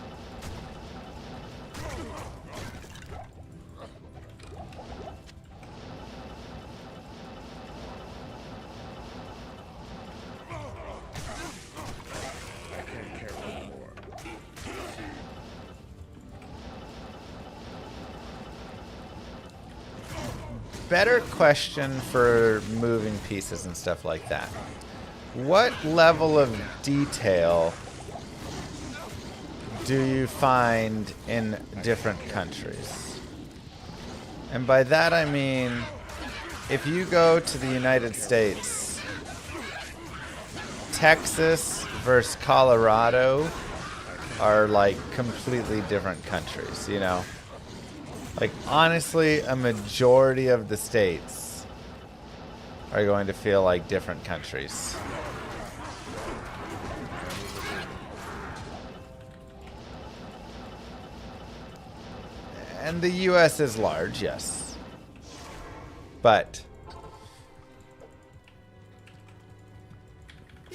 I can't carry anymore. Better question for moving pieces and stuff like that. What level of detail do you find in different countries? And by that I mean, if you go to the United States, Texas versus Colorado are like completely different countries, you know? Like, honestly, a majority of the states are going to feel like different countries. And the US is large, yes. But,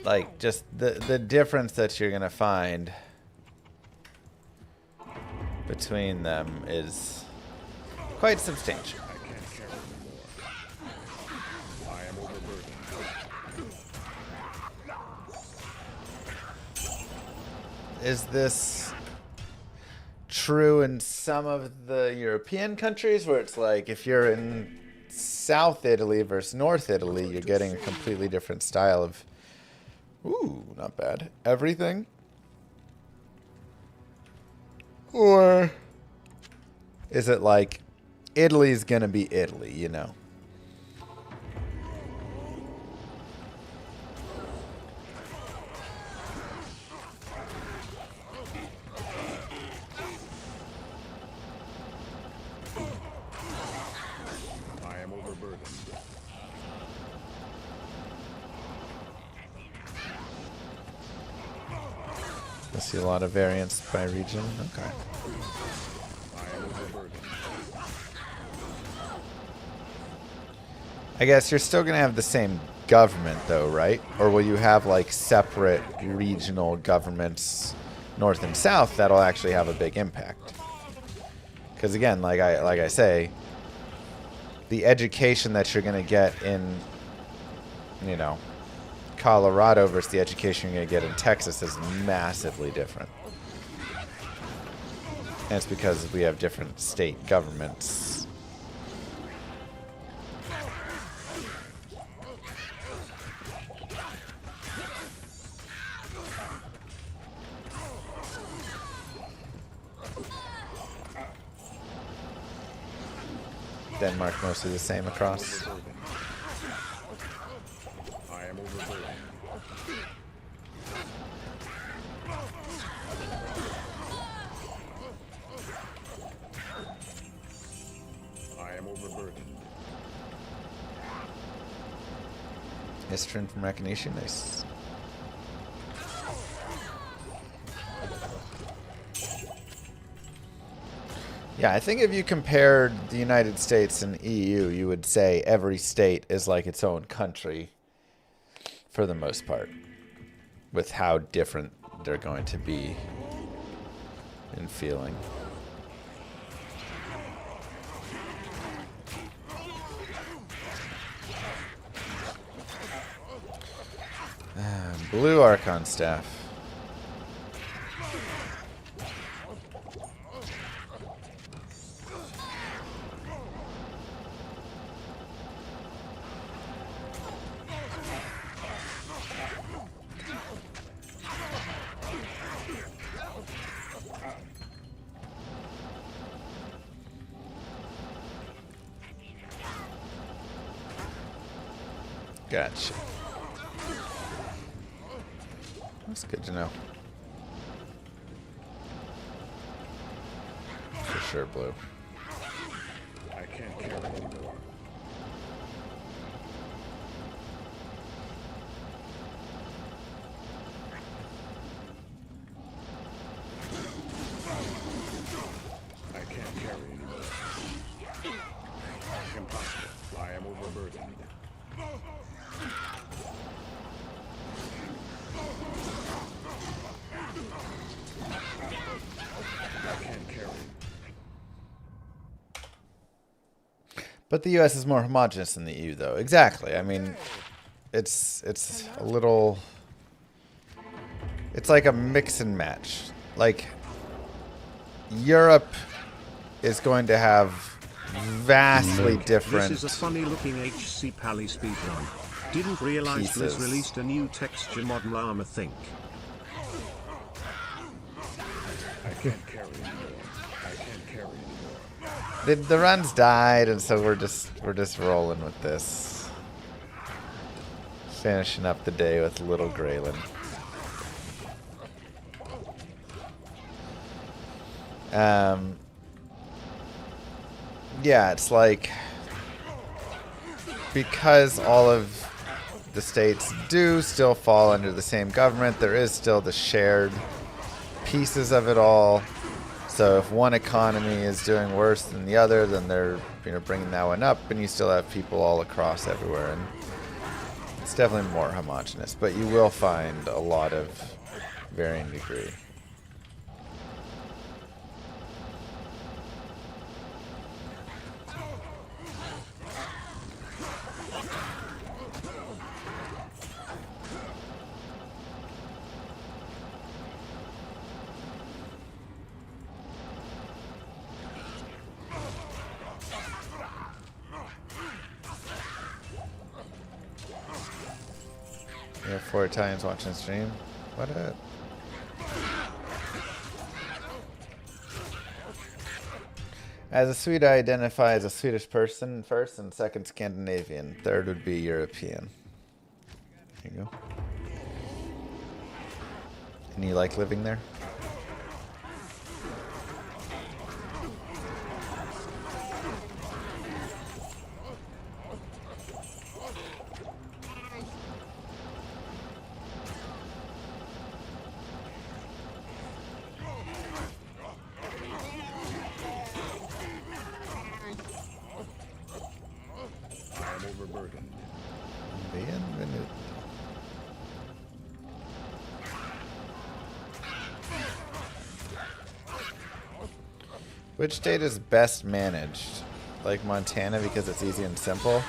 like, just the difference that you're going to find between them is quite substantial. I can't carry anymore. I am overburdened. Is this true in some of the European countries where it's like if you're in South Italy versus North Italy, you're getting a completely different style of, ooh, not bad, everything? Or is it like Italy's gonna be Italy, you know? I am overburdened. I see a lot of variance by region. Okay. I am overburdened. I guess you're still going to have the same government, though, right? Or will you have, like, separate regional governments, north and south, that'll actually have a big impact? Because, again, like I say, the education that you're going to get in you know, Colorado versus the education you're going to get in Texas is massively different. And it's because we have different state governments. Denmark mostly the same across. I am overburdened. I am overburdened. Istrin from Recognition, nice. Yeah, I think if you compared the United States and EU, you would say every state is like its own country for the most part, with how different they're going to be in feeling. Blue Archon Staff. Gotcha. That's good to know. For sure, Blue. I can't carry anymore. I can't carry anymore. Impossible. I am overburdened. I can't carry. But the US is more homogenous than the EU, though. Exactly. I mean, it's a little... It's like a mix and match. Like, Europe is going to have vastly different... This is a funny looking HC Pally speedrun. Didn't realize Blizz released a new texture mod Llama think. I can't carry anymore. I can't carry anymore. The runs died, and so we're just rolling with this. Finishing up the day with Little Graylin. Yeah, it's like, because all of the states do still fall under the same government, there is still the shared pieces of it all. So if one economy is doing worse than the other, then they're bringing that one up, and you still have people all across everywhere, and it's definitely more homogenous. But you will find a lot of varying degree. We have 4 Italians watching the stream. What up? As a Swede, I identify as a Swedish person first, and second Scandinavian. Third would be European. There you go. And you like living there? Which state is best managed? like Montana because it's easy and simple.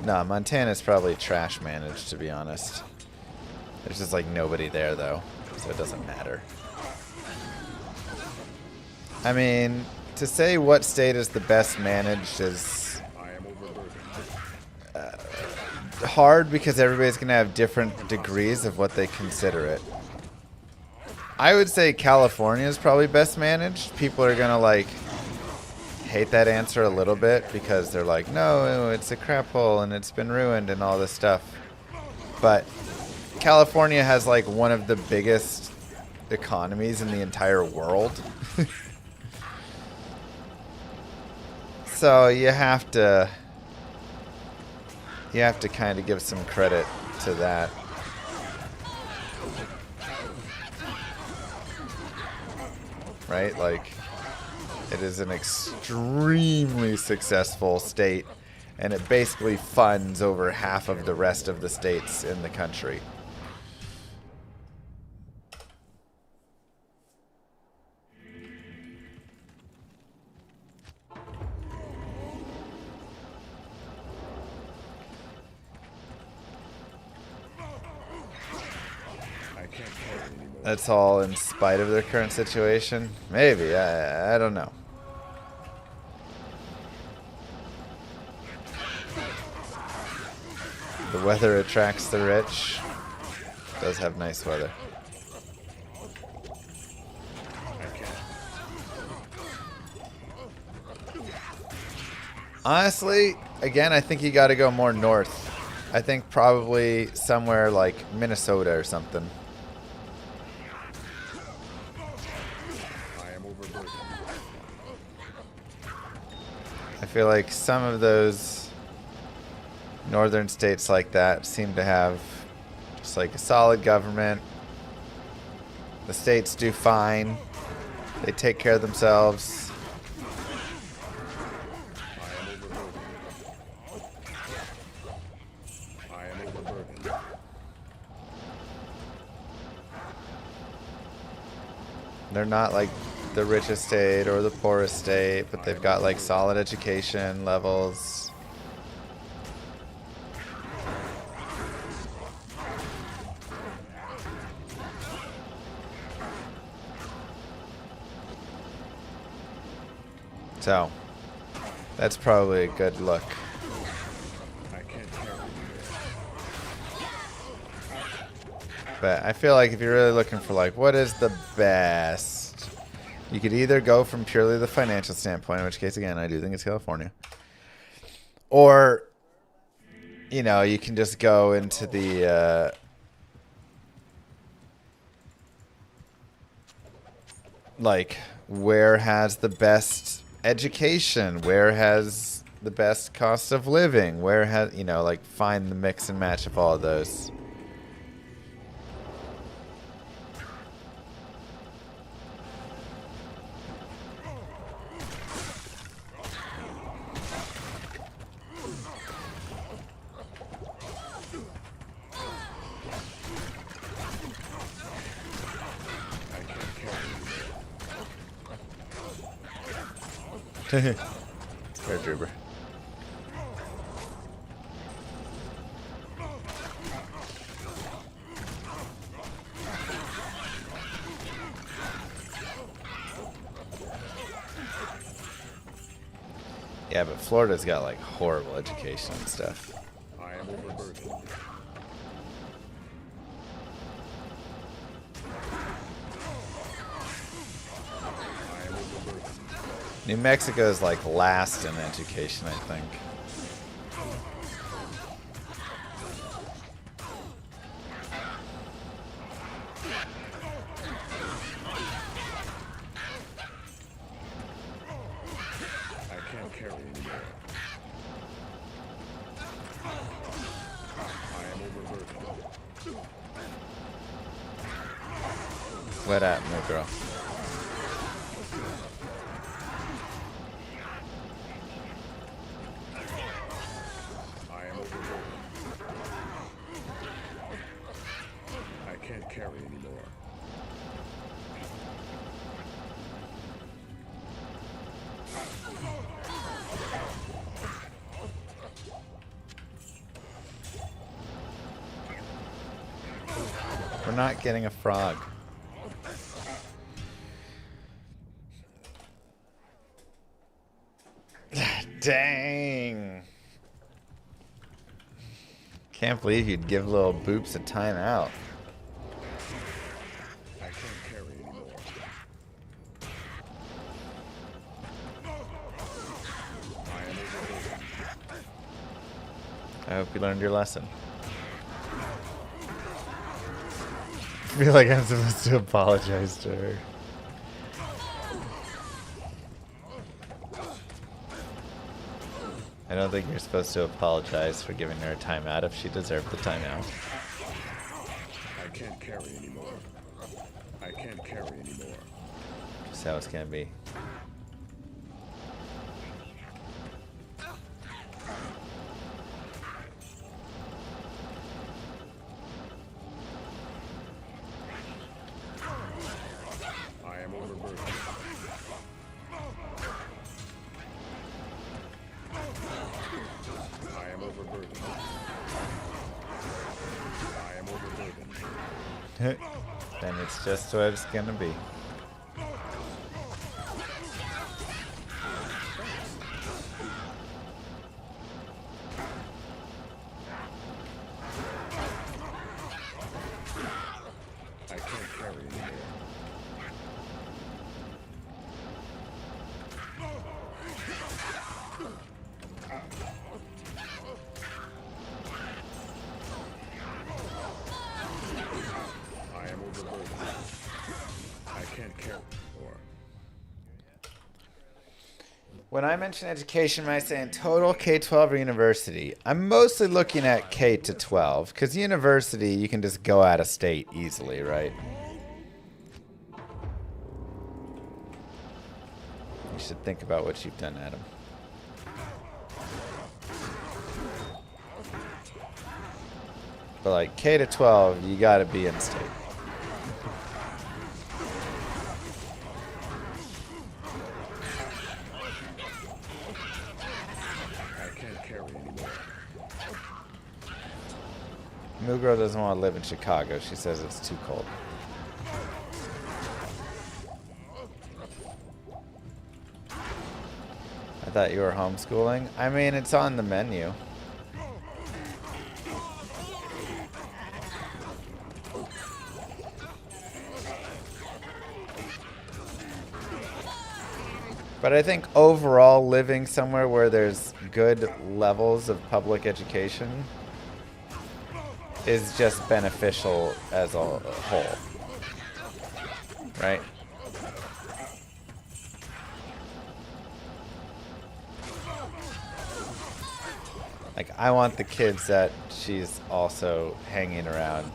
No, Montana's probably trash managed, to be honest. There's just like nobody there though, so it doesn't matter. I mean, to say what state is the best managed is hard because everybody's gonna have different degrees of what they consider it. I would say California is probably best managed. People are gonna like hate that answer a little bit because they're like, no, it's a crap hole and it's been ruined and all this stuff. But California has like one of the biggest economies in the entire world. So you have to kind of give some credit to that. Right? Like, it is an extremely successful state, and it basically funds over half of the rest of the states in the country. That's all in spite of their current situation? Maybe. I don't know. The weather attracts the rich. Does have nice weather. Honestly, again, I think you got to go more north. I think probably somewhere like Minnesota or something. I feel like some of those northern states like that seem to have just like a solid government. The states do fine. They take care of themselves. They're not like the richest state or the poorest state, but they've got like solid education levels. So, that's probably a good look. But I feel like if you're really looking for like what is the best, you could either go from purely the financial standpoint, in which case again I do think it's California, or you know, you can just go into the like where has the best education, where has the best cost of living, where has, you know, like find the mix and match of all of those. Paratrooper. Yeah, but Florida's got like horrible education and stuff. I am overburdened. New Mexico is like last in education, I think. I can't carry anymore. I am overburdened. What at, my girl? I am overburdened. I can't carry anymore. for not getting a frog. Dang. Can't believe you'd give little Boops a timeout. I can't carry anymore. I am overburdened. I hope you learned your lesson. I feel like I'm supposed to apologize to her. I don't think you're supposed to apologize for giving her a timeout if she deserved the timeout. I can't carry anymore. I can't carry anymore. Just how it's gonna be. I am overburdened. I am overburdened. I am overburdened. Then it's just what it's gonna be. I can't carry anymore. I am overburdened. I can't carry anymore. When I mention education, when I say in total K-12 or university, I'm mostly looking at K to 12, because university, you can just go out of state easily, right? You should think about what you've done, Adam. But like K to 12, you gotta be in state. I can't carry anymore. Moogirl doesn't want to live in Chicago. She says it's too cold. I thought you were homeschooling. I mean, it's on the menu. But I think overall living somewhere where there's good levels of public education is just beneficial as a whole. Right? Like, I want the kids that she's also hanging around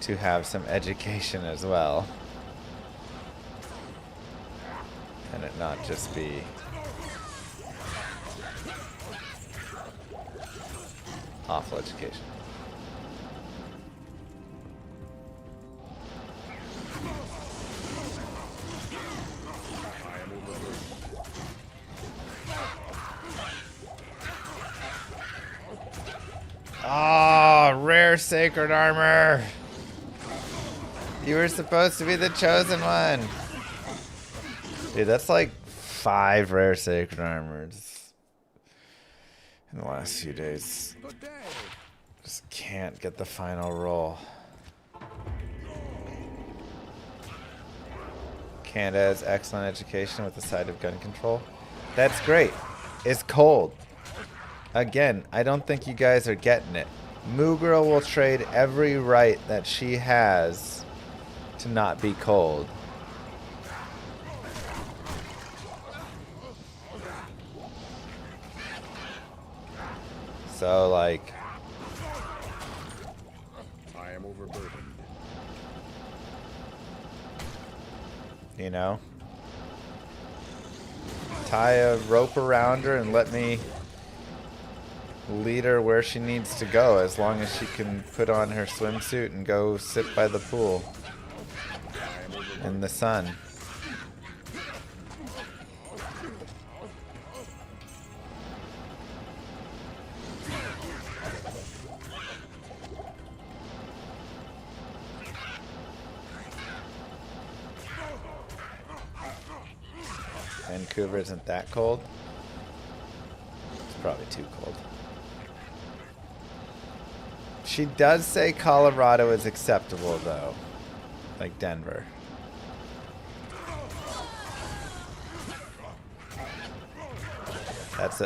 to have some education as well. And it not just be awful education. Ah, rare sacred armor. You were supposed to be the chosen one. Dude, that's like 5 rare sacred armors in the last few days. Just can't get the final roll. Canada has excellent education with the side of gun control. That's great. It's cold. Again, I don't think you guys are getting it. Moogirl will trade every right that she has to not be cold. So, like, I am overburdened. you know, tie a rope around her and let me lead her where she needs to go, as long as she can put on her swimsuit and go sit by the pool in the sun. Vancouver isn't that cold. It's probably too cold. She does say Colorado is acceptable, though. Like Denver.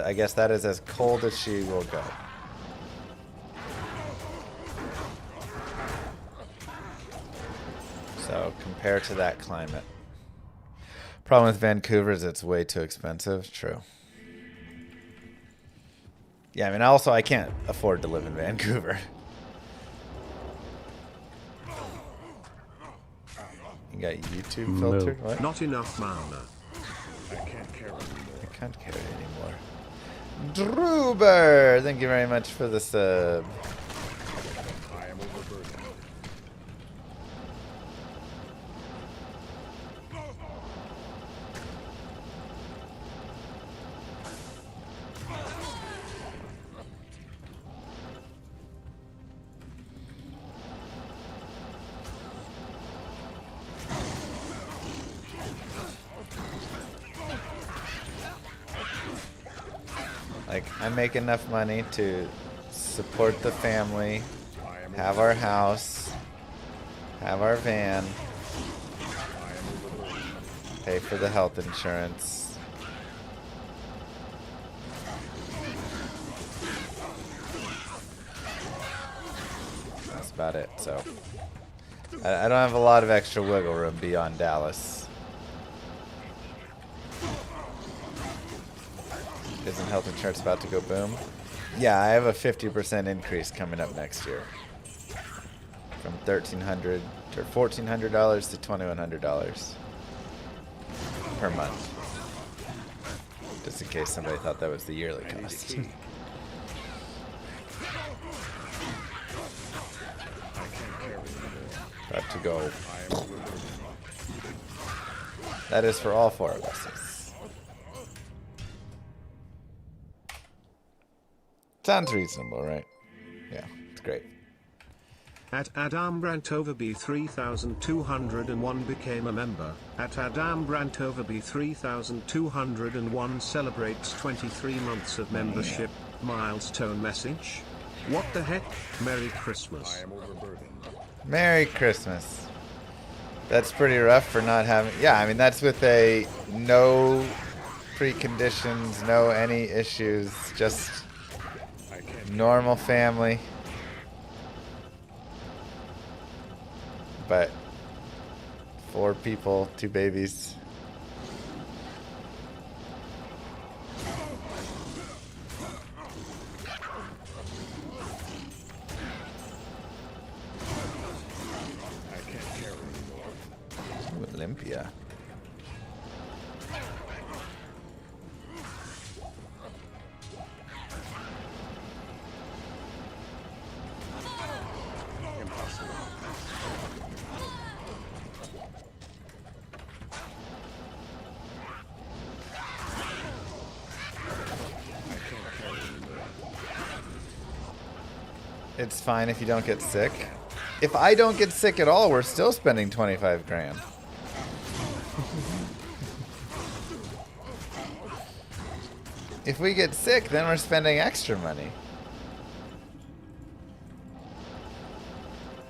I guess that is as cold as she will go. So compare to that climate. Problem with Vancouver is it's way too expensive. True. Yeah, I mean, also I can't afford to live in Vancouver. You got YouTube filtered? What? Not enough mana. I can't carry anymore. I can't carry anymore. Druber! Thank you very much for the sub. I am overburdened. Like, I make enough money to support the family, have our house, have our van, pay for the health insurance. That's about it. So, I don't have a lot of extra wiggle room beyond Dallas. Isn't health insurance about to go boom? Yeah, I have a 50% increase coming up next year. From $1,300 or $1,400 to $2,100 per month. Just in case somebody thought that was the yearly cost. About to go. That is for all four of us. Sounds reasonable, right? Yeah, it's great. At Adam Brantoverby 3201 became a member. At Adam Brantoverby 3201 celebrates 23 months of membership. Milestone message. What the heck? Merry Christmas. I am overburdened. Merry Christmas. That's pretty rough for not having... Yeah, I mean, that's with a no preconditions, no any issues, just... normal family, but 4 people, 2 babies. I can't carry anymore. Ooh, Olympia. It's fine if you don't get sick. If I don't get sick at all, we're still spending 25 grand. If we get sick, then we're spending extra money.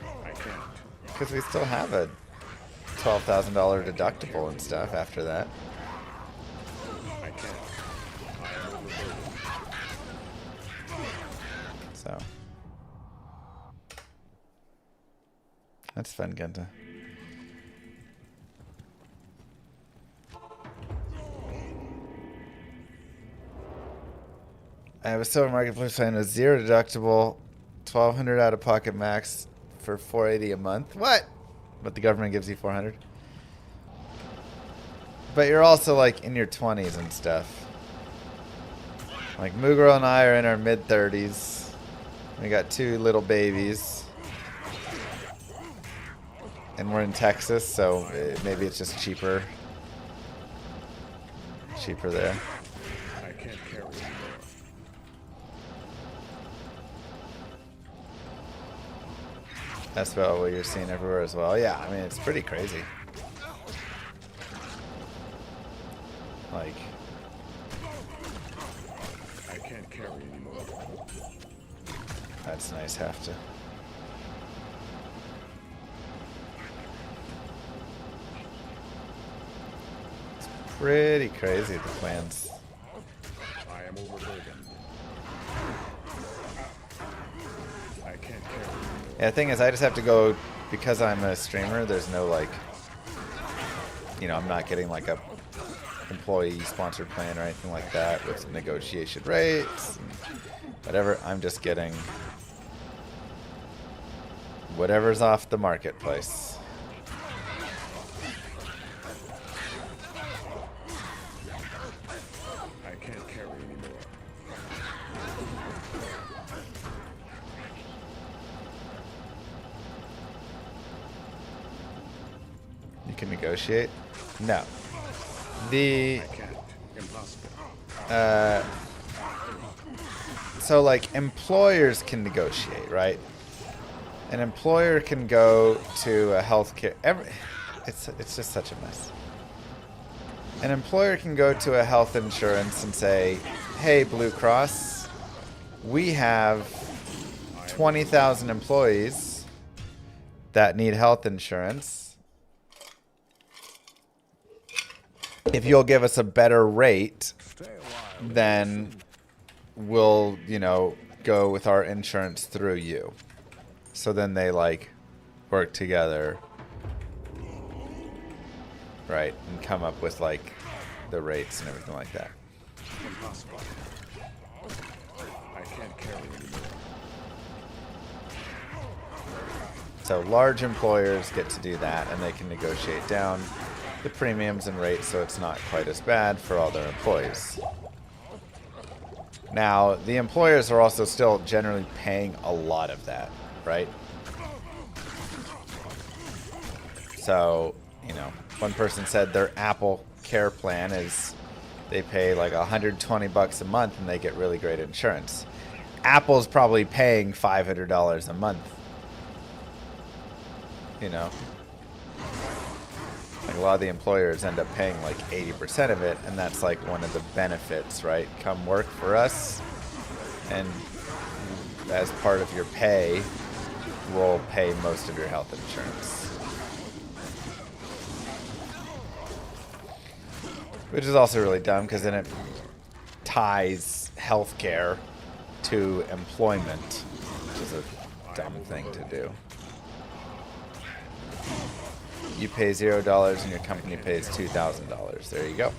I can't. Because we still have a $12,000 deductible and stuff after that. I can't. I am overburdened. So. That's fun, Genta. I have a silver marketplace plan with 0 deductible, $1,200 out of pocket max for $480 a month. What? But the government gives you $400. But you're also like in your 20s and stuff. Like Mugro and I are in our mid-30s. We got 2 little babies. And we're in Texas, so maybe it's just cheaper. Cheaper there. I can't carry anymore. That's about what you're seeing everywhere as well. Yeah, I mean, it's pretty crazy. Like, I can't carry anymore. that's nice, have to. It's pretty crazy, the plans. I am overburdened. I can't carry anymore. Yeah, the thing is, I just have to go, because I'm a streamer, there's no, like, you know, I'm not getting, like, a employee sponsored plan or anything like that with negotiation rates and whatever. I'm just getting whatever's off the marketplace. I can't carry anymore. You can negotiate? No. The I can't. Impossible. so like employers can negotiate, right? An employer can go to a healthcare. It's just such a mess. An employer can go to a health insurance and say, "Hey, Blue Cross, we have 20,000 employees that need health insurance. If you'll give us a better rate, then we'll, you know, go with our insurance through you." So then they like work together, right, and come up with like the rates and everything like that. Impossible. I can't carry anymore. So large employers get to do that, and they can negotiate down the premiums and rates so it's not quite as bad for all their employees. Now, the employers are also still generally paying a lot of that, right? So, you know, one person said their Apple Care plan is they pay like $120 a month and they get really great insurance. Apple's probably paying $500 a month. You know? Like a lot of the employers end up paying like 80% of it, and that's like one of the benefits, right? Come work for us, and as part of your pay, we'll pay most of your health insurance. Which is also really dumb, because then it ties healthcare to employment, which is a dumb thing to do. You pay $0 and your company pays $2,000. There you go.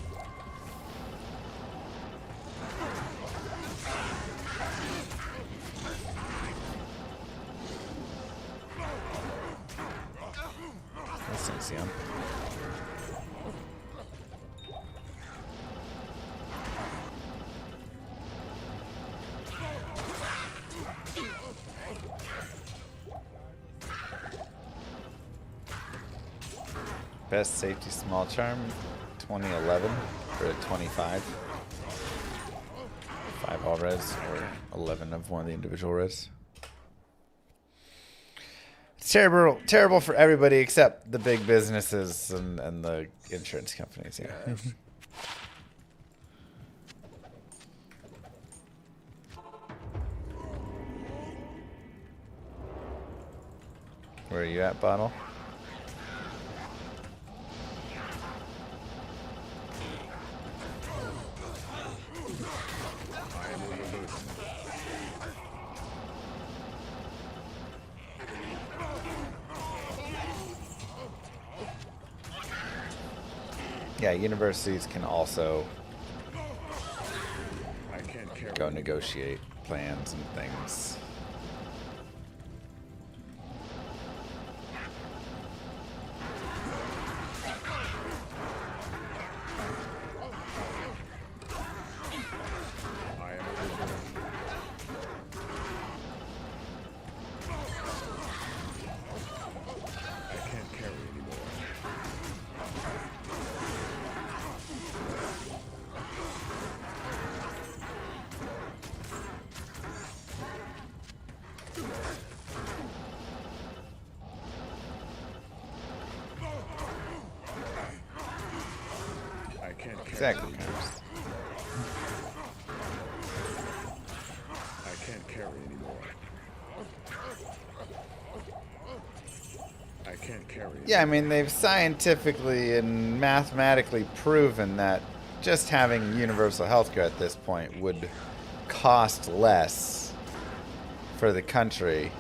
This thing's young. Best safety small charm, 2011 for a 25. 5 all res or 11 of one of the individual res. It's terrible for everybody except the big businesses and the insurance companies. Yeah. Where are you at, Bottle? Yeah, universities can also go negotiate plans and things. can't carry Exactly. anymore. I can't carry anymore. I can't carry anymore. Yeah, I mean, they've scientifically and mathematically proven that just having universal healthcare at this point would cost less for the country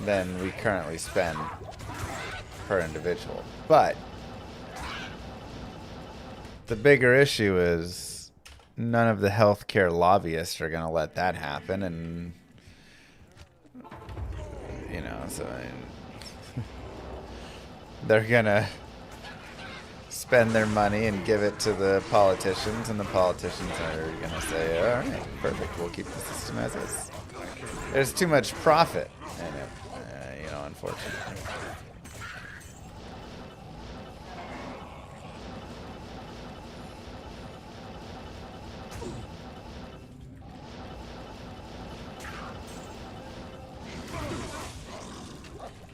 than we currently spend per individual. But the bigger issue is none of the healthcare lobbyists are going to let that happen, and you know, so I mean, they're going to spend their money and give it to the politicians, and the politicians are going to say, all right, perfect, we'll keep the system as is. There's too much profit in it, you know, unfortunately.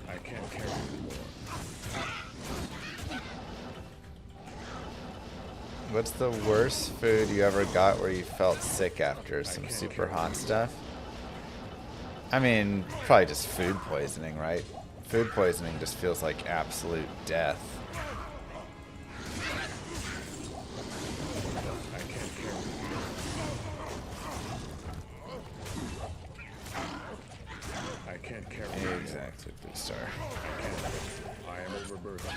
I can't carry anymore. What's the worst food you ever got where you felt sick after some super hot stuff? I mean, probably just food poisoning, right? Food poisoning just feels like absolute death. I can't carry anymore. I can't carry anymore. Exactly, Blue Star. I can't. I am overburdened.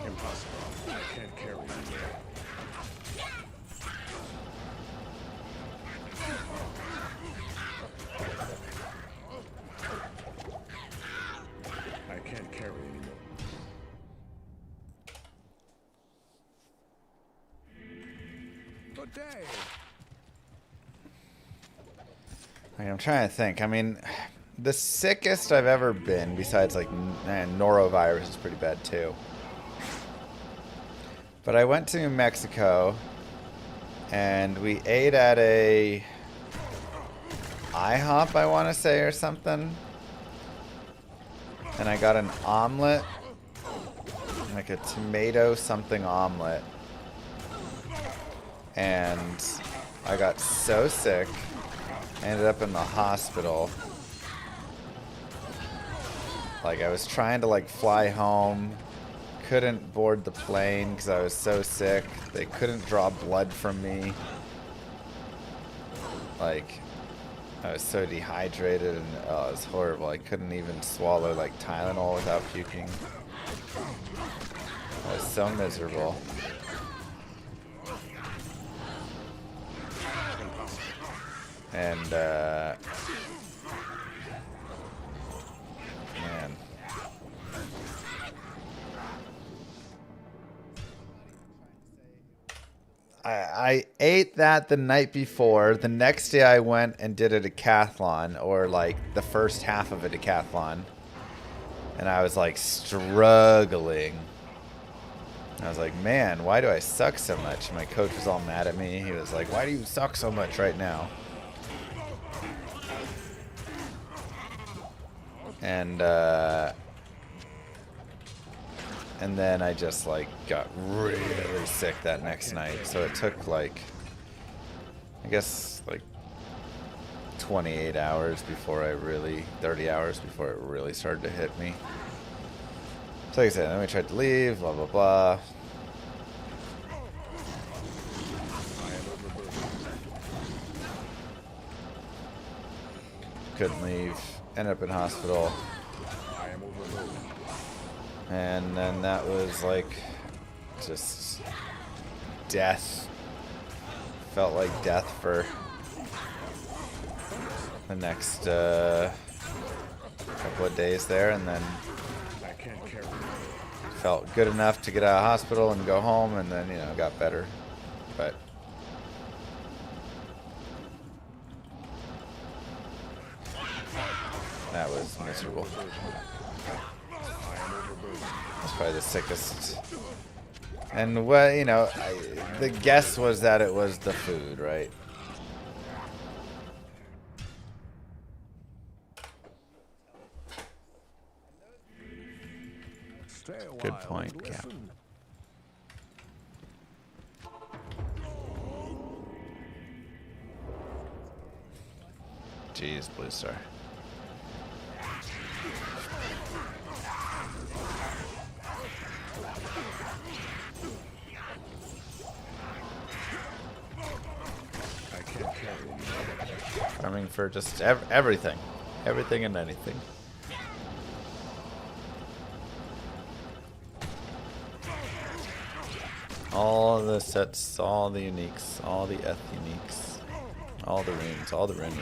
Impossible. I can't carry anymore. I can't carry anymore. Good day. I'm trying to think. I mean, the sickest I've ever been, besides like norovirus, is pretty bad too. But I went to Mexico, and we ate at a IHOP, I want to say, or something. And I got an omelet, like a tomato something omelet. And I got so sick, I ended up in the hospital. Like, I was trying to like fly home, couldn't board the plane because I was so sick. They couldn't draw blood from me. Like, I was so dehydrated, and oh, it was horrible. I couldn't even swallow like Tylenol without puking. I was so miserable. And man, I ate that the night before. The next day I went and did a decathlon, or like the first half of a decathlon. And I was like struggling. I was like, man, why do I suck so much? My coach was all mad at me. He was like, why do you suck so much right now? And then I just like got really sick that next night. So it took like, I guess like 28 hours before 30 hours before it really started to hit me. So like I said, then we tried to leave, blah, blah, blah. Couldn't leave. Ended up in hospital. And then that was like just death. Felt like death for the next couple of days there, and then felt good enough to get out of hospital and go home, and then, you know, got better. But that was miserable. That's probably the sickest And what, you know, the guess was that it was the food, right? Good point, yeah. Jeez, Blue Star. Farming for just everything. Everything and anything. All the sets, all the uniques, all the F uniques, all the runes, all the runes.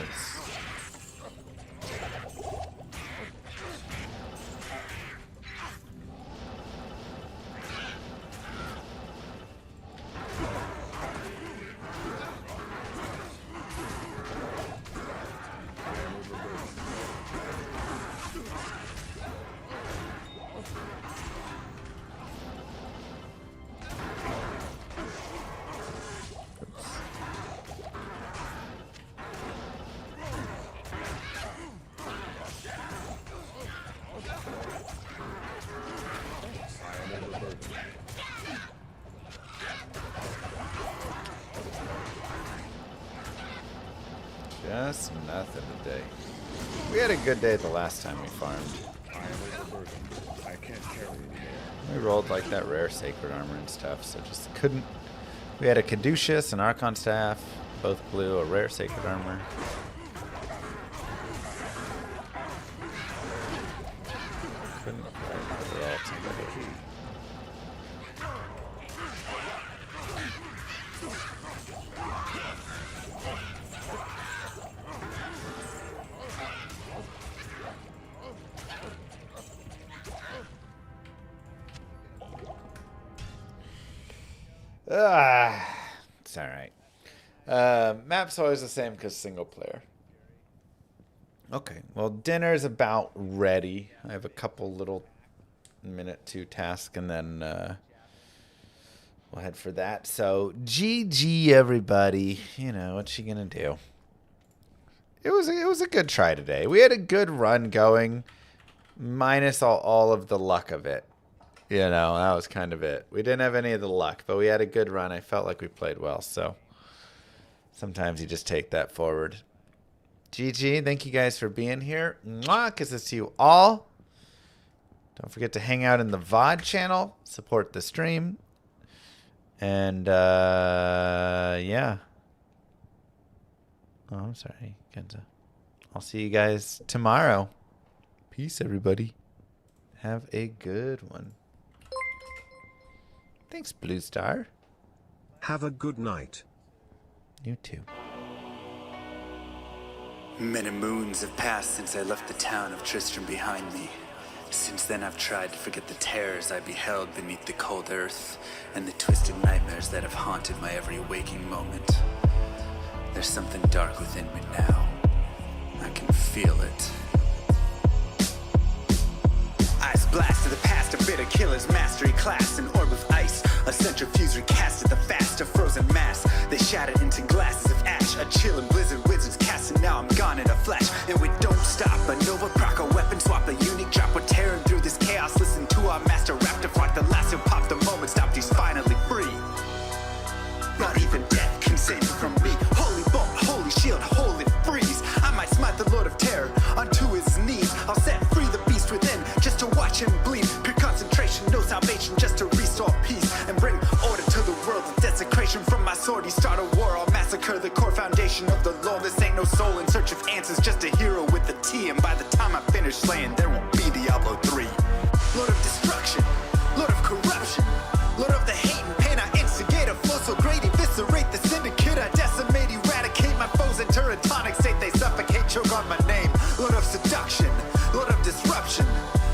Just nothing today. We had a good day the last time we farmed. I can't carry anymore. We rolled like that rare sacred armor and stuff, so just couldn't. We had a Caduceus, an Archon staff, both blue, a rare sacred armor. Couldn't quite put it all together. It's alright. Map's always the same because single player. Okay, well, dinner's about ready. I have a couple little minute 2 tasks, and then we'll head for that. So, GG, everybody. You know, what's she gonna do? It was a good try today. We had a good run going, minus all of the luck of it. You know, that was kind of it. We didn't have any of the luck, but we had a good run. I felt like we played well, so sometimes you just take that forward. GG, thank you guys for being here. Mwah, kisses to you all. Don't forget to hang out in the VOD channel, support the stream, and yeah. Oh, I'm sorry, Kenza. I'll see you guys tomorrow. Peace, everybody. Have a good one. Thanks, Blue Star. Have a good night. You too. Many moons have passed since I left the town of Tristram behind me. Since then I've tried to forget the terrors I beheld beneath the cold earth and the twisted nightmares that have haunted my every waking moment. There's something dark within me now. I can feel it. Ice blast to the past, a bitter killer's mastery class, an orb of ice, a centrifuge recasted the fast, a frozen mass. They shattered into glasses of ash, a chilling blizzard wizards cast, and now I'm gone in a flash. And we don't stop, a Nova proc, a weapon swap, a unique drop. We're tearing through this chaos, listen to our master rap to rock the last who popped the moment, stopped, he's finally free. Not even death can save you from me. Holy bolt, holy shield, holy freeze. I might smite the Lord of Terror unto his knees. I'll set free the beast within, just to watch him bleed. Pure concentration, no salvation, just to restore peace and bring order to the world. The desecration from my sword, he start a war. I'll massacre the core foundation of the law. This ain't no soul in search of answers, just a hero with a T. And by the time I finish slaying, there won't be Diablo 3. Lord of destruction, Lord of corruption, Lord of the hate and pain. I instigate a flow so great, eviscerate the syndicate. I decimate, eradicate my foes in turretonic state. They suffocate, choke on my name. Lord of seduction, Lord of disruption,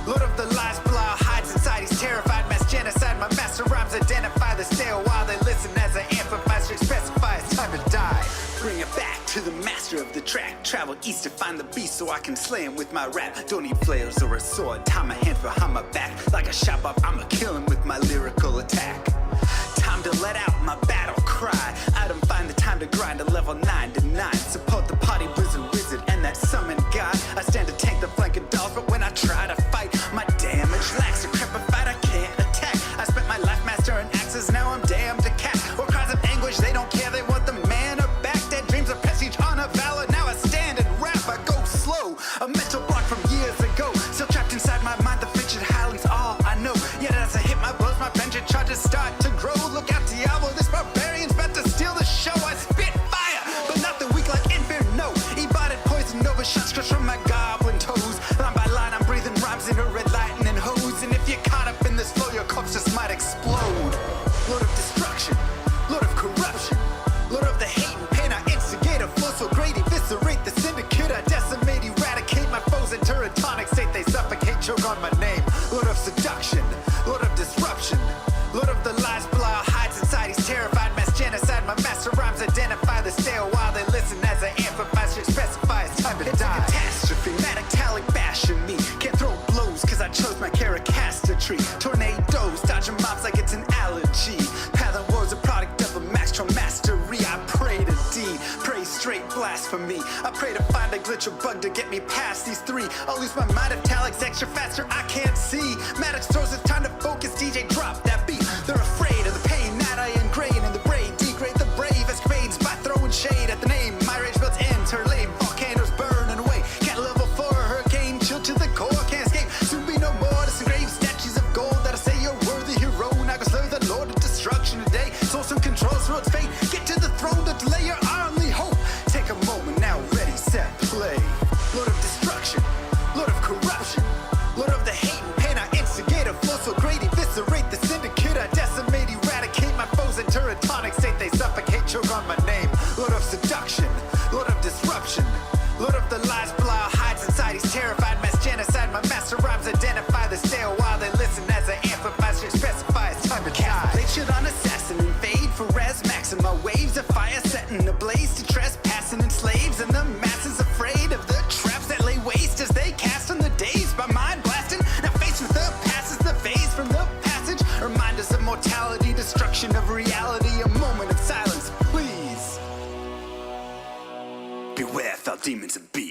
Lord of the lies, Belial hides inside. He's terrified, mass genocide. My master rhymes identify the stale while they listen as I amplify, specify it's time to die. Bring it back to the master of the track. Travel east to find the beast so I can slay him with my rap. Don't need flails or a sword. Tie my hands behind my back. Like a shop up, I'ma kill him with my lyrical attack. time to let out my battle cry. I don't find the time to grind a level 99. Support the party blizzard wizard and that summon god. I stand to tank the flanking dolls, but when I try to fight, my damage lacks. Decrepified, I can't attack. I spent my life mastering axes, now I'm damned to cat. Or cries of anguish, they don't care, they want the mana back. Dead dreams of prestige, honor, valor, now I stand and rap. I go slow, a mental block from years ago. Still trapped inside my mind, the frigid howling's all I know. Yet as I hit my blows, my vengeance charges start to grow. Look out, Diablo, this barbarian's about to steal the show. I spit fire, but not the weak like Inferno. E-botted poison over shots crush from my goblin toes. Line by line, I'm breathing rhymes in a red lightning hose. And if you're caught up in this flow, your corpse just might explode. Lord of destruction, Lord of corruption, Lord of the hate and pain, I instigate a flow so great, eviscerate the syndicate, I decimate, eradicate my foes in turretonic state, they suffocate, choke on my name. Lord of seduction, Lord of disruption, Lord of the lies, Belial hides inside, he's terrified, mass genocide, my master rhymes identify the stale while they listen as I amplify, shit specify, it's time to die. It's a catastrophe, metatalic bashing me, can't throw blows cause I chose my caricature, tornadoes, dodging mobs like it's an allergy, pattern war's a product of a master mastery, I pray to D, pray straight blasphemy, I pray to find a glitch or bug to get me past these three, I'll lose my mind if Talik's extra faster, I can't see, Maddox throws it's time to focus, DJ drop that beat, they're afraid of the pain that I ingrain in the brain, degrade the brave escapades by throwing shade at the name, my rage builds ends, her lame volcanoes burning away, can't level for a hurricane, chill to the core, can't escape, soon be no more, disengrave statues of gold that I say you're worthy hero, now go slay the lord of destruction today, source and controls through its fate, get to the throne to delay your only hope, take a moment now, ready, set, play, Lord of destruction, Lord of corruption, Lord of the hate and pain, I instigate a flow so great, eviscerate the syndicate, I decimate, eradicate my foes in turretonic state, they suffocate, choke on my name, Lord of seduction, Lord of disruption, Lord of the lies, Belial hides inside, he's terrified, mass genocide, my master rhymes identify the stale while they listen as I amplify, shit specify, it's time to die. They should on assassin, invade for res maxima, waves of fire setting ablaze to trespassing and slaves, and the masses afraid of the traps that lay waste as they cast on the days by mind blasting, now faced with the past is the phase from the passage, remind us of mortality, destruction of reality, a moment of silence, please. Beware, foul demons and beasts.